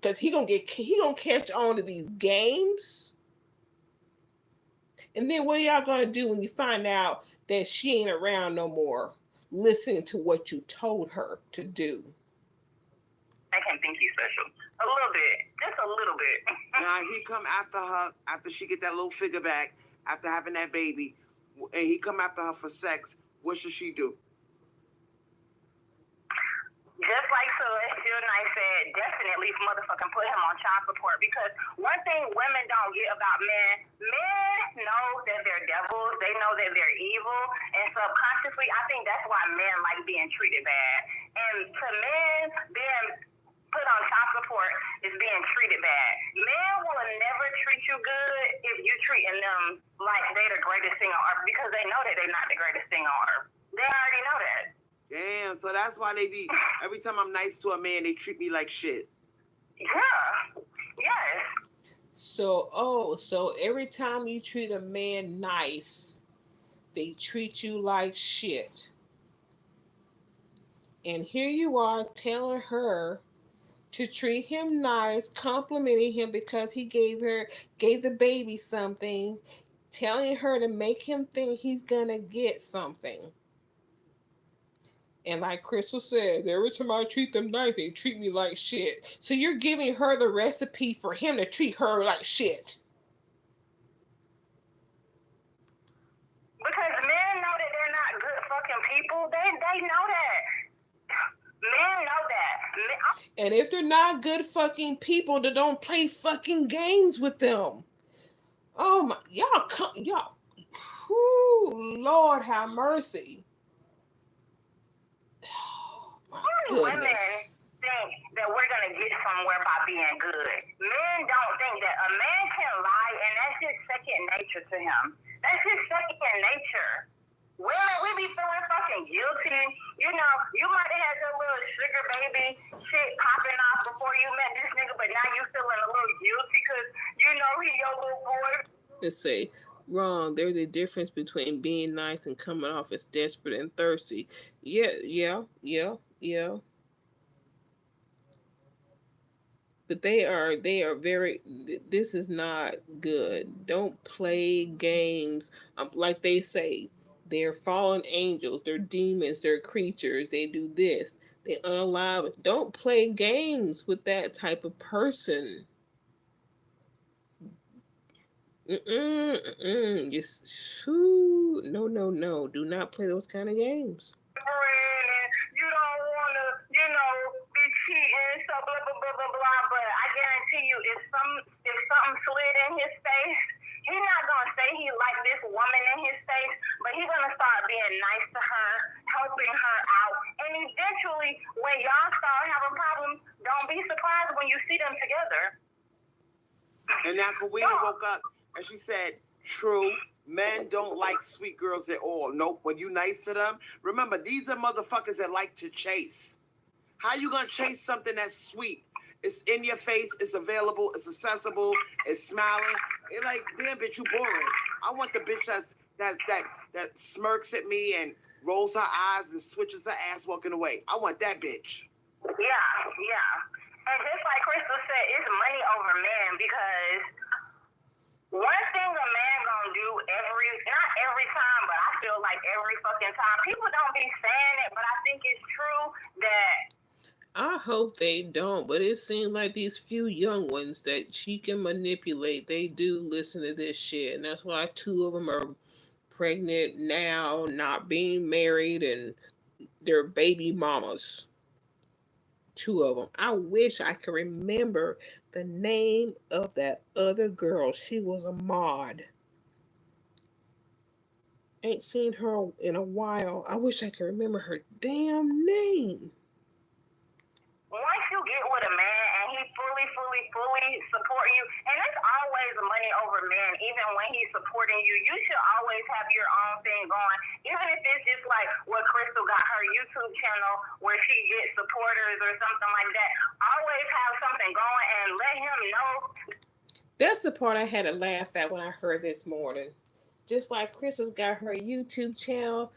Speaker 1: Because he gonna catch on to these games. And then what are y'all gonna do when you find out that she ain't around no more, listening to what you told her to do?
Speaker 4: I can think he's special. A little bit. Just a little bit.
Speaker 2: Now he come after her after she get that little figure back after having that baby, and he come after her for sex. What should she do?
Speaker 4: Just like Celestial Night said, definitely motherfucking put him on child support, because one thing women don't get about men know that they're devils, they know that they're evil, and subconsciously, I think that's why men like being treated bad. And to men, being put on child support is being treated bad. Men will never treat you good if you're treating them like they're the greatest thing on earth, because they know that they're not the greatest thing on earth. They already know that.
Speaker 2: Damn, so that's why they be, every time I'm nice to a man, they treat me like shit.
Speaker 4: Yeah. Yes.
Speaker 1: So every time you treat a man nice, they treat you like shit. And here you are telling her to treat him nice, complimenting him because he gave the baby something, telling her to make him think he's gonna get something. And like Crystal said, every time I treat them nice, they treat me like shit. So you're giving her the recipe for him to treat her like shit.
Speaker 4: Because men know that they're not good fucking people. They know that. Men know that.
Speaker 1: And if they're not good fucking people, then don't play fucking games with them. Oh my, y'all. Whoo, Lord have mercy. Oh, my
Speaker 4: Women
Speaker 1: goodness.
Speaker 4: think that we're gonna get somewhere by being good. Men don't think that a man can lie, and that's just second nature to him. That's just second nature. Women, we be feeling fucking guilty. You know, you might have had your little sugar baby shit popping off before you met this nigga, but now you feeling a little guilty because you know he your little boy.
Speaker 1: Let's say, wrong. There's a difference between being nice and coming off as desperate and thirsty. Yeah. But they are very. This is not good. Don't play games. Like they say, they're fallen angels. They're demons. They're creatures. They do this. They unalive it. Don't play games with that type of person. Just no. Do not play those kind of games.
Speaker 4: You don't want to, be cheating, so blah blah blah blah blah. But I guarantee you, if something slid in his face, he's not gonna say he like this woman in his face, but he's gonna start being nice to her, helping her out, and eventually, when y'all start having problems, don't be surprised when you see them together.
Speaker 2: And now Kawina woke up and she said, true, men don't like sweet girls at all. Nope, when you nice to them, remember, these are motherfuckers that like to chase. How you gonna chase something that's sweet? It's in your face, it's available, it's accessible, it's smiling. You're like, damn bitch, you boring. I want the bitch that smirks at me and rolls her eyes and switches her ass walking away. I want that bitch.
Speaker 4: Yeah. And just like Crystal said, it's money over man, because one thing a man gonna do not every time, but I feel like every fucking time, people don't be saying it, but I think it's true that
Speaker 1: I hope they don't, but it seems like these few young ones that she can manipulate, they do listen to this shit, and that's why 2 of them are pregnant now, not being married, and they're baby mamas. 2 of them. I wish I could remember the name of that other girl. She was a mod. Ain't seen her in a while. I wish I could remember her damn name.
Speaker 4: once you get with a man and he fully support you, and it's always money over man, even when he's supporting you, you should always have your own thing going. Even if it's just like what Crystal got her YouTube channel where she gets supporters or something like that, always have something going and let him know.
Speaker 1: That's the part I had to laugh at when I heard this morning. Just like Crystal's got her YouTube channel,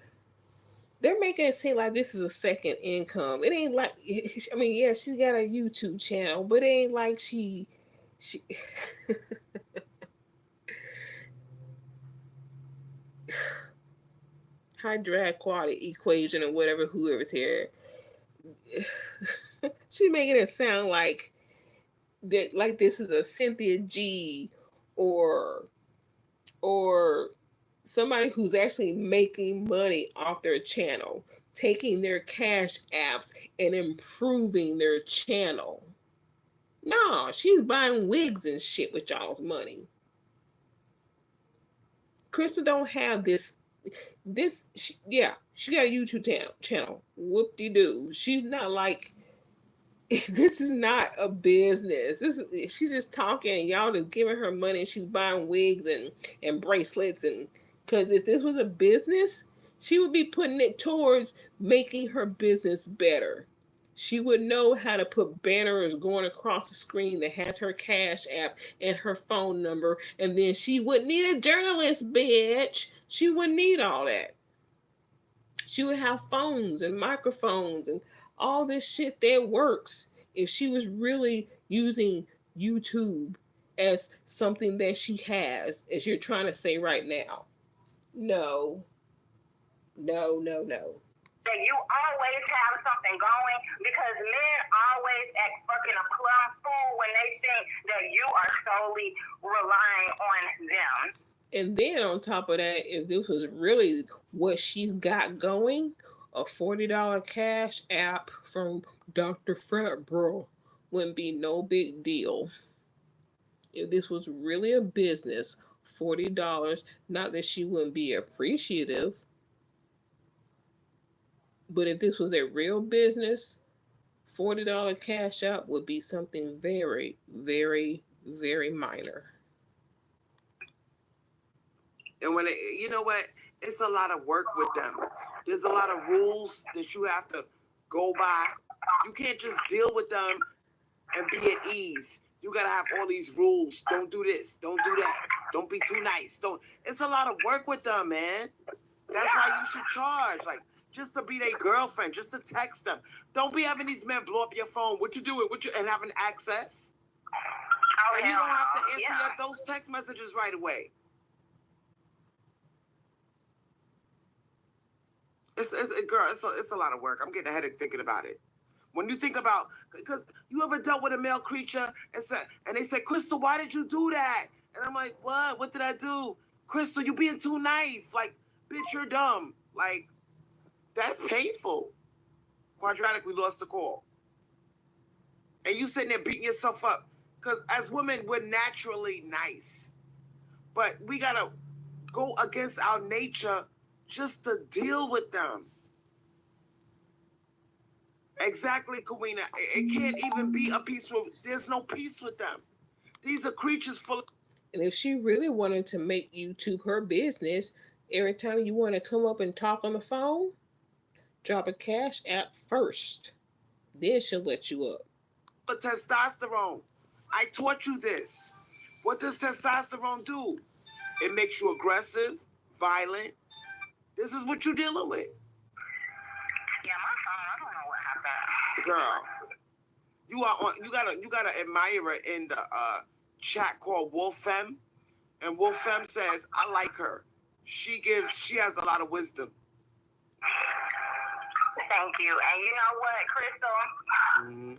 Speaker 1: they're making it seem like this is a second income. It ain't like, I mean, yeah, she's got a YouTube channel, but it ain't like she Hydratic equation or whatever, whoever's here. She making it sound like that, like this is a Cynthia G or somebody who's actually making money off their channel, taking their cash apps and improving their channel. No, she's buying wigs and shit with y'all's money. Krista don't have this. She got a YouTube channel. Whoop-de-doo. She's not like, this is not a business. She's just talking. Y'all just giving her money. And she's buying wigs and bracelets, and because if this was a business, she would be putting it towards making her business better. She would know how to put banners going across the screen that has her cash app and her phone number, and then she wouldn't need a journalist, bitch. She wouldn't need all that. She would have phones and microphones and all this shit that works if she was really using YouTube as something that she has, as you're trying to say right now. No.
Speaker 4: That you always have something going, because men always act fucking a plum fool when they think that you are solely relying on them.
Speaker 1: And then on top of that, if this was really what she's got going, A $40 cash app from Dr. Frat Bro wouldn't be no big deal. If this was really a business, $40, not that she wouldn't be appreciative, but if this was a real business, $40 cash out would be something very, very, very minor.
Speaker 2: And when you know what, it's a lot of work with them. There's a lot of rules that you have to go by. You can't just deal with them and be at ease. You gotta have all these rules. Don't do this. Don't do that. Don't be too nice. Don't. It's a lot of work with them, man. That's why you should charge, like, just to be their girlfriend, just to text them. Don't be having these men blow up your phone. What you doing? And having access.
Speaker 4: Oh,
Speaker 2: And you don't have to answer
Speaker 4: yeah.
Speaker 2: those text messages right away. It's a lot of work. I'm getting a headache thinking about it. When you think about, because you ever dealt with a male creature and they said, Crystal, why did you do that? And I'm like, what? What did I do? Crystal, you being too nice. Like, bitch, you're dumb. Like, that's painful. Hydratic, we lost the call. And you sitting there beating yourself up. Because as women, we're naturally nice. But we got to go against our nature just to deal with them. Exactly, Kawina. It can't even be a peaceful. There's no peace with them. These are creatures full of.
Speaker 1: And if she really wanted to make YouTube her business, every time you want to come up and talk on the phone, drop a cash app first. Then she'll let you up.
Speaker 2: But testosterone. I taught you this. What does testosterone do? It makes you aggressive, violent. This is what you're dealing with.
Speaker 4: Yeah, my phone, I don't know what happened.
Speaker 2: Girl, you got an admirer in the chat called Wolfem, and Wolfem says, I like her. She has a lot of wisdom.
Speaker 4: Thank you. And you know what, Crystal?
Speaker 2: Mm-hmm.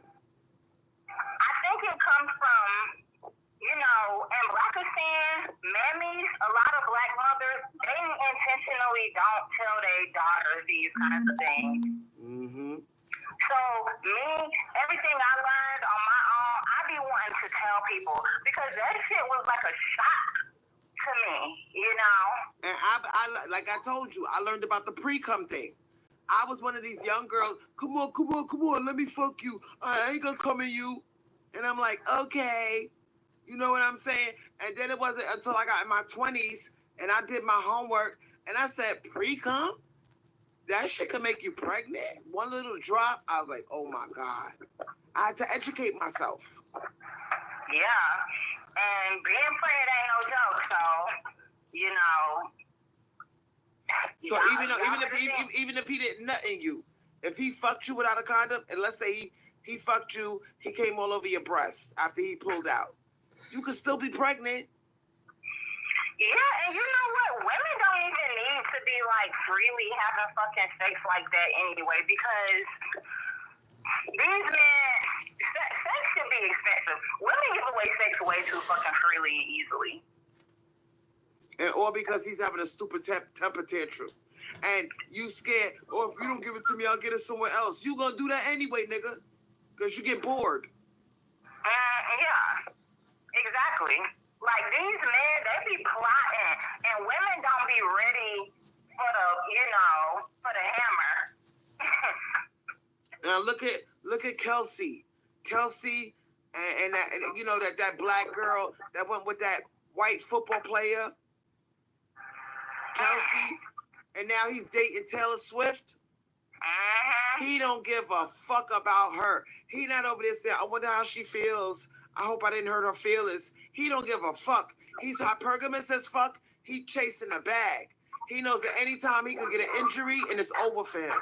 Speaker 4: I think it comes from, you know, in Blackistan, mammies, a lot of black mothers, they intentionally don't tell their daughters these kinds of things.
Speaker 2: Mm-hmm.
Speaker 4: So me, everything I learned on my own, I be wanting to tell people because that shit was like a shock to me, you know?
Speaker 2: And I like I told you, I learned about the pre-cum thing. I was one of these young girls, come on, let me fuck you. I ain't gonna come at you. And I'm like, okay. You know what I'm saying? And then it wasn't until I got in my 20s and I did my homework and I said, pre-cum? That shit can make you pregnant? One little drop? I was like, oh my God. I had to educate myself.
Speaker 4: Yeah. And being pregnant ain't no joke, so, you know.
Speaker 2: So even if he didn't nut in you, if he fucked you without a condom, and let's say he fucked you, he came all over your breasts after he pulled out, you could still be pregnant.
Speaker 4: Yeah, and you know what? Women don't even need to be like freely having fucking sex like that anyway, because these men, sex can be expensive. Women give away sex way too fucking freely and easily.
Speaker 2: Or because he's having a stupid temper tantrum. And you scared, or if you don't give it to me, I'll get it somewhere else. You gonna do that anyway, nigga. Because you get bored.
Speaker 4: Yeah, exactly. Like, these men, they be plotting, and women don't be ready for the, you know, for the hammer.
Speaker 2: Now look at Kelsey. Kelsey and that, and you know, that black girl that went with that white football player. Kelsey, and now he's dating Taylor Swift. He don't give a fuck about her. He not over there saying, I wonder how she feels. I hope I didn't hurt her feelings. He don't give a fuck. He's hypergamous as fuck. He chasing a bag. He knows that anytime he could get an injury and it's over for him.
Speaker 4: And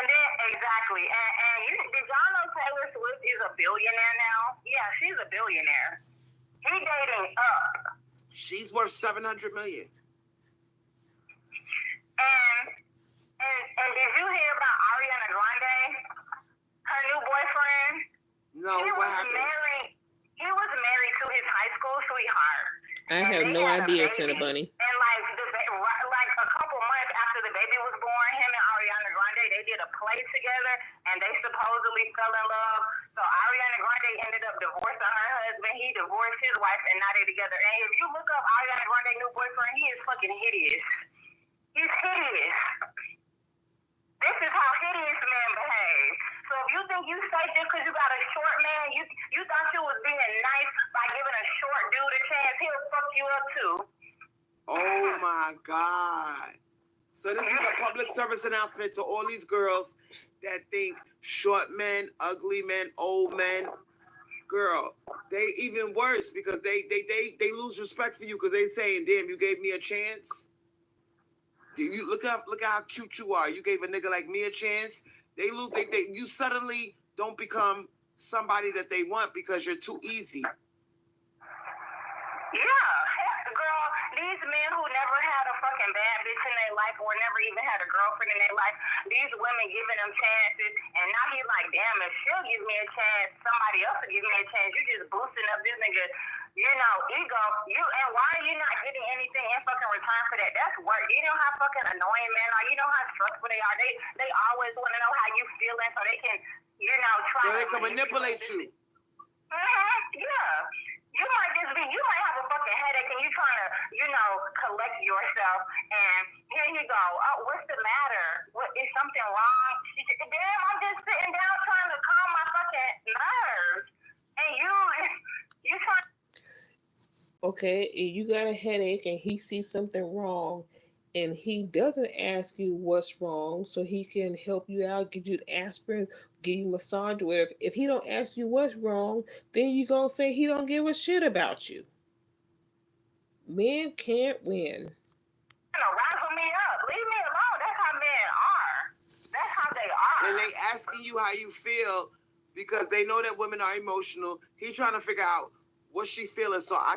Speaker 4: then, exactly. And did y'all know Taylor Swift is a billionaire now? Yeah, she's a billionaire. He dating up.
Speaker 2: She's worth $700 million.
Speaker 4: And did you hear about Ariana Grande? Her new boyfriend?
Speaker 2: No, what happened?
Speaker 4: He was married to his high school sweetheart.
Speaker 1: I have no idea, Santa Bunny.
Speaker 4: And like a couple months after the baby was born, wife and now they're together. And if you look up Ariana Grande's new boyfriend, he is fucking hideous. He's hideous. This is how hideous men behave. So if you think you safe just because you got a short man, you thought you was being nice by giving a short dude a chance, he'll fuck you up too.
Speaker 2: Oh my God. So this is a public service announcement to all these girls that think short men, ugly men, old men. Girl, they even worse because they lose respect for you because they saying, damn, you gave me a chance. You look how cute you are. You gave a nigga like me a chance. They lose. You suddenly don't become somebody that they want because you're too easy.
Speaker 4: Yeah, girl, these men who never had a fucking bad bitch in their life or never even had a girlfriend in their life, these women giving them chances, and now he's like, damn, if she'll give me a chance, somebody else will give me a chance. You just boosting up this nigga, ego. And why are you not getting anything in fucking return for that? That's work. You know how fucking annoying men are. You know how stressful they are. They always want to know how you feeling so they can, try
Speaker 2: so they can manipulate you.
Speaker 4: Yeah. You might have a fucking headache and you trying to, collect yourself. And here you go. Oh, what's the matter? What is something wrong? Damn, I'm just sitting down trying to calm my fucking nerves. And you trying.
Speaker 1: Okay, and you got a headache and he sees something wrong and he doesn't ask you what's wrong so he can help you out, give you aspirin, give you massage or whatever. If he don't ask you what's wrong, then you gonna say he don't give a shit about you. Men can't win.
Speaker 4: Razzle me up. Leave me alone. That's how men are. That's how they are.
Speaker 2: And they asking you how you feel because they know that women are emotional. He trying to figure out what she feeling so I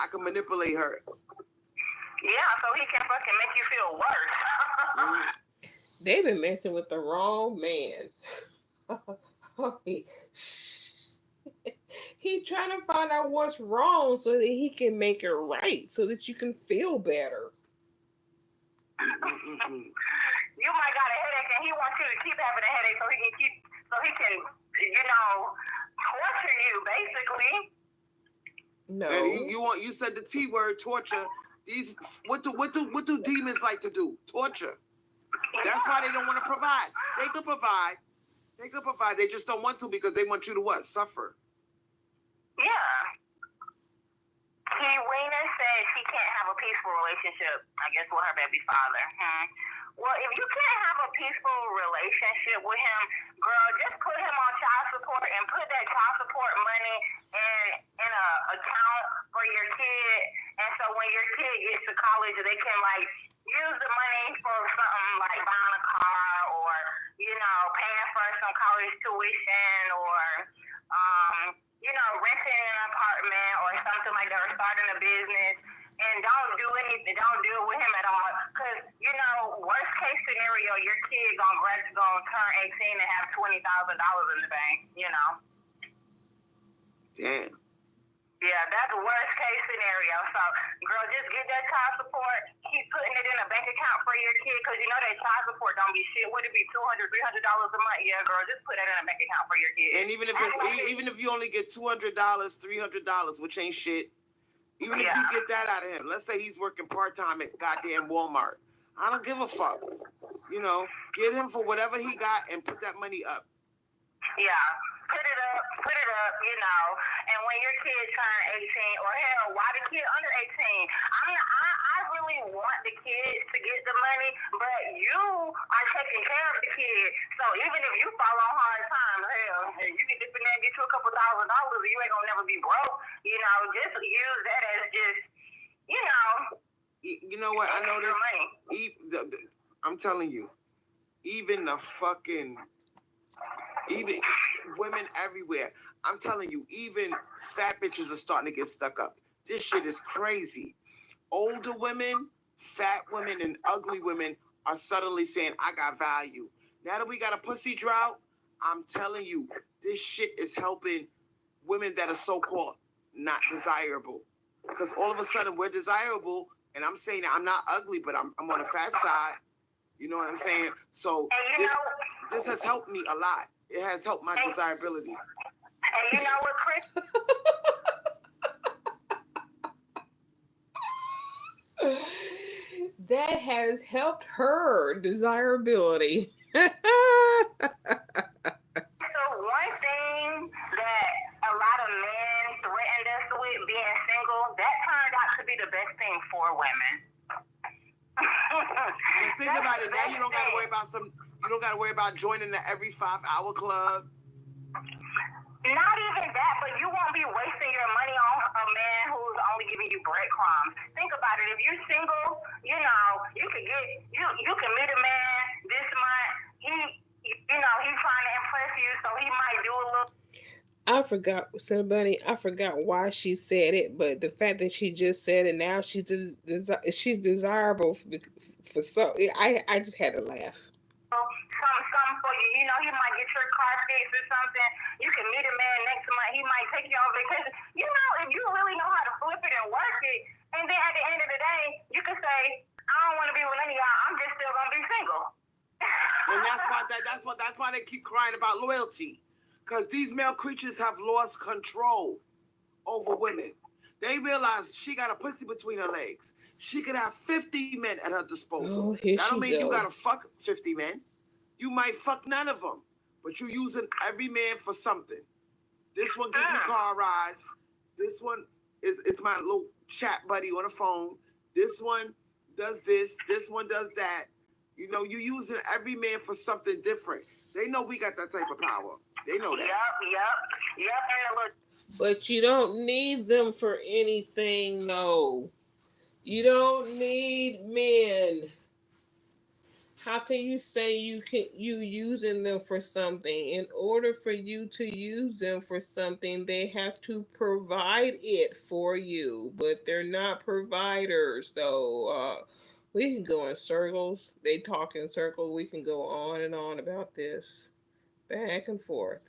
Speaker 2: could manipulate her.
Speaker 4: Yeah, so he can fucking make you feel worse.
Speaker 1: They've been messing with the wrong man. He trying to find out what's wrong so that he can make it right, so that you can feel better.
Speaker 4: You might got a headache and he wants you to keep having a headache so he can torture you basically.
Speaker 1: No.
Speaker 2: And you said the T word, torture. These what do demons like to do? Torture. That's why they don't want to provide. They could provide. They just don't want to because they want you to what? Suffer.
Speaker 4: Yeah. Wiener said she can't have a peaceful relationship, I guess, with her baby father. Well, if you can't have a peaceful relationship with him, girl, just put him on child support and put that child support money in a account for your kid. And so when your kid gets to college, they can use the money for something like buying a car or paying for some college tuition or renting an apartment or something like that, or starting a business. And don't do anything. Don't do it with him at all. Because, worst case scenario, your kid gonna turn 18 and have $20,000 in the bank,
Speaker 2: Damn.
Speaker 4: Yeah, that's the worst case scenario. So, girl, just get that child support. Keep putting it in a bank account for your kid because that child support don't be shit. Would it be $200, $300 a month? Yeah, girl, just put that in a bank account for your kid.
Speaker 2: And even if you only get $200, $300, which ain't shit, even if you get that out of him, let's say he's working part-time at goddamn Walmart. I don't give a fuck. Get him for whatever he got and put that money up.
Speaker 4: Yeah. Put it up, and when your kid turn 18, or hell, why the kid under 18? I really want the kids to get the money, but you are taking care of the kid. So even if you fall on hard times, hell, you can dip in there and get you a couple $1,000, you ain't gonna never be broke. Just use that as just,
Speaker 2: You know what? I know this. I'm telling you, even women everywhere. I'm telling you, even fat bitches are starting to get stuck up. This shit is crazy. Older women, fat women, and ugly women are suddenly saying, I got value. Now that we got a pussy drought, I'm telling you, this shit is helping women that are so-called not desirable. Because all of a sudden we're desirable, and I'm saying I'm not ugly, but I'm on the fat side. You know what I'm saying? So this has helped me a lot. It has helped my desirability.
Speaker 4: And you know what, Chris?
Speaker 1: that has helped her desirability.
Speaker 4: So one thing that a lot of men threatened us with being single, that turned out to be the best thing for women.
Speaker 2: And think about it. Now you don't gotta worry about joining the every 5-hour club.
Speaker 4: Not even that, but you won't be wasting your money on a man who's only giving you breadcrumbs. Think about it. If you're single, you can meet a man this month. He's trying to impress you, so he might do a little.
Speaker 1: I forgot, somebody. I forgot why she said it, but the fact that she just said it now, she's desirable for so. I just had to laugh.
Speaker 4: Something for you. He might get your car fixed or something. You can meet a man next month. He might take you on vacation. If you really know how to flip it and work it, and then at the end of the day, you can say, I don't want to be with any of y'all. I'm just still gonna be single.
Speaker 2: And that's why they keep crying about loyalty. Because these male creatures have lost control over women. They realize she got a pussy between her legs. She could have 50 men at her disposal.
Speaker 1: Here
Speaker 2: That don't
Speaker 1: she
Speaker 2: mean
Speaker 1: go.
Speaker 2: you gotta fuck 50 men. You might fuck none of them, but you're using every man for something. This one gives me car rides. This one is my little chat buddy on the phone. This one does this. This one does that. You're using every man for something different. They know we got that type of power. They know that.
Speaker 4: Yep.
Speaker 1: But you don't need them for anything, though. You don't need men. How can you say you using them for something? In order for you to use them for something, they have to provide it for you. But they're not providers, though. We can go in circles. They talk in circles. We can go on and on about this. Back and forth.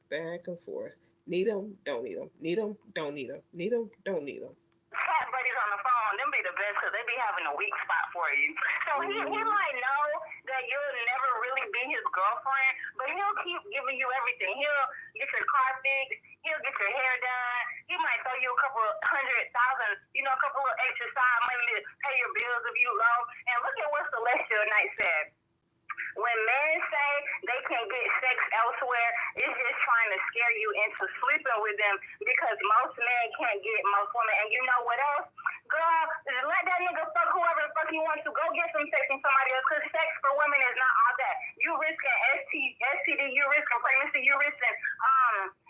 Speaker 1: Need them, don't need them. Need them, don't need them. Need them, don't need them.
Speaker 4: Chat buddies on the phone, them be the best because they be having a weak spot for you. So he might know that you'll never really be his girlfriend, but he'll keep giving you everything. He'll get your car fixed. He'll get your hair done. He might throw you a couple of $100,000, a couple of extra side money to pay your bills if you low. And look at what Celestial Knight said. When men say they can get sex elsewhere, it's just trying to scare you into sleeping with them because most men can't get most women. And you know what else? Girl, let that nigga fuck whoever the fuck he wants to. Go get some sex from somebody else because sex for women is not all that. You risking STD, you risking pregnancy, you risking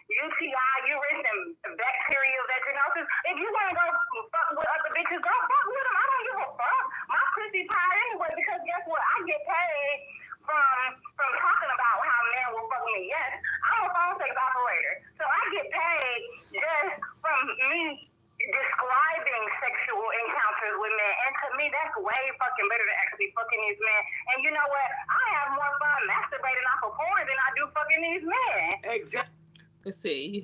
Speaker 4: UTI, you risking bacterial vaginosis. If you want to go fuck with other bitches, go fuck with them. I don't give a fuck. My pussy tired anyway because guess what? I get paid from talking about how men will fuck me. Yes, I'm a phone sex operator. So I get paid just from me describing sexual encounters with men. And to me, that's way fucking better than actually fucking these men. And you know what? I have more fun masturbating off of porn than I do fucking these men.
Speaker 2: Exactly.
Speaker 1: Let's see, you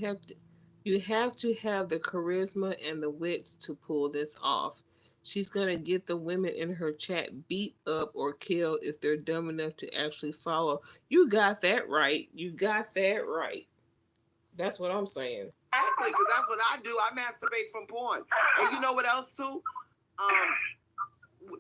Speaker 1: have to have the charisma and the wits to pull this off. She's going to get the women in her chat beat up or killed if they're dumb enough to actually follow. You got that right. That's what I'm saying.
Speaker 2: Exactly, because that's what I do. I masturbate from porn. And you know what else, too?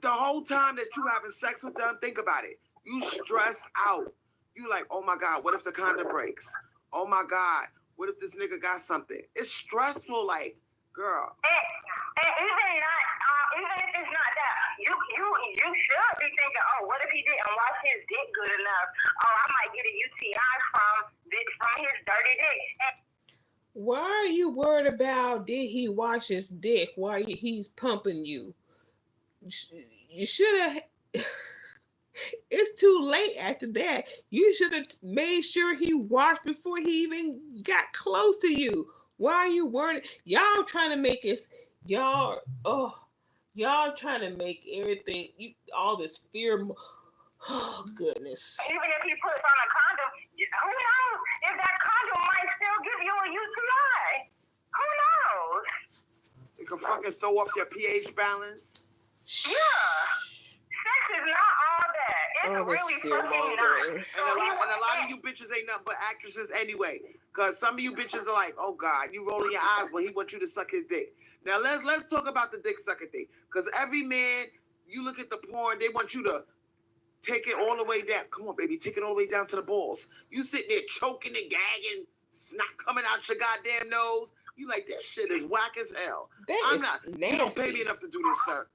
Speaker 2: The whole time that you having sex with them, think about it. You stress out. You like, oh my God, what if the condom breaks? Oh my God, what if this nigga got something? It's stressful, like, girl.
Speaker 4: And even if it's not that, you should be thinking, oh, what if he didn't wash his dick good enough? Oh, I might get a UTI from his dirty dick.
Speaker 1: Why are you worried about did he wash his dick while he's pumping you? You should have. It's too late after that. You should have made sure he washed before he even got close to you. Why are you worried? Y'all trying to make it. Y'all trying to make everything. All this fear. Oh goodness.
Speaker 4: Even if he puts on a condom, who knows if that condom might still give you a UTI? Who knows?
Speaker 2: You can fucking throw off your pH balance.
Speaker 4: Yeah. Sex is not all that. It's really fucking not.
Speaker 2: And a lot of you bitches ain't nothing but actresses anyway. Because some of you bitches are like, oh God, you rolling your eyes when he wants you to suck his dick. Now let's talk about the dick sucking thing. Because every man You look at the porn, they want you to take it all the way down. Come on, baby, take it all the way down to the balls. You sitting there choking and gagging, snot coming out your goddamn nose. You like, that shit is whack as hell. I'm not.
Speaker 1: Nasty.
Speaker 2: You don't pay me enough to do this, sir.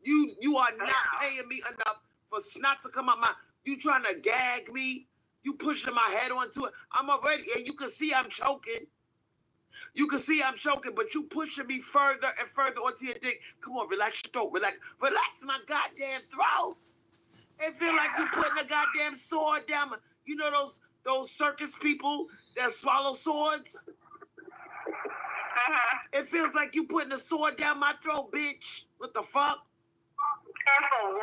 Speaker 2: You are not paying me enough for snot to come out my. You trying to gag me? You pushing my head onto it. I'm already, and you can see I'm choking. You can see I'm choking, but you pushing me further and further onto your dick. Come on, relax your throat. Relax my goddamn throat. It feel like you putting a goddamn sword down my. You know those circus people that swallow swords? It feels like you putting a sword down my throat, bitch. What the fuck?
Speaker 4: And for what?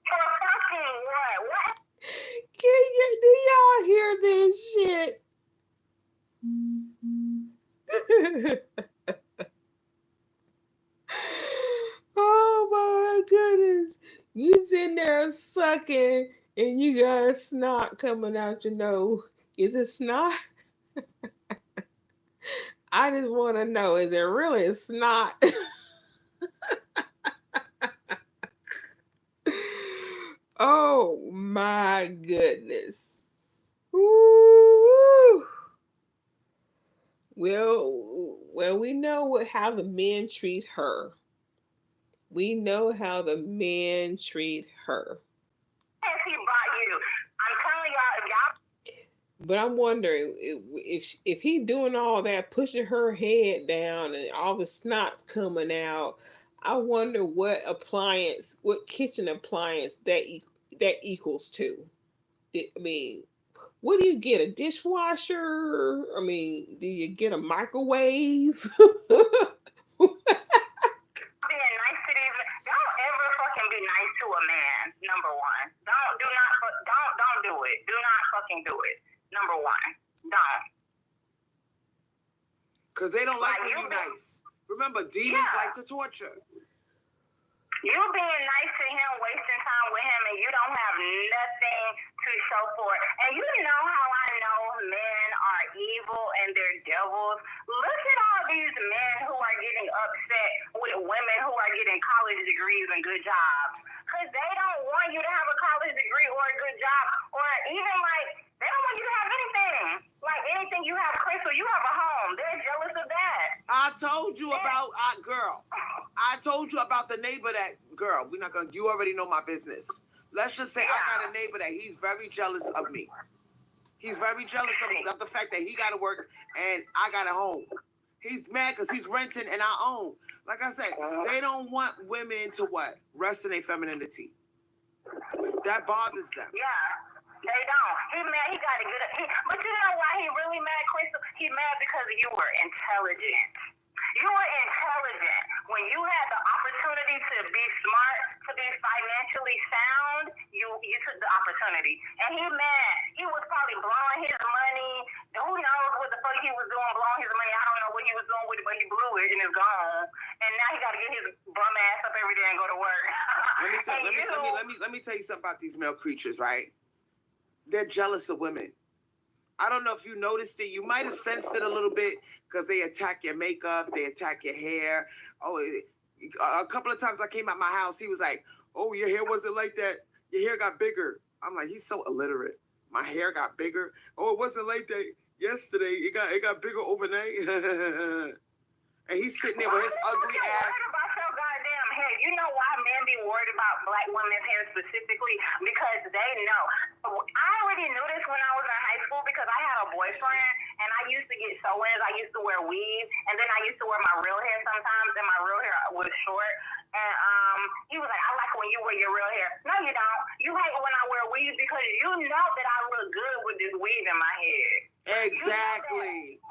Speaker 4: For fucking what?
Speaker 1: Do y'all hear this shit? Oh my goodness. You sitting there sucking and you got snot coming out your nose. Is it snot? I just want to know, is it really snot? Oh my goodness. Woo. Well, we know how the men treat her. We know how the men treat her.
Speaker 4: Yes, he brought you. I'm telling y'all, if y'all.
Speaker 1: But I'm wondering if he doing all that, pushing her head down and all the snot's coming out. I wonder what kitchen appliance that equals to. I mean, what do you get? A dishwasher? I mean, do you get a microwave?
Speaker 4: Being nice to these men. Don't ever fucking be nice to a man. Number one. Don't do it. Do not fucking do it. Number one. Don't.
Speaker 2: Because they don't like when you nice. Remember, demons like to torture.
Speaker 4: You being nice to him, wasting time with him, and you don't have nothing to show for it. And you know how I know men are evil and they're devils? Look at all these men who are getting upset with women who are getting college degrees and good jobs. Because they don't want you to have a college degree or a good job, or even they don't want you to have anything. Like anything you have, Crystal, you have a home. They're jealous of that.
Speaker 2: I told you about girl. I told you about the neighbor that girl. We're not gonna. You already know my business. Let's just say I got a neighbor that he's very jealous of me. He's very jealous of the fact that he got to work and I got a home. He's mad because he's renting and I own. Like I said, they don't want women to what? Rest in their femininity. That bothers them.
Speaker 4: Yeah. They don't. He mad. He got to get up. But you know why he really mad, Crystal? He mad because you were intelligent. You were intelligent. When you had the opportunity to be smart, to be financially sound, you took the opportunity. And he mad. He was probably blowing his money. Who knows what the fuck he was doing blowing his money? I don't know what he was doing with it, but he blew it and it's gone. And now he got to get his bum ass up every day and go to work.
Speaker 2: Let me tell you something about these male creatures, right? They're jealous of women. I don't know if you noticed it. You might have sensed it a little bit because they attack your makeup, they attack your hair. Oh, a couple of times I came out my house, he was like, "Oh, your hair wasn't like that. Your hair got bigger." I'm like, he's so illiterate. My hair got bigger. Oh, it wasn't like that yesterday. It got bigger overnight. And he's sitting there with his ugly ass.
Speaker 4: You know why men be worried about black women's hair specifically? Because they know. I already knew this when I was in high school because I had a boyfriend and I used to get sew-ins. I used to wear weave and then I used to wear my real hair sometimes and my real hair was short. And he was like, "I like when you wear your real hair." No, you don't. You hate when I wear weave because you know that I look good with this weave in my head.
Speaker 2: Exactly.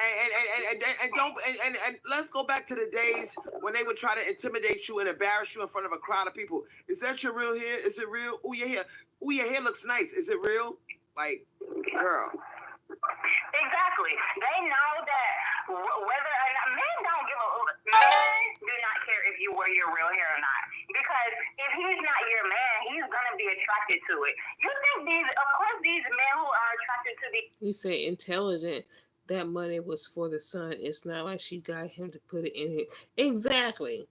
Speaker 2: And let's go back to the days when they would try to intimidate you and embarrass you in front of a crowd of people. Is that your real hair? Is it real? Oh, your hair. Oh, your hair looks nice. Is it real? Like, girl.
Speaker 4: Exactly. They know that whether or not men don't give a men do not care if you wear your real hair or not. Because if he's not your man, he's gonna be attracted to it. You think these men who are attracted to the
Speaker 1: You say intelligent. That money was for the son. It's not like she got him to put it in it. Exactly.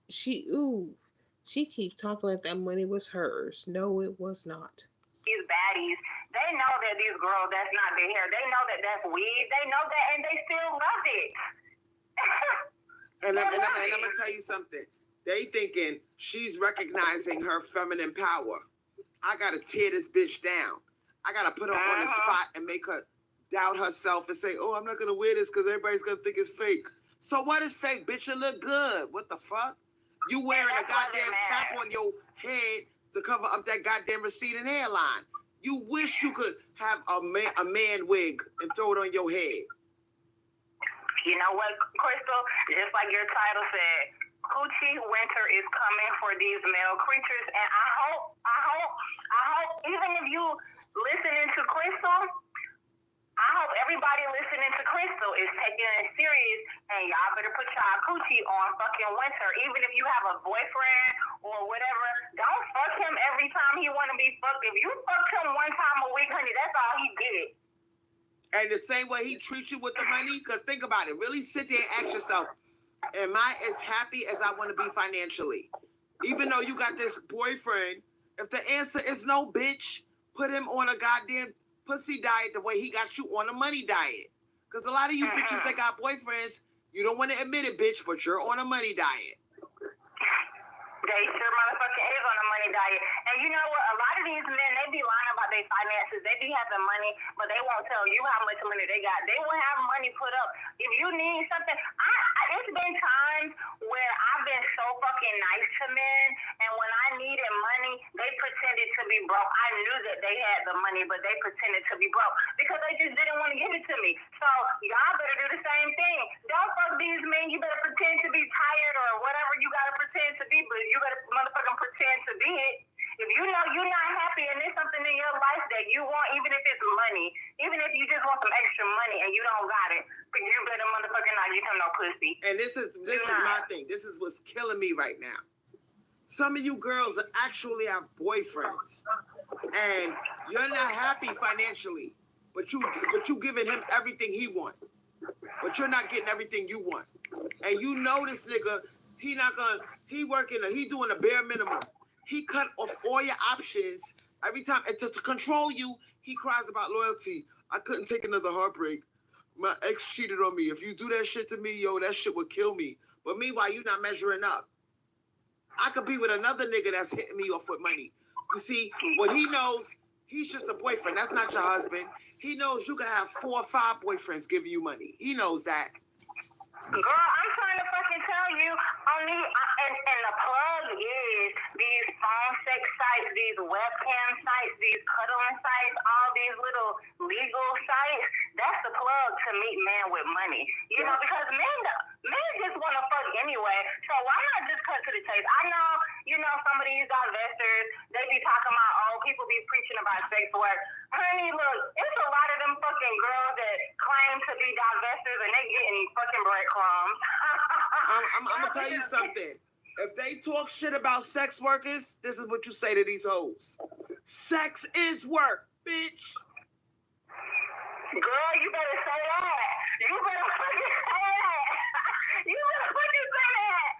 Speaker 1: she keeps talking like that money was hers. No, it was not.
Speaker 4: These baddies, they know that these girls, that's not their hair. They know that that's weed. They know that, and they still love it.
Speaker 2: And I'm gonna tell you something. They thinking she's recognizing her feminine power. I gotta tear this bitch down. I gotta put her on the spot and make her doubt herself and say, "Oh, I'm not gonna wear this because everybody's gonna think it's fake." So what is fake, bitch? You look good. What the fuck? You wearing a goddamn cap on your head to cover up that goddamn receding hairline. You wish you could have a man wig and throw it on your head.
Speaker 4: You know what, Crystal? Just like your title said, Coochie winter is coming for these male creatures, and I hope, even if you listening to Crystal, I hope everybody listening to Crystal is taking it serious, and y'all better put y'all coochie on fucking winter. Even if you have a boyfriend or whatever, don't fuck him every time he want to be fucked. If you fuck him one time a week, honey, that's all he get.
Speaker 2: And the same way he treats you with the money, because think about it. Really sit there and ask yourself, am I as happy as I want to be financially? Even though you got this boyfriend, if the answer is no, bitch, put him on a goddamn pussy diet the way he got you on a money diet. Because a lot of you bitches that got boyfriends, you don't want to admit it, bitch, but you're on a money diet.
Speaker 4: They sure motherfucking is on a money diet. And you know what? A lot of these men, they be lying about their finances. They be having money, but they won't tell you how much money they got. They will have money put up. If you need something, it's been times where I've been so fucking nice to men, and when I needed money, they pretended to be broke. I knew that they had the money, but they pretended to be broke because they just didn't want to give it to me. So y'all better do the same thing. Don't fuck these men. You better pretend to be tired or whatever you gotta pretend to be, but you better motherfucking pretend to be it. If you know you're not happy and there's something in your life that you want, even if it's money, even if you just want some extra money and you don't got it, but you better motherfucking not give him no pussy.
Speaker 2: And this is my thing. This is what's killing me right now. Some of you girls actually have boyfriends, and you're not happy financially, but you giving him everything he wants, but you're not getting everything you want. And you know this nigga, he doing a bare minimum. He cut off all your options every time. And to control you, he cries about loyalty. I couldn't take another heartbreak. My ex cheated on me. If you do that shit to me, yo, that shit would kill me. But meanwhile, you're not measuring up. I could be with another nigga that's hitting me off with money. You see, what he knows, he's just a boyfriend. That's not your husband. He knows you can have 4 or 5 boyfriends giving you money. He knows that.
Speaker 4: Girl, I'm trying to fucking tell you, and the plug is these phone sex sites, these webcam sites, these cuddling sites, all these little legal sites. That's the plug to meet men with money. You know, because men just want to fuck anyway. So why not just cut to the chase? I know, some of these divestors, they be talking about, people be preaching about sex work. Honey, look, it's a lot of them fucking girls that claim to be divestors and they getting fucking breadcrumbs.
Speaker 2: I'm going to tell you something. If they talk shit about sex workers, this is what you say to these hoes. Sex is work, bitch.
Speaker 4: Girl, you better say that. You better fucking say that. You better fucking say that.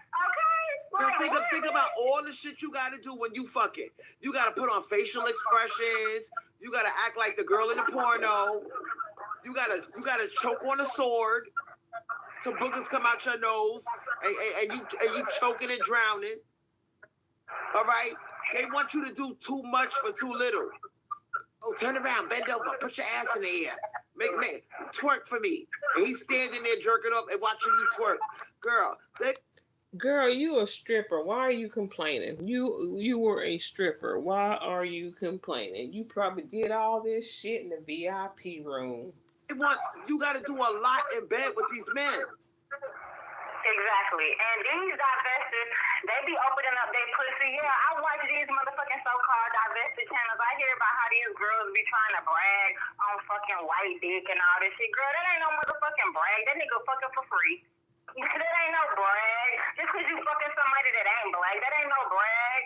Speaker 4: Okay?
Speaker 2: Think about all the shit you gotta do when you fucking. You gotta put on facial expressions. You gotta act like the girl in the porno. You gotta choke on a sword till boogers come out your nose, and you choking and drowning. All right? They want you to do too much for too little. Oh, turn around, bend over, put your ass in the air. Make twerk for me. And he's standing there jerking up and watching you twerk.
Speaker 1: Girl, you a stripper. Why are you complaining? You were a stripper. Why are you complaining? You probably did all this shit in the VIP room.
Speaker 2: You got to do a lot in bed with these men.
Speaker 4: Exactly. And these divestors, they be opening up their pussy. Yeah, I watch these motherfucking so-called divested channels. I hear about how these girls be trying to brag on fucking white dick and all this shit. Girl, that ain't no motherfucking brag. That nigga fucking for free. That ain't no brag. Just because you fucking somebody that ain't black, that ain't no brag.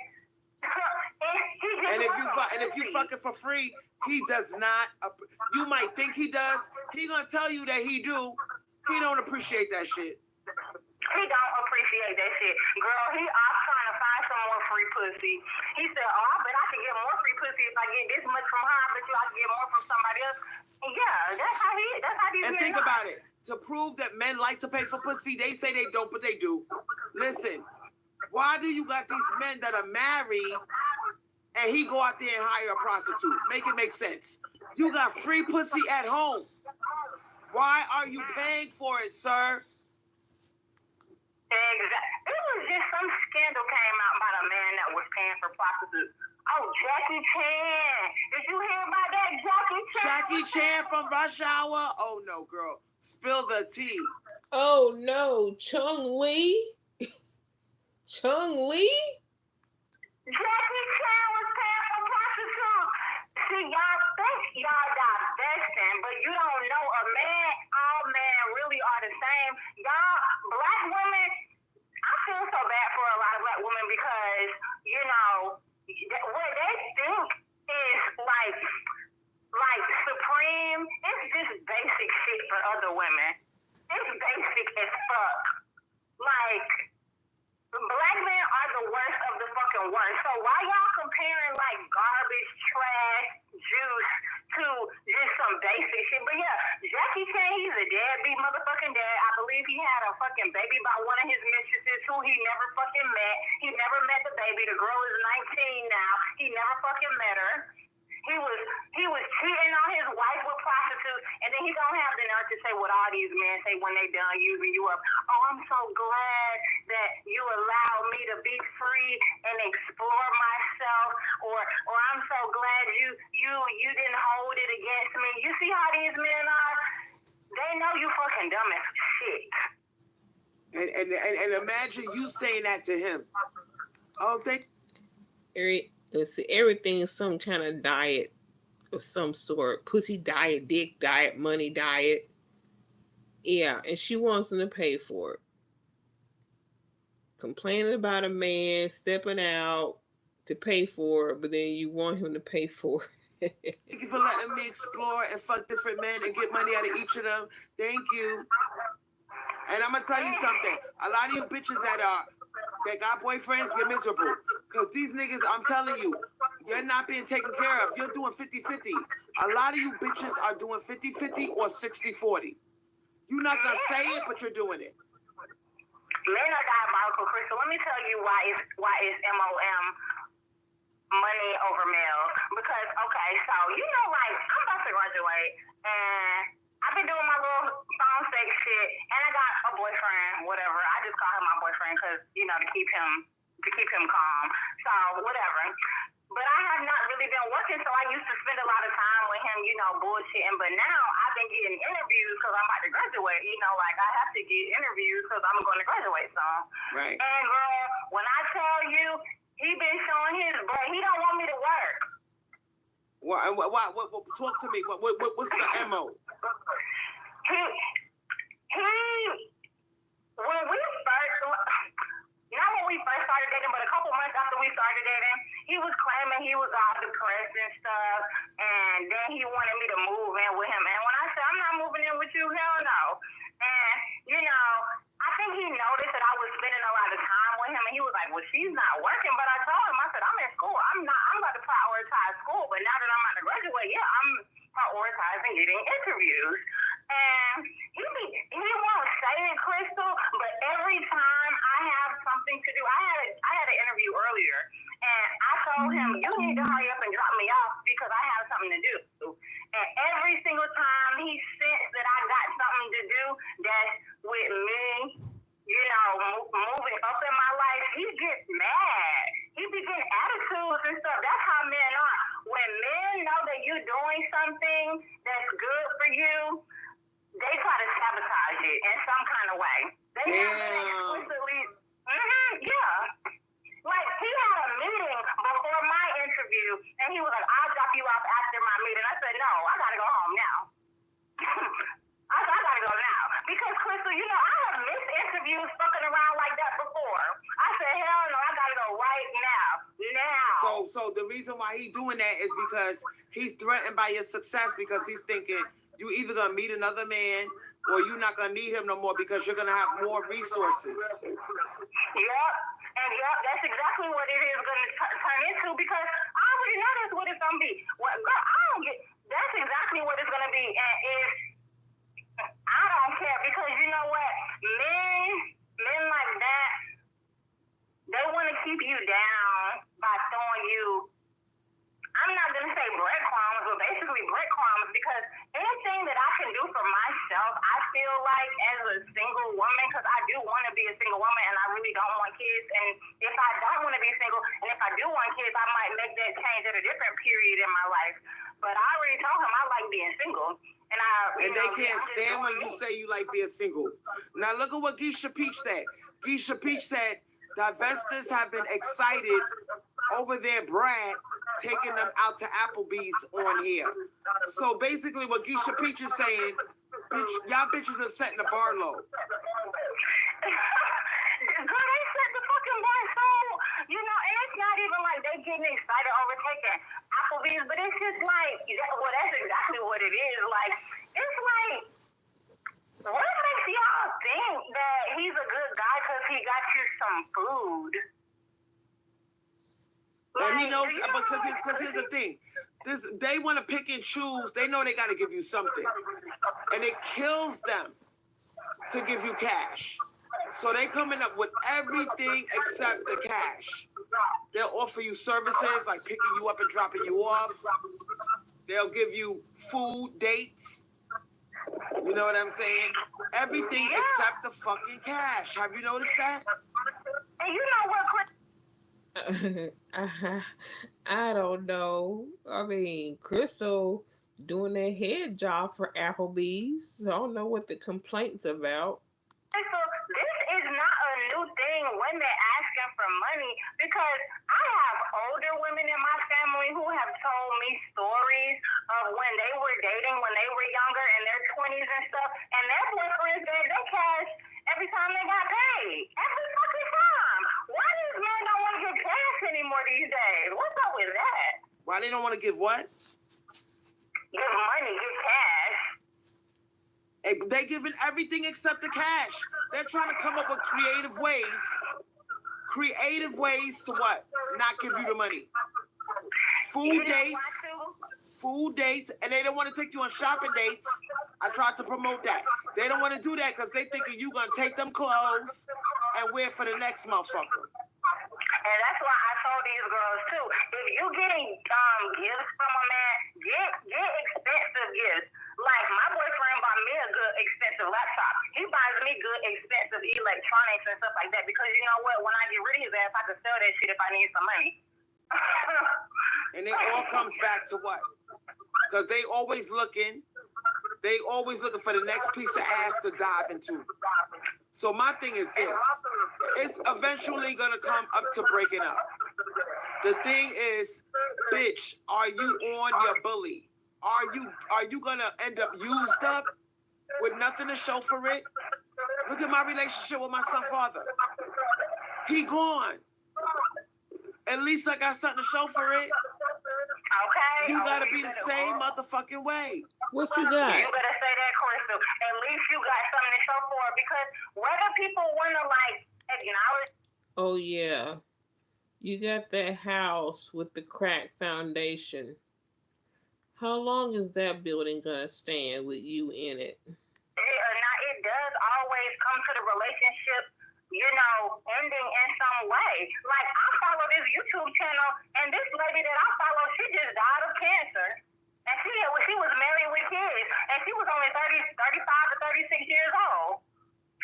Speaker 2: And if you fucking for free, he does not. You might think he does. He gonna tell you that he do. He don't appreciate that shit.
Speaker 4: He don't appreciate that shit. shit. Girl, he off trying to find some more free pussy. He said, oh, I bet I can get more free pussy if I get this much from her. I bet you I can get more from somebody else. And yeah, that's how these
Speaker 2: And
Speaker 4: men
Speaker 2: think
Speaker 4: are.
Speaker 2: about it. To prove that men like to pay for pussy, they say they don't, but they do. Listen, why do you got these men that are married and he go out there and hire a prostitute? Make it make sense. You got free pussy at home. Why are you paying for it, sir?
Speaker 4: Exactly. It was just some scandal came out about a man that was paying for prostitutes. Oh, Jackie Chan. Did you hear about that, Jackie Chan?
Speaker 2: Jackie Chan from Rush Hour? Oh, no, girl. Spill the tea.
Speaker 1: Oh no, Chung Lee? Chung Lee?
Speaker 4: Jackie Chan was paying for prostitutes. See, y'all think y'all divesting, but you don't know all men really are the same. Y'all, black women, I feel so bad for a lot of black women because, you know, what they think is like supreme, it's just basic shit for other women. It's basic as fuck. Like, black men are the worst of the fucking worst. So why y'all comparing like garbage, trash, juice to just some basic shit? But yeah, Jackie Chan, he's a deadbeat motherfucking dad. I believe he had a fucking baby by one of his mistresses who he never fucking met. He never met the baby. The girl is 19 now. He never fucking met her. He was cheating on his wife with prostitutes, and then he don't have the nerve to say what all these men say when they done using you up. Oh, I'm so glad that you allowed me to be free and explore myself, or I'm so glad you didn't hold it against me. You see how these men are? They know you fucking dumb as shit.
Speaker 2: And imagine you saying that to him. Oh,
Speaker 1: Let's see, everything is some kind of diet of some sort. Pussy diet, dick diet, money diet. Yeah, and she wants him to pay for it. Complaining about a man stepping out to pay for it, but then you want him to pay for it.
Speaker 2: Thank you for letting me explore and fuck different men and get money out of each of them. Thank you. And I'm going to tell you something. A lot of you bitches that got boyfriends, you're miserable. Because these niggas, I'm telling you, you're not being taken care of. You're doing 50-50. A lot of you bitches are doing 50-50 or 60-40. You're not going to say it, but you're doing it.
Speaker 4: Men are diabolical, Crystal. Let me tell you why it's MOM, money over males. Because, okay, so, you know, like, I'm about to graduate, and I've been doing my little phone sex shit, and I got a boyfriend, whatever. I just call him my boyfriend because, you know, to keep him calm. So, whatever. But I have not really been working, so I used to spend a lot of time with him, you know, bullshitting. But now I've been getting interviews because I'm about to graduate. You know, like I have to get interviews because I'm going to graduate soon.
Speaker 2: Right.
Speaker 4: And girl, when I tell you, he been showing his butt. He don't want me to work.
Speaker 2: What, talk to me. What's the MO? When we first started dating, but a couple months after we started dating, he was claiming he was all depressed and stuff, and then he wanted me to move in with him. And when I said, I'm not moving in with you, hell no. And, you know, I think he noticed that I was spending a lot of time with him, and he was like, well, she's not working. But I told him, I said, I'm in school. I'm about to prioritize school, but now that I'm about to graduate, yeah, I'm prioritizing getting interviews. And he won't say it, Crystal, but every time I have something to do, I had an interview earlier, and I told him, you need to hurry up and drop me off because I have something to do. And every single time he sensed that I got something to do that's with me, you know, moving up in my life, he gets mad. He be getting attitudes and stuff. That's how men are. When men know that you're doing something that's good for you, they try to sabotage it in some kind of way. They explicitly, yeah. Like, he had a meeting before my interview, and he was like, I'll drop you off after my meeting. I said, no, I got to go home now. I got to go now. Because, Crystal, you know, I have missed interviews fucking around like that before. I said, hell no, I got to go right now. So the reason why he's doing that is because he's threatened by your success because he's thinking, you either gonna meet another man or you're not gonna need him no more because you're gonna have more resources.
Speaker 4: Yeah, because I already know that's what it's gonna be. What, girl, I don't get. That's exactly what it's gonna be, and if I don't care because you know what, men like that, they want to keep you down by throwing you. I'm not gonna say breadcrumbs, but basically breadcrumbs because anything that I can do for myself, I feel like as a single woman, because I do want to be a single woman and I really don't want kids. And if I don't want to be single, and if I do want kids, I might make that change at a different period in my life. But I already told him I like being single. And
Speaker 2: they can't stand when you say you like being single. Now look at what Geisha Peach said. Geisha Peach said, divestors have been excited over their Brad taking them out to Applebee's on here. So basically what Geisha Peach is saying, bitch, y'all bitches are setting the bar low.
Speaker 4: Girl, they set the fucking bar so, you know, and it's not even like they getting excited over taking Applebee's, but it's just like, well, that's exactly what it is. Like, it's like, what makes y'all think that he's a good guy because he got you some food?
Speaker 2: And he knows, because here's the thing. They want to pick and choose. They know they got to give you something. And it kills them to give you cash. So they coming up with everything except the cash. They'll offer you services like picking you up and dropping you off. They'll give you food, dates. You know what I'm saying? Everything except the fucking cash. Have you noticed that?
Speaker 4: And you know what, Chris?
Speaker 1: I don't know. I mean, Crystal doing that head job for Applebee's. I don't know what the complaint's about.
Speaker 4: So this is not a new thing, women asking for money, because I have older women in my family who have told me stories of when they were dating, when they were younger, in their 20s and stuff, and their boyfriends gave them cash every time they got paid. Every fucking time. Why these men don't want to give cash anymore these days? What's up with that?
Speaker 2: Why they don't want to give what?
Speaker 4: Give money, give cash.
Speaker 2: They're giving everything except the cash. They're trying to come up with creative ways. Creative ways to what? Not give you the money. Food dates, and they don't want to take you on shopping dates. I tried to promote that. They don't want to do that because they thinking you going to take them clothes and wear for the next motherfucker.
Speaker 4: And that's why I told these girls too, if you getting gifts from a man, get expensive gifts. Like my boyfriend bought me a good expensive laptop. He buys me good expensive electronics and stuff like that because you know what? When I get rid of his ass, I can sell that shit if I need some money.
Speaker 2: And it all comes back to what? Because they always looking for the next piece of ass to dive into. So my thing is this. It's eventually going to come up to breaking up. The thing is, bitch, are you on your bully? Are you going to end up used up with nothing to show for it? Look at my relationship with my son's father. He gone. At least I got something to show for it.
Speaker 4: Okay.
Speaker 2: You gotta be the same motherfucking way.
Speaker 1: What you got?
Speaker 4: You better say that, Crystal. At least you got something to show for it because whether people want to acknowledge.
Speaker 1: Oh yeah, you got that house with the cracked foundation. How long is that building gonna stand with you in it?
Speaker 4: It does always come to the relationship, ending in some way. Like, I follow this YouTube channel, and this lady that I follow, she just died of cancer. And she was married with kids, and she was only 35 to 36 years old.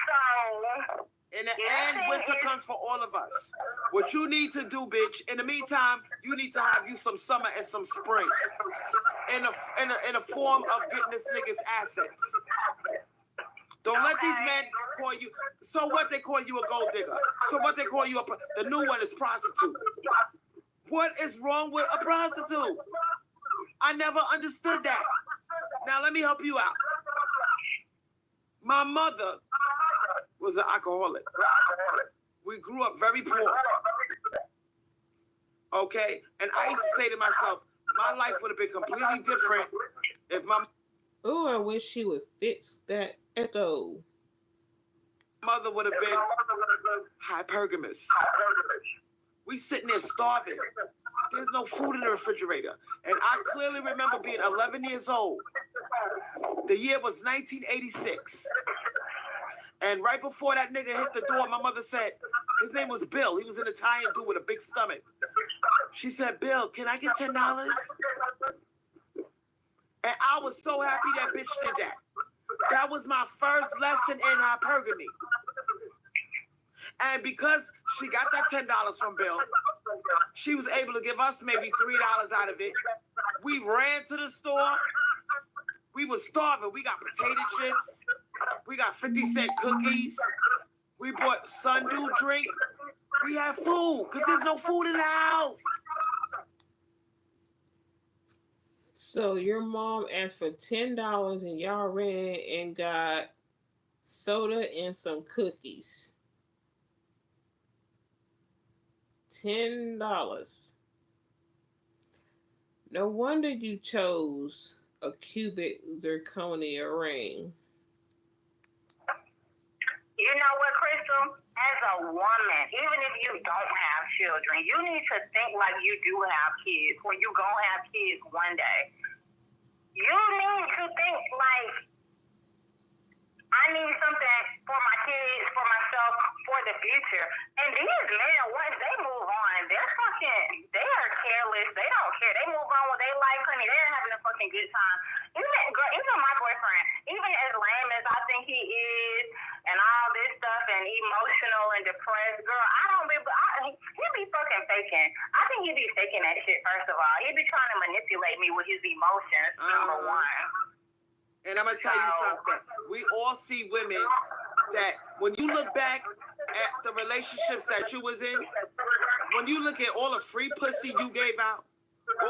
Speaker 4: So...
Speaker 2: In the end, winter comes for all of us. What you need to do, bitch, in the meantime, you need to have you some summer and some spring. In a form of getting this nigga's assets. Don't let these men call you. So what, they call you a gold digger? So what, they call you the new one is prostitute? What is wrong with a prostitute? I never understood that. Now let me help you out. My mother was an alcoholic. We grew up very poor. Okay? And I used to say to myself, my life would have been completely different if my...
Speaker 1: Oh, I wish she would fix that echo.
Speaker 2: Mother would have been hypergamous. We sitting there starving. There's no food in the refrigerator. And I clearly remember being 11 years old. The year was 1986. And right before that nigga hit the door, my mother said, his name was Bill. He was an Italian dude with a big stomach. She said, Bill, can I get $10? And I was so happy that bitch did that. That was my first lesson in hypergamy. And because she got that $10 from Bill, she was able to give us maybe $3 out of it. We ran to the store. We were starving. We got potato chips. We got 50-cent cookies. We bought Sundew drink. We had food because there's no food in the house.
Speaker 1: So your mom asked for $10 and y'all ran and got soda and some cookies. $10. No wonder you chose a cubic zirconia ring.
Speaker 4: You know what, Crystal? As a woman, even if you don't have children, you need to think like you do have kids, or you gonna have kids one day. You need to think like, I need something for my kids, for myself, for the future. And these men, once they move on, they are careless. They don't care. They move on with their life, honey. They're having a fucking good time. Even my boyfriend, even as lame as I think he is, and all this stuff, and emotional and depressed, girl, he be fucking faking. I think he be faking that shit, first of all. He be trying to manipulate me with his emotions, number one.
Speaker 2: And I'm going to tell you something. We all see women that when you look back at the relationships that you was in, when you look at all the free pussy you gave out,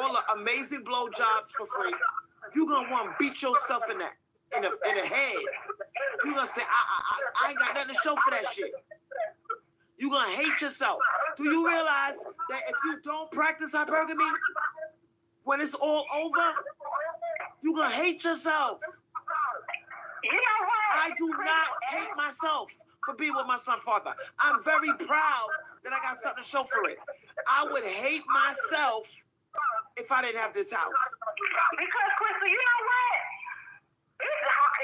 Speaker 2: all the amazing blowjobs for free, you going to want to beat yourself in the head. You going to say, I ain't got nothing to show for that shit. You going to hate yourself. Do you realize that if you don't practice hypergamy, when it's all over, you going to hate yourself?
Speaker 4: You know what?
Speaker 2: I do not hate myself for being with my son's father. I'm very proud that I got something to show for it. I would hate myself if I didn't have this house.
Speaker 4: Because, Crystal, you know what? It's hard.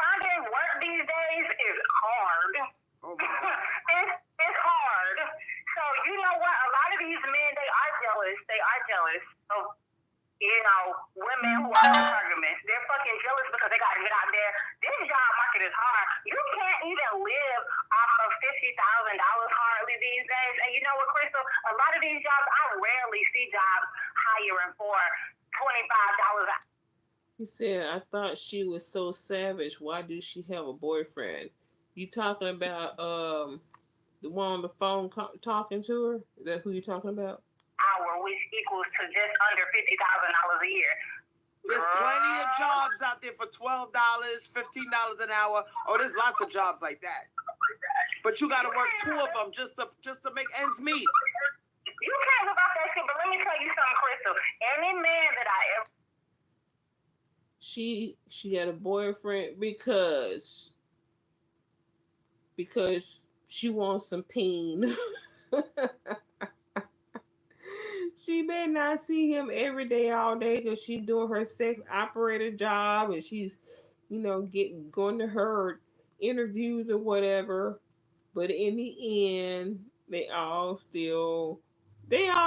Speaker 4: Finding work these days is hard.
Speaker 2: Oh my God.
Speaker 4: It's hard. So, you know what? A lot of these men, they are jealous. They are jealous of, women who are hypergamous. They're fucking jealous because they got to get out there. This job market is hard. You can't even live off of $50,000 hardly these days. And you know what, Crystal? A lot of these jobs, I rarely see jobs hiring for $25 an hour.
Speaker 1: He said, I thought she was so savage. Why do she have a boyfriend? You talking about the one on the phone talking to her? Is that who you talking about?
Speaker 4: Hour, which equals to just under $50,000 a year.
Speaker 2: There's plenty of jobs out there for $12, $15 an hour. Oh, there's lots of jobs like that. But you got to work two of them just to make ends meet.
Speaker 4: You can't live off that shit, but let me tell you something, Crystal. Any man that I ever...
Speaker 1: She got a boyfriend because she wants some peen. She may not see him every day, all day, because she's doing her sex operator job and she's, going to her interviews or whatever. But in the end, they all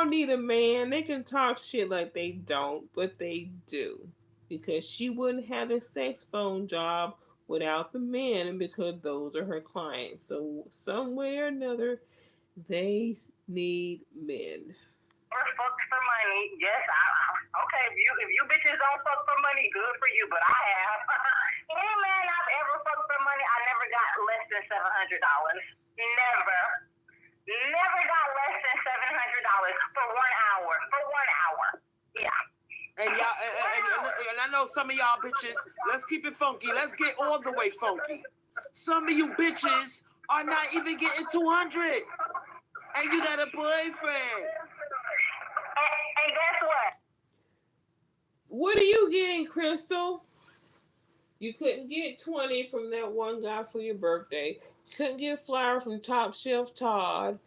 Speaker 1: need a man. They can talk shit like they don't, but they do. Because she wouldn't have a sex phone job without the men, and because those are her clients. So some way or another, they need men.
Speaker 4: Or fuck for money. Yes, okay. If you bitches don't fuck for money, good for you. But I have. Any man I've ever fucked for money, I never got less than $700. Never got less than $700 for 1 hour. For 1 hour. Yeah.
Speaker 2: And y'all, and I know some of y'all bitches. Let's keep it funky. Let's get all the way funky. Some of you bitches are not even getting 200, and you got a boyfriend.
Speaker 4: And guess what?
Speaker 1: What are you getting, Crystal? You couldn't get 20 from that one guy for your birthday. You couldn't get flour from Top Chef Todd.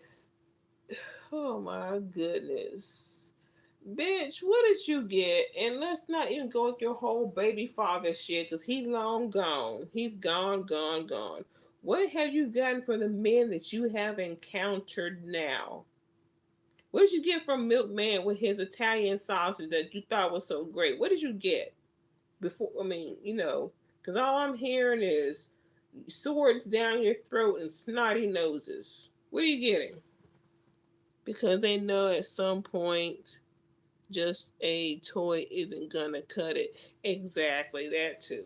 Speaker 1: Oh my goodness. Bitch, what did you get? And let's not even go with your whole baby father shit, because he's long gone. He's gone, gone, gone. What have you gotten from the men that you have encountered now? What did you get from Milkman with his Italian sausage that you thought was so great? What did you get before? I mean, because all I'm hearing is swords down your throat and snotty noses. What are you getting? Because they know at some point just a toy isn't gonna cut it. Exactly, that too.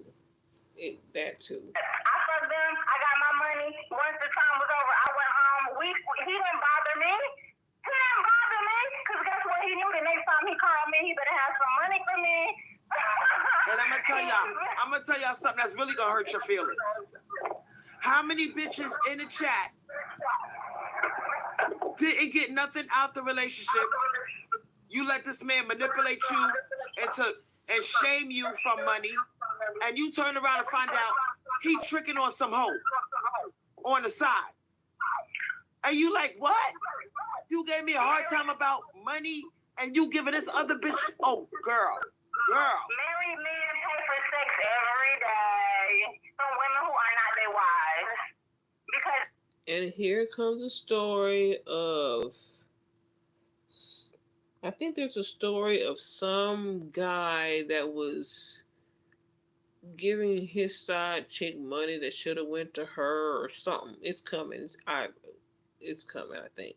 Speaker 1: That too.
Speaker 4: I fucked them. I got my money. Once the time was over, I went home. He didn't bother me. He didn't bother me because guess what? He knew the next time he called me, he better have some money for me.
Speaker 2: And I'm gonna tell y'all something that's really gonna hurt your feelings. How many bitches in the chat didn't get nothing out the relationship? You let this man manipulate you and shame you from money, and you turn around and find out he tricking on some hoe on the side. And you like, what? You gave me a hard time about money, and you giving this other bitch, oh, girl.
Speaker 4: Married men pay for sex every day from women who are not their wives. Because
Speaker 1: And here comes a story of, I think there's a story of some guy that was giving his side chick money that should have went to her or something. It's coming. It's coming, I think.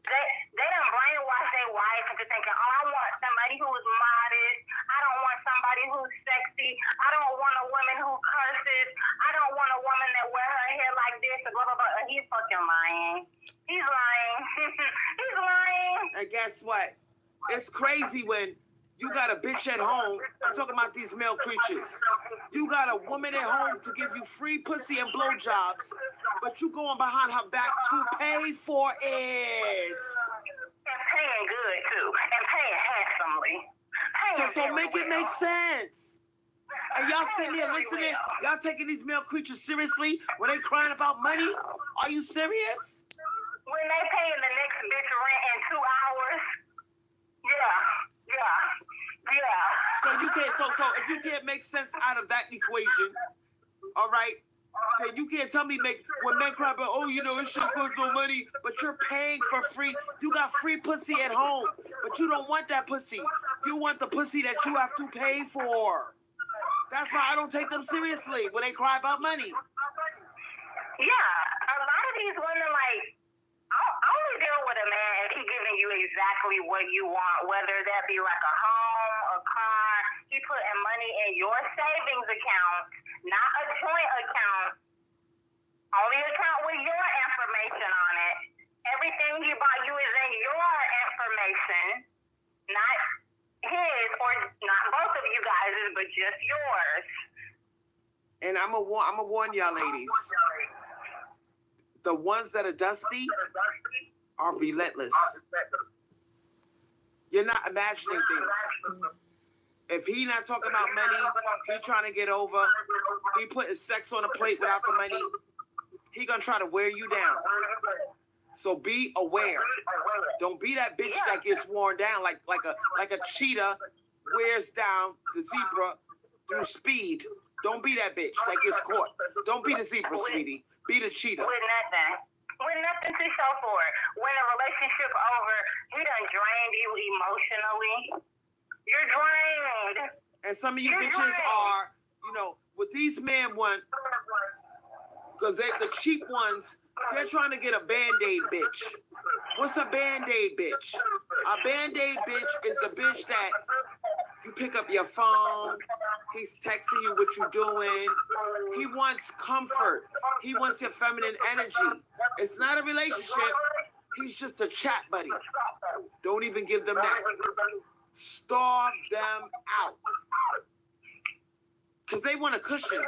Speaker 4: they done brainwash their wife into thinking, oh, I want somebody who's modest. I don't want somebody who's sexy. I don't want a woman who curses. I don't want a woman that wear her hair like this. Blah, blah, blah. He's fucking lying. He's lying. He's lying.
Speaker 2: And guess what? It's crazy when you got a bitch at home. I'm talking about these male creatures. You got a woman at home to give you free pussy and blowjobs, but you going behind her back to pay for it.
Speaker 4: And paying good, too. And paying handsomely.
Speaker 2: So make it make sense. And y'all sitting there listening, y'all taking these male creatures seriously when they crying about money? Are you serious?
Speaker 4: When they paying the next bitch rent in 2 hours, yeah.
Speaker 2: So you can't. So if you can't make sense out of that equation, all right, then you can't tell me when men cry about, oh, it shit costs no money, but you're paying for free. You got free pussy at home, but you don't want that pussy. You want the pussy that you have to pay for. That's why I don't take them seriously when they cry about money.
Speaker 4: Yeah, a lot of these women, like, I only deal with a man if he's giving you exactly what you want, whether that be like a home, a car. He putting money in your savings account, not a joint account. Only account with your information on it. Everything he bought you is in your information, not his, or not both of you guys, but just yours.
Speaker 2: And I'm a warn y'all ladies. The ones that are dusty are relentless. You're not imagining things. If he not talking about money, he trying to get over. He putting sex on a plate without the money. He gonna try to wear you down. So be aware. Don't be that bitch that gets worn down like a cheetah wears down the zebra through speed. Don't be that bitch that gets caught. Don't be the zebra, sweetie. Be the cheetah.
Speaker 4: With nothing to show for it. When a relationship over, he done drained you emotionally. You're drained.
Speaker 2: And some of you bitches are, what these men want, because the cheap ones, they're trying to get a Band-Aid bitch. What's a Band-Aid bitch? A Band-Aid bitch is the bitch that you pick up your phone, he's texting you what you're doing. He wants comfort. He wants your feminine energy. It's not a relationship. He's just a chat buddy. Don't even give them that. Starve them out. Because they want a cushion.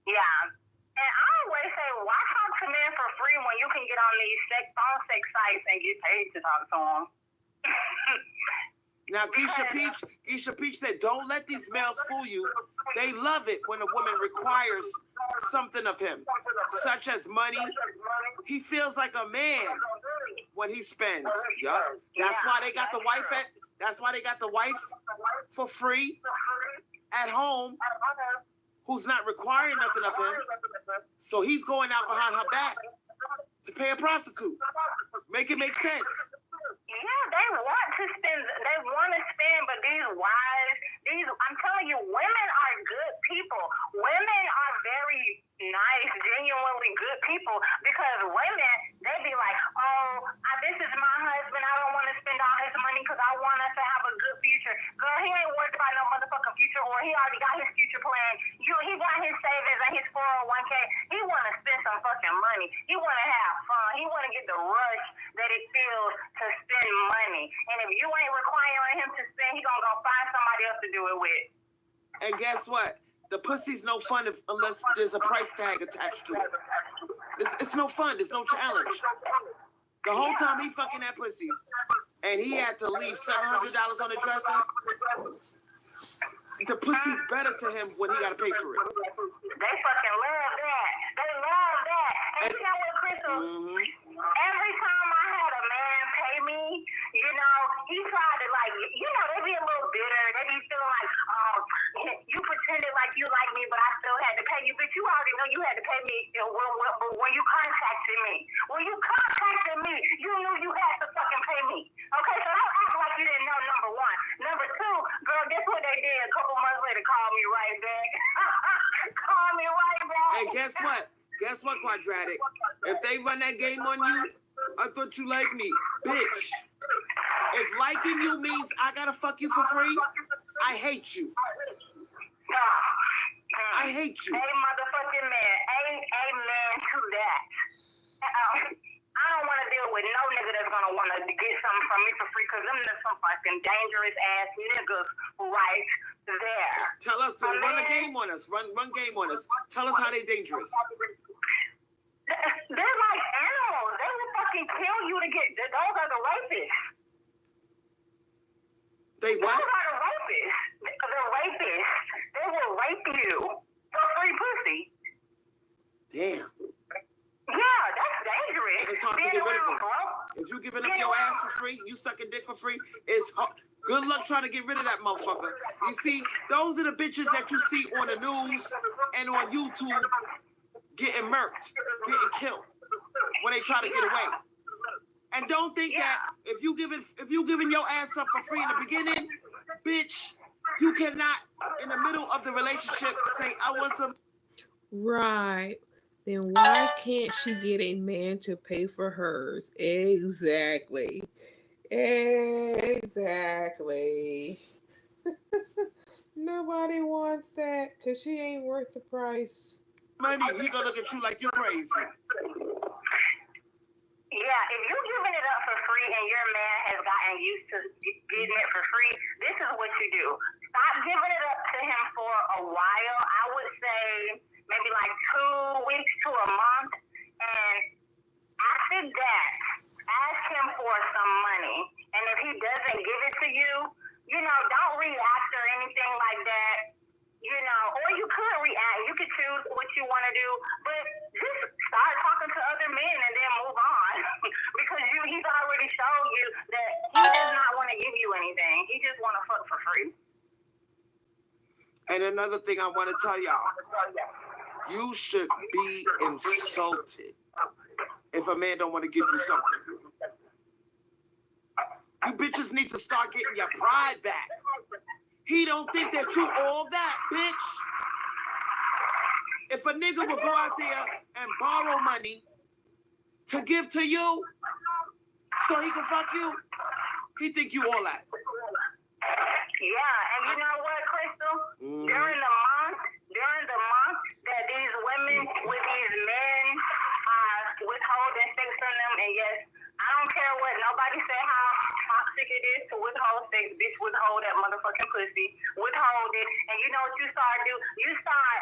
Speaker 4: Yeah. And I always say, why talk to men for free when you can get on these phone sex sites and get paid to talk to them?
Speaker 2: Now, Keisha Peach said, don't let these males fool you. They love it when a woman requires something of him, such as money. He feels like a man. when he spends. Yup. That's why they got the wife at. That's why they got the wife for free at home, who's not requiring nothing of him. So he's going out behind her back to pay a prostitute. Make it make sense.
Speaker 4: Yeah, they want to spend, but these wives, I'm telling you, women are good people. Women are very nice, genuinely good people, because women, they be like, oh, this is my husband, I don't want to spend all his money because I want us to have a good future. Girl, he ain't worried about no motherfucking future, or he already got his future plan. He got his savings and his 401k. He want to spend some fucking money. He want to have fun. He want to get the rush that it feels to spend money. And if you ain't requiring him to spend, he gonna go find somebody else to do it with.
Speaker 2: And guess what? The pussy's no fun unless there's a price tag attached to it. It's no fun. There's no challenge. The whole time he fucking that pussy, and he had to leave $700 on the dresser, the pussy's better to him when he got to pay for it.
Speaker 4: They fucking love that. They love that. And you know what, Crystal? Every time I had a man pay me, he tried to, they be a little bitter. They be feeling like, oh, you pretended like you like me, but I still had to pay you. But you already know you had to pay me when you contacted me. When you contacted me, you knew you had to fucking pay me. Okay, so don't act like you didn't know, number one. Number two, girl, guess what they did? A couple months later, call me right back. Call me right back.
Speaker 2: And guess what? Guess what, Quadratic? If they run that game on you, I thought you liked me. Bitch. If liking you means I gotta fuck you for free, I hate you. I hate you.
Speaker 4: A motherfucking man. Amen to that. I don't want to deal with no nigga that's going to want to get something from me for free, because them are some fucking dangerous ass niggas right there.
Speaker 2: Tell us, run a game on us. Run game on us. Tell us how they dangerous.
Speaker 4: They're like animals. They will fucking kill you to get. Those are the rapists.
Speaker 2: They what?
Speaker 4: Those are the rapists. The rapists. They will rape you for free pussy.
Speaker 2: Damn.
Speaker 4: Yeah, that's dangerous.
Speaker 2: It's hard to get rid of them. If you giving up your ass for free, you sucking dick for free, it's hard. Good luck trying to get rid of that motherfucker. You see, those are the bitches that you see on the news and on YouTube getting murked, getting killed when they try to get away. And don't think that if you giving your ass up for free in the beginning, bitch, you cannot in the middle of the relationship say I want some.
Speaker 1: Right. Then why can't she get a man to pay for hers? Exactly. Nobody wants that because she ain't worth the price.
Speaker 2: Money, he gonna look at you like you're crazy.
Speaker 4: Yeah, if you're giving it up for free and your man has gotten used to getting it for free, this is what you do. Stop giving it up to him for a while. I would say maybe like 2 weeks to a month. And after that, ask him for some money. And if he doesn't give it to you, don't react or anything like that. Or you could react. You could choose what you want to do. But just start talking to other men and then move on. Because he's already shown you that he does not want to give you anything. He just want to fuck for free.
Speaker 2: And another thing I want to tell y'all. You should be insulted if a man don't want to give you something. You bitches need to start getting your pride back. He don't think that you all that, bitch. If a nigga would go out there and borrow money to give to you so he can fuck you, he think you all that.
Speaker 4: Yeah, and you know what, Crystal? During the month that these women with these men are withholding sex from them, and yes, I don't care what nobody say how toxic it is to withhold sex. Bitch, withhold that motherfucking pussy. Withhold it. And you know what you start do? You start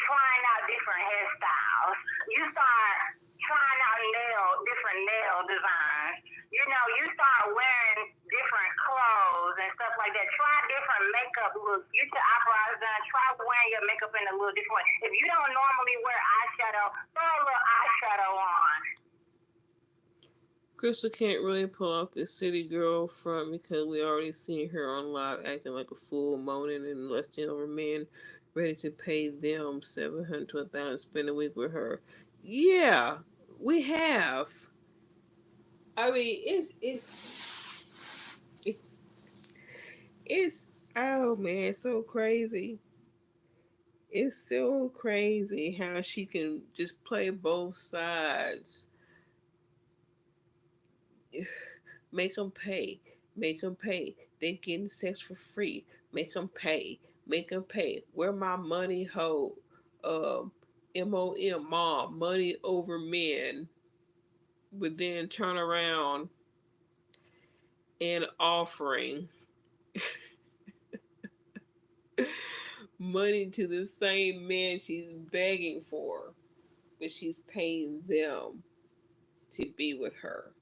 Speaker 4: trying out different hairstyles. You start trying out different nail designs. You start wearing different clothes and stuff like that. Try different makeup looks. Get your eyebrows done. Try wearing your makeup in a little different way. If you don't normally wear eyeshadow, throw a little eyeshadow on.
Speaker 1: Crystal can't really pull off this city girl front because we already seen her on live acting like a fool, moaning and lusting over men ready to pay them $700 to $1,000 to spend a week with her. Yeah, we have. I mean, it's oh man, so crazy. It's so crazy how she can just play both sides. Make them pay. Make them pay. They getting sex for free. Make them pay. Make them pay. Where my money, hoe? MOM, mom, money over men. But then turn around and offering money to the same man she's begging for, but she's paying them to be with her.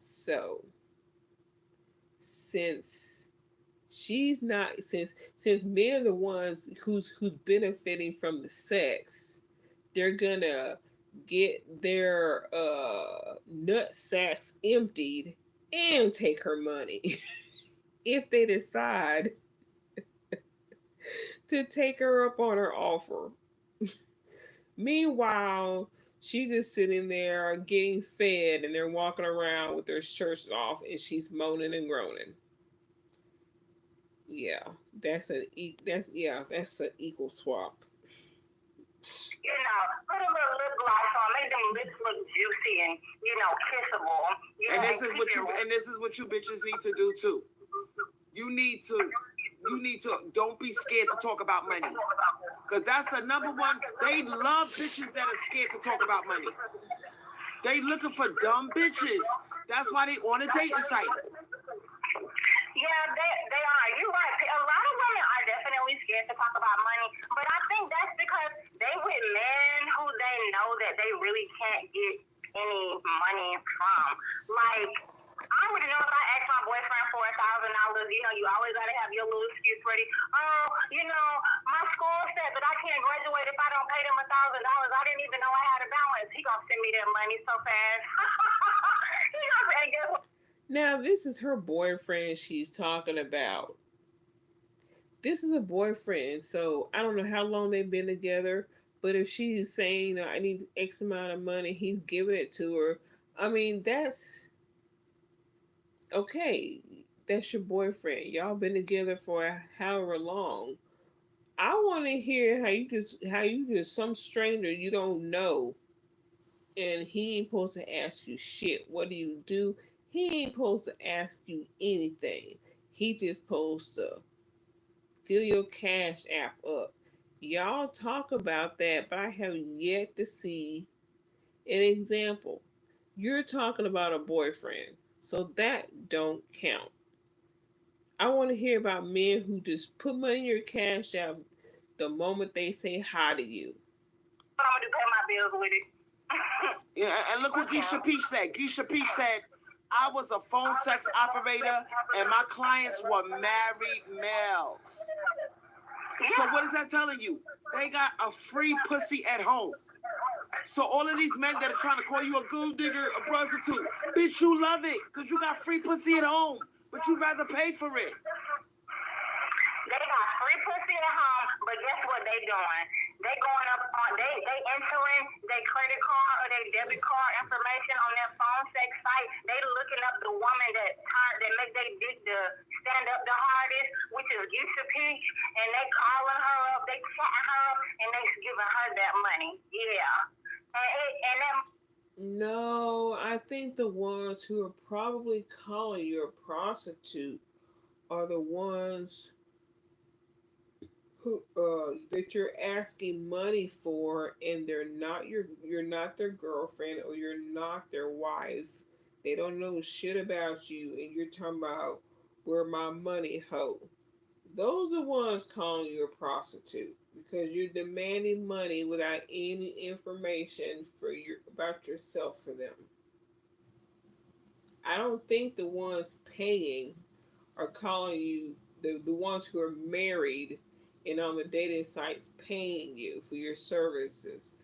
Speaker 1: So, since she's not, since men are the ones who's benefiting from the sex, they're gonna get their nut sacks emptied and take her money if they decide to take her up on her offer. Meanwhile, she's just sitting there getting fed and they're walking around with their shirts off and she's moaning and groaning. Yeah, that's an equal swap.
Speaker 4: Put a little lip gloss on, make them lips look juicy and kissable.
Speaker 2: And this is what you bitches need to do too. You need to don't be scared to talk about money. Because that's the number one. They love bitches that are scared to talk about money. They looking for dumb bitches. That's why they on a dating site.
Speaker 4: Yeah, they are. You're right. A lot of women are definitely scared to talk about money, but I think that's because they with men who they know that they really can't get any money from. Like, I already know if I ask my boyfriend for $1,000, you always gotta have your little excuse ready. Oh, my school said that I can't graduate if I don't pay them $1,000. I didn't even know I had a balance. He gonna send me that money so fast. He gonna say, guess what?
Speaker 1: Now, this is her boyfriend she's talking about. This is a boyfriend, so I don't know how long they've been together, but if she's saying, I need X amount of money, he's giving it to her. I mean, that's okay. That's your boyfriend. Y'all been together for however long. I want to hear how you just some stranger you don't know, and he ain't supposed to ask you shit. What do you do? He ain't supposed to ask you anything. He just supposed to fill your cash app up. Y'all talk about that, but I have yet to see an example. You're talking about a boyfriend, so that don't count. I want to hear about men who just put money in your cash app the moment they say hi to you.
Speaker 4: I'm gonna pay my bills with it.
Speaker 2: Yeah, and look what Geisha Peach said. Geisha Peach said, I was a phone sex operator and my clients were married males. So what is that telling you? They got a free pussy at home. So all of these men that are trying to call you a gold digger, a prostitute, bitch, you love it because you got free pussy at home, but you rather pay for it.
Speaker 4: They got free pussy at home, but guess what they doing? They going up on they entering their credit card or their debit card information on their phone sex site. They looking up the woman that make their dick to stand up the hardest, which is Geisha Peach, and they calling her up, they chatting her up, and they giving her that money. Yeah, and that.
Speaker 1: No, I think the ones who are probably calling you a prostitute are the ones who that you're asking money for, and you're not their girlfriend or you're not their wife. They don't know shit about you, and you're talking about where my money, hoe. Those are the ones calling you a prostitute because you're demanding money without any information about yourself for them. I don't think the ones paying are calling you the ones who are married and on the dating sites paying you for your services.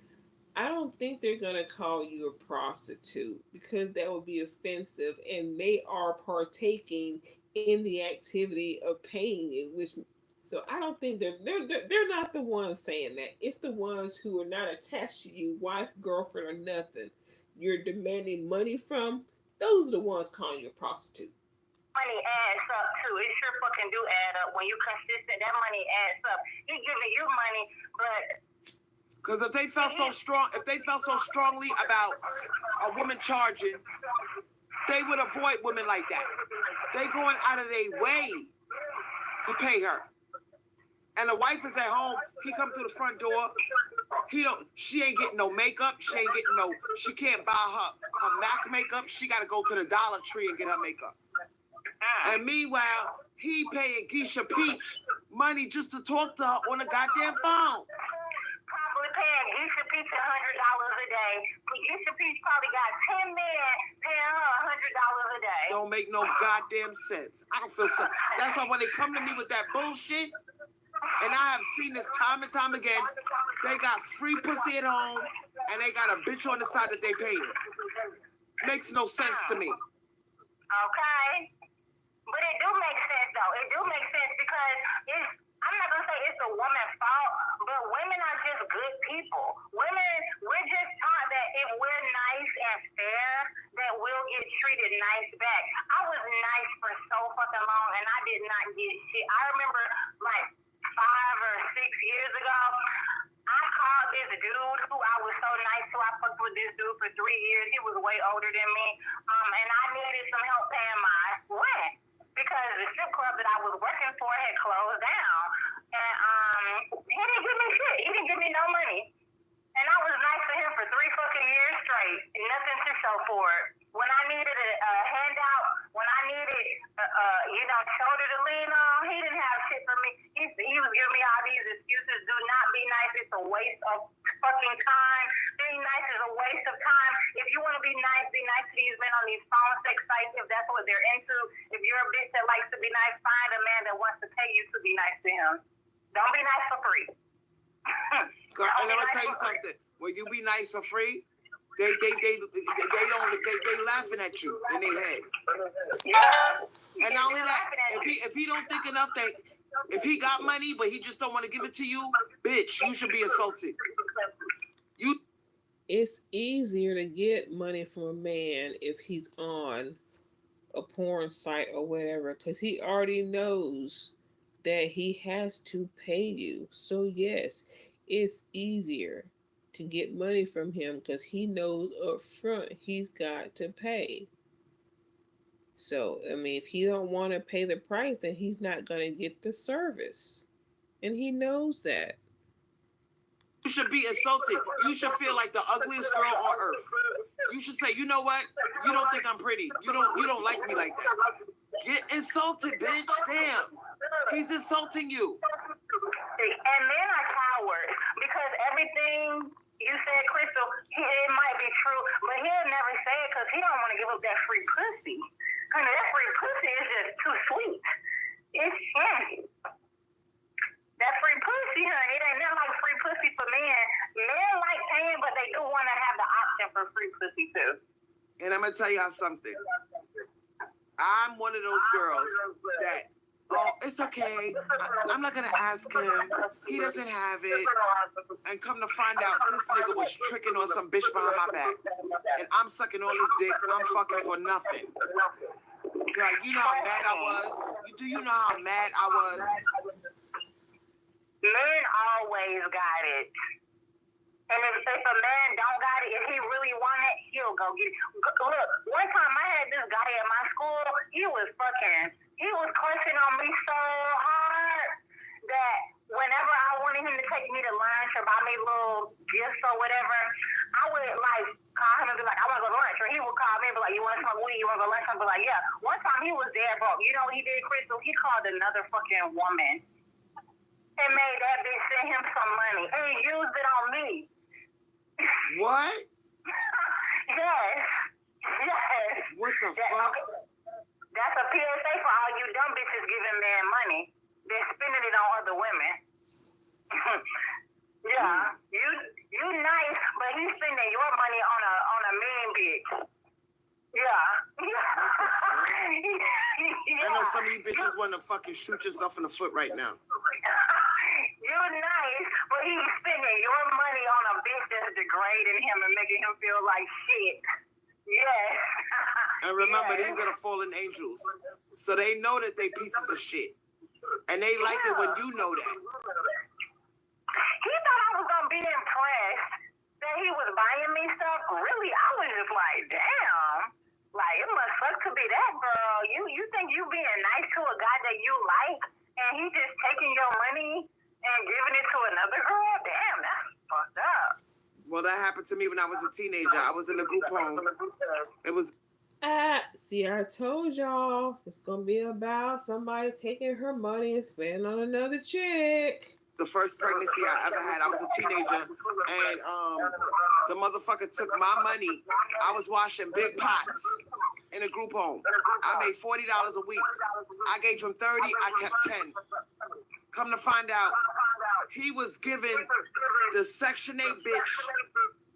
Speaker 1: I don't think they're gonna call you a prostitute because that would be offensive, and they are partaking in the activity of paying it. Which, so I don't think they're not the ones saying that. It's the ones who are not attached to you, wife, girlfriend, or nothing. You're demanding money from. Those are the ones calling you a prostitute.
Speaker 4: Money adds up too. It sure fucking do add up. When you consistent, that money adds up. He giving you money, but
Speaker 2: because if they felt so strongly about a woman charging, they would avoid women like that. They going out of their way to pay her. And the wife is at home. He come through the front door. She ain't getting no makeup. She can't buy her MAC makeup. She got to go to the Dollar Tree and get her makeup. And meanwhile, he paying Keisha Peach money just to talk to her on the goddamn phone.
Speaker 4: Probably paying Keisha Peach $100 a day. Keisha Peach probably got 10 men paying her $100 a day.
Speaker 2: Don't make no goddamn sense. I don't feel so. That's why when they come to me with that bullshit, and I have seen this time and time again, they got free pussy at home, and they got a bitch on the side that they paying. Makes no sense to me.
Speaker 4: Okay. But it do make sense, though. It do make sense because I'm not going to say it's the woman's fault, but women are just good people. Women, we're just taught that if we're nice and fair, that we'll get treated nice back. I was nice for so fucking long, and I did not get shit. I remember, like, 5 or 6 years ago, I called this dude who I was so nice to. I fucked with this dude for 3 years. He was way older than me, and I needed some help paying my rent because the strip club that I was working for had closed down. And he didn't give me shit. He didn't give me no money. And I was nice to him for 3 fucking years straight. Nothing to show for it. When I needed a handout, when I needed, shoulder to lean on, he didn't have shit for me. He was giving me all these excuses. Do not be nice. It's a waste of fucking time. Being nice is a waste of time. If you want to be nice to these men on these phone sex sites if that's what they're into. If you're a bitch that likes to be nice, find a man that wants to pay you to be nice to him. Don't be nice for free.
Speaker 2: Girl, and let me tell you something. When you be nice for free, they laughing at you in their head.
Speaker 4: Yeah.
Speaker 2: And not only that, if he don't think enough that if he got money but he just don't want to give it to you, bitch, you should be insulted.
Speaker 1: It's easier to get money from a man if he's on a porn site or whatever, because he already knows that he has to pay you. So yes, it's easier to get money from him because he knows up front he's got to pay. So I mean, if he don't want to pay the price, then he's not gonna get the service, and he knows that.
Speaker 2: You should be insulted. You should feel like the ugliest girl on earth. You should say, you know what? You don't think I'm pretty. You don't like me like that. Get insulted, bitch. Damn. He's insulting you.
Speaker 4: And men are cowards because everything you said, Crystal, it might be true, but he'll never say it because he don't want to give up that free pussy. Honey, that free pussy is just too sweet. It's that free pussy, honey, it ain't nothing like free pussy for men. Men like paying, but they do want to have the option for free pussy too.
Speaker 2: And I'm going to tell y'all something. I'm one of those girls that, it's okay. I'm not going to ask him. He doesn't have it. And come to find out, this nigga was tricking on some bitch behind my back. And I'm sucking all his dick. I'm fucking for nothing. God, you know how mad I was? Do you know how mad I was?
Speaker 4: Men always got it. And if a man don't got it, if he really want it, he'll go get it. Look, one time I had this guy at my school, he was crushing on me so hard that whenever I wanted him to take me to lunch or buy me little gifts or whatever, I would call him and be like, I want to go to lunch. Or he would call me and be like, you want to smoke weed? You want to go to lunch? I'd be like, yeah. One time he was there, bro. You know what he did, Crystal? He called another fucking woman and made that bitch send him some money. And he used it on me.
Speaker 2: What?
Speaker 4: Yes.
Speaker 2: What the fuck?
Speaker 4: That's a PSA for all you dumb bitches giving men money. They're spending it on other women. Yeah. You nice, but like he's spending your money on a mean bitch. Yeah.
Speaker 2: I know some of you bitches want to fucking shoot yourself in the foot right now.
Speaker 4: You're nice, but he's spending your money on a bitch that's degrading him and making him feel like shit. Yes.
Speaker 2: And remember, these are the fallen angels. So they know that they pieces of shit. And they like it when you know that.
Speaker 4: He thought I was going to be impressed that he was buying me stuff. Really, I was just like, damn. Like, it must suck to be that girl. You think you being nice to a guy that you like, and he just taking your money and giving it to another girl? Damn, that's fucked up.
Speaker 2: Well, that happened to me when I was a teenager. I was in a group home. It was...
Speaker 1: See, I told y'all it's gonna be about somebody taking her money and spending on another chick.
Speaker 2: The first pregnancy I ever had, I was a teenager, and the motherfucker took my money. I was washing big pots in a group home. I made $40 a week. I gave him 30, I kept 10. Come to find out, he was giving the Section 8 bitch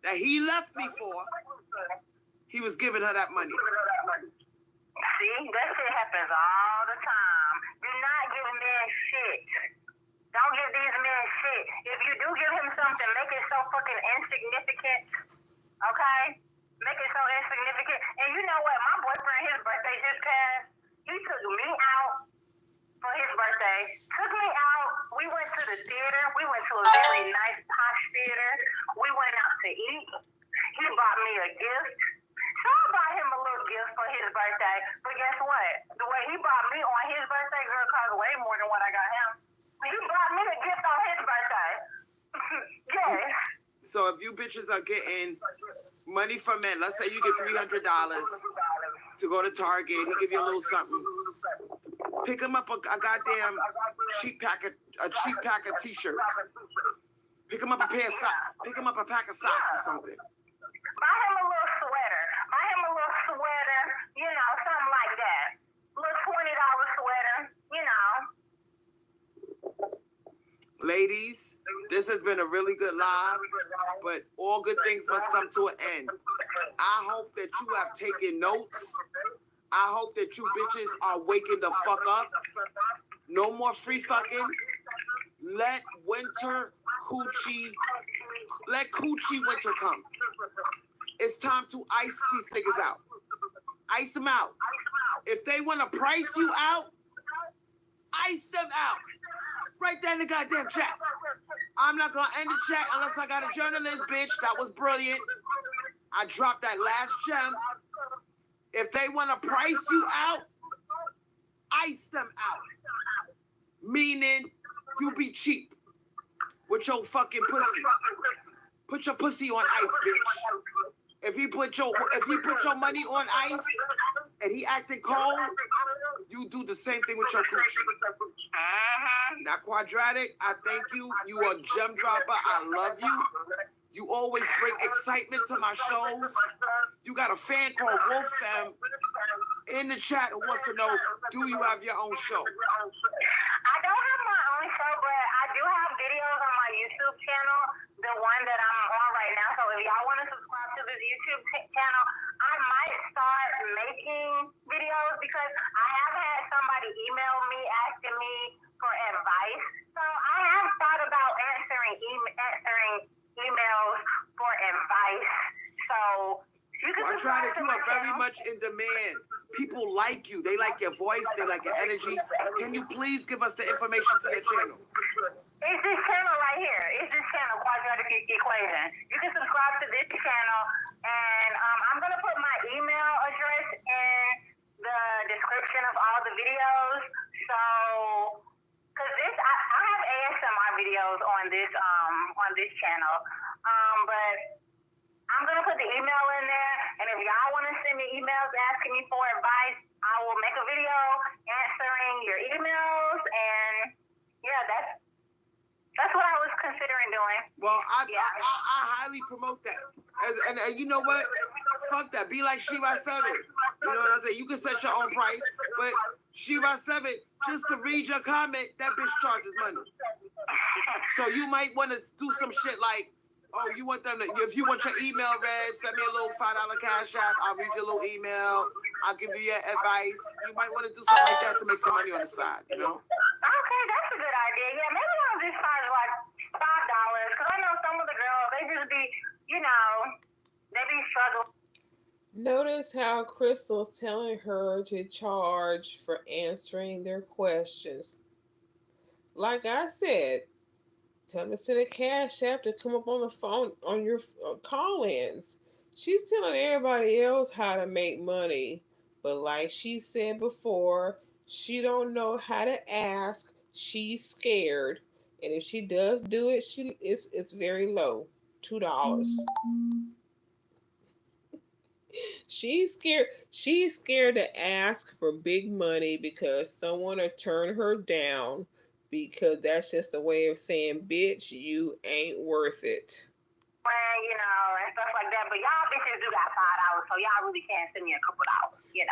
Speaker 2: that he left me for, he was giving her that money.
Speaker 4: See, that shit happens all the time. Do not give men shit. Don't give these men shit. If you do give him something, make it so fucking insignificant. Okay? Make it so insignificant. And you know what? My boyfriend, his birthday just passed. He took me out for his birthday. Took me out. We went to the theater. We went to a very nice posh theater. We went out to eat. He bought me a gift. So I bought him a little gift for his birthday. But guess what? The way he bought me on his birthday, girl, cost way more than what I got him. He bought me a gift on his birthday. Yes.
Speaker 2: So if you bitches are getting money from men, let's say you get $300 to go to Target, he give you a little something. Pick him up a goddamn cheap pack of t-shirts. Pick him up a pair of socks. Pick him up a pack of socks or something.
Speaker 4: Buy him a little sweater. Buy him a little sweater, you know, something like that. A little $20 sweater, you know.
Speaker 2: Ladies, this has been a really good live, but all good things must come to an end. I hope that you have taken notes. I hope that you bitches are waking the fuck up. No more free fucking. Let coochie winter come. It's time to ice these niggas out. Ice them out. If they want to price you out, ice them out. Right there in the goddamn chat. I'm not going to end the chat unless I got a journalist, bitch. That was brilliant. I dropped that last gem. If they want to price you out, ice them out. Meaning, you be cheap with your fucking pussy. Put your pussy on ice, bitch. If he put your money on ice and he acting cold, you do the same thing with your coochie. Now, Hydratic, I thank you. You are a gem dropper. I love you. You always bring excitement to my shows. You got a fan called Wolf Fam in the chat who wants to know, do you have your own show?
Speaker 4: I don't have my own show, but I do have videos on my YouTube channel, the one that I'm on right now. So if y'all want to subscribe to this YouTube channel, I might start making videos because I have had somebody email me asking me for advice. So I have thought about answering emails for advice. So you can
Speaker 2: Hydratic, you are very much in demand. People like you. They like your voice. They like your energy. Can you please give us the information to your channel?
Speaker 4: It's this channel right here. It's this channel, Hydratic Equation. You can subscribe to this channel, and I'm going to put my email address in the description of all the videos. So, because I have ASMR videos on this channel, but I'm going to put the email in there, and if y'all want to send me emails asking me for advice, I will make a video answering your emails, and yeah, that's what I was considering doing.
Speaker 2: Well, I highly promote that. And you know what? Fuck that. Be like Shiva 7. You know what I'm saying? You can set your own price, but Shiva 7, just to read your comment, that bitch charges money. So you might want to do some shit like, Oh, you want them to, if you want your email read, send me a little $5 cash app. I'll read your little email. I'll give you your advice. You might want to do something like that to make some money on the side, you know?
Speaker 4: Okay, that's a good idea. Yeah, maybe I'll just charge like $5 because I know some of the girls, they just be, they be struggling.
Speaker 1: Notice how Crystal's telling her to charge for answering their questions. Like I said, tell them to send a cash app to come up on the phone on your call-ins. She's telling everybody else how to make money, but like she said before, she don't know how to ask. She's scared, and if she does do it, it's very low, $2. She's scared. She's scared to ask for big money because someone will turn her down because that's just a way of saying, bitch, you ain't worth it.
Speaker 4: And stuff like that. But y'all bitches do got $5, so y'all really can't send me a couple dollars.
Speaker 2: Yeah.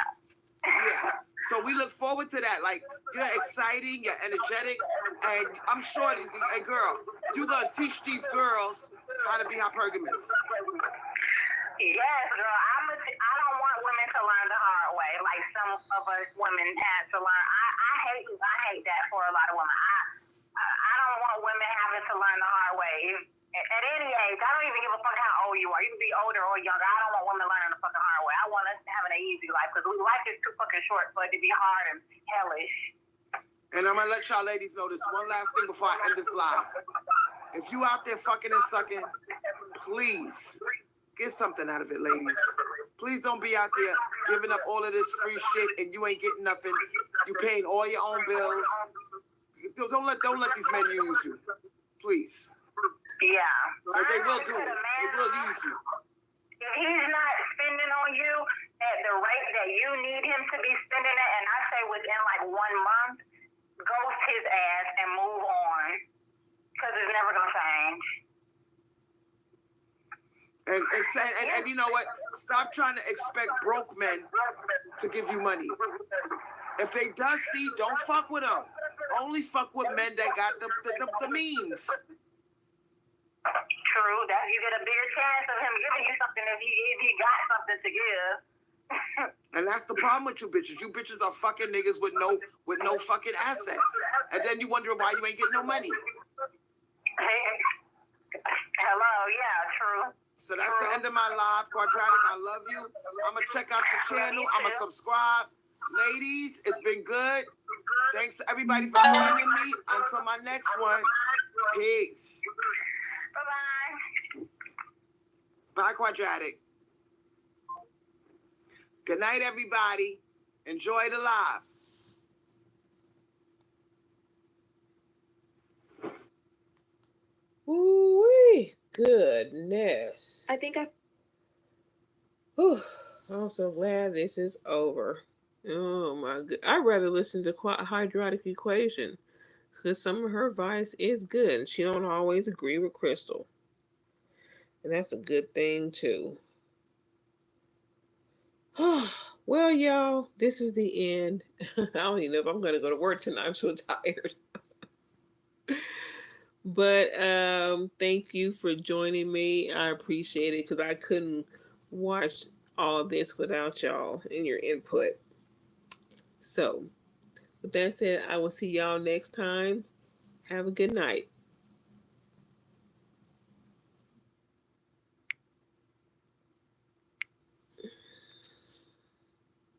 Speaker 2: So we look forward to that. Like, you're exciting, you're energetic, and I'm sure, hey girl, you're gonna teach these girls how to be hypergamous.
Speaker 4: Yes, girl. I don't want women to learn the hard way, like some of us women had to learn. I hate that for a lot of women. I don't want women having to learn the hard way. At any age, I don't even give a fuck how old you are. You can be older or younger. I don't want women learning the fucking hard way. I want us having an easy life because life is too fucking short for it to be hard and hellish.
Speaker 2: And I'm gonna let y'all ladies know this one last thing before I end this live. If you out there fucking and sucking, please get something out of it, ladies. Please don't be out there giving up all of this free shit and you ain't getting nothing. You paying all your own bills. Don't let these men use you, please.
Speaker 4: Yeah.
Speaker 2: Because they will do it. They will use you.
Speaker 4: If he's not spending on you at the rate that you need him to be spending it, and I say within like 1 month, ghost his ass and move on. Because it's never going to change.
Speaker 2: And you know what? Stop trying to expect broke men to give you money. If they dusty, don't fuck with them. Only fuck with men that got the means.
Speaker 4: True, that you get a bigger chance of him giving you something if he got something to give.
Speaker 2: And that's the problem with you bitches. You bitches are fucking niggas with no fucking assets. And then you wonder why you ain't getting no money.
Speaker 4: Hello, yeah, true.
Speaker 2: So that's the end of my live. Hydratic, I love you. I'm going to check out your channel. I'm going to subscribe. Ladies, it's been good. Thanks to everybody for joining me. Until my next one. Peace.
Speaker 4: Bye-bye.
Speaker 2: Bye, Hydratic. Good night, everybody. Enjoy the live.
Speaker 1: Ooh-wee. Goodness.
Speaker 5: I think
Speaker 1: Whew. I'm so glad this is over. Oh my god. I'd rather listen to Hydratic Equation because some of her advice is good and she don't always agree with Crystal. And that's a good thing too. Well, y'all, this is the end. I don't even know if I'm going to go to work tonight. I'm so tired. But thank you for joining me. I appreciate it because I couldn't watch all this without y'all and your input. So, with that said, I will see y'all next time. Have a good night.